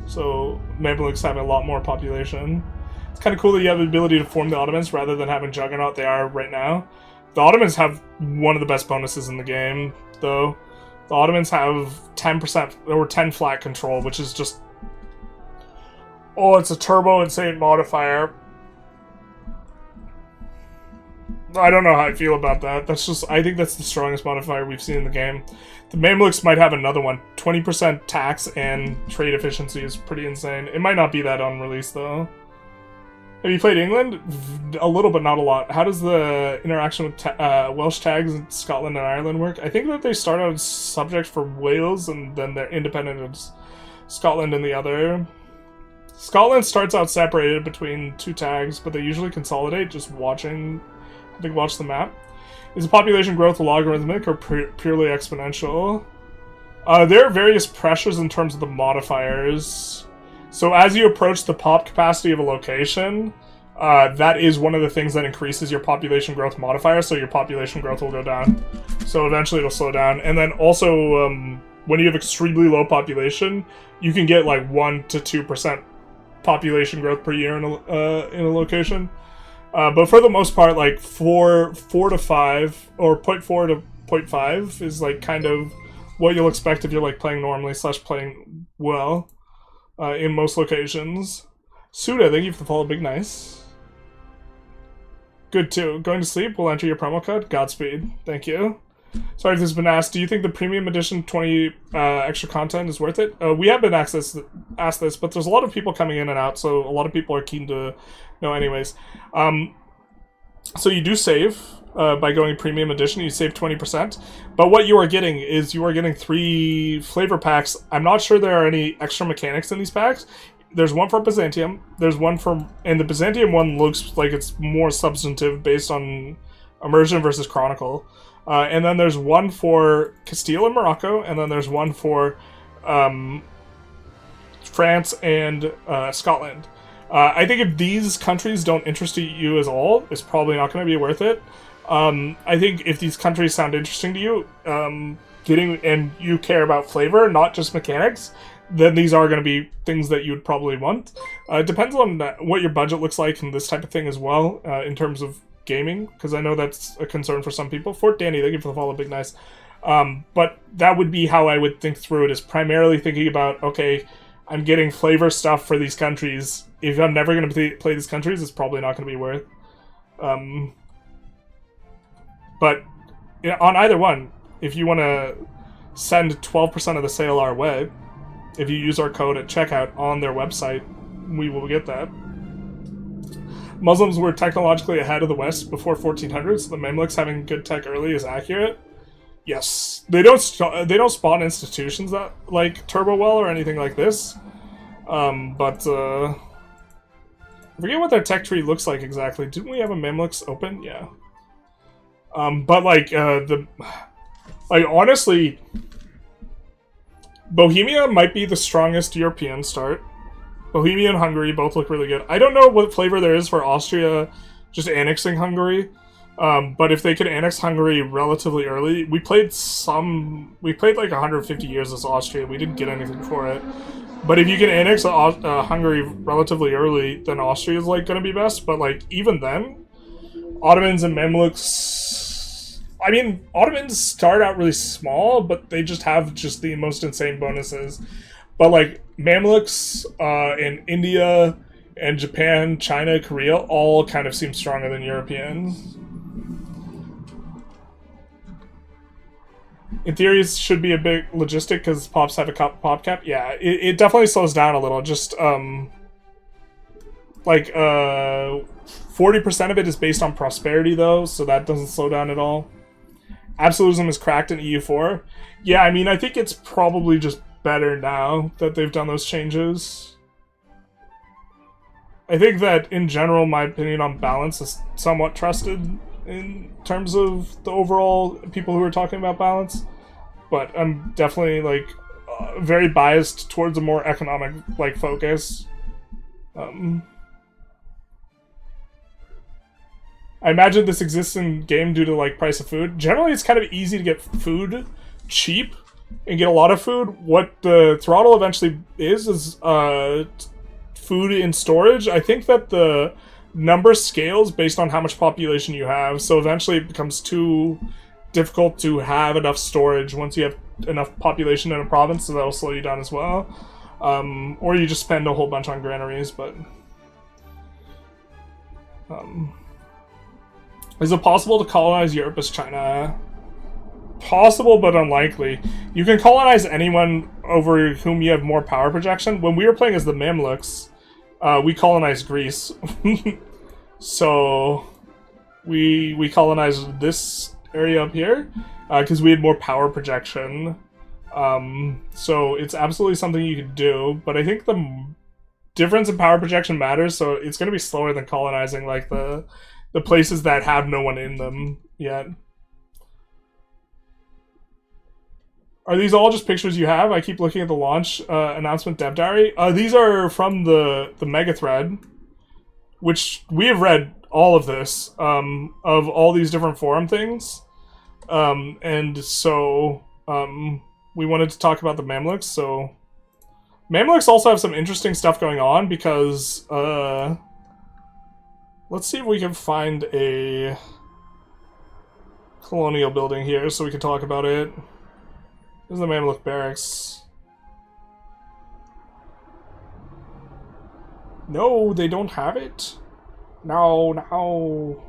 So Mamluks have a lot more population. It's kind of cool that you have the ability to form the Ottomans rather than having Juggernaut they are right now. The Ottomans have one of the best bonuses in the game, though. The Ottomans have 10% or 10 flat control, which is just... Oh, it's a turbo insane modifier. I don't know how I feel about that. That's just... I think that's the strongest modifier we've seen in the game. The Mamluks might have another one. 20% tax and trade efficiency is pretty insane. It might not be that on release, though. Have you played England? A little, but not a lot. How does the interaction with Welsh tags in Scotland and Ireland work? I think that they start out as subject for Wales, and then they're independent of Scotland and the other. Scotland starts out separated between two tags, but they usually consolidate just watching... I think watch the map. Is the population growth logarithmic or purely exponential? There are various pressures in terms of the modifiers. So as you approach the pop capacity of a location, that is one of the things that increases your population growth modifier, so your population growth will go down. So eventually it'll slow down. And then also, when you have extremely low population, you can get like 1 to 2% population growth per year in a location. But for the most part, like 4 to 5, or 0.4 to 0.5 is like kind of what you'll expect if you're like playing normally / playing well. In most locations. Suda, thank you for the follow, big nice. Good too. Going to sleep, we'll enter your promo code. Godspeed. Thank you. Sorry if this has been asked. Do you think the premium edition 20 extra content is worth it? We have been asked this, but there's a lot of people coming in and out, so a lot of people are keen to know anyways. So you do save by going premium edition. You save 20%. But what you are getting is you are getting 3 flavor packs. I'm not sure there are any extra mechanics in these packs. There's one for Byzantium. There's one for... And the Byzantium one looks like it's more substantive based on Immersion versus Chronicle. And then there's one for Castile and Morocco. And then there's one for France and Scotland. I think if these countries don't interest you at all, it's probably not going to be worth it. I think if these countries sound interesting to you, and you care about flavor, not just mechanics, then these are going to be things that you would probably want. It depends on what your budget looks like and this type of thing as well, in terms of gaming, because I know that's a concern for some people. Fort Danny, thank you for the follow, big nice. But that would be how I would think through it, is primarily thinking about, okay, I'm getting flavor stuff for these countries. If I'm never going to play these countries, it's probably not going to be worth. But on either one, if you want to send 12% of the sale our way, if you use our code at checkout on their website, we will get that. Muslims were technologically ahead of the West before 1400, so the Mamluks having good tech early is accurate. Yes, they don't spawn institutions that like turbo well or anything like this. But I forget what their tech tree looks like exactly. Didn't we have a Mamluks open? Yeah. But like honestly, Bohemia might be the strongest European start. Bohemia and Hungary both look really good. I don't know what flavor there is for Austria just annexing Hungary. But if they could annex Hungary relatively early, we played like 150 years as Austria. We didn't get anything for it. But if you can annex Hungary relatively early, then Austria is like going to be best. But like even then, Ottomans and Mamluks, I mean, Ottomans start out really small, but they just have just the most insane bonuses. But like Mamluks in India and Japan, China, Korea all kind of seem stronger than Europeans. In theory, it should be a big logistic because pops have a pop cap. Yeah, it definitely slows down a little. Just Like 40% of it is based on prosperity though, so that doesn't slow down at all. Absolutism is cracked in EU4. Yeah, I mean, I think it's probably just better now that they've done those changes. I think that, in general, my opinion on balance is somewhat trusted in terms of the overall people who are talking about balance. But I'm definitely, like, very biased towards a more economic, like, focus. I imagine this exists in game due to, like, price of food. Generally, it's kind of easy to get food cheap and get a lot of food. What the throttle eventually is food in storage. I think that the number scales based on how much population you have, so eventually it becomes too difficult to have enough storage once you have enough population in a province, so that'll slow you down as well. Or you just spend a whole bunch on granaries, but... is it possible to colonize Europe as China? Possible, but unlikely. You can colonize anyone over whom you have more power projection. When we were playing as the Mamluks, we colonized Greece. So we colonized this area up here because we had more power projection. So it's absolutely something you could do, but I think the difference in power projection matters, so it's going to be slower than colonizing like the places that have no one in them yet. Are these all just pictures you have? I keep looking at the launch announcement dev diary. These are from the mega thread, which we have read all of this, of all these different forum things. And so we wanted to talk about the Mamluks. So Mamluks also have some interesting stuff going on because let's see if we can find a colonial building here so we can talk about it. This is the Mamluk barracks. No, they don't have it. No.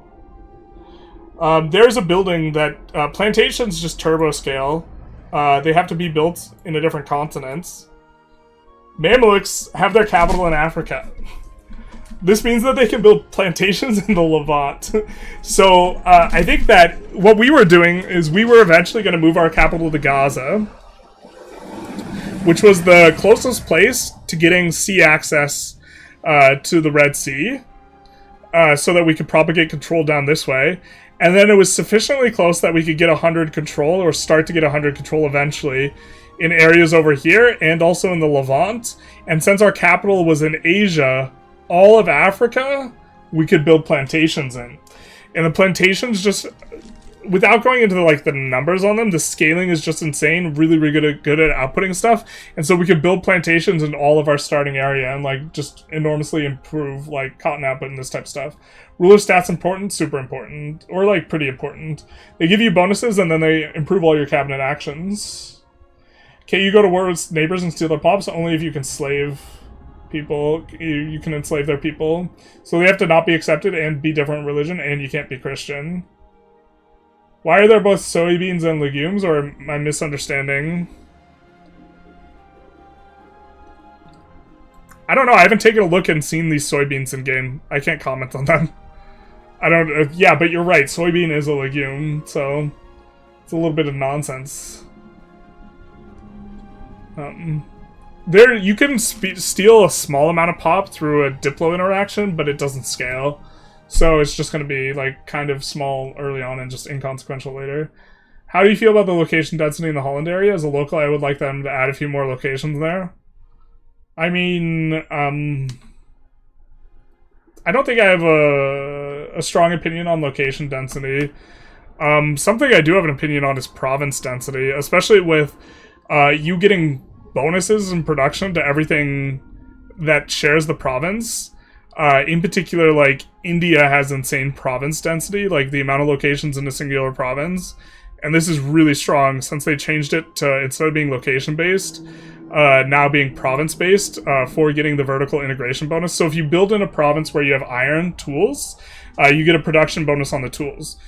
There's a building that plantations just turbo scale. They have to be built in a different continent. Mamluks have their capital in Africa. This means that they can build plantations in the Levant. So I think that what we were doing is we were eventually going to move our capital to Gaza, which was the closest place to getting sea access to the Red Sea, so that we could propagate control down this way. And then it was sufficiently close that we could get 100 control, or start to get 100 control eventually, in areas over here and also in the Levant. And since our capital was in Asia, all of Africa, we could build plantations in. And the plantations just, without going into the numbers on them, the scaling is just insane, really good at outputting stuff. And so we could build plantations in all of our starting area and just enormously improve cotton output and this type of stuff. Ruler stats important, super important, or pretty important. They give you bonuses and then they improve all your cabinet actions. Okay, you go to war with neighbors and steal their pops only if you can slave people. You can enslave their people. So they have to not be accepted and be different religion, and you can't be Christian. Why are there both soybeans and legumes, or am I misunderstanding? I don't know, I haven't taken a look and seen these soybeans in game. I can't comment on them. I don't, yeah, but you're right, soybean is a legume, so it's a little bit of nonsense. There, you can steal a small amount of pop through a Diplo interaction, but it doesn't scale. So it's just going to be kind of small early on and just inconsequential later. How do you feel about the location density in the Holland area? As a local, I would like them to add a few more locations there. I mean, I don't think I have a strong opinion on location density. Something I do have an opinion on is province density, especially with you getting bonuses in production to everything that shares the province. In particular, India has insane province density, the amount of locations in a singular province. And this is really strong since they changed it to, instead of being location-based, now being province-based for getting the vertical integration bonus. So if you build in a province where you have iron tools, you get a production bonus on the tools.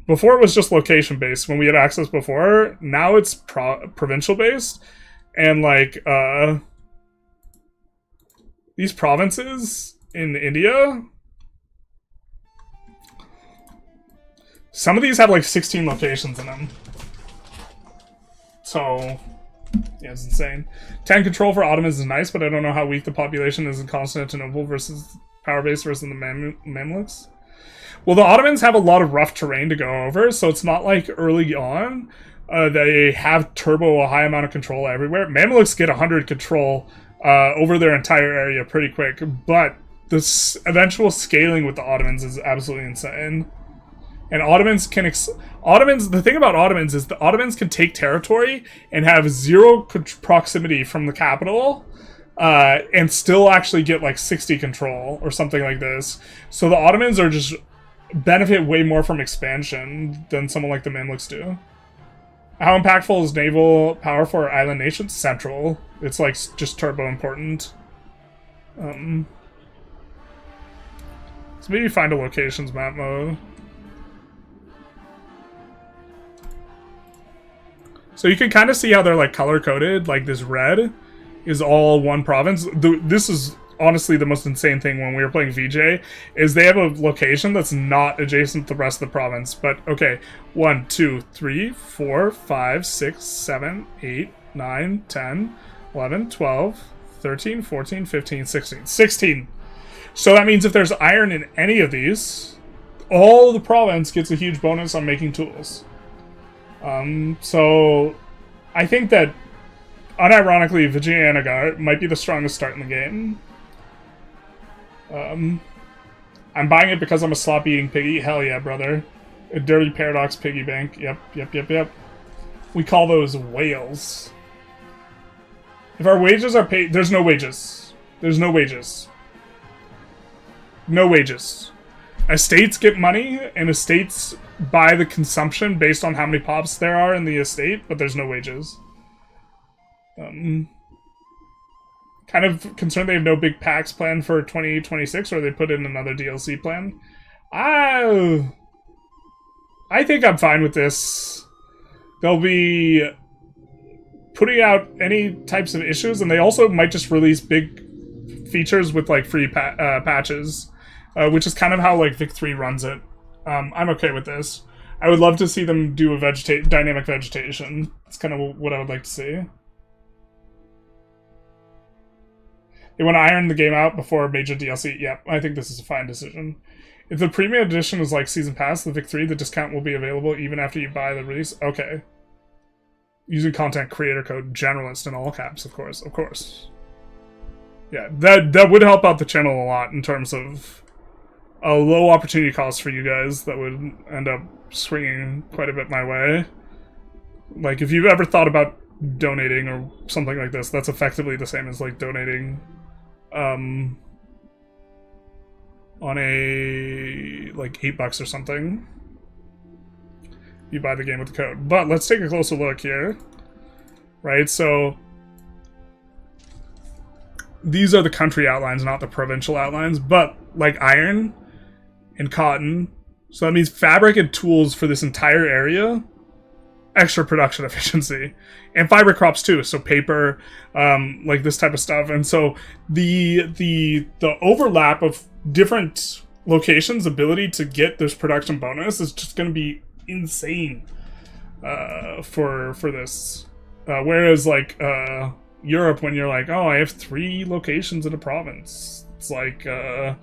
Before it was just location-based when we had access before. Now it's provincial-based. And these provinces in India. Some of these have like 16 locations in them. So, yeah, it's insane. 10 control for Ottomans is nice, but I don't know how weak the population is in Constantinople versus power base versus the Mamluks. Well, the Ottomans have a lot of rough terrain to go over, so it's not like early on they have turbo a high amount of control everywhere. Mamluks get 100 control over their entire area pretty quick, but this eventual scaling with the Ottomans is absolutely insane. And Ottomans can the thing about Ottomans is the Ottomans can take territory and have zero proximity from the capital and still actually get like 60 control or something like this. So the Ottomans are just benefit way more from expansion than someone like the Mamluks do. How impactful is naval power for island nations? Central. It's like just turbo important. So maybe find a locations map mode. So you can kind of see how they're like color coded. Like this red is all one province. This is honestly the most insane thing when we were playing VJ is they have a location that's not adjacent to the rest of the province. But okay, 1, 2, 3, 4, 5, 6, 7, 8, 9, 10, 11, 12, 13, 14, 15, 16. 16. So that means if there's iron in any of these, all the province gets a huge bonus on making tools. So I think that unironically Vijayanagar might be the strongest start in the game. I'm buying it because I'm a sloppy eating piggy. Hell yeah, brother. A dirty paradox piggy bank. Yep. We call those whales. If our wages are paid, there's no wages. There's no wages. No wages. Estates get money, and estates buy the consumption based on how many pops there are in the estate, but there's no wages. Kind of concerned they have no big packs planned for 2026, or they put in another DLC plan. I think I'm fine with this. They'll be putting out any types of issues, and they also might just release big features with like free patches, which is kind of how like Vic 3 runs it. I'm okay with this. I would love to see them do a dynamic vegetation. It's kind of what I would like to see. They want to iron the game out before major DLC. Yep, I think this is a fine decision. If the premium edition is like Season Pass, the Vic 3, the discount will be available even after you buy the release. Okay. Using content creator code Generalist in all caps, of course. Yeah, that would help out the channel a lot in terms of a low opportunity cost for you guys that would end up swinging quite a bit my way. Like, if you've ever thought about donating or something like this, that's effectively the same as like donating on a like $8 or something. You buy the game with the code. But let's take a closer look here. Right, so these are the country outlines, not the provincial outlines, but like iron and cotton. So that means fabric and tools for this entire area. Extra production efficiency. And fiber crops too, so paper, like this type of stuff. And so the overlap of different locations' ability to get this production bonus is just going to be insane for this. Whereas like Europe, when you're like, oh, I have 3 locations in a province, it's like you're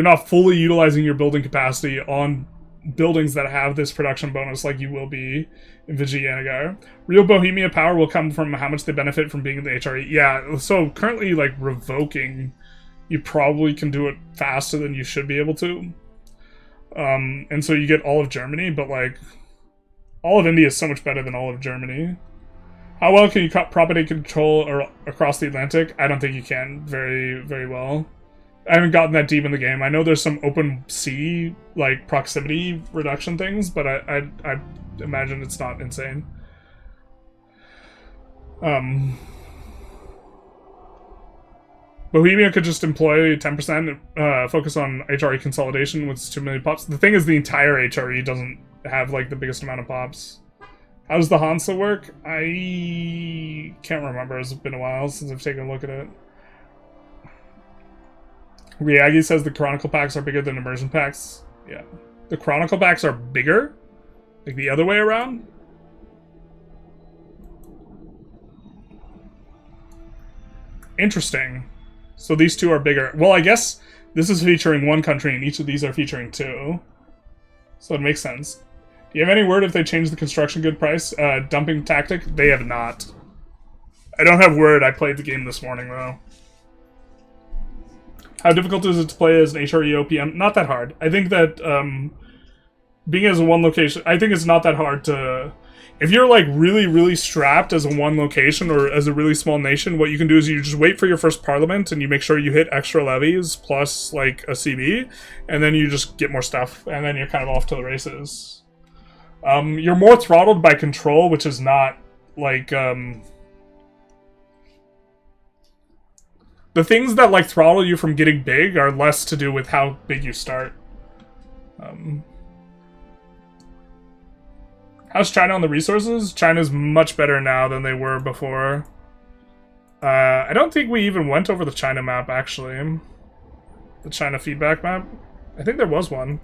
not fully utilizing your building capacity on buildings that have this production bonus like you will be in Vijayanagar. Real Bohemia power will come from how much they benefit from being in the HRE. Yeah, so currently like revoking, you probably can do it faster than you should be able to. And so you get all of Germany, but like all of India is so much better than all of Germany. How well can you propagate control across the Atlantic? I don't think you can very, very well. I haven't gotten that deep in the game. I know there's some open sea, like, proximity reduction things, but I imagine it's not insane. Bohemia could just employ 10%, focus on HRE consolidation with 2 million pops. The thing is, the entire HRE doesn't have, like, the biggest amount of pops. How does the Hansa work? I can't remember. It's been a while since I've taken a look at it. Ryagi says the Chronicle packs are bigger than immersion packs. Yeah. The Chronicle packs are bigger? Like the other way around? Interesting. So these two are bigger. Well, I guess this is featuring one country and each of these are featuring two. So it makes sense. Do you have any word if they change the construction good price dumping tactic? They have not. I don't have word. I played the game this morning, though. How difficult is it to play as an HRE OPM? Not that hard. I think that being as a one location... I think it's not that hard to... If you're, like, really, really strapped as a one location or as a really small nation, what you can do is you just wait for your first parliament and you make sure you hit extra levies plus, like, a CB, and then you just get more stuff, and then you're kind of off to the races. You're more throttled by control, which is not, like, the things that, like, throttle you from getting big are less to do with how big you start. How's China on the resources? China's much better now than they were before. I don't think we even went over the China map, actually. The China feedback map. I think there was one.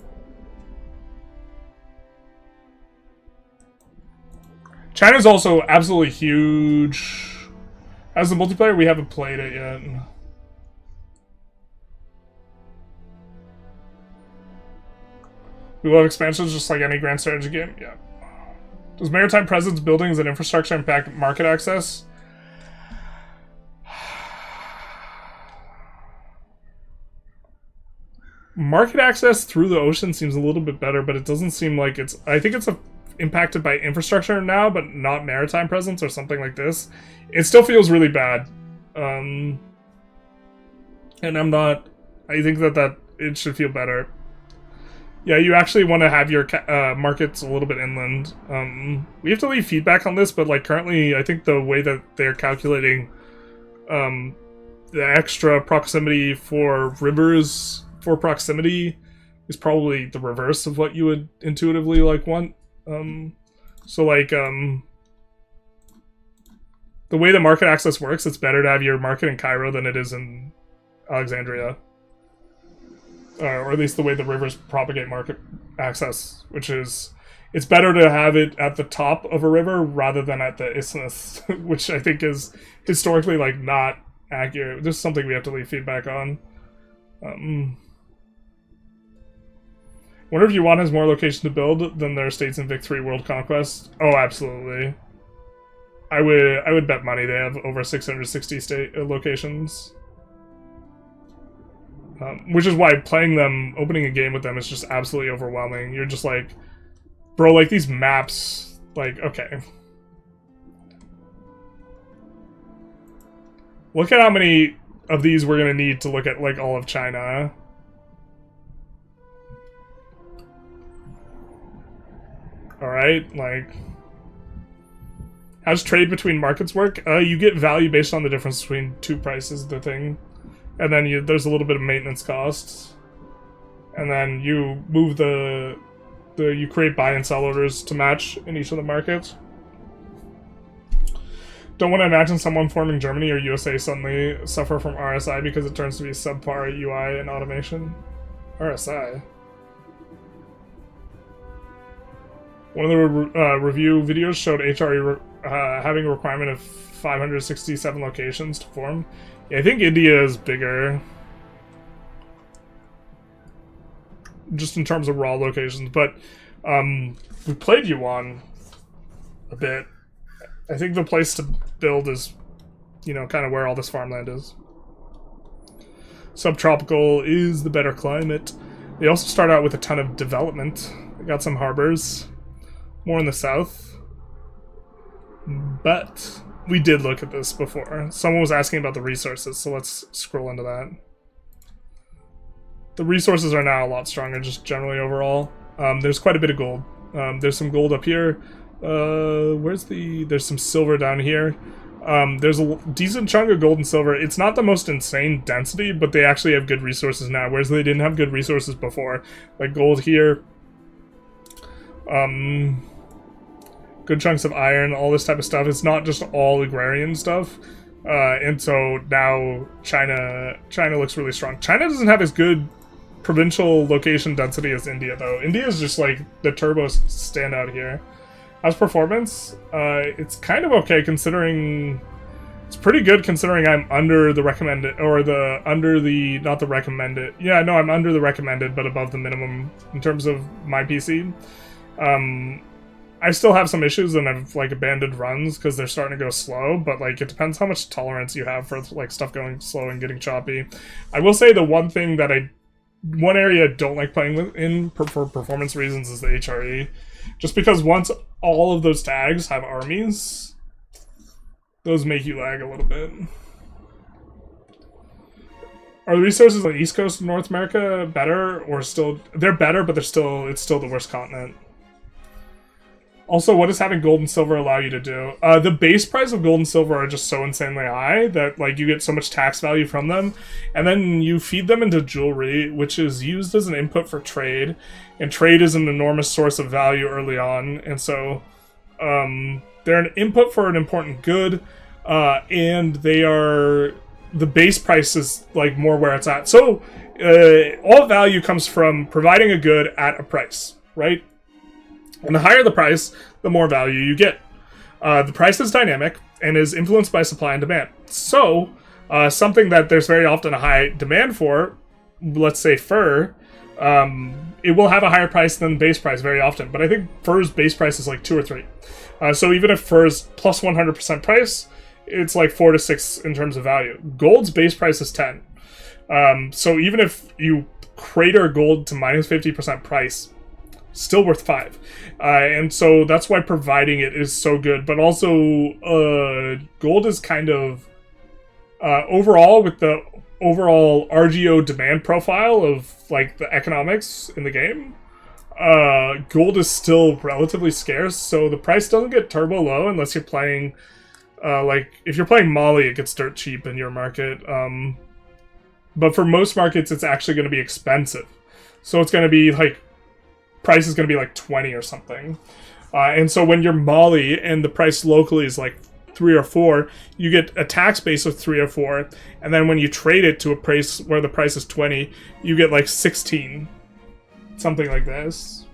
China's also absolutely huge. As the multiplayer, we haven't played it yet. We love expansions just like any grand strategy game. Yeah. Does maritime presence, buildings, and infrastructure impact market access? Market access through the ocean seems a little bit better, but it doesn't seem like it's... I think it's impacted by infrastructure now, but not maritime presence or something like this. It still feels really bad. And I'm not... I think that it should feel better. Yeah, you actually want to have your markets a little bit inland. We have to leave feedback on this, but like currently, I think the way that they're calculating the extra proximity for rivers for proximity is probably the reverse of what you would intuitively like want. So like the way the market access works, it's better to have your market in Cairo than it is in Alexandria. Or at least the way the rivers propagate market access, which is, it's better to have it at the top of a river rather than at the isthmus, which I think is historically, like, not accurate. This is something we have to leave feedback on. Wonder if Yuan has more location to build than there are states in Vic 3 World Conquest. Oh, absolutely. I would bet money they have over 660 state locations. Which is why playing them, opening a game with them is just absolutely overwhelming. You're just like, bro, like these maps, like, okay. Look at how many of these we're gonna need to look at, like, all of China. Alright, like... How does trade between markets work? You get value based on the difference between two prices, the thing. And then there's a little bit of maintenance costs. And then you move you create buy and sell orders to match in each of the markets. Don't want to imagine someone forming Germany or USA suddenly suffer from RSI because it turns to be subpar UI and automation. RSI. One of the review videos showed HRE having a requirement of 567 locations to form. Yeah, I think India is bigger. Just in terms of raw locations, but we played Yuan a bit. I think the place to build is, you know, kind of where all this farmland is. Subtropical is the better climate. They also start out with a ton of development. They got some harbors. More in the south. But we did look at this before. Someone was asking about the resources, so let's scroll into that. The resources are now a lot stronger, just generally overall. There's quite a bit of gold. There's some gold up here. There's some silver down here. There's a decent chunk of gold and silver. It's not the most insane density, but they actually have good resources now, whereas they didn't have good resources before. Like gold here. Good chunks of iron, all this type of stuff. It's not just all agrarian stuff. And so now China looks really strong. China doesn't have as good provincial location density as India, though. India is just like the turbo standout here. How's performance? It's kind of okay considering. It's pretty good considering I'm under the recommended, or not the recommended. Yeah, no, I'm under the recommended, but above the minimum in terms of my PC. I still have some issues and I've like abandoned runs because they're starting to go slow, but like it depends how much tolerance you have for like stuff going slow and getting choppy. I will say the one area I don't like playing with for performance reasons is the HRE. Just because once all of those tags have armies, those make you lag a little bit. Are the resources on the East Coast of North America better or still? They're better, but it's still the worst continent. Also, what does having gold and silver allow you to do? The base price of gold and silver are just so insanely high that like you get so much tax value from them, and then you feed them into jewelry, which is used as an input for trade, and trade is an enormous source of value early on, and so they're an input for an important good, and the base price is like more where it's at. So all value comes from providing a good at a price, right? And the higher the price, the more value you get. The price is dynamic and is influenced by supply and demand. So, something that there's very often a high demand for, let's say fur, it will have a higher price than the base price very often. But I think fur's base price is like 2 or 3. So even if fur's plus 100% price, it's like 4 to 6 in terms of value. Gold's base price is 10. So even if you crater gold to minus 50% price, still worth 5. And so that's why providing it is so good. But also, gold is kind of, overall, with the overall RGO demand profile of, like, the economics in the game, gold is still relatively scarce. So the price doesn't get turbo low unless you're playing, like, if you're playing Mali, it gets dirt cheap in your market. But for most markets, it's actually going to be expensive. So it's going to be, like, price is going to be like 20 or something. And so when you're Mali and the price locally is like 3 or 4, you get a tax base of 3 or 4. And then when you trade it to a price where the price is 20, you get like 16. Something like this.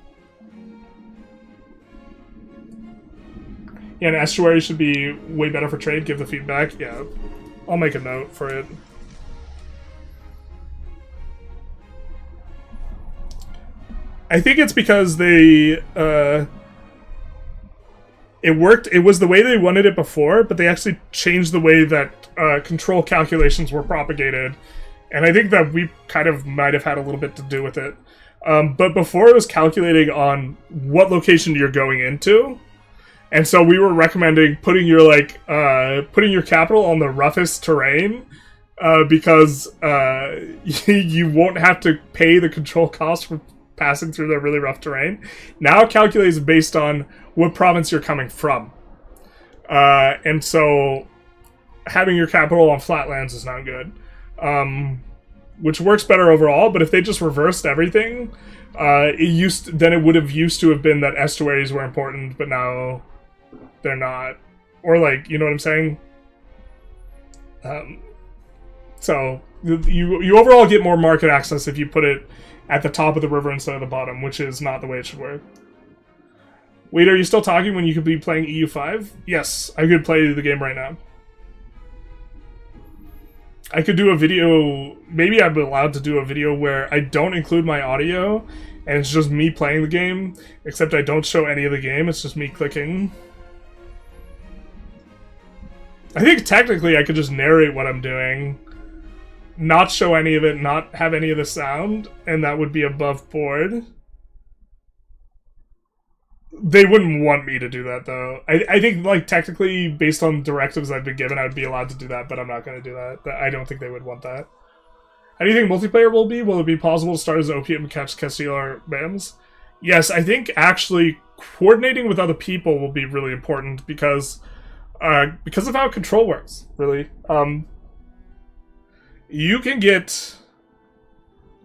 Yeah, an estuary should be way better for trade. Give the feedback. Yeah, I'll make a note for it. I think it's because they, it worked, it was the way they wanted it before, but they actually changed the way that control calculations were propagated. And I think that we kind of might have had a little bit to do with it. But before it was calculating on what location you're going into. And so we were recommending putting your, like, putting your capital on the roughest terrain, because you won't have to pay the control cost for passing through the really rough terrain. Now it calculates based on what province you're coming from. And so having your capital on flatlands is not good. Which works better overall, but if they just reversed everything, then it would have used to have been that estuaries were important, but now they're not. Or, like, you know what I'm saying? So you overall get more market access if you put it at the top of the river instead of the bottom, which is not the way it should work. Wait, are you still talking when you could be playing EU5? Yes, I could play the game right now. I could do a video, maybe I'm allowed to do a video where I don't include my audio, and it's just me playing the game, except I don't show any of the game, it's just me clicking. I think technically I could just narrate what I'm doing, not show any of it, not have any of the sound, and that would be above board. They wouldn't want me to do that, though. I think, like, technically, based on directives I've been given, I'd be allowed to do that, but I'm not going to do that. I don't think they would want that. How do you think multiplayer will be? Will it be possible to start as opium and catch Castillo or BAMs? Yes, I think actually coordinating with other people will be really important because of how control works, really. You can get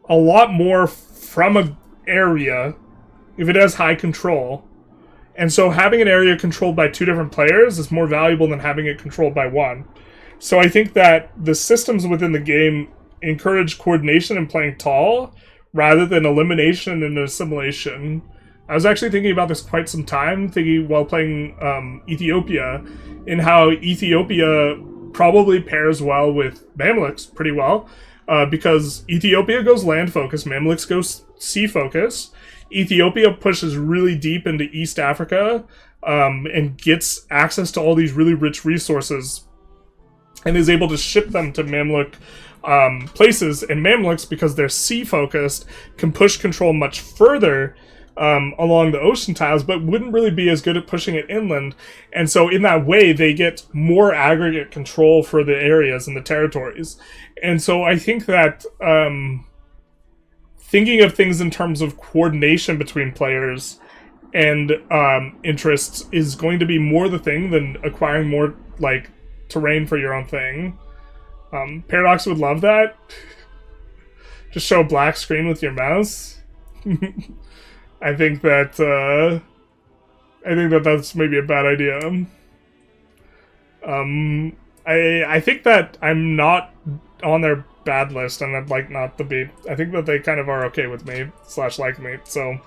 a lot more from an area if it has high control. And so having an area controlled by 2 different players is more valuable than having it controlled by 1. So I think that the systems within the game encourage coordination and playing tall rather than elimination and assimilation. I was actually thinking about this quite some time, thinking while playing Ethiopia, in how Ethiopia probably pairs well with Mamluks pretty well, because Ethiopia goes land focus, Mamluks go sea focus. Ethiopia pushes really deep into East Africa and gets access to all these really rich resources and is able to ship them to Mamluk places. And Mamluks, because they're sea focused, can push control much further along the ocean tiles, but wouldn't really be as good at pushing it inland. And so in that way, they get more aggregate control for the areas and the territories. And so I think that thinking of things in terms of coordination between players and interests is going to be more the thing than acquiring more like terrain for your own thing. Paradox would love that. Just show a black screen with your mouse. I think that that's maybe a bad idea. I think that I'm not on their bad list, and I'd like not to be. I think that they kind of are okay with me / like me. So,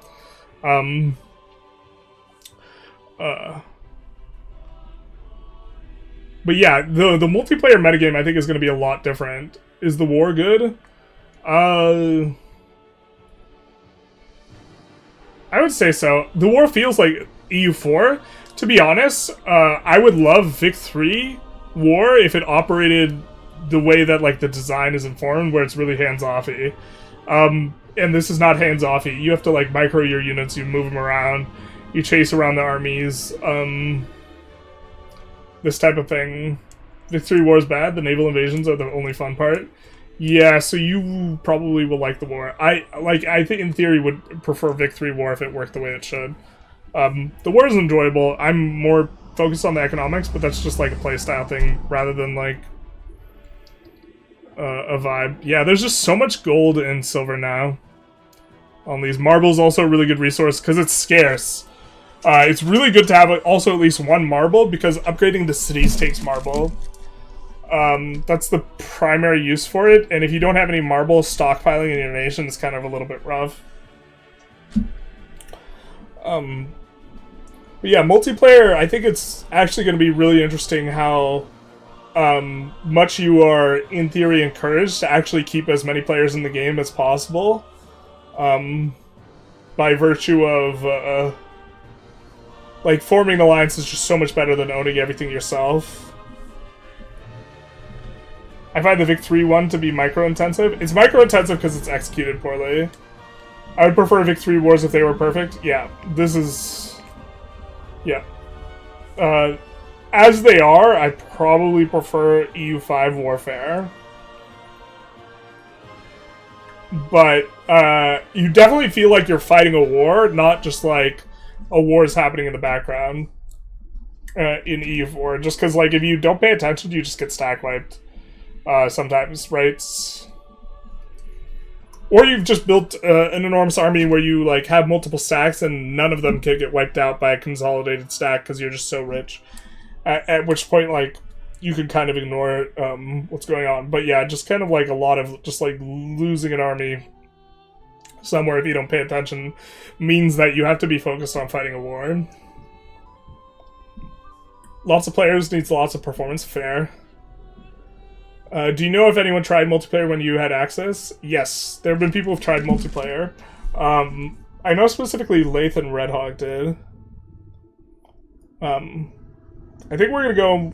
but yeah, the multiplayer metagame I think is going to be a lot different. Is the war good? I would say so. The war feels like EU4. To be honest, I would love Vic 3 war if it operated the way that like the design is informed, where it's really hands-offy. And this is not hands-offy. You have to like micro your units, you move them around, you chase around the armies, this type of thing. Vic 3 war is bad. The naval invasions are the only fun part. Yeah, so you probably will like the war. I think in theory would prefer Vic 3 war if it worked the way it should. The war is enjoyable. I'm more focused on the economics, but that's just like a playstyle thing rather than like a vibe. Yeah, there's just so much gold and silver now on these. Marble's also a really good resource because it's scarce. It's really good to have also at least one marble because upgrading the cities takes marble. That's the primary use for it, and if you don't have any marble, stockpiling in your nation is kind of a little bit rough. But yeah, multiplayer, I think it's actually going to be really interesting how much you are, in theory, encouraged to actually keep as many players in the game as possible, by virtue of, like, forming an alliance is just so much better than owning everything yourself. I find the Vic 3 one to be micro-intensive. It's micro-intensive because it's executed poorly. I would prefer Vic 3 wars if they were perfect. Yeah, this is... Yeah. As they are, I probably prefer EU5 warfare. But you definitely feel like you're fighting a war, not just like a war is happening in the background in EU4. Just because, like, if you don't pay attention, you just get stack wiped. Sometimes, right? Or you've just built an enormous army where you like have multiple stacks and none of them can get wiped out by a consolidated stack because you're just so rich. At which point, like, you can kind of ignore what's going on. But yeah, just kind of like a lot of just like losing an army somewhere if you don't pay attention means that you have to be focused on fighting a war. Lots of players needs lots of performance. Fair. Do you know if anyone tried multiplayer when you had access? Yes, there have been people who've tried multiplayer. I know specifically Lathe and Redhawk did. I think we're gonna go...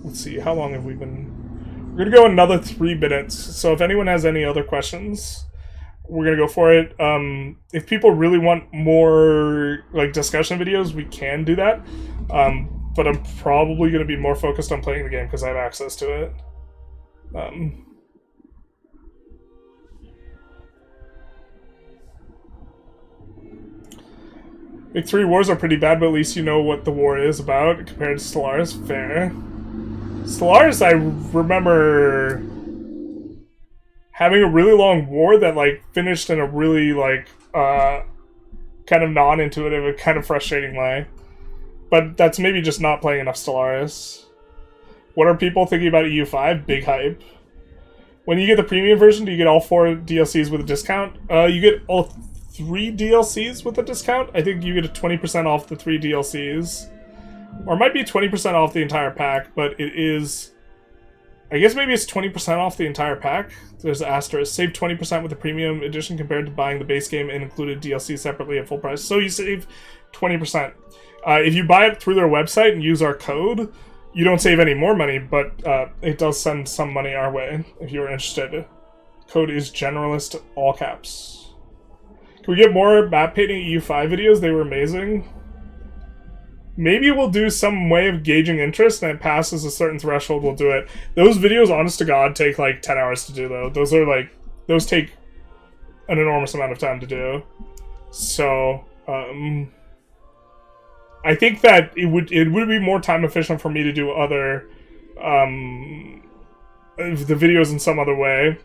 Let's see, how long have we been... We're gonna go another 3 minutes, so if anyone has any other questions, we're gonna go for it. If people really want more like discussion videos, we can do that. But I'm probably gonna be more focused on playing the game because I have access to it. Big 3 wars are pretty bad, but at least you know what the war is about compared to Stellaris. Fair. Stellaris, I remember having a really long war that like finished in a really like kind of non-intuitive and kind of frustrating way. But that's maybe just not playing enough Stellaris. What are people thinking about EU5? Big hype. When you get the premium version, do you get all 4 DLCs with a discount? You get all 3 DLCs with a discount. I think you get a 20% off the 3 DLCs. Or it might be 20% off the entire pack, but it is... I guess maybe it's 20% off the entire pack. There's an asterisk. Save 20% with the premium edition compared to buying the base game and included DLC separately at full price. So you save 20%. If you buy it through their website and use our code, you don't save any more money, but it does send some money our way if you're interested. Code is Generalist, all caps. Can we get more map painting EU5 videos? They were amazing. Maybe we'll do some way of gauging interest, and it passes a certain threshold, we'll do it. Those videos, honest to God, take like 10 hours to do, though. Those take an enormous amount of time to do. So, I think that it would be more time efficient for me to do other, the videos in some other way.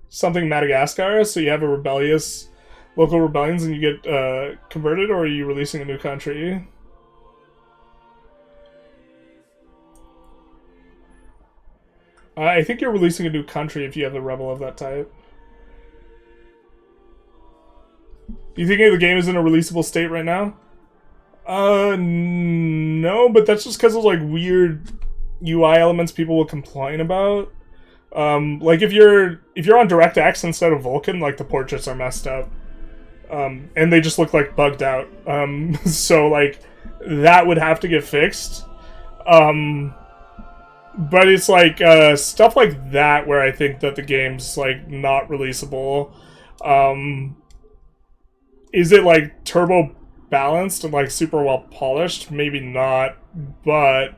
Something Madagascar, so you have a rebellious... local rebellions and you get converted, or are you releasing a new country? I think you're releasing a new country if you have a rebel of that type. Do you think the game is in a releasable state right now? No, but that's just because of like weird UI elements people will complain about. Like if you're on DirectX instead of Vulkan, like the portraits are messed up. And they just look like bugged out. So like that would have to get fixed. But it's like stuff like that where I think that the game's like not releasable. Is it like turbo balanced and like super well polished? Maybe not, but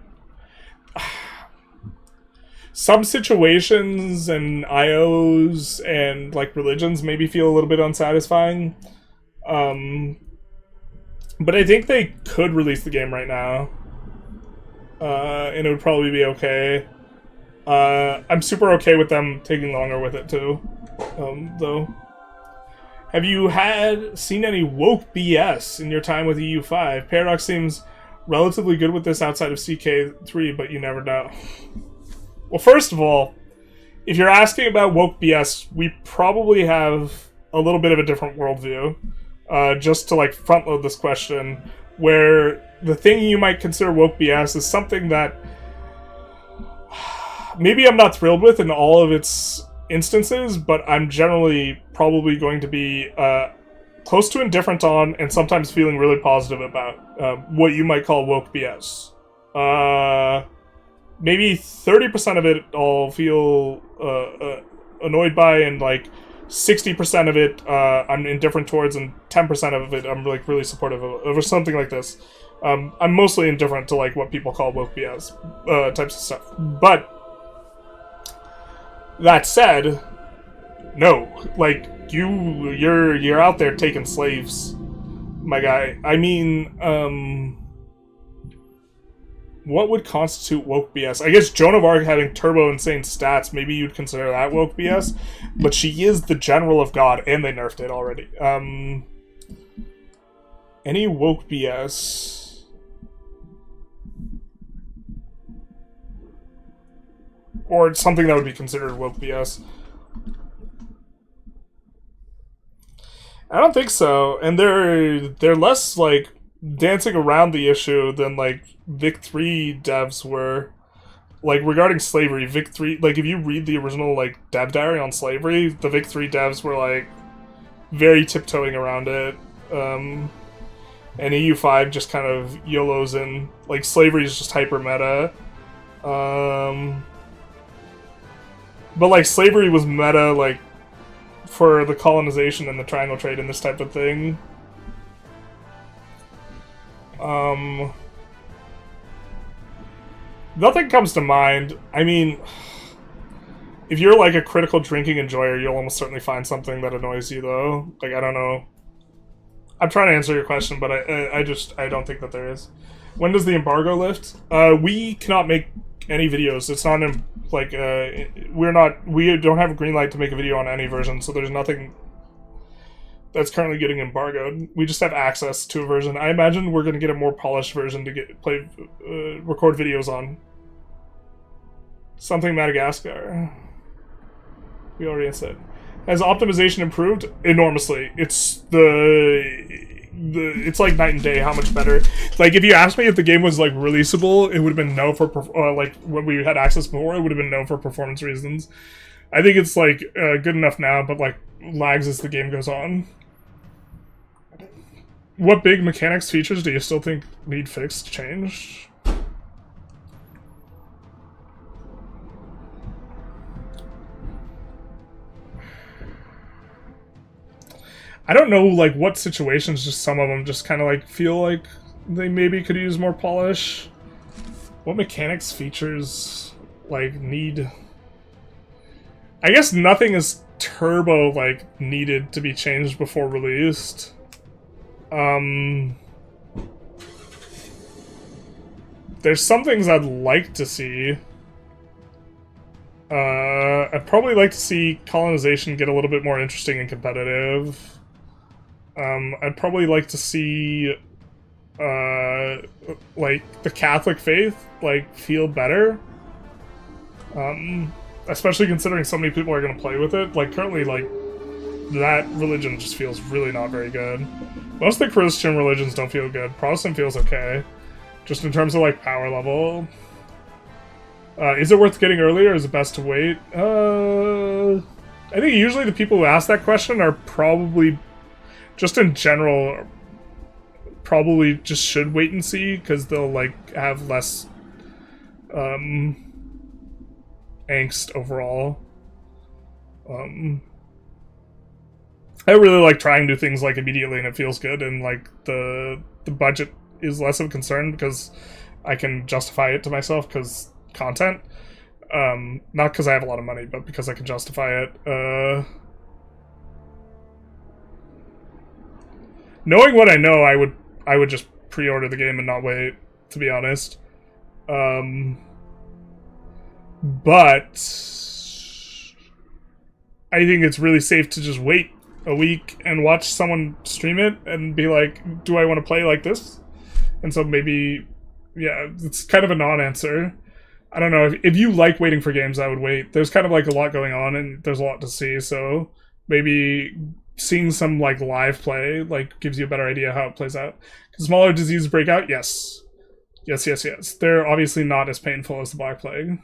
some situations and IOs and like religions maybe feel a little bit unsatisfying. But I think they could release the game right now. And it would probably be okay. I'm super okay with them taking longer with it too. Though. Have you seen any woke BS in your time with EU5? Paradox seems relatively good with this outside of CK3, but you never know. Well, first of all, if you're asking about woke BS, we probably have a little bit of a different worldview. Just to like front load this question, where the thing you might consider woke BS is something that maybe I'm not thrilled with in all of its instances, but I'm generally probably going to be close to indifferent on, and sometimes feeling really positive about what you might call woke BS. Maybe 30% of it I'll feel annoyed by, and like 60% of it I'm indifferent towards, and 10% of it I'm like really supportive of, or something like this. I'm mostly indifferent to like what people call woke BS types of stuff. But that said, no, like you're out there taking slaves, my guy. I mean, what would constitute woke BS? I guess Joan of Arc having turbo insane stats, maybe you'd consider that woke BS, but she is the general of God, and they nerfed it already. Any woke BS? Or something that would be considered woke BS? I don't think so, and they're less like dancing around the issue than like Vic 3 devs were. Like regarding slavery, Vic 3, like if you read the original like dev diary on slavery, the Vic 3 devs were like very tiptoeing around it. And EU5 just kind of YOLOs in, like slavery is just hyper meta. But like slavery was meta like for the colonization and the triangle trade and this type of thing. Nothing comes to mind. I mean, if you're like a critical drinking enjoyer, you'll almost certainly find something that annoys you, though. Like, I don't know. I'm trying to answer your question, but I don't think that there is. When does the embargo lift? We cannot make any videos. It's not in, like, we don't have a green light to make a video on any version, so there's nothing that's currently getting embargoed. We just have access to a version. I imagine we're going to get a more polished version to record videos on. Something Madagascar. We already said. Has optimization improved? Enormously. It's it's like night and day how much better. Like, if you asked me if the game was like releasable, it would have been no for like when we had access before, it would have been no for performance reasons. I think it's like good enough now, but like lags as the game goes on. What big mechanics features do you still think need fixed, changed? I don't know, like, what situations, just some of them just kind of, like, feel like they maybe could use more polish. What mechanics, features, like, need... I guess nothing is turbo, like, needed to be changed before released. There's some things I'd like to see. I'd probably like to see colonization get a little bit more interesting and competitive. I'd probably like to see, like, the Catholic faith, like, feel better. Especially considering so many people are going to play with it. Like, currently, like, that religion just feels really not very good. Most of the Christian religions don't feel good. Protestant feels okay. Just in terms of, like, power level. Is it worth getting earlier, or is it best to wait? I think usually the people who ask that question are probably... just in general, probably just should wait and see, because they'll, like, have less, angst overall. I really like trying new things, like, immediately, and it feels good, and, like, the budget is less of a concern, because I can justify it to myself, because content. Not because I have a lot of money, but because I can justify it. Knowing what I know, I would just pre-order the game and not wait, to be honest. But I think it's really safe to just wait a week and watch someone stream it and be like, do I want to play like this? And so maybe, yeah, it's kind of a non-answer. I don't know. If you like waiting for games, I would wait. There's kind of like a lot going on and there's a lot to see, so maybe... seeing some, like, live play, like, gives you a better idea how it plays out. Can smaller diseases break out? Yes. Yes. They're obviously not as painful as the Black Plague.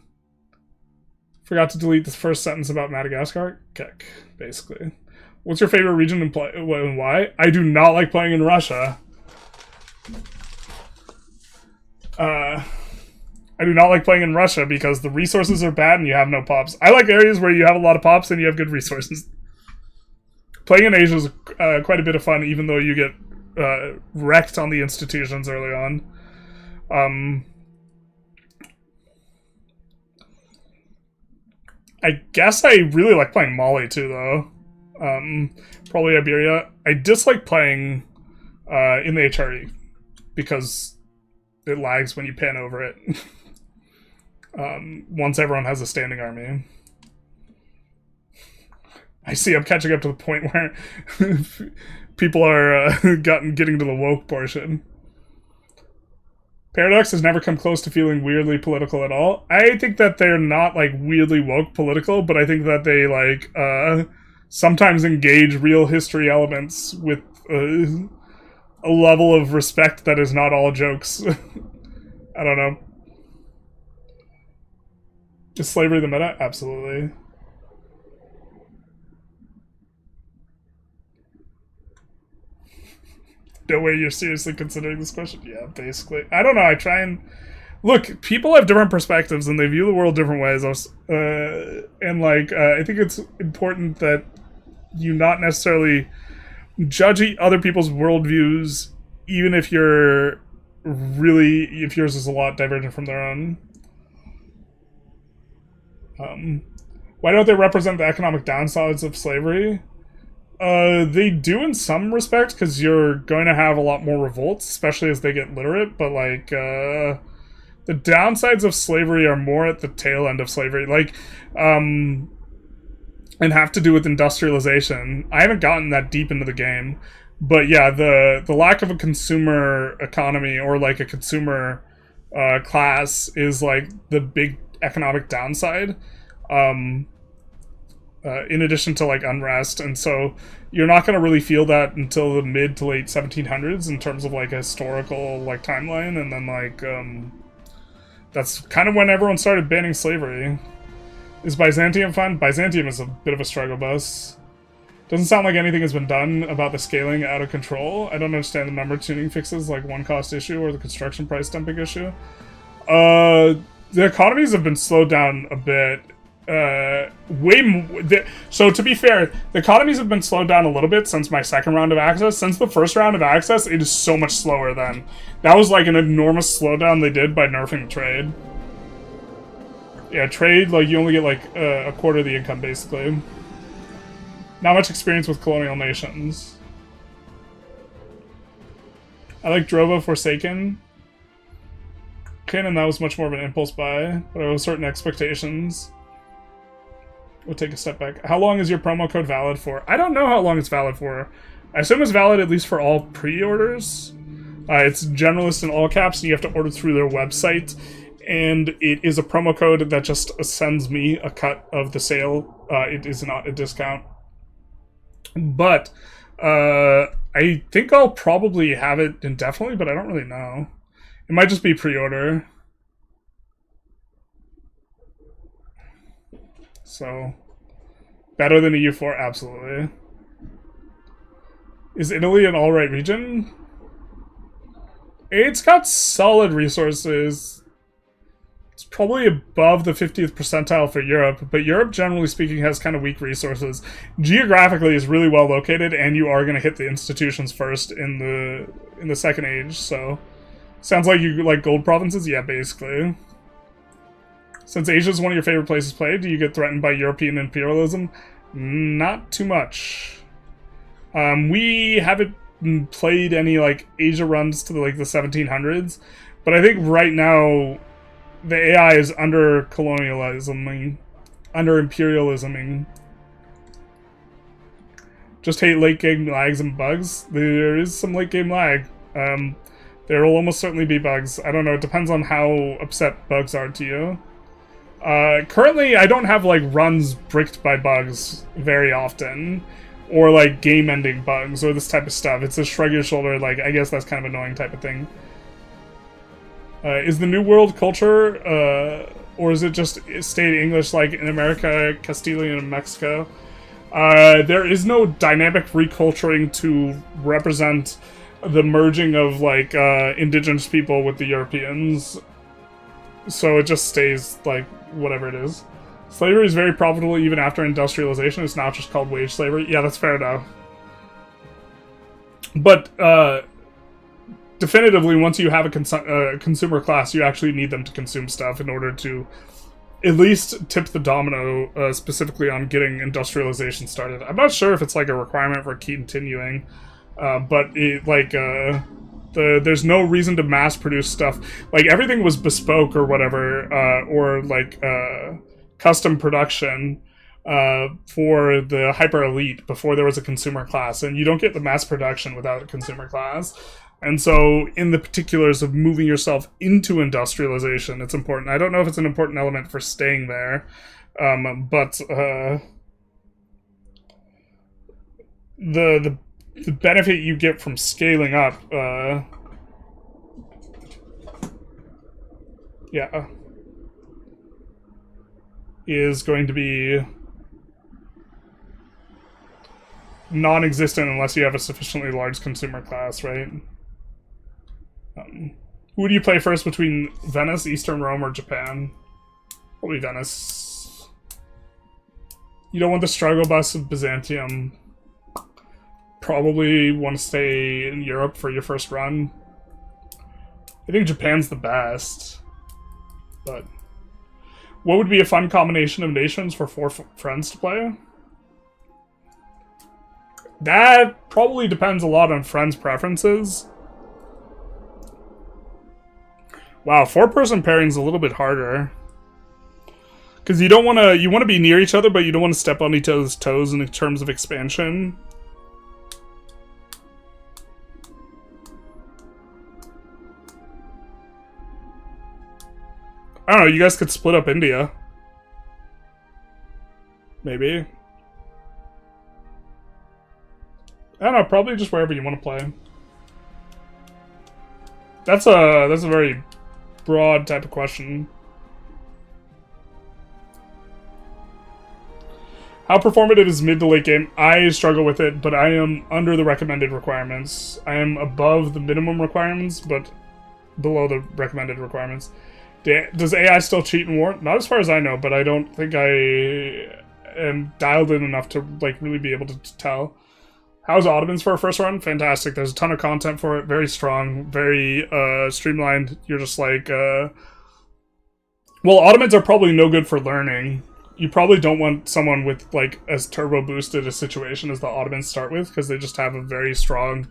Forgot to delete the first sentence about Madagascar? Kick, basically. What's your favorite region and why? I do not like playing in Russia. I do not like playing in Russia because the resources are bad and you have no pops. I like areas where you have a lot of pops and you have good resources. Playing in Asia is quite a bit of fun, even though you get wrecked on the institutions early on. I guess I really like playing Mali too, though. Probably Iberia. I dislike playing in the HRE because it lags when you pan over it. Once everyone has a standing army. I see I'm catching up to the point where people are getting to the woke portion. Paradox has never come close to feeling weirdly political at all. I think that they're not, like, weirdly woke political, but I think that they, like, sometimes engage real history elements with a level of respect that is not all jokes. I don't know. Is slavery the meta? Absolutely. No way you're seriously considering this question? Yeah, basically. I don't know, I try and... Look, people have different perspectives and they view the world different ways. And, like, I think it's important that you not necessarily judge other people's worldviews, even if you're really... if yours is a lot divergent from their own. Why don't they represent the economic downsides of slavery? They do in some respect, because you're going to have a lot more revolts, especially as they get literate, but, like, the downsides of slavery are more at the tail end of slavery. Like, and have to do with industrialization. I haven't gotten that deep into the game, but yeah, the lack of a consumer economy or like a consumer class is like the big economic downside. In addition to like unrest, and so you're not going to really feel that until the mid to late 1700s in terms of like a historical like timeline, and then like that's kind of when everyone started banning slavery. Is Byzantium fun? Byzantium is a bit of a struggle bus. Doesn't sound like anything has been done about the scaling out of control. I don't understand the number tuning fixes like one cost issue or the construction price dumping issue. The economies have been slowed down a bit. So to be fair, the economies have been slowed down a little bit since my second round of access. Since the first round of access, it is so much slower then. That was like an enormous slowdown they did by nerfing trade. Yeah, trade, like, you only get like a quarter of the income basically. Not much experience with colonial nations. I like Drova Forsaken. Cannon, that was much more of an impulse buy, but I have certain expectations. We'll take a step back. How long is your promo code valid for? I don't know how long it's valid for. I assume it's valid at least for all pre-orders. It's Generalist in all caps, and you have to order through their website. And it is a promo code that just sends me a cut of the sale. It is not a discount. But I think I'll probably have it indefinitely, but I don't really know. It might just be pre-order. So, better than EU4? Absolutely. Is Italy an alright region? It's got solid resources. It's probably above the 50th percentile for Europe, but Europe, generally speaking, has kind of weak resources. Geographically, is really well located, and you are going to hit the institutions first in the Second Age, so... Sounds like you like gold provinces? Yeah, basically. Since Asia is one of your favorite places to play, do you get threatened by European imperialism? Not too much. We haven't played any like Asia runs to the 1700s, but I think right now the AI is under colonialism, under imperialisming. Just hate late game lags and bugs. There is some late game lag. There will almost certainly be bugs. I don't know, it depends on how upset bugs are to you. Currently, I don't have, like, runs bricked by bugs very often. Or, like, game-ending bugs, or this type of stuff. It's a shrug your shoulder, like, I guess that's kind of annoying type of thing. Is the New World culture, or is it just state English, like, in America, Castilian, and Mexico? There is no dynamic reculturing to represent the merging of, like, indigenous people with the Europeans. So it just stays, like, whatever it is. Slavery is very profitable even after industrialization. It's now just called wage slavery. Yeah, that's fair enough. But, definitively, once you have a consumer class, you actually need them to consume stuff in order to at least tip the domino, specifically on getting industrialization started. I'm not sure if it's, like, a requirement for continuing. But it, like, there's no reason to mass produce stuff. Like, everything was bespoke or whatever, or like custom production for the hyper elite before there was a consumer class, and you don't get the mass production without a consumer class. And so, in the particulars of moving yourself into industrialization, it's important. I don't know if it's an important element for staying there, but the benefit you get from scaling up, yeah, is going to be non-existent unless you have a sufficiently large consumer class, right? Who do you play first between Venice, Eastern Rome, or Japan? Probably Venice. You don't want the struggle bus of Byzantium. Probably want to stay in Europe for your first run. I think Japan's the best. But what would be a fun combination of nations for 4 friends to play? That probably depends a lot on friends' preferences. Wow, 4-person pairing's a little bit harder. Because you don't want to, you want to be near each other, but you don't want to step on each other's toes in terms of expansion. I don't know, you guys could split up India. Maybe. I don't know, probably just wherever you want to play. That's a very broad type of question. How performative is mid to late game? I struggle with it, but I am under the recommended requirements. I am above the minimum requirements, but below the recommended requirements. Does AI still cheat in war? Not as far as I know, but I don't think I am dialed in enough to like really be able to tell. How's Ottomans for a first run? Fantastic. There's a ton of content for it. Very strong. Very streamlined. You're just like... Well, Ottomans are probably no good for learning. You probably don't want someone with like as turbo boosted a situation as the Ottomans start with, because they just have a very strong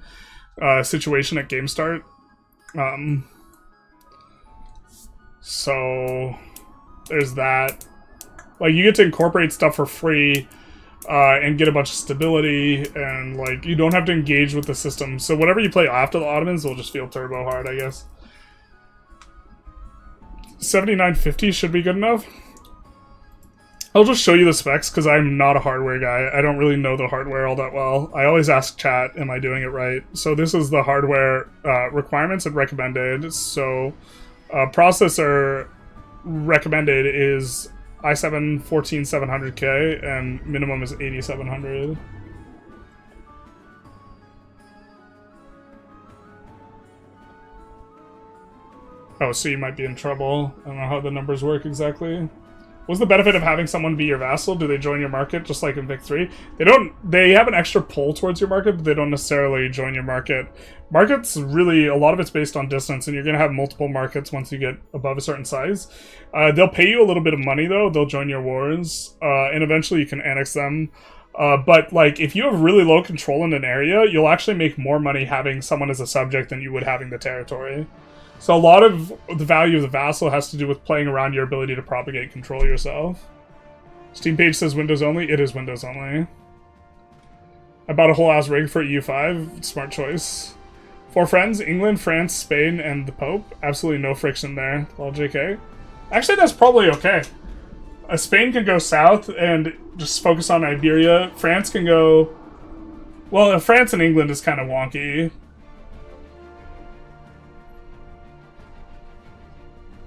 situation at game start. So there's that. Like, you get to incorporate stuff for free and get a bunch of stability, and like you don't have to engage with the system. So whatever you play after the Ottomans will just feel turbo hard, I guess. 7950 should be good enough. I'll just show you the specs because I'm not a hardware guy. I don't really know the hardware all that well. I always ask chat, am I doing it right? So this is the hardware requirements and recommended. So processor recommended is i7 14700K and minimum is 8700. Oh, so you might be in trouble. I don't know how the numbers work exactly. What's the benefit of having someone be your vassal? Do they join your market just like in Vic 3? They don't. They have an extra pull towards your market, but they don't necessarily join your market. Markets really, a lot of it's based on distance, and you're going to have multiple markets once you get above a certain size. They'll pay you a little bit of money though. They'll join your wars, and eventually you can annex them. But like, if you have really low control in an area, you'll actually make more money having someone as a subject than you would having the territory. So a lot of the value of the vassal has to do with playing around your ability to propagate control yourself. Steam page says Windows only. It is Windows only. I bought a whole ass rig for EU5. Smart choice. 4 friends: England, France, Spain, and the Pope. Absolutely no friction there. Well, JK. Actually, that's probably okay. Spain can go south and just focus on Iberia. France can go... Well, France and England is kind of wonky.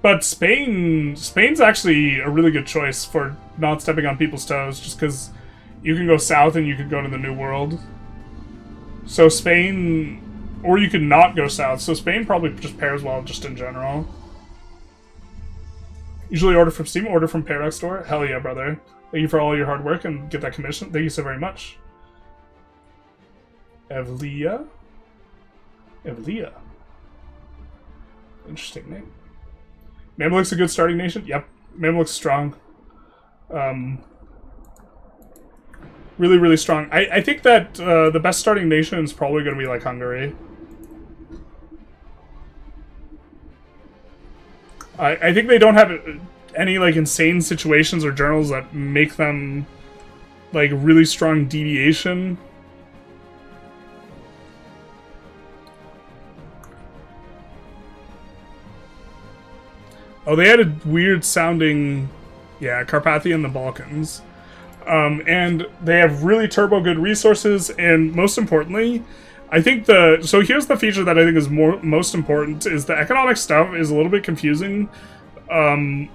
But Spain's actually a really good choice for not stepping on people's toes, just because you can go south and you could go to the New World. So Spain, or you could not go south, so Spain probably just pairs well just in general. Usually order from Steam, order from PDX store. Hell yeah, brother. Thank you for all your hard work and get that commission. Thank you so very much. Evlia? Evlia. Interesting name. Mamluk's a good starting nation? Yep. Mamluk's strong. Really, really strong. I think that the best starting nation is probably going to be like Hungary. I think they don't have any like insane situations or journals that make them like really strong deviation. Oh, they had a weird sounding, yeah, Carpathia in the Balkans. And they have really turbo good resources, and most importantly, I think so here's the feature that I think is most important, is the economic stuff is a little bit confusing. And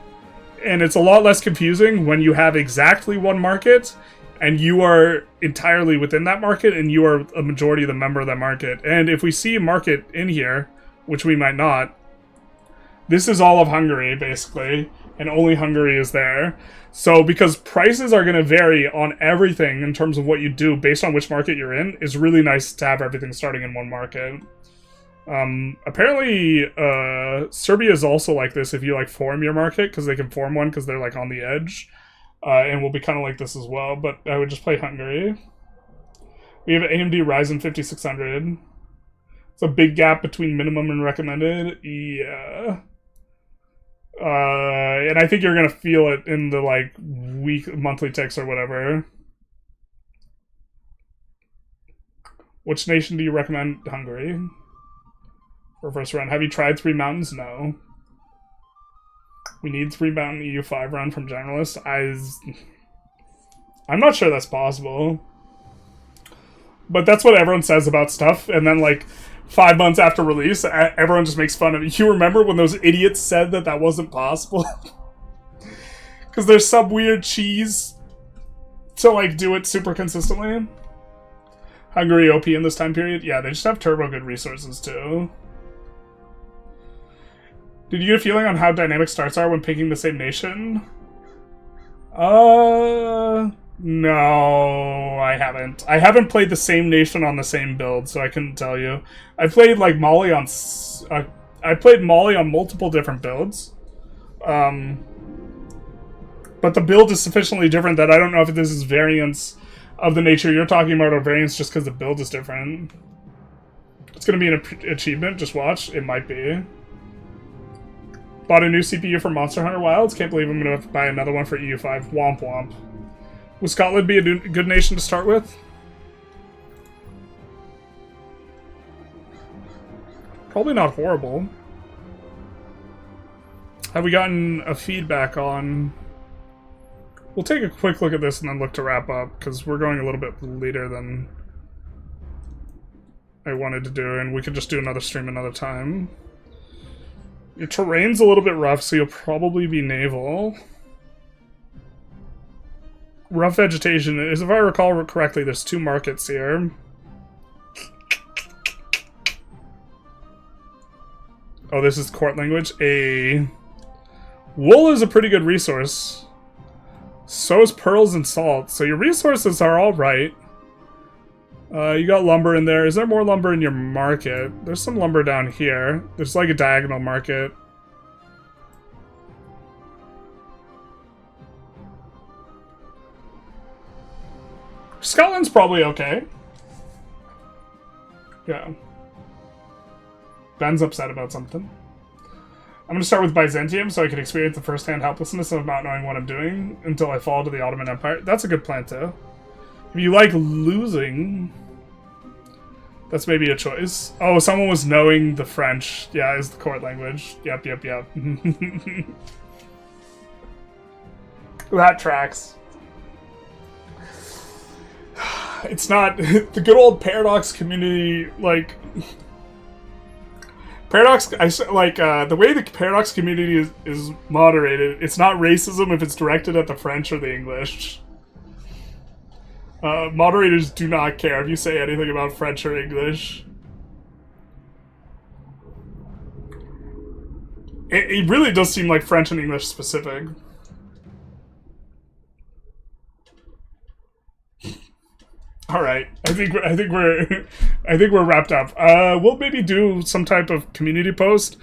it's a lot less confusing when you have exactly one market, and you are entirely within that market, and you are a majority of the member of that market. And if we see a market in here, which we might not, this is all of Hungary, basically, and only Hungary is there. So, because prices are going to vary on everything in terms of what you do based on which market you're in, it's really nice to have everything starting in one market. Apparently, Serbia is also like this if you, like, form your market, because they can form one because they're, like, on the edge. And will be kind of like this as well, but I would just play Hungary. We have AMD Ryzen 5600. It's a big gap between minimum and recommended. Yeah. And I think you're gonna feel it in the like monthly ticks or whatever. Which nation do you recommend? Hungary. For first run. Have you tried 3 mountains? No. We need 3 mountain EU5 run from Generalist. I'm not sure that's possible. But that's what everyone says about stuff, and then like 5 months after release, everyone just makes fun of it. You remember when those idiots said that that wasn't possible? Because there's some weird cheese to like do it super consistently. Hungary OP in this time period? Yeah, they just have turbo good resources too. Did you get a feeling on how dynamic starts are when picking the same nation? No, I haven't. I haven't played the same nation on the same build, so I couldn't tell you. I played like Mali on... I played Mali on multiple different builds. But the build is sufficiently different that I don't know if this is variance of the nature you're talking about or variance just because the build is different. It's going to be an achievement, just watch. It might be. Bought a new CPU for Monster Hunter Wilds. Can't believe I'm going to buy another one for EU5. Womp womp. Would Scotland be a good nation to start with? Probably not horrible. Have we gotten a feedback on... We'll take a quick look at this and then look to wrap up, because we're going a little bit later than I wanted to do, and we could just do another stream another time. Your terrain's a little bit rough, so you'll probably be naval. Rough vegetation is, if I recall correctly, there's 2 markets here. Oh, this is court language. Wool is a pretty good resource. So is pearls and salt. So your resources are all right. You got lumber in there. Is there more lumber in your market? There's some lumber down here. There's like a diagonal market. Scotland's probably okay. Yeah. Ben's upset about something. I'm going to start with Byzantium so I can experience the first-hand helplessness of not knowing what I'm doing until I fall to the Ottoman Empire. That's a good plan, too. If you like losing, that's maybe a choice. Oh, someone was knowing the French. Yeah, is the court language. Yep. That tracks. It's not... the good old Paradox community, like... Paradox, the way the Paradox community is moderated, it's not racism if it's directed at the French or the English. Moderators do not care if you say anything about French or English. It really does seem like French and English specific. All right, I think we're wrapped up. We'll maybe do some type of community post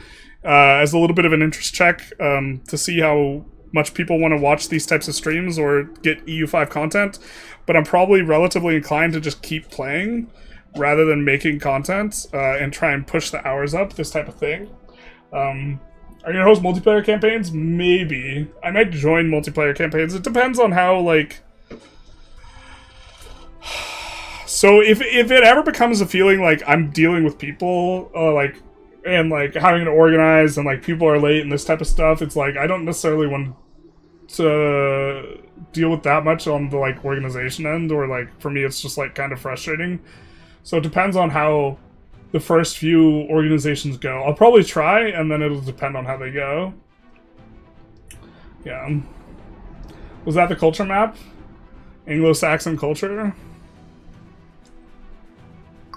as a little bit of an interest check to see how much people want to watch these types of streams or get EU5 content. But I'm probably relatively inclined to just keep playing rather than making content and try and push the hours up. This type of thing. Are you gonna host multiplayer campaigns? Maybe. I might join multiplayer campaigns. It depends on how like. So if it ever becomes a feeling like I'm dealing with people, and having to organize and like people are late and this type of stuff, it's like I don't necessarily want to deal with that much on the like organization end, or like for me it's just like kind of frustrating. So it depends on how the first few organizations go. I'll probably try, and then it'll depend on how they go. Yeah. Was that the culture map? Anglo-Saxon culture?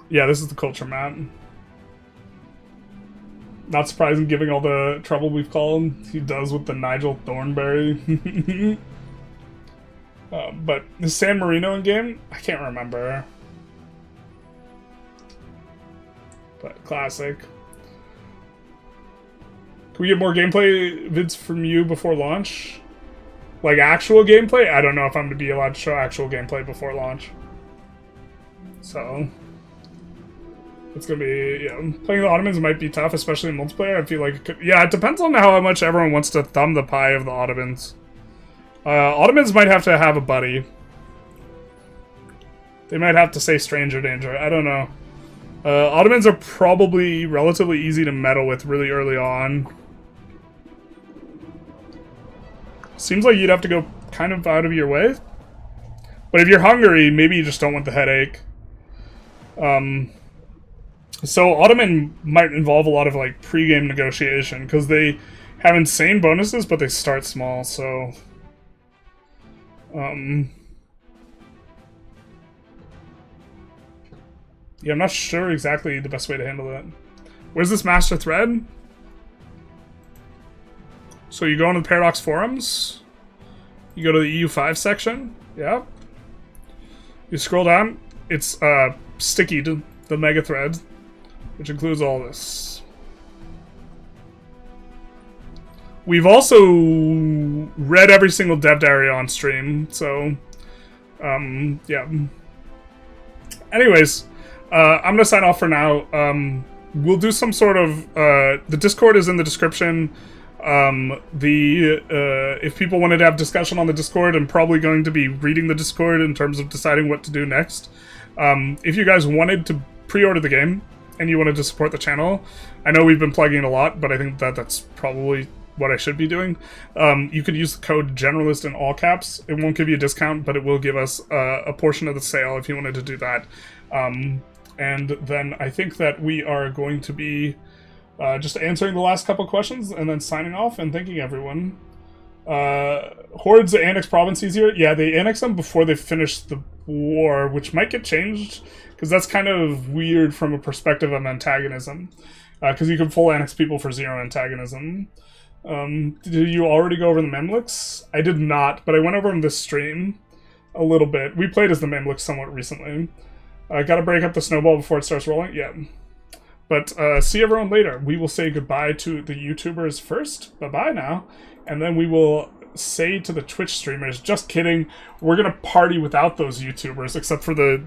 Yeah, this is the culture map. Not surprising given all the trouble we've called. He does with the Nigel Thornberry. But is San Marino in game? I can't remember. But classic. Can we get more gameplay vids from you before launch? Like actual gameplay? I don't know if I'm going to be allowed to show actual gameplay before launch. So... It's gonna be, playing the Ottomans might be tough, especially in multiplayer. I feel like it could, it depends on how much everyone wants to thumb the pie of the Ottomans. Ottomans might have to have a buddy. They might have to say stranger danger. I don't know. Ottomans are probably relatively easy to meddle with really early on. Seems like you'd have to go kind of out of your way. But if you're Hungary, maybe you just don't want the headache. So Ottoman might involve a lot of like pre-game negotiation because they have insane bonuses, but they start small. So, yeah, I'm not sure exactly the best way to handle that. Where's this master thread? So you go into the Paradox forums. You go to the EU5 section. Yeah. You scroll down. It's sticky to the mega thread, which includes all this. We've also read every single dev diary on stream, so yeah. Anyways, I'm gonna sign off for now. We'll do some sort of the Discord is in the description. If people wanted to have discussion on the Discord, I'm probably going to be reading the Discord in terms of deciding what to do next. If you guys wanted to pre-order the game and you wanted to support the channel, I know we've been plugging it a lot, but I think that that's probably what I should be doing. You could use the code Generalist in all caps. It won't give you a discount, but it will give us a portion of the sale if you wanted to do that. And then I think that we are going to be just answering the last couple questions and then signing off and thanking everyone. Hordes annex province easier? Yeah, they annex them before they finish the war, which might get changed, because that's kind of weird from a perspective of antagonism. Because you can full annex people for 0 antagonism. Did you already go over the Mamluks? I did not, but I went over them this stream a little bit. We played as the Mamluks somewhat recently. Gotta break up the snowball before it starts rolling? Yeah. But see everyone later. We will say goodbye to the YouTubers first. Bye-bye now. And then we will say to the Twitch streamers, just kidding, we're gonna party without those YouTubers, except for the